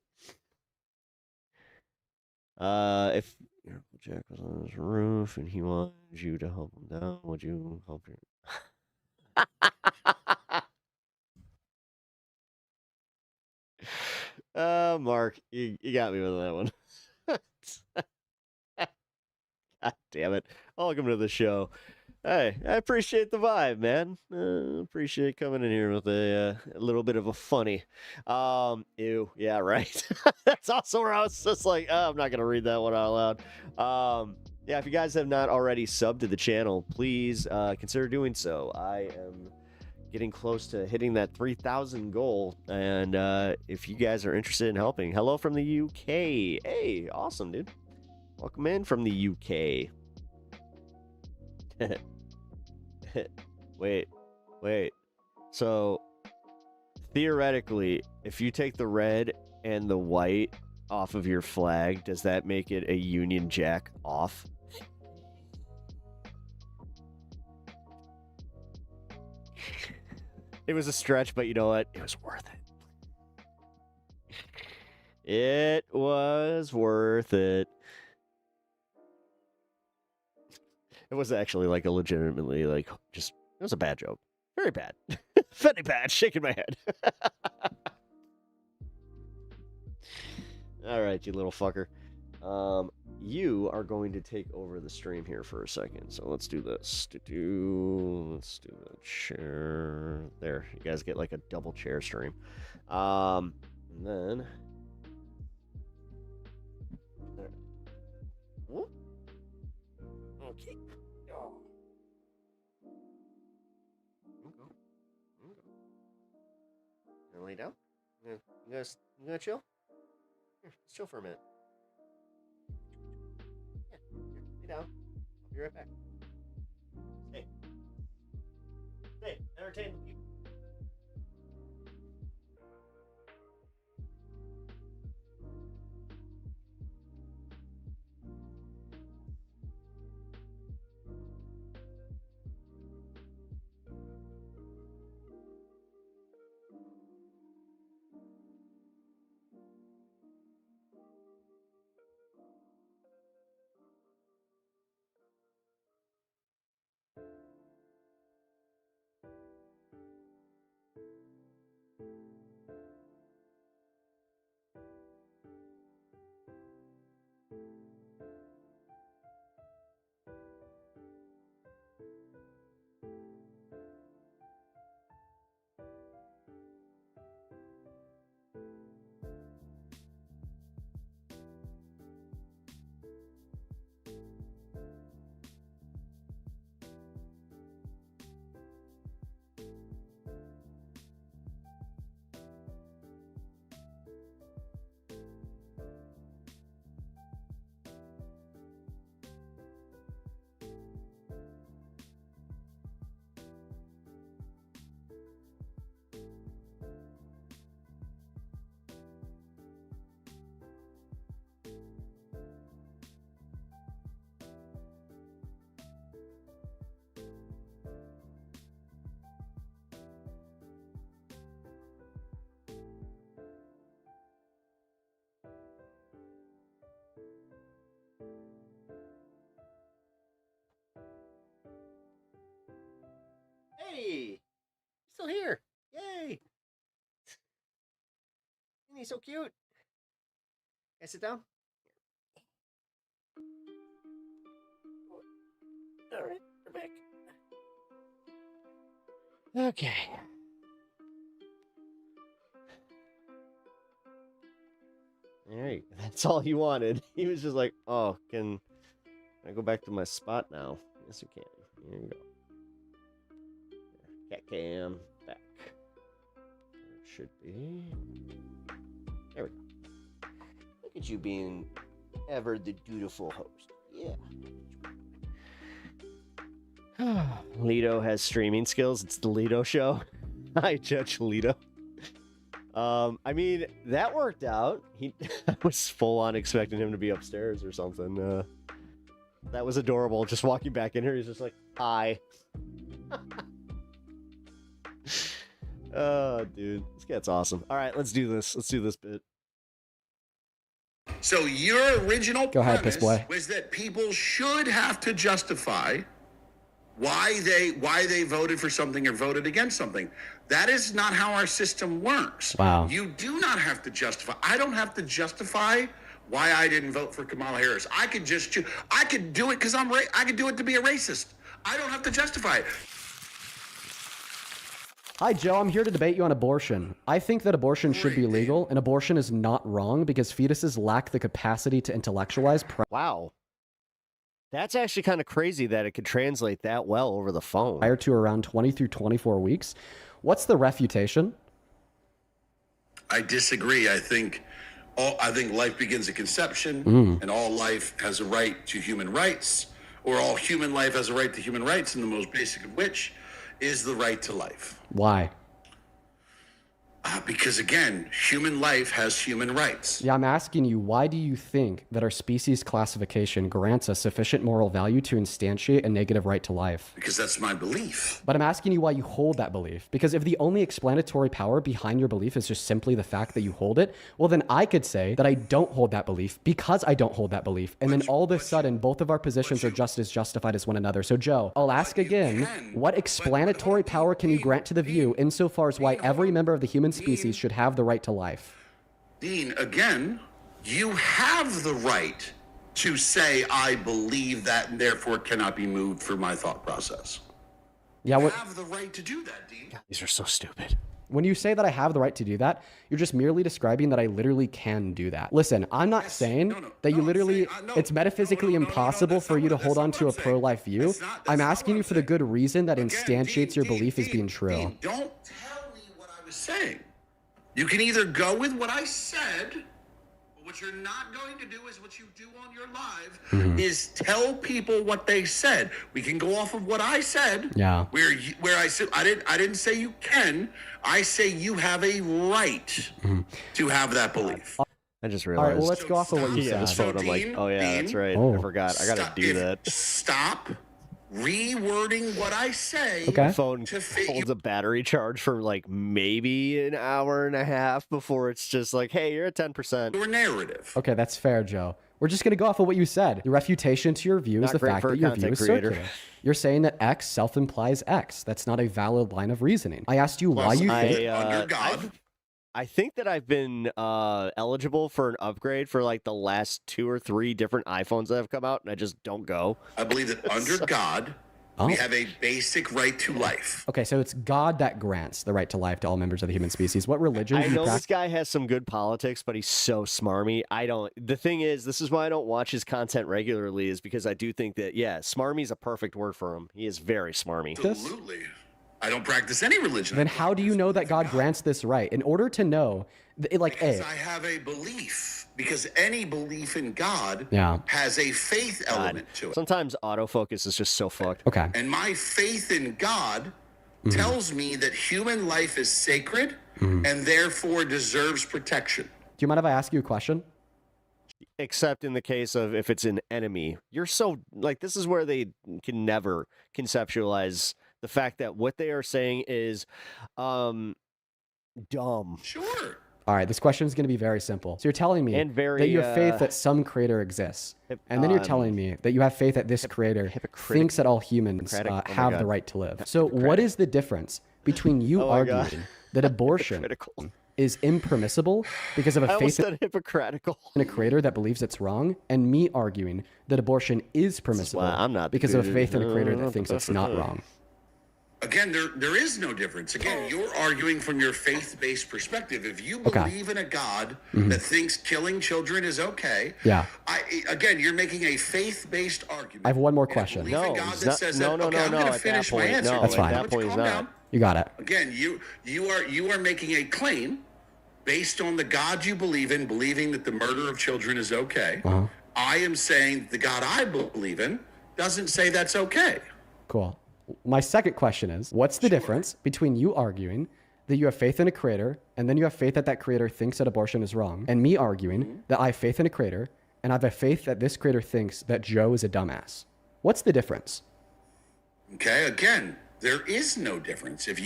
S1: If your Uncle Jack was on his roof and he wanted you to help him down, would you help him? Mark, you got me with that one. God damn it. Welcome to the show. Hey, I appreciate the vibe, man. Appreciate coming in here with a little bit of a funny. Ew, yeah, right. That's also where I was just like, oh, I'm not gonna read that one out loud. Yeah, if you guys have not already subbed to the channel, please consider doing so. I am getting close to hitting that 3,000 goal, and if you guys are interested in helping, hello from the UK. Hey, awesome, dude. Welcome in from the UK. Wait. So, theoretically, if you take the red and the white off of your flag, does that make it a Union Jack off? It was a stretch, but you know what? It was worth it. It was worth it. It was actually like a legitimately it was a bad joke. Very bad. Very bad. Shaking my head. All right, you little fucker. You are going to take over the stream here for a second. So let's do this. Let's do the chair. There, you guys get like a double chair stream. And then there. Whoop. Okay. Oh. Gonna lay down? You gonna chill? Here, let's chill for a minute. Yeah, here, lay down. I'll be right back. Stay, entertain the people. Hey! Still here! Yay! He's so cute. Can I sit down? All right, we're back. Okay. All right, that's all he wanted. He was just like, "Oh, can I go back to my spot now?" Yes, you can. Here you go. Cat cam back. It should be. There we go. Look at you being ever the dutiful host. Yeah. Lido has streaming skills. It's the Lido show. Hi, Judge Lido. I mean, that worked out. I was full on expecting him to be upstairs or something. That was adorable. Just walking back in here, he's just like, hi. Oh, dude. This cat's awesome. All right, let's do this. Let's do this bit.
S12: So your original
S14: Piss Boy.
S12: was that people should have to justify why they voted for something or voted against something. That is not how our system works.
S14: Wow.
S12: You do not have to justify. I don't have to justify why I didn't vote for Kamala Harris. I could just choose. I could do it because I could do it to be a racist. I don't have to justify it.
S14: Hi, Joe. I'm here to debate you on abortion. I think that abortion should be legal, and abortion is not wrong because fetuses lack the capacity to intellectualize.
S1: Wow. That's actually kind of crazy that it could translate that well over the phone.
S14: Prior to around 20 through 24 weeks. What's the refutation?
S12: I disagree. I think life begins at conception, and all life has a right to human rights, or all human life has a right to human rights, and the most basic of which is the right to life.
S14: Why?
S12: Because again, human life has human rights.
S14: Yeah, I'm asking you, why do you think that our species classification grants us sufficient moral value to instantiate a negative right to life?
S12: Because that's my belief.
S14: But I'm asking you why you hold that belief. Because if the only explanatory power behind your belief is just simply the fact that you hold it, well, then I could say that I don't hold that belief because I don't hold that belief. And then all of a sudden, both of our positions are just as justified as one another. So, Joe, I'll ask again, what explanatory power can you grant to the view insofar as why every member of the human species should have the right to life?
S12: Dean, again, you have the right to say, I believe that, and therefore cannot be moved for my thought process.
S14: Yeah,
S12: you have the right to do that, Dean.
S1: God, these are so stupid.
S14: When you say that I have the right to do that, you're just merely describing that I literally can do that. Listen, I'm not saying that you literally, it's metaphysically impossible for you to hold on to a pro-life view. I'm asking you for the good reason that instantiates your belief as being true.
S12: Dean, don't tell me what I was saying. You can either go with what I said, but what you're not going to do is what you do on your live, is tell people what they said. We can go off of what I said.
S14: Yeah.
S12: Where I said I didn't say you can. I say you have a right to have that belief.
S1: I just
S14: All
S1: realized.
S14: right, well, let's go off of what you said.
S1: This phone, I'm like, oh yeah, that's right. I forgot. I gotta do that.
S12: Stop rewording what I say.
S1: My phone holds a battery charge for like maybe an hour and a half before it's just like, hey, you're at 10%.
S12: Your narrative.
S14: Okay, that's fair, Joe. We're just going to go off of what you said. The refutation to your view is the fact that your view is circular. You're saying that X self-implies X. That's not a valid line of reasoning. I asked you why you think...
S1: I think that I've been eligible for an upgrade for like the last 2 or 3 different iPhones that have come out, and I just don't go.
S12: I believe that under God, we have a basic right to life.
S14: Okay, so it's God that grants the right to life to all members of the human species. What religion do
S1: I
S14: you
S1: know
S14: practice?
S1: this guy has some good politics, but he's so smarmy. I don't. The thing is, this is why I don't watch his content regularly, is because I do think that, yeah, smarmy is a perfect word for him. He is very smarmy.
S12: Absolutely. I don't practice any religion.
S14: Then how do you know that God grants this right? In order to know,
S12: Because I have a belief. Because any belief in God has a faith element to it.
S1: Sometimes autofocus is just so fucked.
S14: Okay.
S12: And my faith in God tells me that human life is sacred and therefore deserves protection.
S14: Do you mind if I ask you a question?
S1: Except in the case of if it's an enemy. You're so, like, this is where they can never conceptualize the fact that what they are saying is dumb.
S12: Sure.
S14: All right, this question is going to be very simple. So you're telling me that you have faith that some creator exists, and then you're telling me that you have faith that this creator thinks that all humans have the right to live. So what is the difference between you arguing that abortion is impermissible because of a faith in a creator that believes it's wrong, and me arguing that abortion is permissible because of a faith in a creator that thinks it's not wrong?
S12: Again, there is no difference. Again, you're arguing from your faith-based perspective. If you believe in a God that thinks killing children is okay, again, you're making a faith-based argument.
S14: I have one more question.
S12: No, I'm going to finish my answer.
S14: That's fine.
S1: At that point, he's not.
S14: You got it.
S12: Again, you are making a claim based on the God you believe in, believing that the murder of children is okay. I am saying the God I believe in doesn't say that's okay.
S14: Cool. My second question is, what's the difference between you arguing that you have faith in a creator and then you have faith that that creator thinks that abortion is wrong, and me arguing that I have faith in a creator and I have a faith that this creator thinks that Joe is a dumbass? What's the difference?
S12: Okay, again, there is no difference. If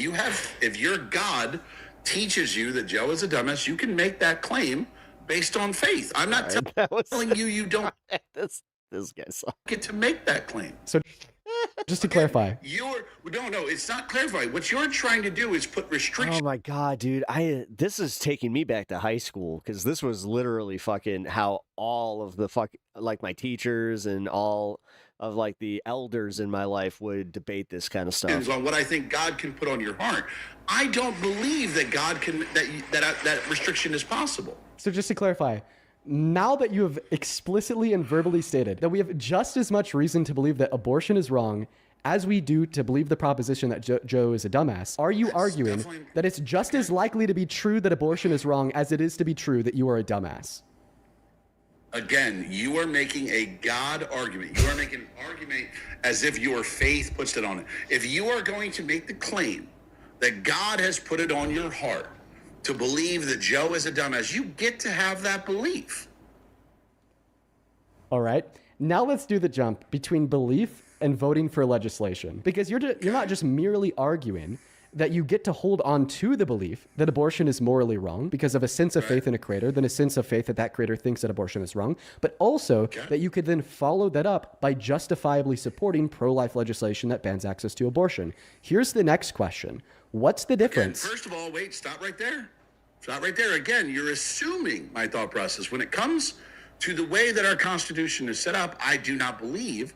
S12: your God teaches you that Joe is a dumbass, you can make that claim based on faith. I'm not telling you don't
S1: this guy sucks.
S12: get to make that claim.
S14: So just to clarify.
S12: No, it's not clarifying. What you're trying to do is put restrictions.
S1: Oh my god, dude! This is taking me back to high school, because this was literally fucking how all of the my teachers and all of like the elders in my life would debate this kind of stuff.
S12: On what I think God can put on your heart. I don't believe that God can that restriction is possible.
S14: So just to clarify, now that you have explicitly and verbally stated that we have just as much reason to believe that abortion is wrong as we do to believe the proposition that Joe is a dumbass, are you arguing that it's just as likely to be true that abortion is wrong as it is to be true that you are a dumbass?
S12: Again, you are making a God argument. You are making an argument as if your faith puts it on it. If you are going to make the claim that God has put it on your heart to believe that Joe is a dumbass, you get to have that belief.
S14: All right. Now let's do the jump between belief and voting for legislation, because you're not just merely arguing that you get to hold on to the belief that abortion is morally wrong because of a sense of faith in a creator, then a sense of faith that that creator thinks that abortion is wrong, but also that you could then follow that up by justifiably supporting pro-life legislation that bans access to abortion. Here's the next question. What's the difference?
S12: Again, first of all, wait, stop right there. Stop right there. Again, you're assuming my thought process. When it comes to the way that our Constitution is set up, I do not believe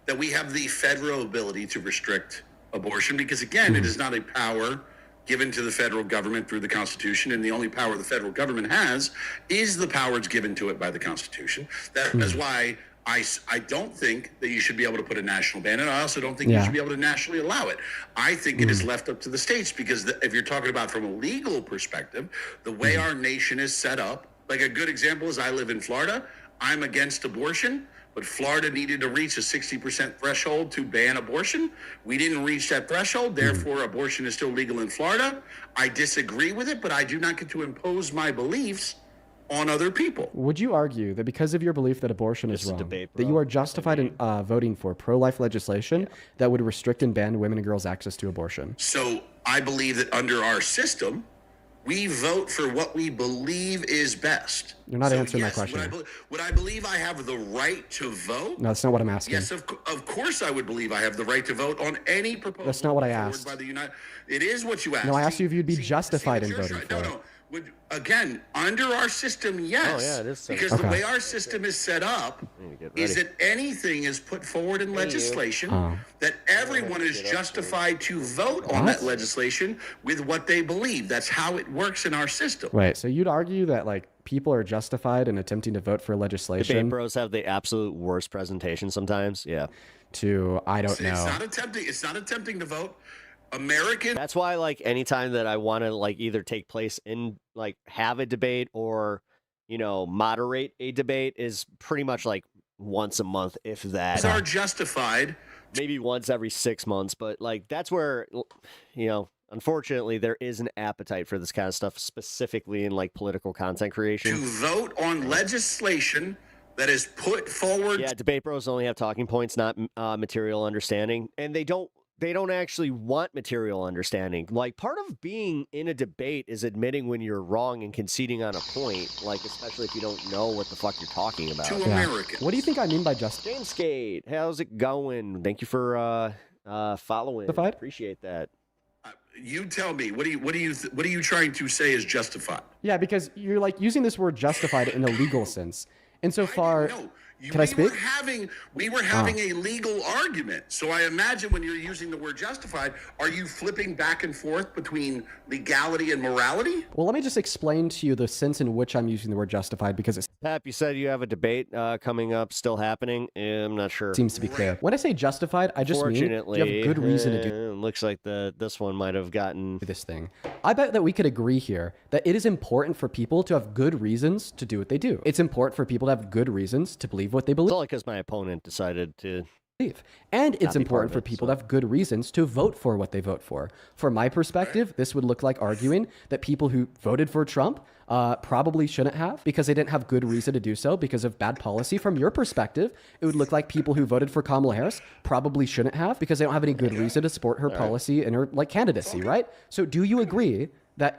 S12: that we have the federal ability to restrict abortion, because again, it is not a power given to the federal government through the Constitution, and the only power the federal government has is the powers given to it by the Constitution. That is why I don't think that you should be able to put a national ban, and I also don't think you should be able to nationally allow it. I think it is left up to the states, because if you're talking about from a legal perspective, the way our nation is set up, like a good example is I live in Florida. I'm against abortion, but Florida needed to reach a 60% threshold to ban abortion. We didn't reach that threshold, therefore abortion is still legal in Florida. I disagree with it, but I do not get to impose my beliefs on other people.
S14: Would you argue that because of your belief that abortion is wrong, that you are justified in voting for pro-life legislation that would restrict and ban women and girls' access to abortion?
S12: So I believe that under our system, we vote for what we believe is best.
S14: You're not answering my question.
S12: Would I believe I have the right to vote?
S14: No, that's not what I'm asking.
S12: Yes, of course I would believe I have the right to vote on any proposal.
S14: That's not what I asked.
S12: By the it is what you asked.
S14: No, I asked you if you'd be justified in voting for it.
S12: Again, under our system, yes.
S1: Oh, yeah, it is.
S12: Because the way our system is set up is that anything is put forward in legislation that everyone is justified to vote on that legislation with what they believe. That's how it works in our system.
S14: Right. So you'd argue that like people are justified in attempting to vote for legislation.
S1: Debate bros have the absolute worst presentation sometimes. Yeah.
S14: I don't know.
S12: It's not attempting to vote.
S1: That's why, like, anytime that I want to, like, either take place in, like, have a debate or, you know, moderate a debate is pretty much like once a month, if that.
S12: Are justified.
S1: Maybe once every 6 months, but, like, that's where, you know, unfortunately, there is an appetite for this kind of stuff, specifically in, like, political content creation.
S12: To vote on legislation that is put forward.
S1: Yeah, debate bros only have talking points, not material understanding, and they don't actually want material understanding. Like, part of being in a debate is admitting when you're wrong and conceding on a point, like, especially if you don't know what the fuck you're talking about.
S12: To Americans.
S14: What do you think I mean by
S1: James Skate, how's it going? Thank you for following. Appreciate that.
S12: You tell me, what are you trying to say is justified?
S14: Yeah, because you're like using this word justified in a legal sense. And so far, can I speak?
S12: We were having a legal argument. So I imagine when you're using the word justified, are you flipping back and forth between legality and morality?
S14: Well, let me just explain to you the sense in which I'm using the word justified, because it's
S1: Pep, you said you have a debate coming up, still happening. I'm not sure.
S14: Seems to be clear. When I say justified, I just mean you have good reason to do.
S1: Looks like this one might have gotten
S14: this thing. I bet that we could agree here that it is important for people to have good reasons to do what they do. It's important for people to have good reasons to believe what they believe.
S1: It's only because my opponent decided to.
S14: And it's important for people to have good reasons to vote for what they vote for. From my perspective, this would look like arguing that people who voted for Trump probably shouldn't have because they didn't have good reason to do so because of bad policy. From your perspective, it would look like people who voted for Kamala Harris probably shouldn't have because they don't have any good reason to support her policy and her candidacy, right? So do you agree that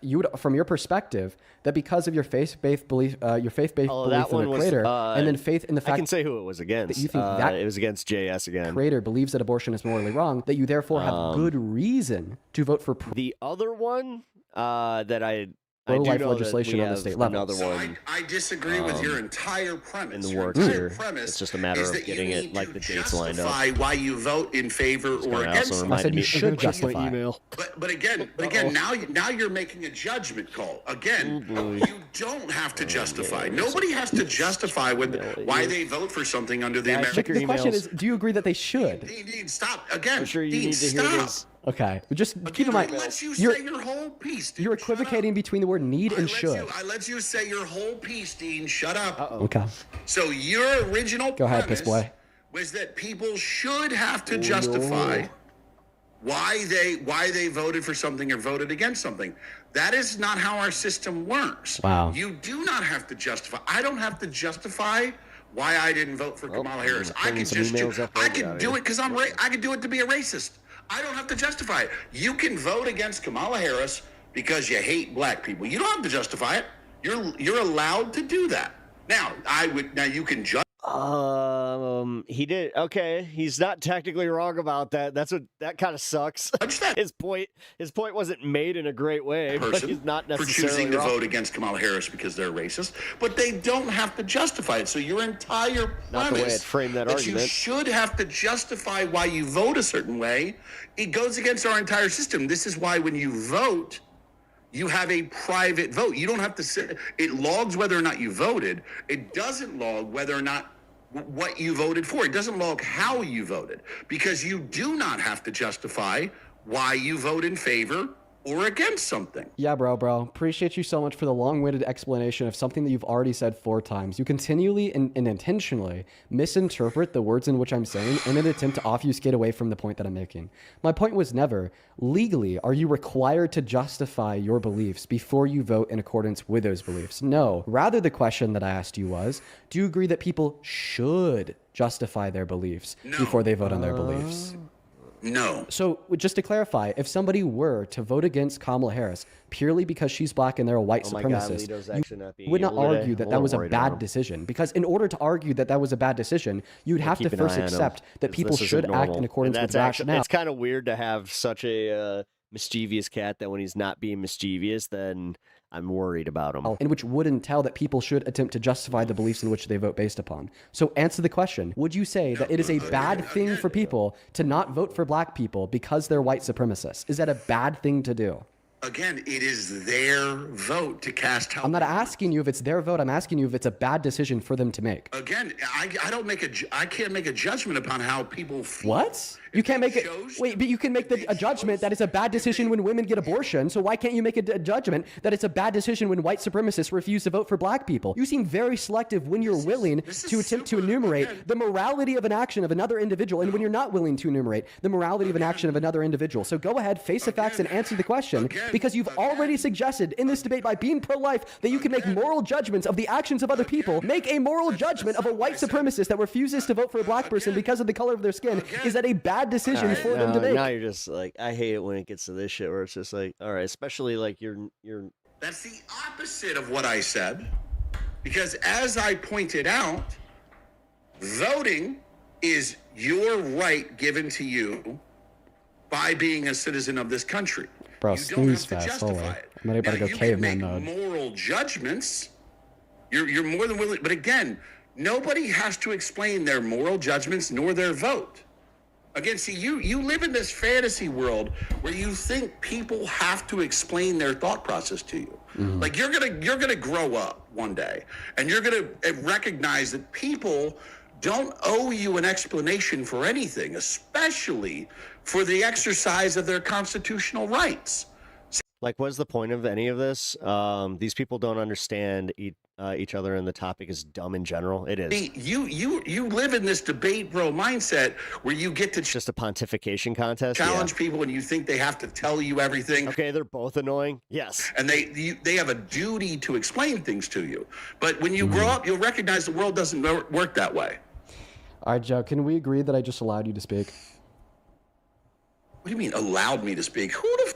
S14: you would, from your perspective, that because of your faith-based belief, belief in the creator, and then faith in the fact
S1: I can say who it was against.
S14: That you think that
S1: it was against JS again.
S14: Creator believes that abortion is morally wrong, that you therefore have good reason to vote for
S1: the other one that I
S14: pro-life legislation on the state level.
S1: Another one.
S12: I disagree with your entire premise.
S1: In the works here, it's just a matter of getting it like the dates lined up.
S12: Why you vote in favor or against something.
S14: I said you should justify.
S12: But again, now you're making a judgment call. Again, you don't have to justify. Nobody has to justify why they vote for something under the American.
S14: The question is, do you agree that they should?
S12: Dean, stop again.
S1: I'm sure you need to
S12: stop.
S1: hear this.
S14: Okay, just keep in mind.
S12: You're, say your whole piece, Dean.
S14: You're equivocating between the word need and should.
S12: I let you say your whole piece, Dean. Shut up.
S14: Okay.
S12: So your original
S14: Go ahead, piss boy.
S12: Was that people should have to justify why they voted for something or voted against something. That is not how our system works.
S14: Wow.
S12: You do not have to justify. I don't have to justify why I didn't vote for Kamala Harris. I can just do it because I can do it to be a racist. I don't have to justify it. You can vote against Kamala Harris because you hate black people. You don't have to justify it. You're allowed to do that. Now you can judge.
S1: He did okay. He's not technically wrong about that. That kind of sucks. His point wasn't made in a great way, but he's not necessarily
S12: for choosing
S1: wrong.
S12: To vote against Kamala Harris because they're racist, but they don't have to justify it. So your entire premise
S1: not the way I'd frame that argument.
S12: You should have to justify why you vote a certain way. It goes against our entire system. This is why when you vote, you have a private vote. You don't have to sit. It logs whether or not you voted. It doesn't log whether or not what you voted for. It doesn't log how you voted because you do not have to justify why you vote in favor or against something.
S14: Yeah, bro. Appreciate you so much for the long-winded explanation of something that you've already said 4 times. You continually and intentionally misinterpret the words in which I'm saying in an attempt to obfuscate away from the point that I'm making. My point was never, legally, are you required to justify your beliefs before you vote in accordance with those beliefs? No. Rather, the question that I asked you was, do you agree that people should justify their beliefs before they vote on their beliefs?
S12: No.
S14: So just to clarify, if somebody were to vote against Kamala Harris purely because she's black and they're a white supremacist, you would not argue that that was a bad decision. Because in order to argue that that was a bad decision, you'd have to first accept that people should act in accordance with rationale.
S1: It's kind of weird to have such a mischievous cat that when he's not being mischievous, then I'm worried about him.
S14: And which would entail that people should attempt to justify the beliefs in which they vote based upon. So answer the question. Would you say that it is a bad thing for people to not vote for black people because they're white supremacists? Is that a bad thing to do?
S12: Again, it is their vote to cast.
S14: I'm not asking you if it's their vote. I'm asking you if it's a bad decision for them to make.
S12: Again, I can't make a judgment upon how people feel.
S14: What? You can't make it. Wait, but you can make a judgment that it's a bad decision when women get abortion. So why can't you make a judgment that it's a bad decision when white supremacists refuse to vote for black people? You seem very selective when you're willing to attempt to enumerate the morality of an action of another individual, and when you're not willing to enumerate the morality of an action of another individual. So go ahead, face the facts, and answer the question, because you've already suggested in this debate by being pro-life that you can make moral judgments of the actions of other people. Make a moral judgment of a white supremacist that refuses to vote for a black person because of the color of their skin. Is that a bad decision for them to make?
S1: Now you're just like, I hate it when it gets to this shit where it's just like, all right, especially like you're.
S12: That's the opposite of what I said, because as I pointed out, voting is your right given to you by being a citizen of this country.
S14: Bro, snooze fast. Hold on. I'm about to go caveman mode.
S12: Moral judgments. You're more than willing, but again, nobody has to explain their moral judgments nor their vote. Again, see, you live in this fantasy world where you think people have to explain their thought process to you. Like you're gonna grow up one day, and you're gonna recognize that people don't owe you an explanation for anything, especially for the exercise of their constitutional rights.
S1: Like, what's the point of any of this? These people don't understand each other, and the topic is dumb in general. It is.
S12: See, you live in this debate bro mindset where you get to
S1: just a pontification contest.
S12: challenge people, and you think they have to tell you everything.
S1: Okay, they're both annoying. Yes.
S12: And they have a duty to explain things to you. But when you grow up, you'll recognize the world doesn't work that way.
S14: All right, Joe, can we agree that I just allowed you to speak?
S12: What do you mean allowed me to speak? Who the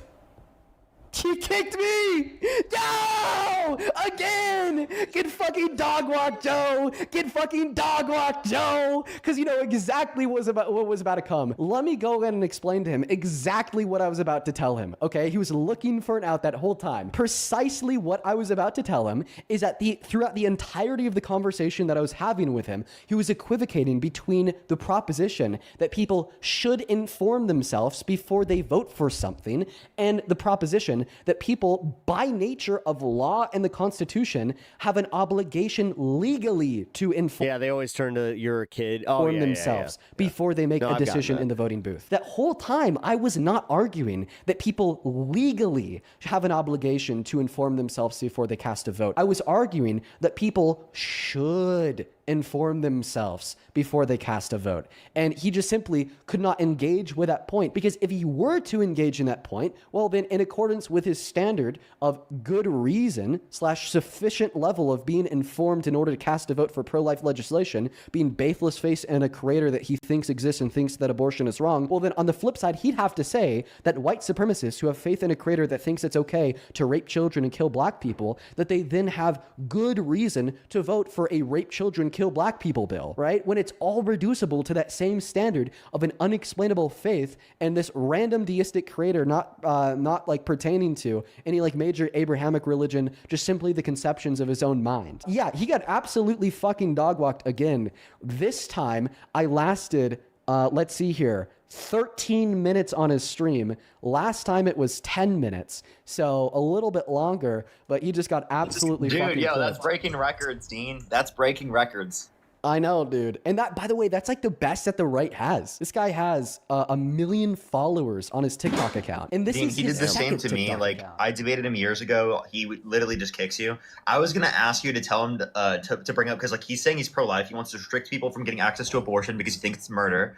S14: He kicked me! No! Again! Get fucking dog walk, Joe! Get fucking dog walk, Joe! Because you know exactly what was about to come. Let me go ahead and explain to him exactly what I was about to tell him, okay? He was looking for an out that whole time. Precisely what I was about to tell him is that throughout the entirety of the conversation that I was having with him, he was equivocating between the proposition that people should inform themselves before they vote for something and the proposition that people, by nature of law and the Constitution, have an obligation legally to inform.
S1: Yeah, they always turn to you're a kid.
S14: Themselves before they make a decision in the voting booth. That whole time, I was not arguing that people legally have an obligation to inform themselves before they cast a vote. I was arguing that people should inform themselves before they cast a vote. And he just simply could not engage with that point, because if he were to engage in that point, well then in accordance with his standard of good reason / sufficient level of being informed in order to cast a vote for pro-life legislation, being bathless face and a creator that he thinks exists and thinks that abortion is wrong, well then on the flip side, he'd have to say that white supremacists who have faith in a creator that thinks it's okay to rape children and kill black people, that they then have good reason to vote for a rape children, kill black people bill, right? When it's all reducible to that same standard of an unexplainable faith and this random deistic creator not like pertaining to any like major Abrahamic religion, just simply the conceptions of his own mind. Yeah, he got absolutely fucking dog walked again. This time I lasted, let's see here, 13 minutes on his stream. Last time it was 10 minutes, so a little bit longer, but he just got absolutely fucking
S13: yo,
S14: flipped.
S13: that's breaking records, Dean. That's breaking records.
S14: I know, dude. And that, by the way, that's like the best that the right has. This guy has 1 million followers on his TikTok account. And this
S13: Dean,
S14: is
S13: he did the same to me. Like, I debated him years ago. He literally just kicks you. I was going to ask you to tell him to bring up, because like he's saying he's pro-life. He wants to restrict people from getting access to abortion because he thinks it's murder.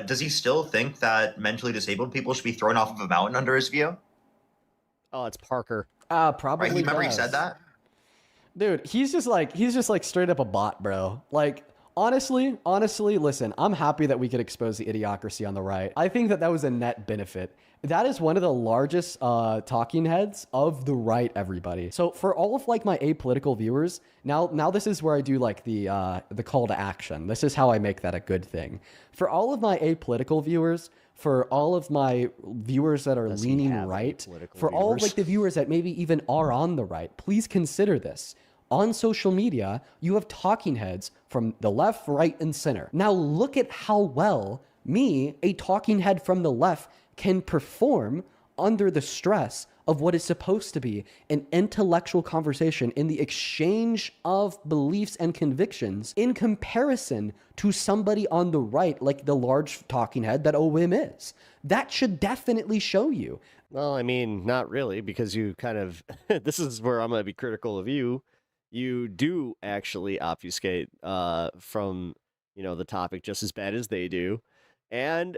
S13: Does he still think that mentally disabled people should be thrown off of a mountain under his view?
S1: Oh, it's Parker.
S14: Probably.
S13: Right? Remember he
S14: does.
S13: said that?
S14: Dude, he's just like straight up a bot, bro. Like, honestly, listen, I'm happy that we could expose the idiocracy on the right. I think that was a net benefit. That is one of the largest talking heads of the right, everybody. So for all of like my apolitical viewers, now this is where I do like the call to action. This is how I make that a good thing. For all of my apolitical viewers, for all of my viewers that are leaning right, for all of like the viewers that maybe even are on the right, please consider this. On social media, you have talking heads from the left, right, and center. Now look at how well me, a talking head from the left, can perform under the stress of what is supposed to be an intellectual conversation in the exchange of beliefs and convictions in comparison to somebody on the right, like the large talking head that OWIM is. That should definitely show you.
S1: Well, I mean, not really, because you kind of, this is where I'm going to be critical of you. You do actually obfuscate from, the topic just as bad as they do. And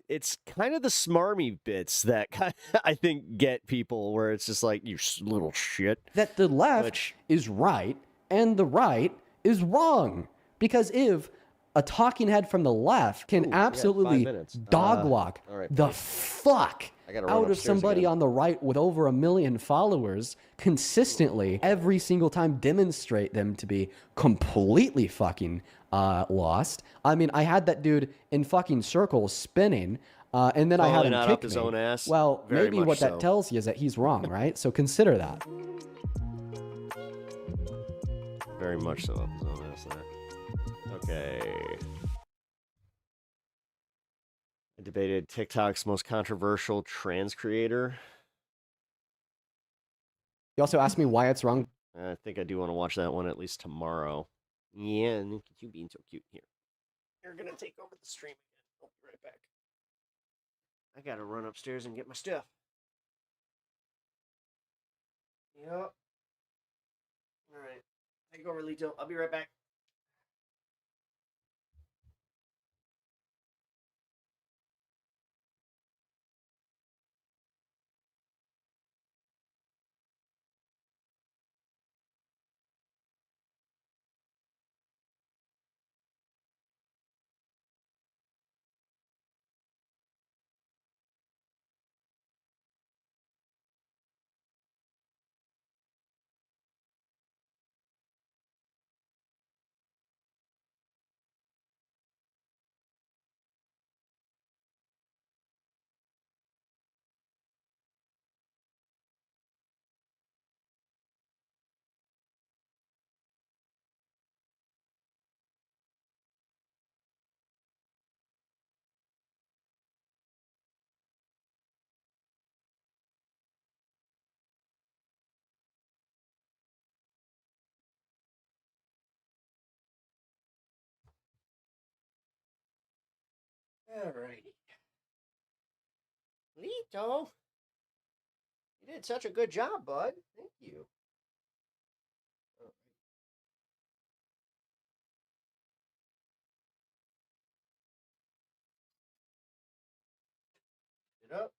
S1: it's kind of the smarmy bits that I think get people, where it's just like, you little shit.
S14: That the left is right and the right is wrong. Because if a talking head from the left can absolutely dog walk the fuck out of somebody on the right with over 1 million followers consistently every single time, demonstrate them to be completely fucking lost. I mean, I had that dude in fucking circles spinning, and then I had him
S1: not
S14: kick
S1: up his
S14: me.
S1: own ass.
S14: Well,
S1: Very
S14: maybe
S1: much
S14: what
S1: so.
S14: that tells you is that he's wrong, right? So consider that.
S1: Very much so up his own ass there. Okay. I debated TikTok's most controversial trans creator.
S14: You also asked me why it's wrong.
S1: I think I do want to watch that one at least tomorrow. Yeah, look at you being so cute. Here. You're going to take over the stream again. I'll be right back. I got to run upstairs and get my stuff. Yep. All right. Take over, Lito. I'll be right back. Alrighty. Lito, you did such a good job, bud. Thank you. It up.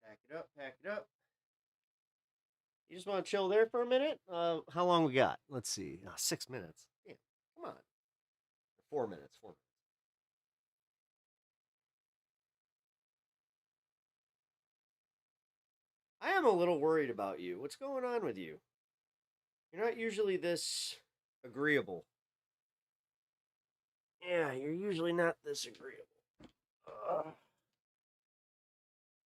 S1: Pack it up, pack it up. You just want to chill there for a minute? How long we got? Let's see. 6 minutes. Damn, come on. 4 minutes. 4 minutes. I am a little worried about you. What's going on with you? You're not usually this agreeable. Yeah, you're usually not this agreeable.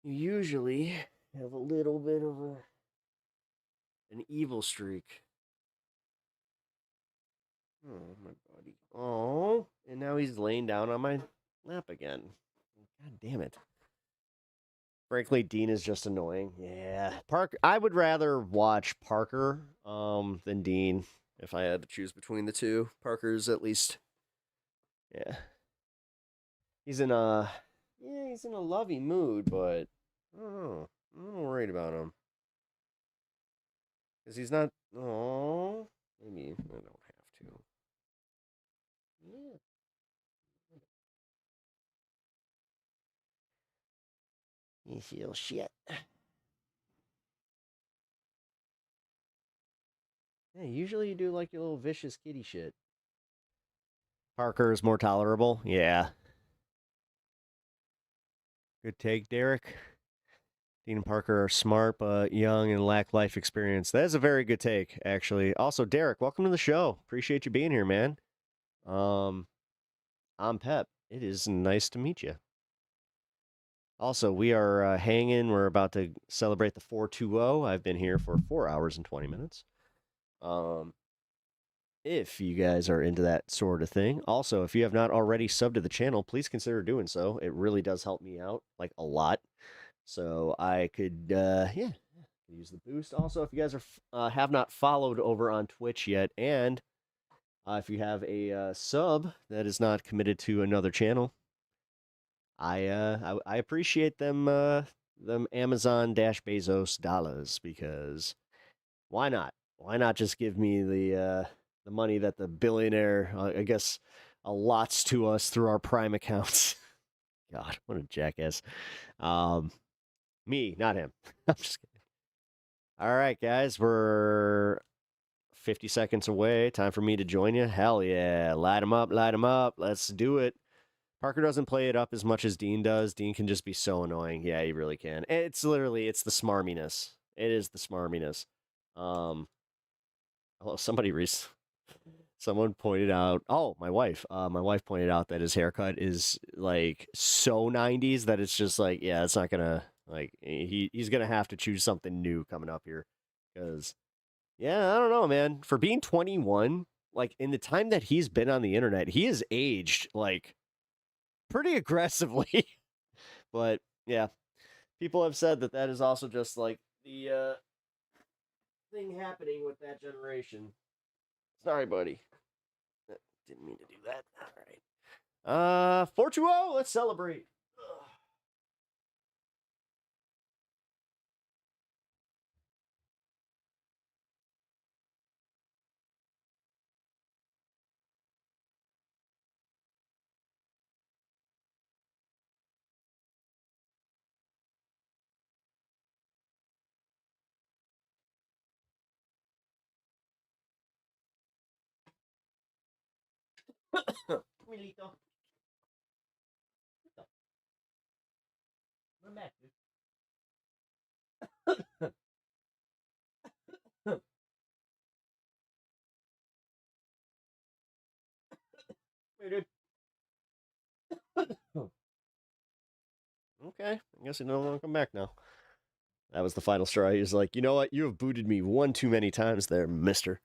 S1: You usually have a little bit of an evil streak. Oh, my buddy. Oh, and now he's laying down on my lap again. God damn it. Frankly, Dean is just annoying. Yeah. I would rather watch Parker than Dean if I had to choose between the two. Parker's at least, yeah. He's in a lovey mood, but I don't know. I'm a little worried about him. Because he's not, maybe I don't have to. Yeah. You feel shit. Yeah, usually you do like your little vicious kitty shit. Parker is more tolerable. Yeah. Good take, Derek. Dean and Parker are smart, but young and lack life experience. That is a very good take, actually. Also, Derek, welcome to the show. Appreciate you being here, man. I'm Pep. It is nice to meet you. Also, we are hanging. We're about to celebrate the 420. I've been here for 4 hours and 20 minutes. If you guys are into that sort of thing. Also, if you have not already subbed to the channel, please consider doing so. It really does help me out, like, a lot. So I could, use the boost. Also, if you guys are have not followed over on Twitch yet, and if you have a sub that is not committed to another channel, I appreciate them Amazon Bezos dollars, because why not? Why not just give me the money that the billionaire, I guess, allots to us through our Prime accounts? God, what a jackass. Me, not him. I'm just kidding. All right, guys, we're 50 seconds away. Time for me to join you. Hell yeah. Light them up, light them up. Let's do it. Parker doesn't play it up as much as Dean does. Dean can just be so annoying. Yeah, he really can. It's literally, it's the smarminess. It is the smarminess. Someone pointed out, my wife pointed out that his haircut is like so 90s that it's just like, yeah, it's not gonna, like, he's gonna have to choose something new coming up here. Because, yeah, I don't know, man. For being 21, like, in the time that he's been on the internet, he has aged, like, pretty aggressively. But yeah, people have said that is also just like the thing happening with that generation. Sorry, buddy. Didn't mean to do that. All right. 420, let's celebrate. Milito. We're back, dude. Hey, dude. Okay, I guess he don't want to come back now. That was the final straw. He was like, you know what? You have booted me one too many times there, mister.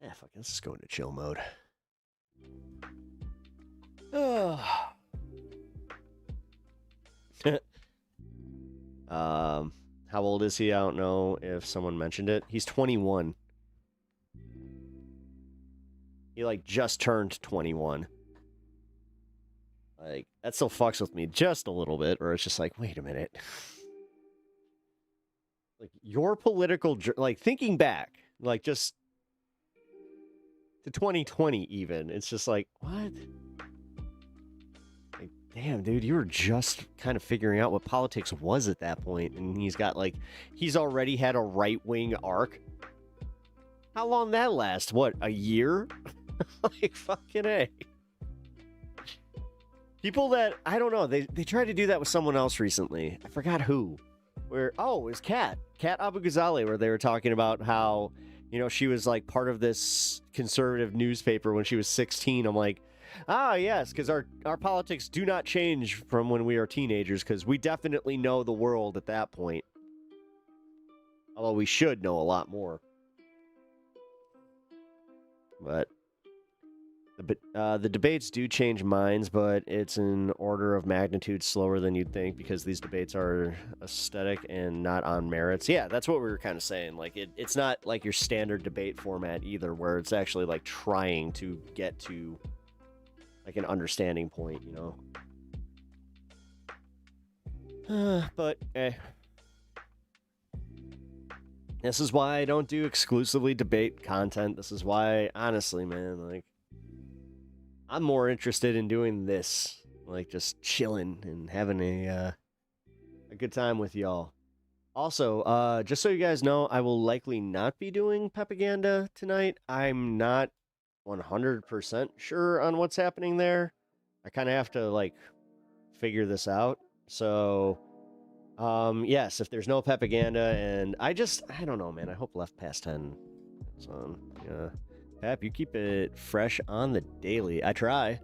S1: Yeah, fuck, let's just go into chill mode. How old is he? I don't know if someone mentioned it. He's 21. He, like, just turned 21. Like, that still fucks with me just a little bit, or it's just like, wait a minute. Like, your political, like, thinking back, like, just to 2020 even, it's just like, what? Like, damn, dude, you were just kind of figuring out what politics was at that point, and he's got, like, he's already had a right-wing arc. How long that last? What, a year? Like, fucking A. People that, I don't know, they tried to do that with someone else recently. I forgot who. Where, oh, it was Kat Abu Ghazali, where they were talking about how, you know, she was like part of this conservative newspaper when she was 16. I'm like, yes, because our politics do not change from when we are teenagers, because we definitely know the world at that point. Although we should know a lot more. But the debates do change minds, but it's an order of magnitude slower than you'd think, because these debates are aesthetic and not on merits. Yeah, that's what we were kind of saying. Like, it's not like your standard debate format either, where it's actually like trying to get to like an understanding point, you know. But this is why I don't do exclusively debate content. This is why, honestly, man, like, I'm more interested in doing this, like just chilling and having a good time with y'all. Also, just so you guys know, I will likely not be doing Pepaganda tonight. I'm not 100% sure on what's happening there. I kind of have to like figure this out. So, yes, if there's no Pepaganda, and I don't know, man. I hope Left Past 10 is on. Yeah. Pep, you keep it fresh on the daily. I try.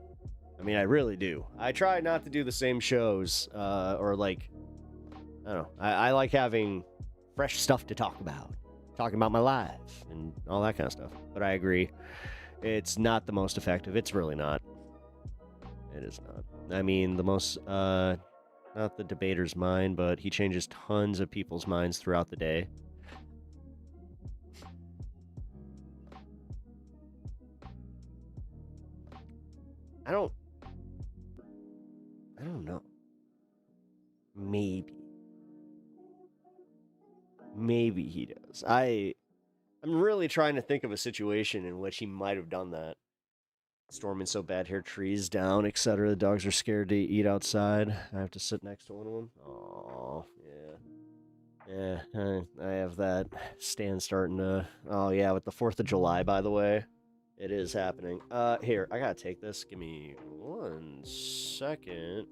S1: I mean, I really do. I try not to do the same shows, or like, I don't know. I like having fresh stuff to talk about. Talking about my life and all that kind of stuff. But I agree. It's not the most effective. It's really not. It is not. I mean, the most, not the debater's mind, but he changes tons of people's minds throughout the day. I don't know. Maybe he does. I'm really trying to think of a situation in which he might have done that. Storming so bad here, trees down, etc. The dogs are scared to eat outside. I have to sit next to one of them. Oh, yeah. Yeah, I have that stand starting to... Oh, yeah, with the 4th of July, by the way. It is happening. Here, I gotta take this. Give me 1 second.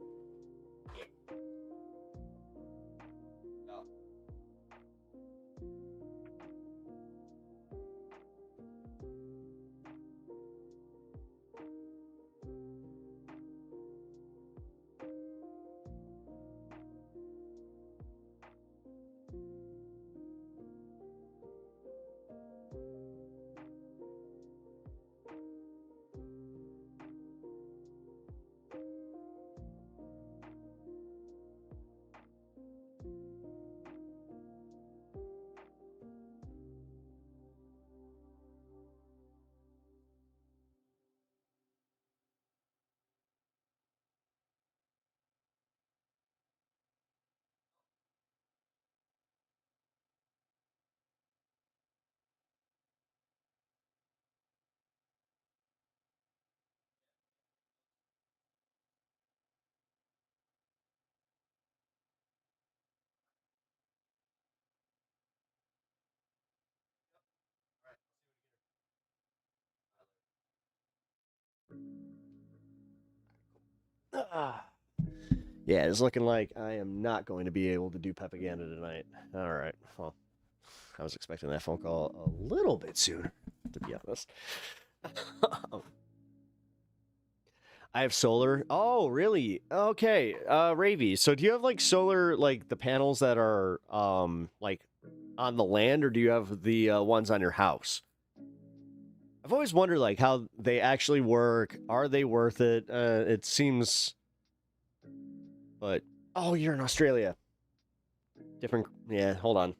S1: Yeah, it's looking like I am not going to be able to do Pepaganda tonight. All right. Well, I was expecting that phone call a little bit sooner, to be honest. I have solar. Oh, really? Okay. Ravy, so do you have like solar, like the panels that are like on the land, or do you have the ones on your house? I've always wondered like how they actually work. Are they worth it? It seems, but oh, you're in Australia. Different. Yeah, hold on.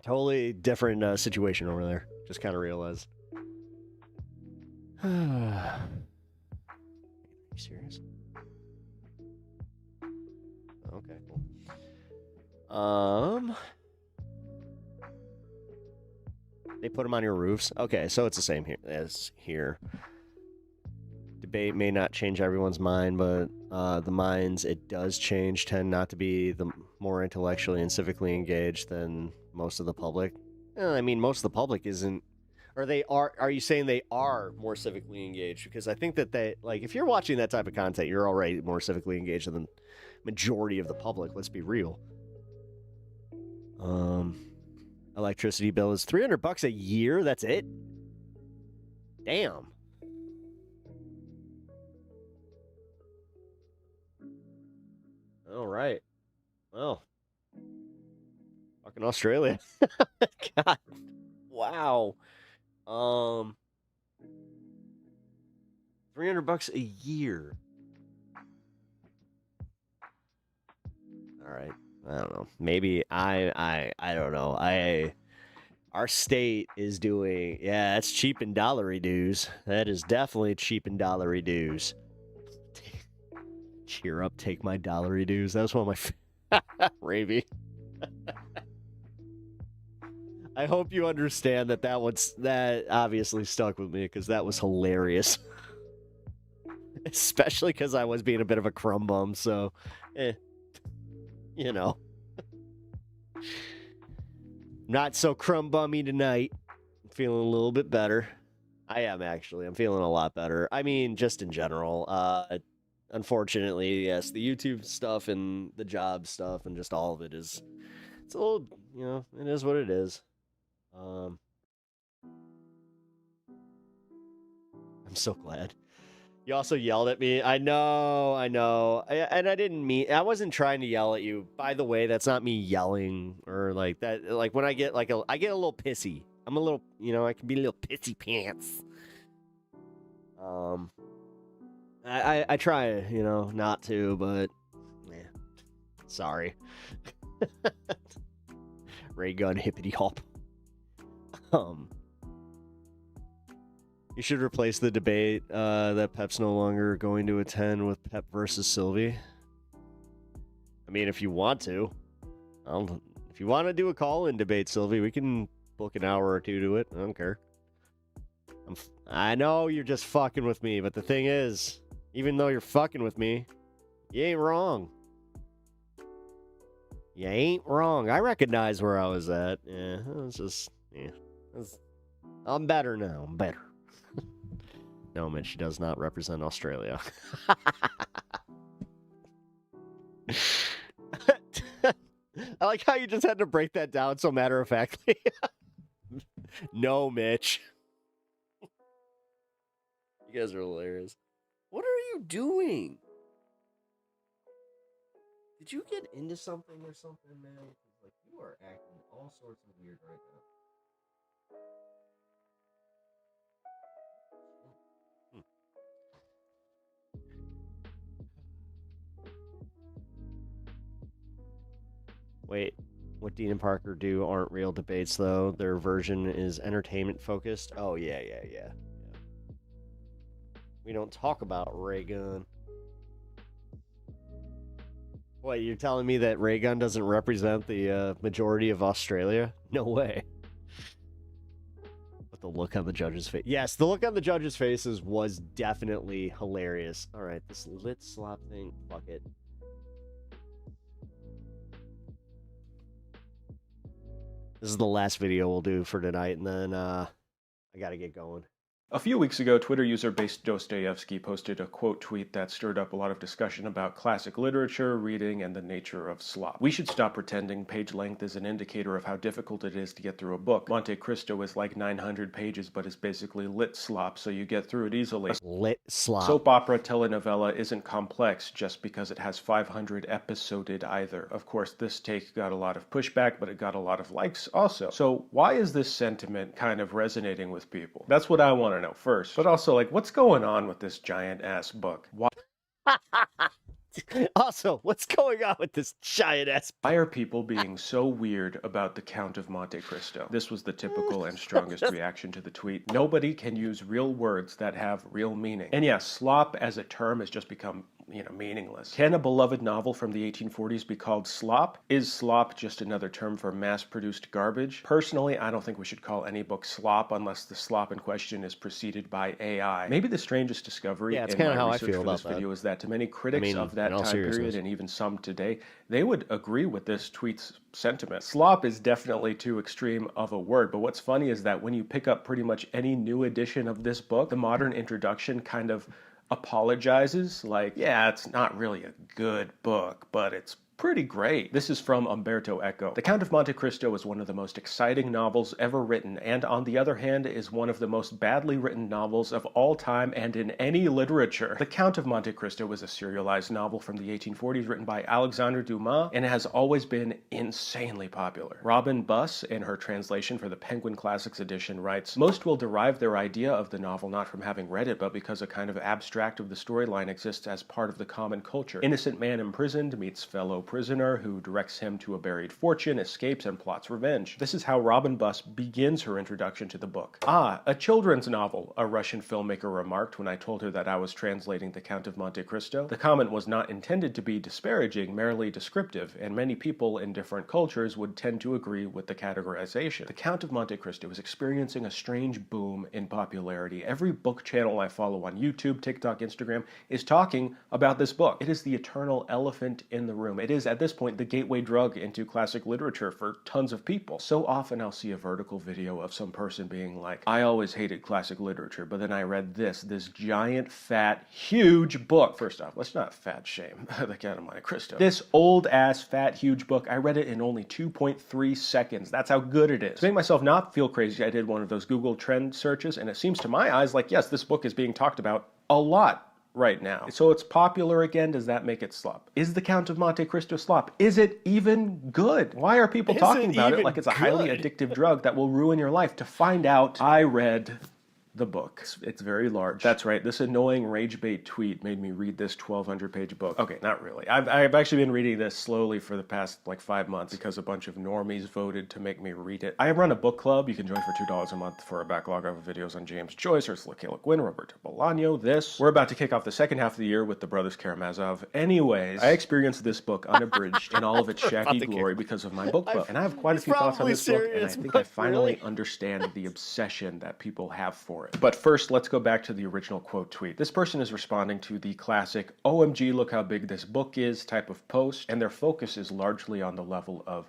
S1: Totally different situation over there. Just kind of realized. Are you serious? Okay, cool. They put them on your roofs. Okay, so it's the same here as here. Debate may not change everyone's mind, but the minds it does change tend not to be the more intellectually and civically engaged than most of the public. I mean, most of the public isn't. Or they are. Are you saying they are more civically engaged? Because I think that they, like, if you're watching that type of content, you're already more civically engaged than the majority of the public. Let's be real. Electricity bill is $300 a year. That's it. Damn. All right. Well, fucking Australia. God. Wow. $300 a year. All right. I don't know. Maybe I don't know. Our state is doing, yeah, that's cheap and dollary dues. That is definitely cheap and dollary dues. Cheer up, take my dollary dues. That was one of my Ravy. I hope you understand that that obviously stuck with me because that was hilarious. Especially because I was being a bit of a crumb bum, so you know. Not so crumb bummy tonight. I'm feeling a little bit better. I am actually. I'm feeling a lot better. I mean, just in general. Unfortunately, yes, the YouTube stuff and the job stuff and just all of it is, it's a little, you know, it is what it is. I'm so glad. You also yelled at me. I know. And I didn't mean, I wasn't trying to yell at you. By the way, that's not me yelling or like that. Like when I get like I get a little pissy. I'm a little, you know, I can be a little pissy pants. I try, you know, not to, but yeah. Sorry. Ray gun hippity hop. You should replace the debate that Pep's no longer going to attend with Pep versus Sylvie. I mean, if you want to. If you want to do a call-in debate, Sylvie, we can book an hour or two to it. I don't care. I know you're just fucking with me, but the thing is, even though you're fucking with me, you ain't wrong. You ain't wrong. I recognize where I was at. Yeah, it's just, yeah. I'm better now. I'm better. No, Mitch does not represent Australia. I like how you just had to break that down so matter-of-factly. No, Mitch. You guys are hilarious. What are you doing? Did you get into something or something, man? Like, you are acting all sorts of weird right now. Wait, what Dean and Parker do aren't real debates, though. Their version is entertainment-focused. Oh, yeah. We don't talk about Ray Gun. What, you're telling me that Ray Gun doesn't represent the majority of Australia? No way. But the look on the judge's face. Yes, the look on the judge's faces was definitely hilarious. All right, this lit slop thing, fuck it. This is the last video we'll do for tonight, and then I gotta get going.
S15: A few weeks ago, Twitter user Based Dostoevsky posted a quote tweet that stirred up a lot of discussion about classic literature, reading, and the nature of slop. We should stop pretending page length is an indicator of how difficult it is to get through a book. Monte Cristo is like 900 pages, but is basically lit slop, so you get through it easily.
S1: Lit slop.
S15: Soap opera telenovela isn't complex just because it has 500 episoded either. Of course, this take got a lot of pushback, but it got a lot of likes also. So why is this sentiment kind of resonating with people? That's what I want to know first. But also, like, what's going on with this giant ass book? Why?
S1: Also, what's going on with this giant ass?
S15: Why are people being so weird about the Count of Monte Cristo? This was the typical and strongest reaction to the tweet. Nobody can use real words that have real meaning. And yeah, slop as a term has just become, meaningless. Can a beloved novel from the 1840s be called slop? Is slop just another term for mass-produced garbage? Personally, I don't think we should call any book slop unless the slop in question is preceded by AI. Maybe the strangest discovery in my research for this video is that to many critics of that time period, and even some today, they would agree with this tweet's sentiment. Slop is definitely too extreme of a word, but what's funny is that when you pick up pretty much any new edition of this book, the modern introduction kind of apologizes, like, yeah, it's not really a good book, but it's pretty great. This is from Umberto Eco. The Count of Monte Cristo is one of the most exciting novels ever written, and on the other hand is one of the most badly written novels of all time and in any literature. The Count of Monte Cristo was a serialized novel from the 1840s written by Alexandre Dumas, and it has always been insanely popular. Robin Buss, in her translation for the Penguin Classics edition, writes, "Most will derive their idea of the novel not from having read it, but because a kind of abstract of the storyline exists as part of the common culture. Innocent man imprisoned meets fellow prisoner who directs him to a buried fortune, escapes, and plots revenge." This is how Robin Buss begins her introduction to the book. "Ah, a children's novel," a Russian filmmaker remarked when I told her that I was translating The Count of Monte Cristo. The comment was not intended to be disparaging, merely descriptive, and many people in different cultures would tend to agree with the categorization. The Count of Monte Cristo is experiencing a strange boom in popularity. Every book channel I follow on YouTube, TikTok, Instagram is talking about this book. It is the eternal elephant in the room. It is, at this point, the gateway drug into classic literature for tons of people. So often I'll see a vertical video of some person being like, "I always hated classic literature, but then I read this giant, fat, huge book." First off, let's not fat shame The Count of Monte Cristo. This old-ass, fat, huge book, I read it in only 2.3 seconds. That's how good it is. To make myself not feel crazy, I did one of those Google trend searches, and it seems to my eyes like, yes, this book is being talked about a lot right now. So it's popular again. Does that make it slop? Is The Count of Monte Cristo slop? Is it even good? Why are people talking about it like it's a highly addictive drug that will ruin your life? To find out, I read the book. It's very large. That's right. This annoying rage bait tweet made me read this 1,200-page book. Okay, not really. I've actually been reading this slowly for the past 5 months because a bunch of normies voted to make me read it. I run a book club. You can join for $2 a month for a backlog of videos on James Joyce, Ursula K. Le Guin, Roberto Bolaño. We're about to kick off the second half of the year with the Brothers Karamazov. Anyways, I experienced this book unabridged in all of its shaggy glory because of my book club. And I have quite a few thoughts on this book, and I think I finally understand the obsession that people have for it. But first, let's go back to the original quote tweet. This person is responding to the classic "OMG, look how big this book is" type of post, and their focus is largely on the level of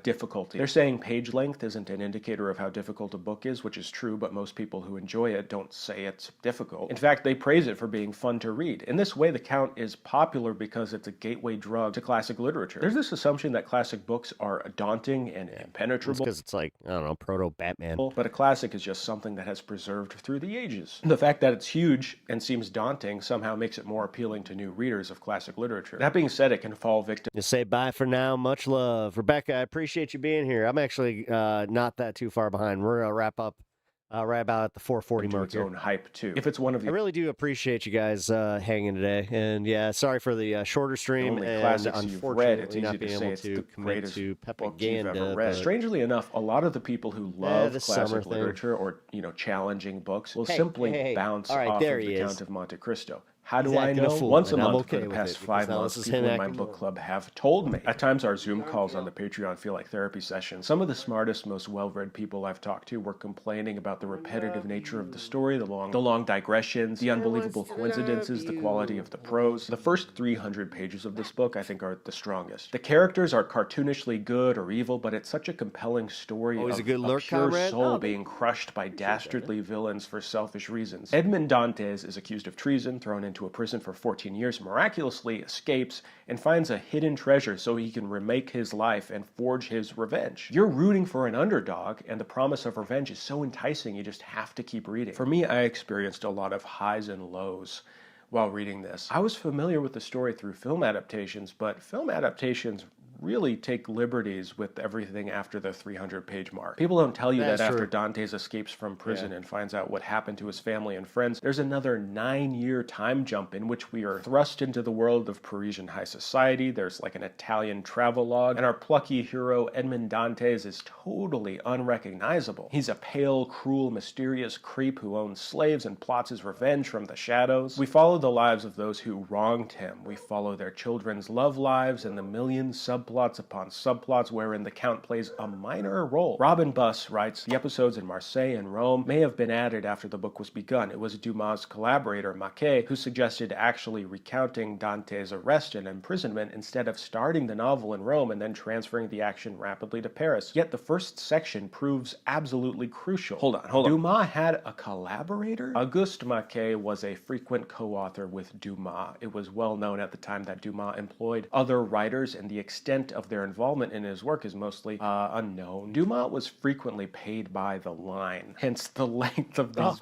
S15: difficulty. They're saying page length isn't an indicator of how difficult a book is, which is true, but most people who enjoy it don't say it's difficult. In fact, they praise it for being fun to read. In this way, The Count is popular because it's a gateway drug to classic literature. There's this assumption that classic books are daunting and impenetrable.
S1: Because it's like, I don't know, proto-Batman.
S15: But a classic is just something that has preserved through the ages. The fact that it's huge and seems daunting somehow makes it more appealing to new readers of classic literature. That being said, it can fall victim.
S1: Just say bye for now. Much love. Rebecca, I appreciate you being here. I'm actually not that too far behind. We're gonna wrap up right about at the 4:40 mark.
S15: Its own hype too. If it's one of the,
S1: I really do appreciate you guys hanging today. And yeah, sorry for the shorter stream.
S15: Only
S1: and
S15: classics you've read. It's
S1: not
S15: easy to
S1: being
S15: say
S1: able
S15: it's
S1: to
S15: the
S1: commit
S15: greatest
S1: to
S15: book you've ever
S1: Pepaganda.
S15: read. Strangely enough, a lot of the people who love
S1: this
S15: classic
S1: summer thing.
S15: literature or challenging books will
S1: Hey,
S15: simply
S1: hey,
S15: bounce
S1: all right,
S15: off
S1: there
S15: of
S1: he
S15: The
S1: is.
S15: Count of Monte Cristo. How
S1: He's
S15: do I
S1: acting a
S15: know?
S1: fool,
S15: Once a
S1: and I'm
S15: month
S1: okay
S15: for the
S1: with
S15: past
S1: it, because
S15: 5
S1: now
S15: months,
S1: this is
S15: people
S1: him
S15: in my
S1: acting
S15: book
S1: a
S15: club have told me. At times, our Zoom calls on the Patreon feel like therapy sessions. Some of the smartest, most well-read people I've talked to were complaining about the repetitive nature of the story, the long digressions, the unbelievable coincidences, the quality of the prose. The first 300 pages of this book, I think, are the strongest. The characters are cartoonishly good or evil, but it's such a compelling story
S1: Always
S15: of
S1: a good lurk,
S15: pure
S1: comrade.
S15: soul being crushed by dastardly villains for selfish reasons. Edmond Dantes is accused of treason, thrown into a prison for 14 years, miraculously escapes, and finds a hidden treasure so he can remake his life and forge his revenge. You're rooting for an underdog, and the promise of revenge is so enticing you just have to keep reading. For me, I experienced a lot of highs and lows while reading this. I was familiar with the story through film adaptations, but film adaptations really take liberties with everything after the 300-page mark. People don't tell you that after Dantes escapes from prison and finds out what happened to his family and friends, there's another 9-year time jump in which we are thrust into the world of Parisian high society. There's like an Italian travelogue, and our plucky hero Edmond Dantes is totally unrecognizable. He's a pale, cruel, mysterious creep who owns slaves and plots his revenge from the shadows. We follow the lives of those who wronged him. We follow their children's love lives and the million subplots upon subplots wherein the Count plays a minor role. Robin Buss writes, the episodes in Marseille and Rome may have been added after the book was begun. It was Dumas' collaborator, Maquet, who suggested actually recounting Dante's arrest and imprisonment instead of starting the novel in Rome and then transferring the action rapidly to Paris. Yet the first section proves absolutely crucial. Hold on. Dumas had a collaborator? Auguste Maquet was a frequent co-author with Dumas. It was well known at the time that Dumas employed other writers, and the extent of their involvement in his work is mostly unknown. Dumas was frequently paid by the line, hence the length of these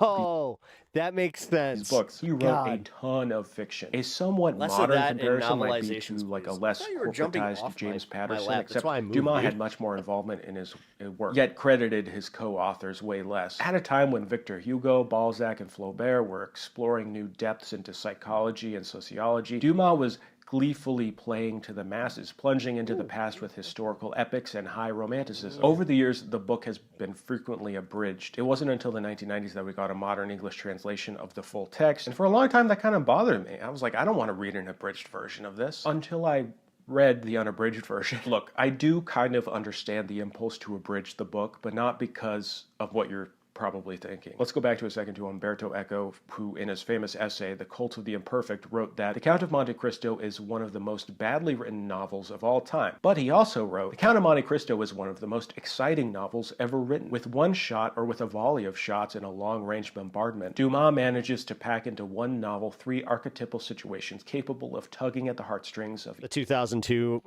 S1: that makes sense.
S15: books. He wrote a ton of fiction. A somewhat
S1: Less of
S15: modern
S1: that in
S15: comparison might be to
S1: novelizations,
S15: like a
S1: please.
S15: less
S1: I thought you were jumping
S15: corporatized
S1: off
S15: James
S1: my
S15: Patterson,
S1: lap. That's
S15: except
S1: why I moved,
S15: Dumas
S1: dude.
S15: had much more involvement in his work, yet credited his co-authors way less. At a time when Victor Hugo, Balzac, and Flaubert were exploring new depths into psychology and sociology, Dumas was gleefully playing to the masses, plunging into the past with historical epics and high romanticism. Over the years, the book has been frequently abridged. It wasn't until the 1990s that we got a modern English translation of the full text, and for a long time that kind of bothered me. I was like, I don't want to read an abridged version of this, until I read the unabridged version. Look, I do kind of understand the impulse to abridge the book, but not because of what you're probably thinking. Let's go back to a second to Umberto Eco, who in his famous essay, The Cult of the Imperfect, wrote that The Count of Monte Cristo is one of the most badly written novels of all time. But he also wrote, The Count of Monte Cristo is one of the most exciting novels ever written. With one shot or with a volley of shots in a long-range bombardment, Dumas manages to pack into one novel 3 archetypal situations capable of tugging at the heartstrings of
S1: The 2002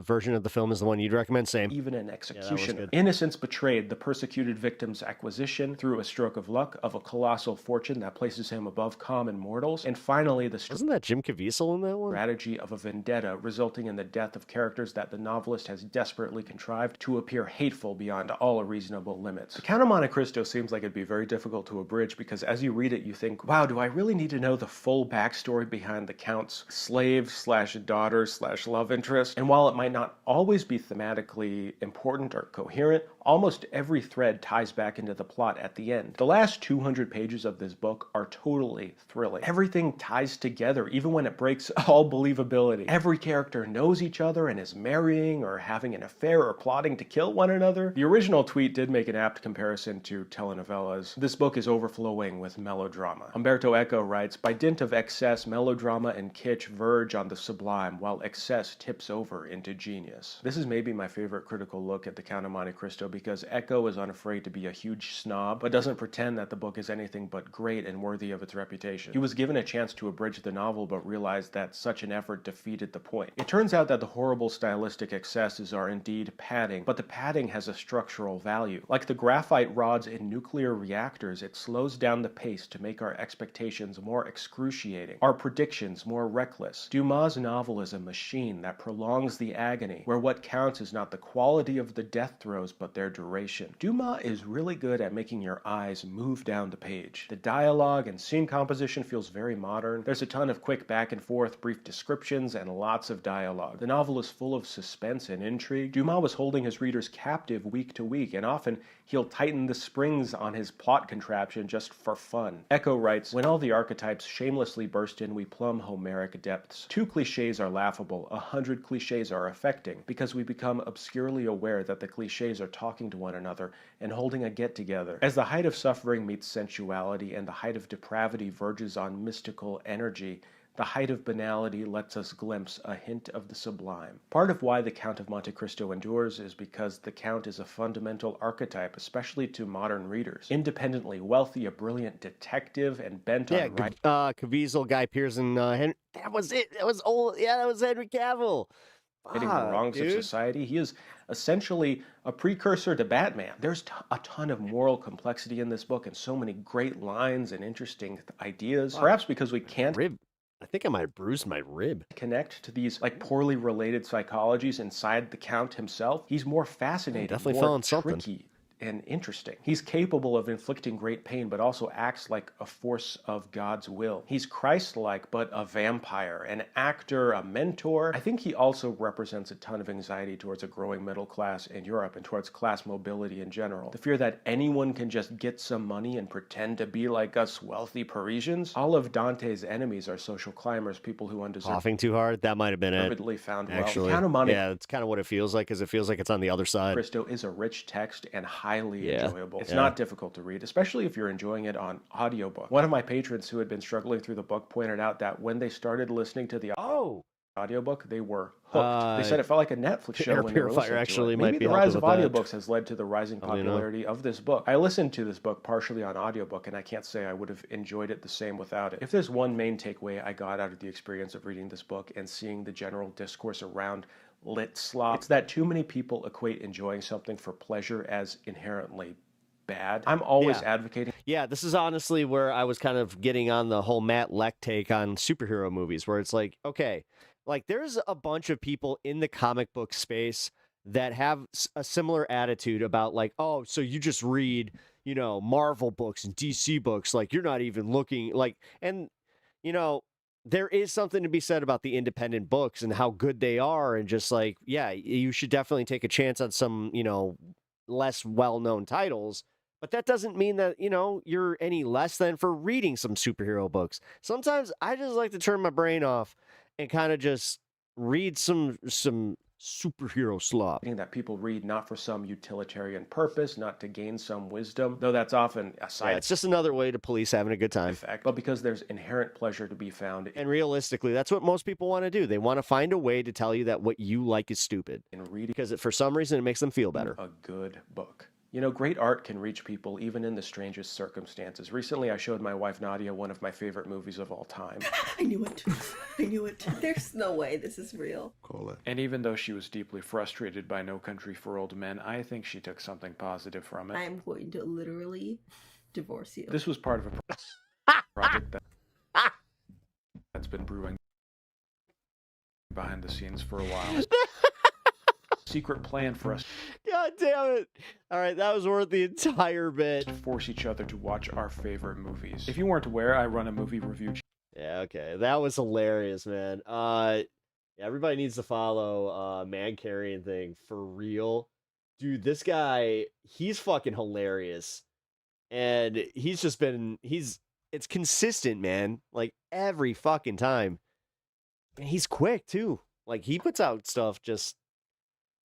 S1: version of the film is the one you'd recommend, same.
S15: Even an executioner. Innocence betrayed, the persecuted victim's acquisition through a stroke of luck of a colossal fortune that places him above common mortals, and finally
S1: Wasn't that Jim Caviezel in that one?
S15: strategy of a vendetta resulting in the death of characters that the novelist has desperately contrived to appear hateful beyond all reasonable limits. The Count of Monte Cristo seems like it'd be very difficult to abridge because as you read it you think, wow, do I really need to know the full backstory behind the Count's slave/daughter/love interest? And while it might not always be thematically important or coherent, almost every thread ties back into the plot at the end. The last 200 pages of this book are totally thrilling. Everything ties together, even when it breaks all believability. Every character knows each other and is marrying or having an affair or plotting to kill one another. The original tweet did make an apt comparison to telenovelas. This book is overflowing with melodrama. Umberto Eco writes, by dint of excess, melodrama and kitsch verge on the sublime, while excess tips over into genius. This is maybe my favorite critical look at The Count of Monte Cristo because Eco is unafraid to be a huge snob, but doesn't pretend that the book is anything but great and worthy of its reputation. He was given a chance to abridge the novel, but realized that such an effort defeated the point. It turns out that the horrible stylistic excesses are indeed padding, but the padding has a structural value. Like the graphite rods in nuclear reactors, it slows down the pace to make our expectations more excruciating, our predictions more reckless. Dumas' novel is a machine that prolongs the agony, where what counts is not the quality of the death throes, but their their duration. Dumas is really good at making your eyes move down the page. The dialogue and scene composition feels very modern. There's a ton of quick back and forth, brief descriptions, and lots of dialogue. The novel is full of suspense and intrigue. Dumas was holding his readers captive week to week, and often he'll tighten the springs on his plot contraption just for fun. Echo writes, when all the archetypes shamelessly burst in, we plumb Homeric depths. 2 cliches are laughable, 100 cliches are affecting, because we become obscurely aware that the cliches are talking to one another and holding a get-together. As the height of suffering meets sensuality and the height of depravity verges on mystical energy, the height of banality lets us glimpse a hint of the sublime. Part of why the Count of Monte Cristo endures is because the Count is a fundamental archetype, especially to modern readers. Independently wealthy, a brilliant detective, and bent on right.
S1: Caviezel, Guy Pearson, that was it. That was old. Yeah, that was Henry Cavill.
S15: Righting the wrongs of society. He is essentially a precursor to Batman. There's a ton of moral complexity in this book and so many great lines and interesting ideas. Perhaps because we can't
S1: I think I might have bruised my rib.
S15: Connect to these poorly related psychologies inside the Count himself. He's more fascinating,
S1: definitely
S15: more
S1: found something.
S15: tricky, and interesting. He's capable of inflicting great pain, but also acts like a force of God's will. He's Christ-like, but a vampire, an actor, a mentor. I think he also represents a ton of anxiety towards a growing middle class in Europe and towards class mobility in general. The fear that anyone can just get some money and pretend to be like us wealthy Parisians. All of Dante's enemies are social climbers, people who undeserved.
S1: Coughing too hard? That might have been it.
S15: Vividly found well.
S1: Actually,
S15: Count of Monte
S1: yeah, it's kind of what it feels like, because it feels like it's on the other side.
S15: Cristo is a rich text and highly enjoyable. It's not difficult to read, especially if you're enjoying it on audiobook. One of my patrons who had been struggling through the book pointed out that when they started listening to the audiobook, they were hooked. They said it felt like a Netflix show when they were listening
S1: actually
S15: to it.
S1: might
S15: Maybe
S1: be
S15: the rise of
S1: helping with that.
S15: audiobooks has led to the rising popularity of this book. I listened to this book partially on audiobook, and I can't say I would have enjoyed it the same without it. If there's one main takeaway I got out of the experience of reading this book and seeing the general discourse around lit slop, it's that too many people equate enjoying something for pleasure as inherently bad. I'm always advocating.
S1: Yeah, this is honestly where I was kind of getting on the whole Matt Leck take on superhero movies, where it's like, okay, like there's a bunch of people in the comic book space that have a similar attitude about like, oh, so you just read, you know, Marvel books and DC books, like you're not even looking like, and you know, there is something to be said about the independent books and how good they are, and just like, yeah, you should definitely take a chance on some, you know, less well-known titles. But that doesn't mean that, you know, you're any less than for reading some superhero books. Sometimes I just like to turn my brain off and kind of just read some superhero slop.
S15: That people read not for some utilitarian purpose, not to gain some wisdom, though that's often a side
S1: it's just another way to police having a good time.
S15: effect, but because there's inherent pleasure to be found
S1: And realistically, that's what most people want to do. They want to find a way to tell you that what you like is stupid.
S15: in reading
S1: Because for some reason, it makes them feel better.
S15: a good book. You know, great art can reach people even in the strangest circumstances. Recently, I showed my wife Nadia one of my favorite movies of all time.
S16: I knew it. I knew it. There's no way this is real.
S15: Call it. And even though she was deeply frustrated by No Country for Old Men, I think she took something positive from it.
S16: I'm going to literally divorce you.
S15: This was part of a project that's been brewing behind the scenes for a while. Secret plan for us.
S1: God damn it. All right, that was worth the entire bit.
S15: To force each other to watch our favorite movies. If you weren't aware, I run a movie review
S1: Yeah, okay. That was hilarious, man. Everybody needs to follow Man Carrying Thing for real. Dude, this guy, he's fucking hilarious. And he's just been it's consistent, man. Like every fucking time. And he's quick too. Like he puts out stuff just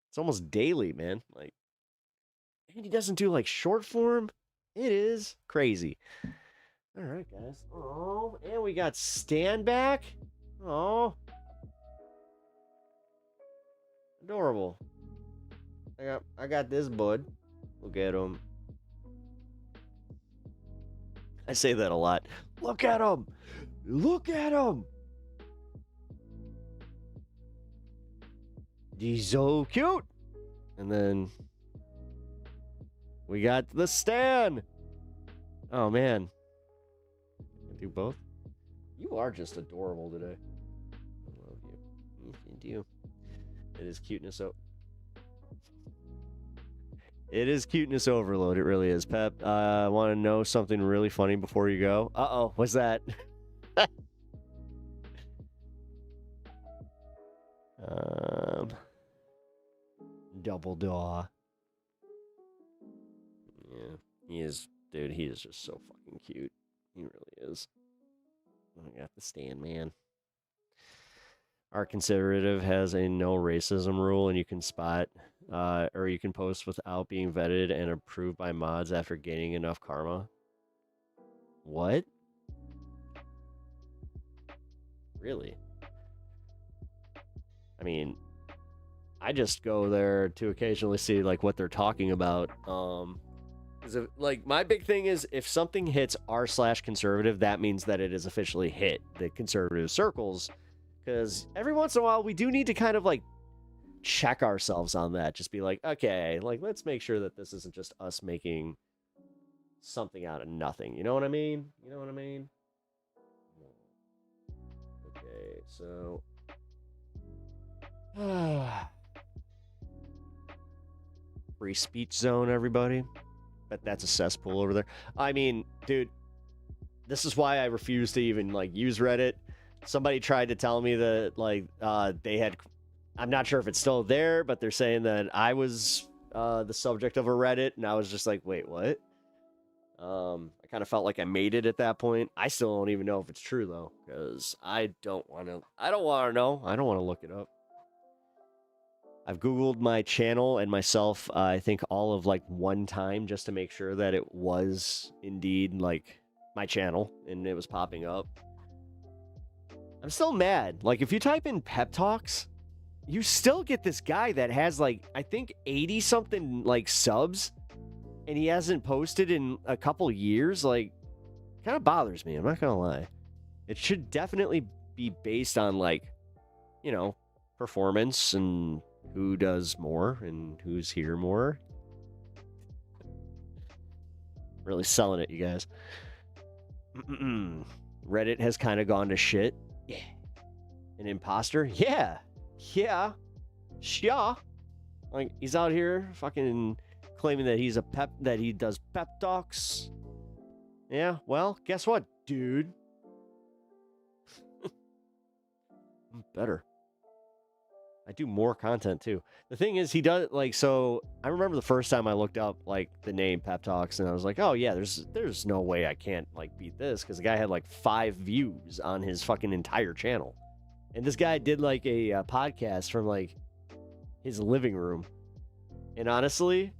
S1: it's almost daily, man. Like, and he doesn't do like short form. It is crazy. All right, guys. Oh, and we got Stan back. Oh, adorable. I got this bud. Look at him. I say that a lot. Look at him. Look at him. He's so cute. And then we got the Stan. Oh, man. I do both. You are just adorable today. I love you. You do. It is cuteness. So It is cuteness overload. It really is. Pep, I want to know something really funny before you go. Uh-oh, what's that? Double Daw. Yeah, he is, dude, he is just so fucking cute. He really is. I got the stand, man. Our Conservative has a no racism rule, and you can spot, or you can post without being vetted and approved by mods after gaining enough karma. What? Really? I mean, I just go there to occasionally see like what they're talking about. Like my big thing is if something hits r/conservative, that means that it is officially hit the conservative circles. Because every once in a while, we do need to kind of like check ourselves on that. Just be like, okay, like let's make sure that this isn't just us making something out of nothing. You know what I mean? You know what I mean? Okay, so. Free speech zone, everybody. Bet that's a cesspool over there. I mean, dude, this is why I refuse to even like use Reddit. Somebody tried to tell me that like they had, I'm not sure if it's still there, but they're saying that I was the subject of a Reddit, and I was just like, wait, what? I kind of felt like I made it at that point. I still don't even know if it's true though, because I don't want to know. I don't want to look it up. I've Googled my channel and myself, I think all of like one time just to make sure that it was indeed like my channel and it was popping up. I'm still mad. Like if you type in pep talks, you still get this guy that has like, I think 80 something like subs and he hasn't posted in a couple years. Like kind of bothers me. I'm not going to lie. It should definitely be based on like, you know, performance and who does more and who's here more. Really selling it, you guys. Reddit has kind of gone to shit. Yeah. An imposter? Yeah. Yeah. Yeah. Like, he's out here fucking claiming that he's that he does pep talks. Yeah, well, guess what, dude? I'm better. I do more content too. The thing is, he does like, so I remember the first time I looked up like the name Pep Talks and I was like, oh yeah, there's no way I can't like beat this, because the guy had like 5 views on his fucking entire channel. And this guy did like a podcast from like his living room. And honestly,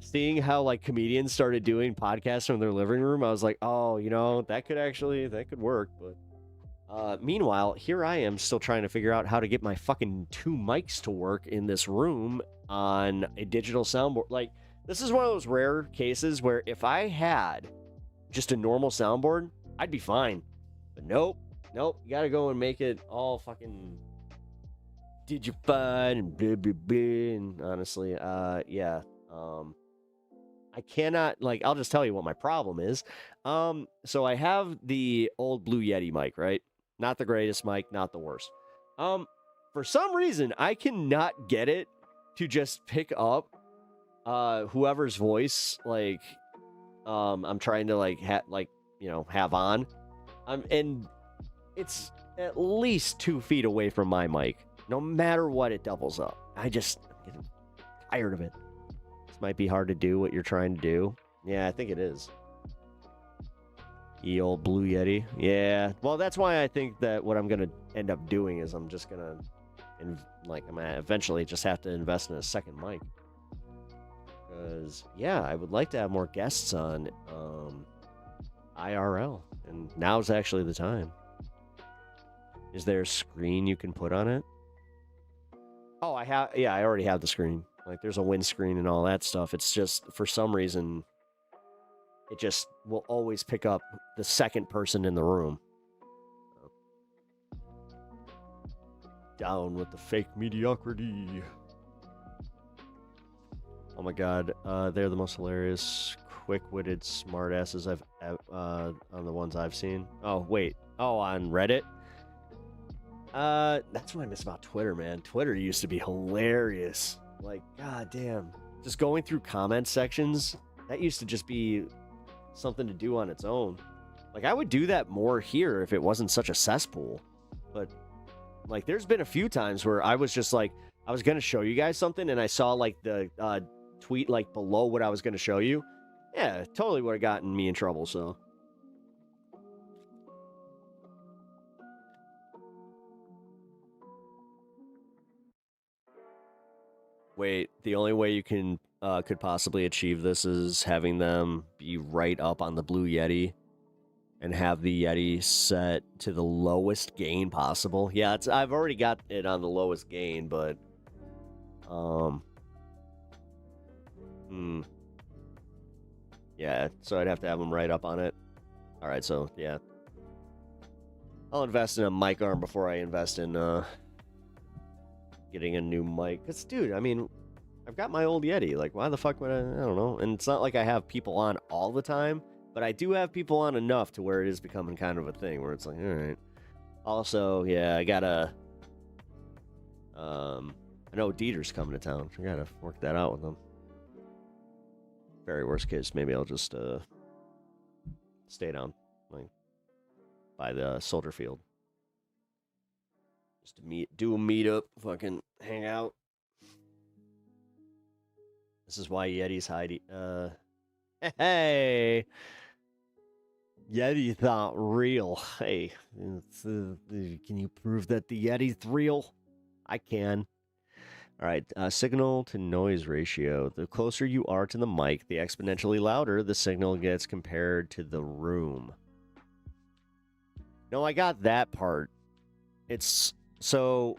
S1: seeing how like comedians started doing podcasts from their living room, I was like, oh, you know, that could work. But meanwhile, here I am still trying to figure out how to get my fucking 2 mics to work in this room on a digital soundboard. Like, this is one of those rare cases where if I had just a normal soundboard, I'd be fine. But nope. You gotta go and make it all fucking digified and blah, blah, blah. And honestly, yeah. I cannot, like, I'll just tell you what my problem is. So I have the old Blue Yeti mic, right? Not the greatest mic, not the worst. For some reason, I cannot get it to just pick up whoever's voice, like, I'm trying to, like, have on. And it's at least 2 feet away from my mic. No matter what, it doubles up. I'm getting tired of it. This might be hard to do what you're trying to do. Yeah, I think it is. Ye old Blue Yeti. Yeah. Well, that's why I think that what I'm going to end up doing is I'm just going to, I'm going to eventually just have to invest in a second mic. Because, yeah, I would like to have more guests on IRL. And now's actually the time. Is there a screen you can put on it? Oh, I already have the screen. Like, there's a windscreen and all that stuff. It's just, for some reason, it just will always pick up the second person in the room. Down with the fake mediocrity. Oh my god, they're the most hilarious, quick-witted smartasses I've on the ones I've seen. Oh wait, on Reddit. That's what I miss about Twitter, man. Twitter used to be hilarious. Like, god damn. just going through comment sections, that used to just be something to do on its own. Like, I would do that more here if it wasn't such a cesspool. But, like, there's been a few times where I was just like, I was going to show you guys something, and I saw, like, the tweet, like, below what I was going to show you. Yeah, totally would have gotten me in trouble, so. Wait, the only way you can could possibly achieve this is having them be right up on the Blue Yeti and have the Yeti set to the lowest gain possible. Yeah, I've already got it on the lowest gain, but yeah, so I'd have to have them right up on it. All right, so yeah, I'll invest in a mic arm before I invest in getting a new mic. Cause dude, I mean, I've got my old Yeti. Like, why the fuck would I don't know. And it's not like I have people on all the time, but I do have people on enough to where it is becoming kind of a thing where it's like, all right. Also, yeah, I gotta I know Dieter's coming to town. I gotta work that out with them. Very worst case, maybe I'll just stay down, like, by the soldier field. Just to do a meetup, fucking hang out. This is why Yeti's hiding. Hey, Yeti's not real. Hey, can you prove that the Yeti's real? I can. All right, signal to noise ratio. The closer you are to the mic, the exponentially louder the signal gets compared to the room. No, I got that part. It's so.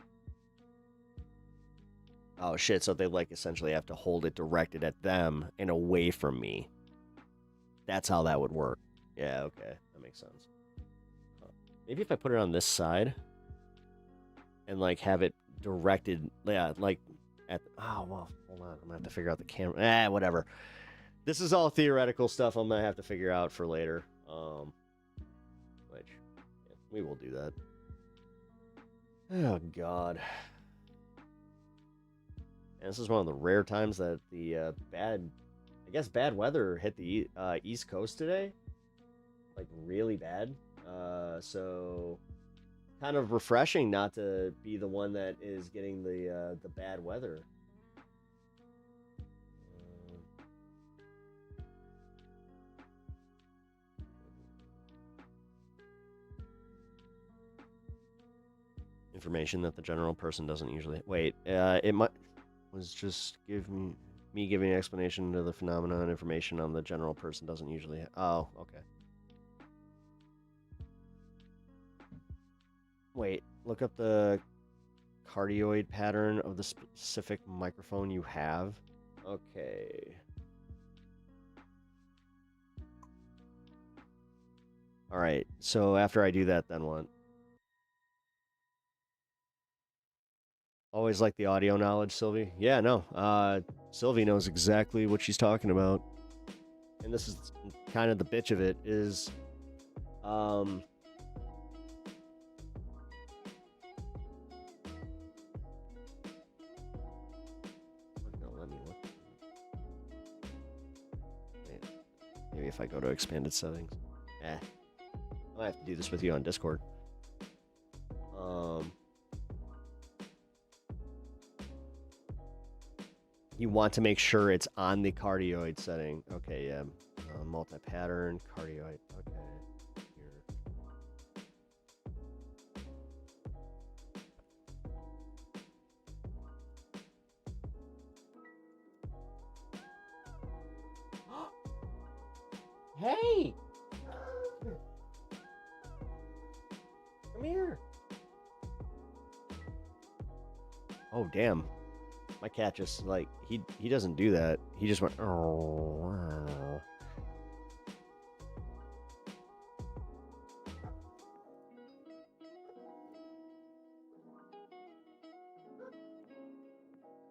S1: Oh shit! So they like essentially have to hold it directed at them and away from me. That's how that would work. Yeah, okay, that makes sense. Maybe if I put it on this side and like have it directed, yeah, like at. Oh well, hold on. I'm gonna have to figure out the camera. Whatever. This is all theoretical stuff. I'm gonna have to figure out for later. Which yeah, we will do that. Oh God. And this is one of the rare times that the bad weather hit the East Coast today. Like, really bad. So, kind of refreshing not to be the one that is getting the bad weather. Information that the general person doesn't usually... Wait, it might... was just me giving an explanation to the phenomenon. Information on the general person doesn't usually. Oh, okay. Wait, look up the cardioid pattern of the specific microphone you have. Okay. All right. So after I do that, then what? Always like the audio knowledge, Sylvie. Yeah, no. Sylvie knows exactly what she's talking about. And this is kind of the bitch of it is maybe if I go to expanded settings. I might have to do this with you on Discord. You want to make sure it's on the cardioid setting. Okay, yeah. Multi-pattern, cardioid. Okay. Here. Hey! Come here. Oh, damn. My cat just, like, he doesn't do that. He just went, oh.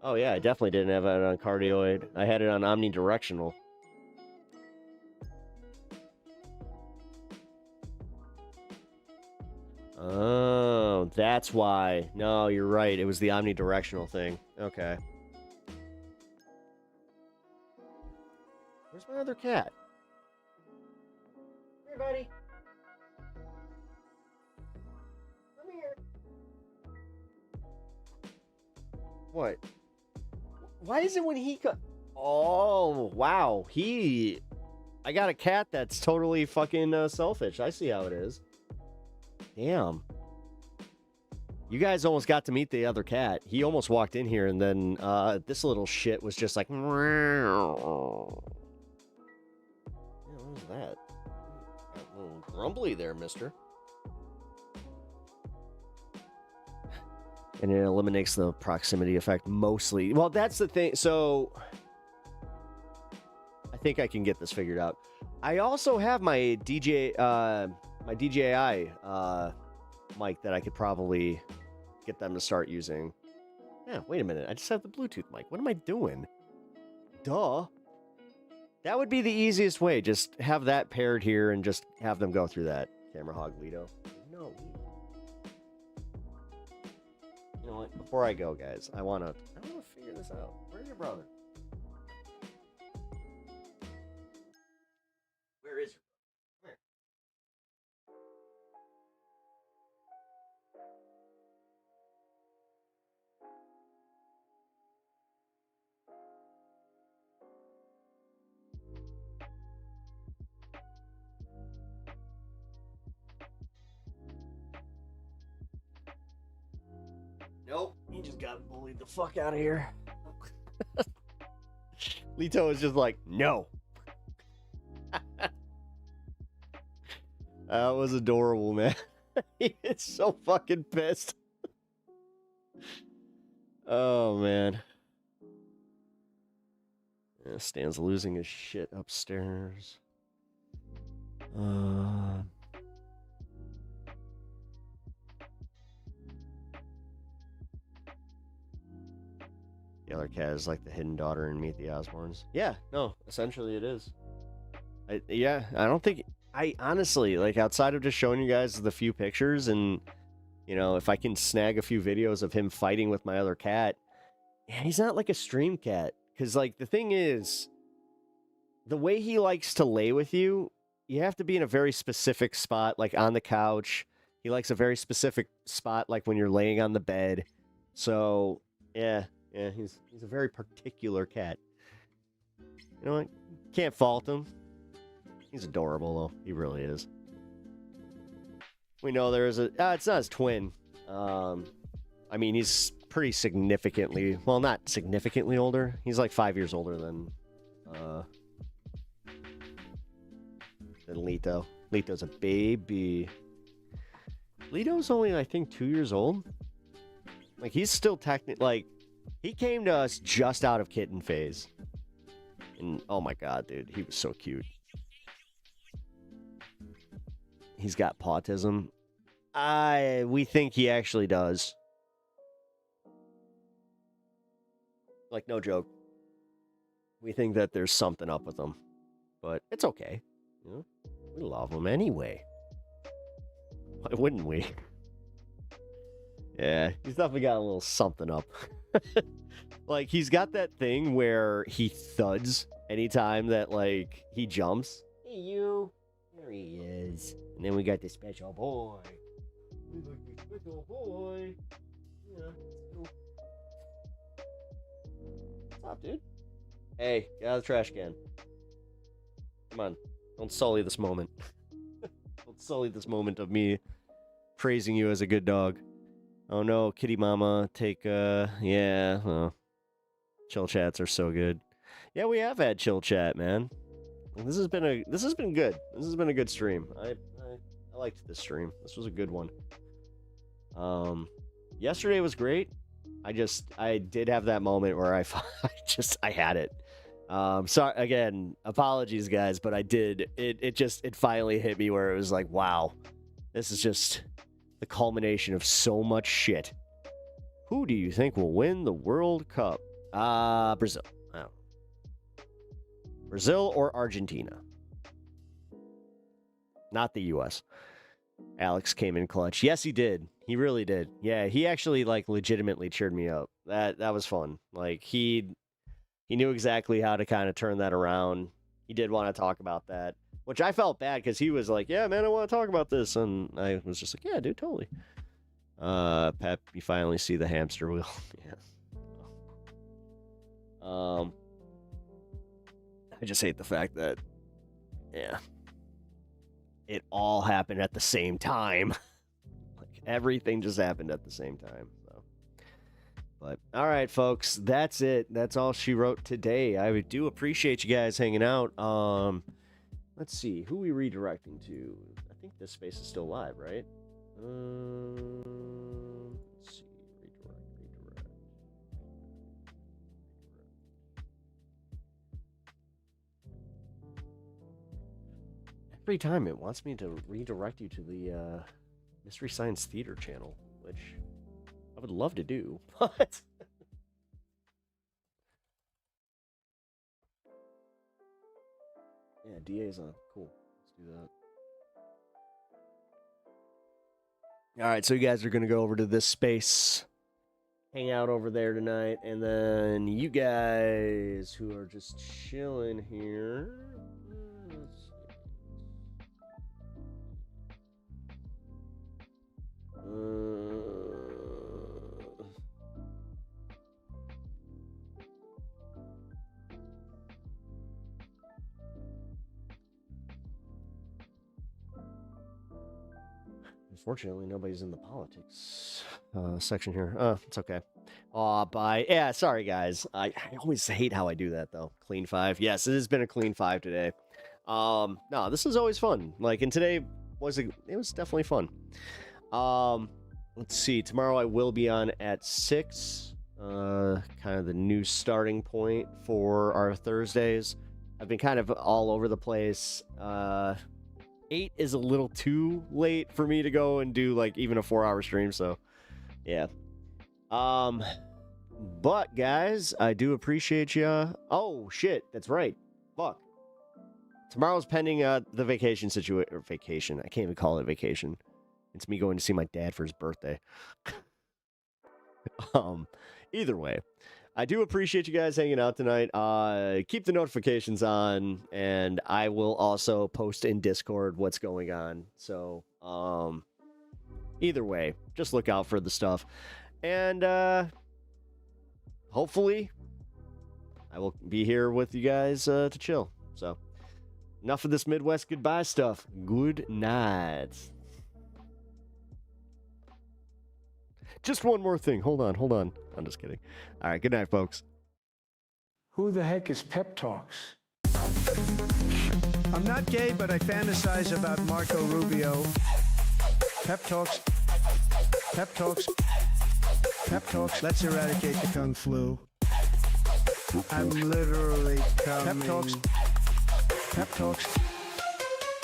S1: Oh, yeah, I definitely didn't have it on cardioid. I had it on omnidirectional. Oh, that's why. No, you're right. It was the omnidirectional thing. Okay. My other cat. Here, buddy. Come here. What? Why is it when he Oh, wow. I got a cat that's totally fucking selfish. I see how it is. Damn. You guys almost got to meet the other cat. He almost walked in here, and then this little shit was just like... What was that? Got a little grumbly there, mister. And it eliminates the proximity effect mostly. Well, that's the thing. So... I think I can get this figured out. I also have my DJI mic that I could probably get them to start using. Yeah, wait a minute. I just have the Bluetooth mic. What am I doing? Duh. That would be the easiest way. Just have that paired here and just have them go through that. Camera hog Lido. No. You know what? Before I go, guys, I want to figure this out. Where's your brother? Where is your brother? Nope, he just got bullied the fuck out of here. Lito is just like, no. That was adorable, man. He is so fucking pissed. Oh, man. Yeah, Stan's losing his shit upstairs. The other cat is like the hidden daughter in Meet the Osbournes. Yeah, no, essentially it is. I don't think... I honestly, like, outside of just showing you guys the few pictures and, you know, if I can snag a few videos of him fighting with my other cat, yeah, he's not like a stream cat. Because, like, the thing is, the way he likes to lay with you, you have to be in a very specific spot, like on the couch. He likes a very specific spot, like when you're laying on the bed. So, yeah, he's a very particular cat. You know what? Can't fault him. He's adorable, though. He really is. We know there is a... it's not his twin. I mean, he's pretty significantly... Well, not significantly older. He's like 5 years older than Lito. Lito's a baby. Lito's only, I think, 2 years old. Like, he's still technically... Like, he came to us just out of kitten phase. And, oh my god, dude. He was so cute. He's got pautism. We think he actually does. Like, no joke. We think that there's something up with him. But it's okay. You know? We love him anyway. Why wouldn't we? Yeah, he's definitely got a little something up. Like, he's got that thing where he thuds anytime that, like, he jumps. Hey, you. There he is. And then we got the special boy. We got the special boy. Yeah. What's up, dude? Hey, get out of the trash can. Come on. Don't sully this moment. Don't sully this moment of me praising you as a good dog. Oh no, kitty mama, take, yeah, well, chill chats are so good. Yeah, we have had chill chat, man. This has been good. This has been a good stream. I liked this stream. This was a good one. Yesterday was great. I did have that moment where I had it. Sorry again, apologies guys, but I did. It finally hit me where it was like, wow, this is just the culmination of so much shit. Who do you think will win the World Cup? Brazil. Oh. Brazil or Argentina? Not the U.S. Alex came in clutch. Yes, he did. He really did. Yeah, he actually, like, legitimately cheered me up. That was fun. Like, he knew exactly how to kind of turn that around. he did want to talk about that, which I felt bad because he was like, yeah, man, I want to talk about this. And I was just like, yeah, dude, totally. Pep, you finally see the hamster wheel. Yeah. I just hate the fact that, yeah, it all happened at the same time. Like, everything just happened at the same time. So, but all right, folks, that's it. That's all she wrote today. I do appreciate you guys hanging out. Let's see, who are we redirecting to? I think this space is still live, right? Let's see, redirect. Every time it wants me to redirect you to the Mystery Science Theater channel, which I would love to do, but yeah, DA's on. Cool. Let's do that. All right, so you guys are going to go over to this space, hang out over there tonight, and then you guys who are just chilling here. Let's see. Unfortunately, nobody's in the politics section here. It's okay. Bye. Yeah, sorry, guys. I always hate how I do that, though. Clean 5. Yes, it has been a clean 5 today. No, this is always fun. Like, and today it was definitely fun. Let's see. Tomorrow I will be on at 6. Kind of the new starting point for our Thursdays. I've been kind of all over the place. 8 is a little too late for me to go and do like even a 4-hour stream, so yeah. But guys, I do appreciate you. Oh shit, that's right. Fuck. Tomorrow's pending the vacation situation. Vacation. I can't even call it vacation. It's me going to see my dad for his birthday. Either way, I do appreciate you guys hanging out tonight. Keep the notifications on, and I will also post in Discord what's going on. So, either way, just look out for the stuff. And hopefully, I will be here with you guys to chill. So, enough of this Midwest goodbye stuff. Good night. Just one more thing. Hold on. I'm just kidding. All right, good night, folks.
S18: Who the heck is Pep Talks? I'm not gay, but I fantasize about Marco Rubio. Pep Talks. Pep Talks. Pep Talks. Let's eradicate the Kung Flu. I'm literally coming. Pep Talks. Pep Talks.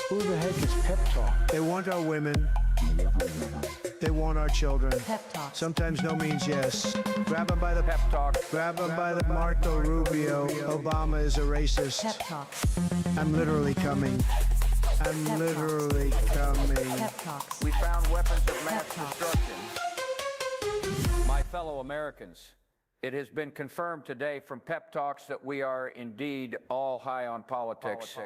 S18: Who the heck is Pep Talk? They want our women. They want our children. Pep talk. Sometimes no means yes. Grab them by the pep talk. Grab them by the Marco Rubio. Obama is a racist. Pep talk. I'm literally coming. I'm pep literally talks. Coming. Pep talks. We found weapons of mass destruction.
S20: My fellow Americans, it has been confirmed today from Pep Talks that we are indeed all high on politics.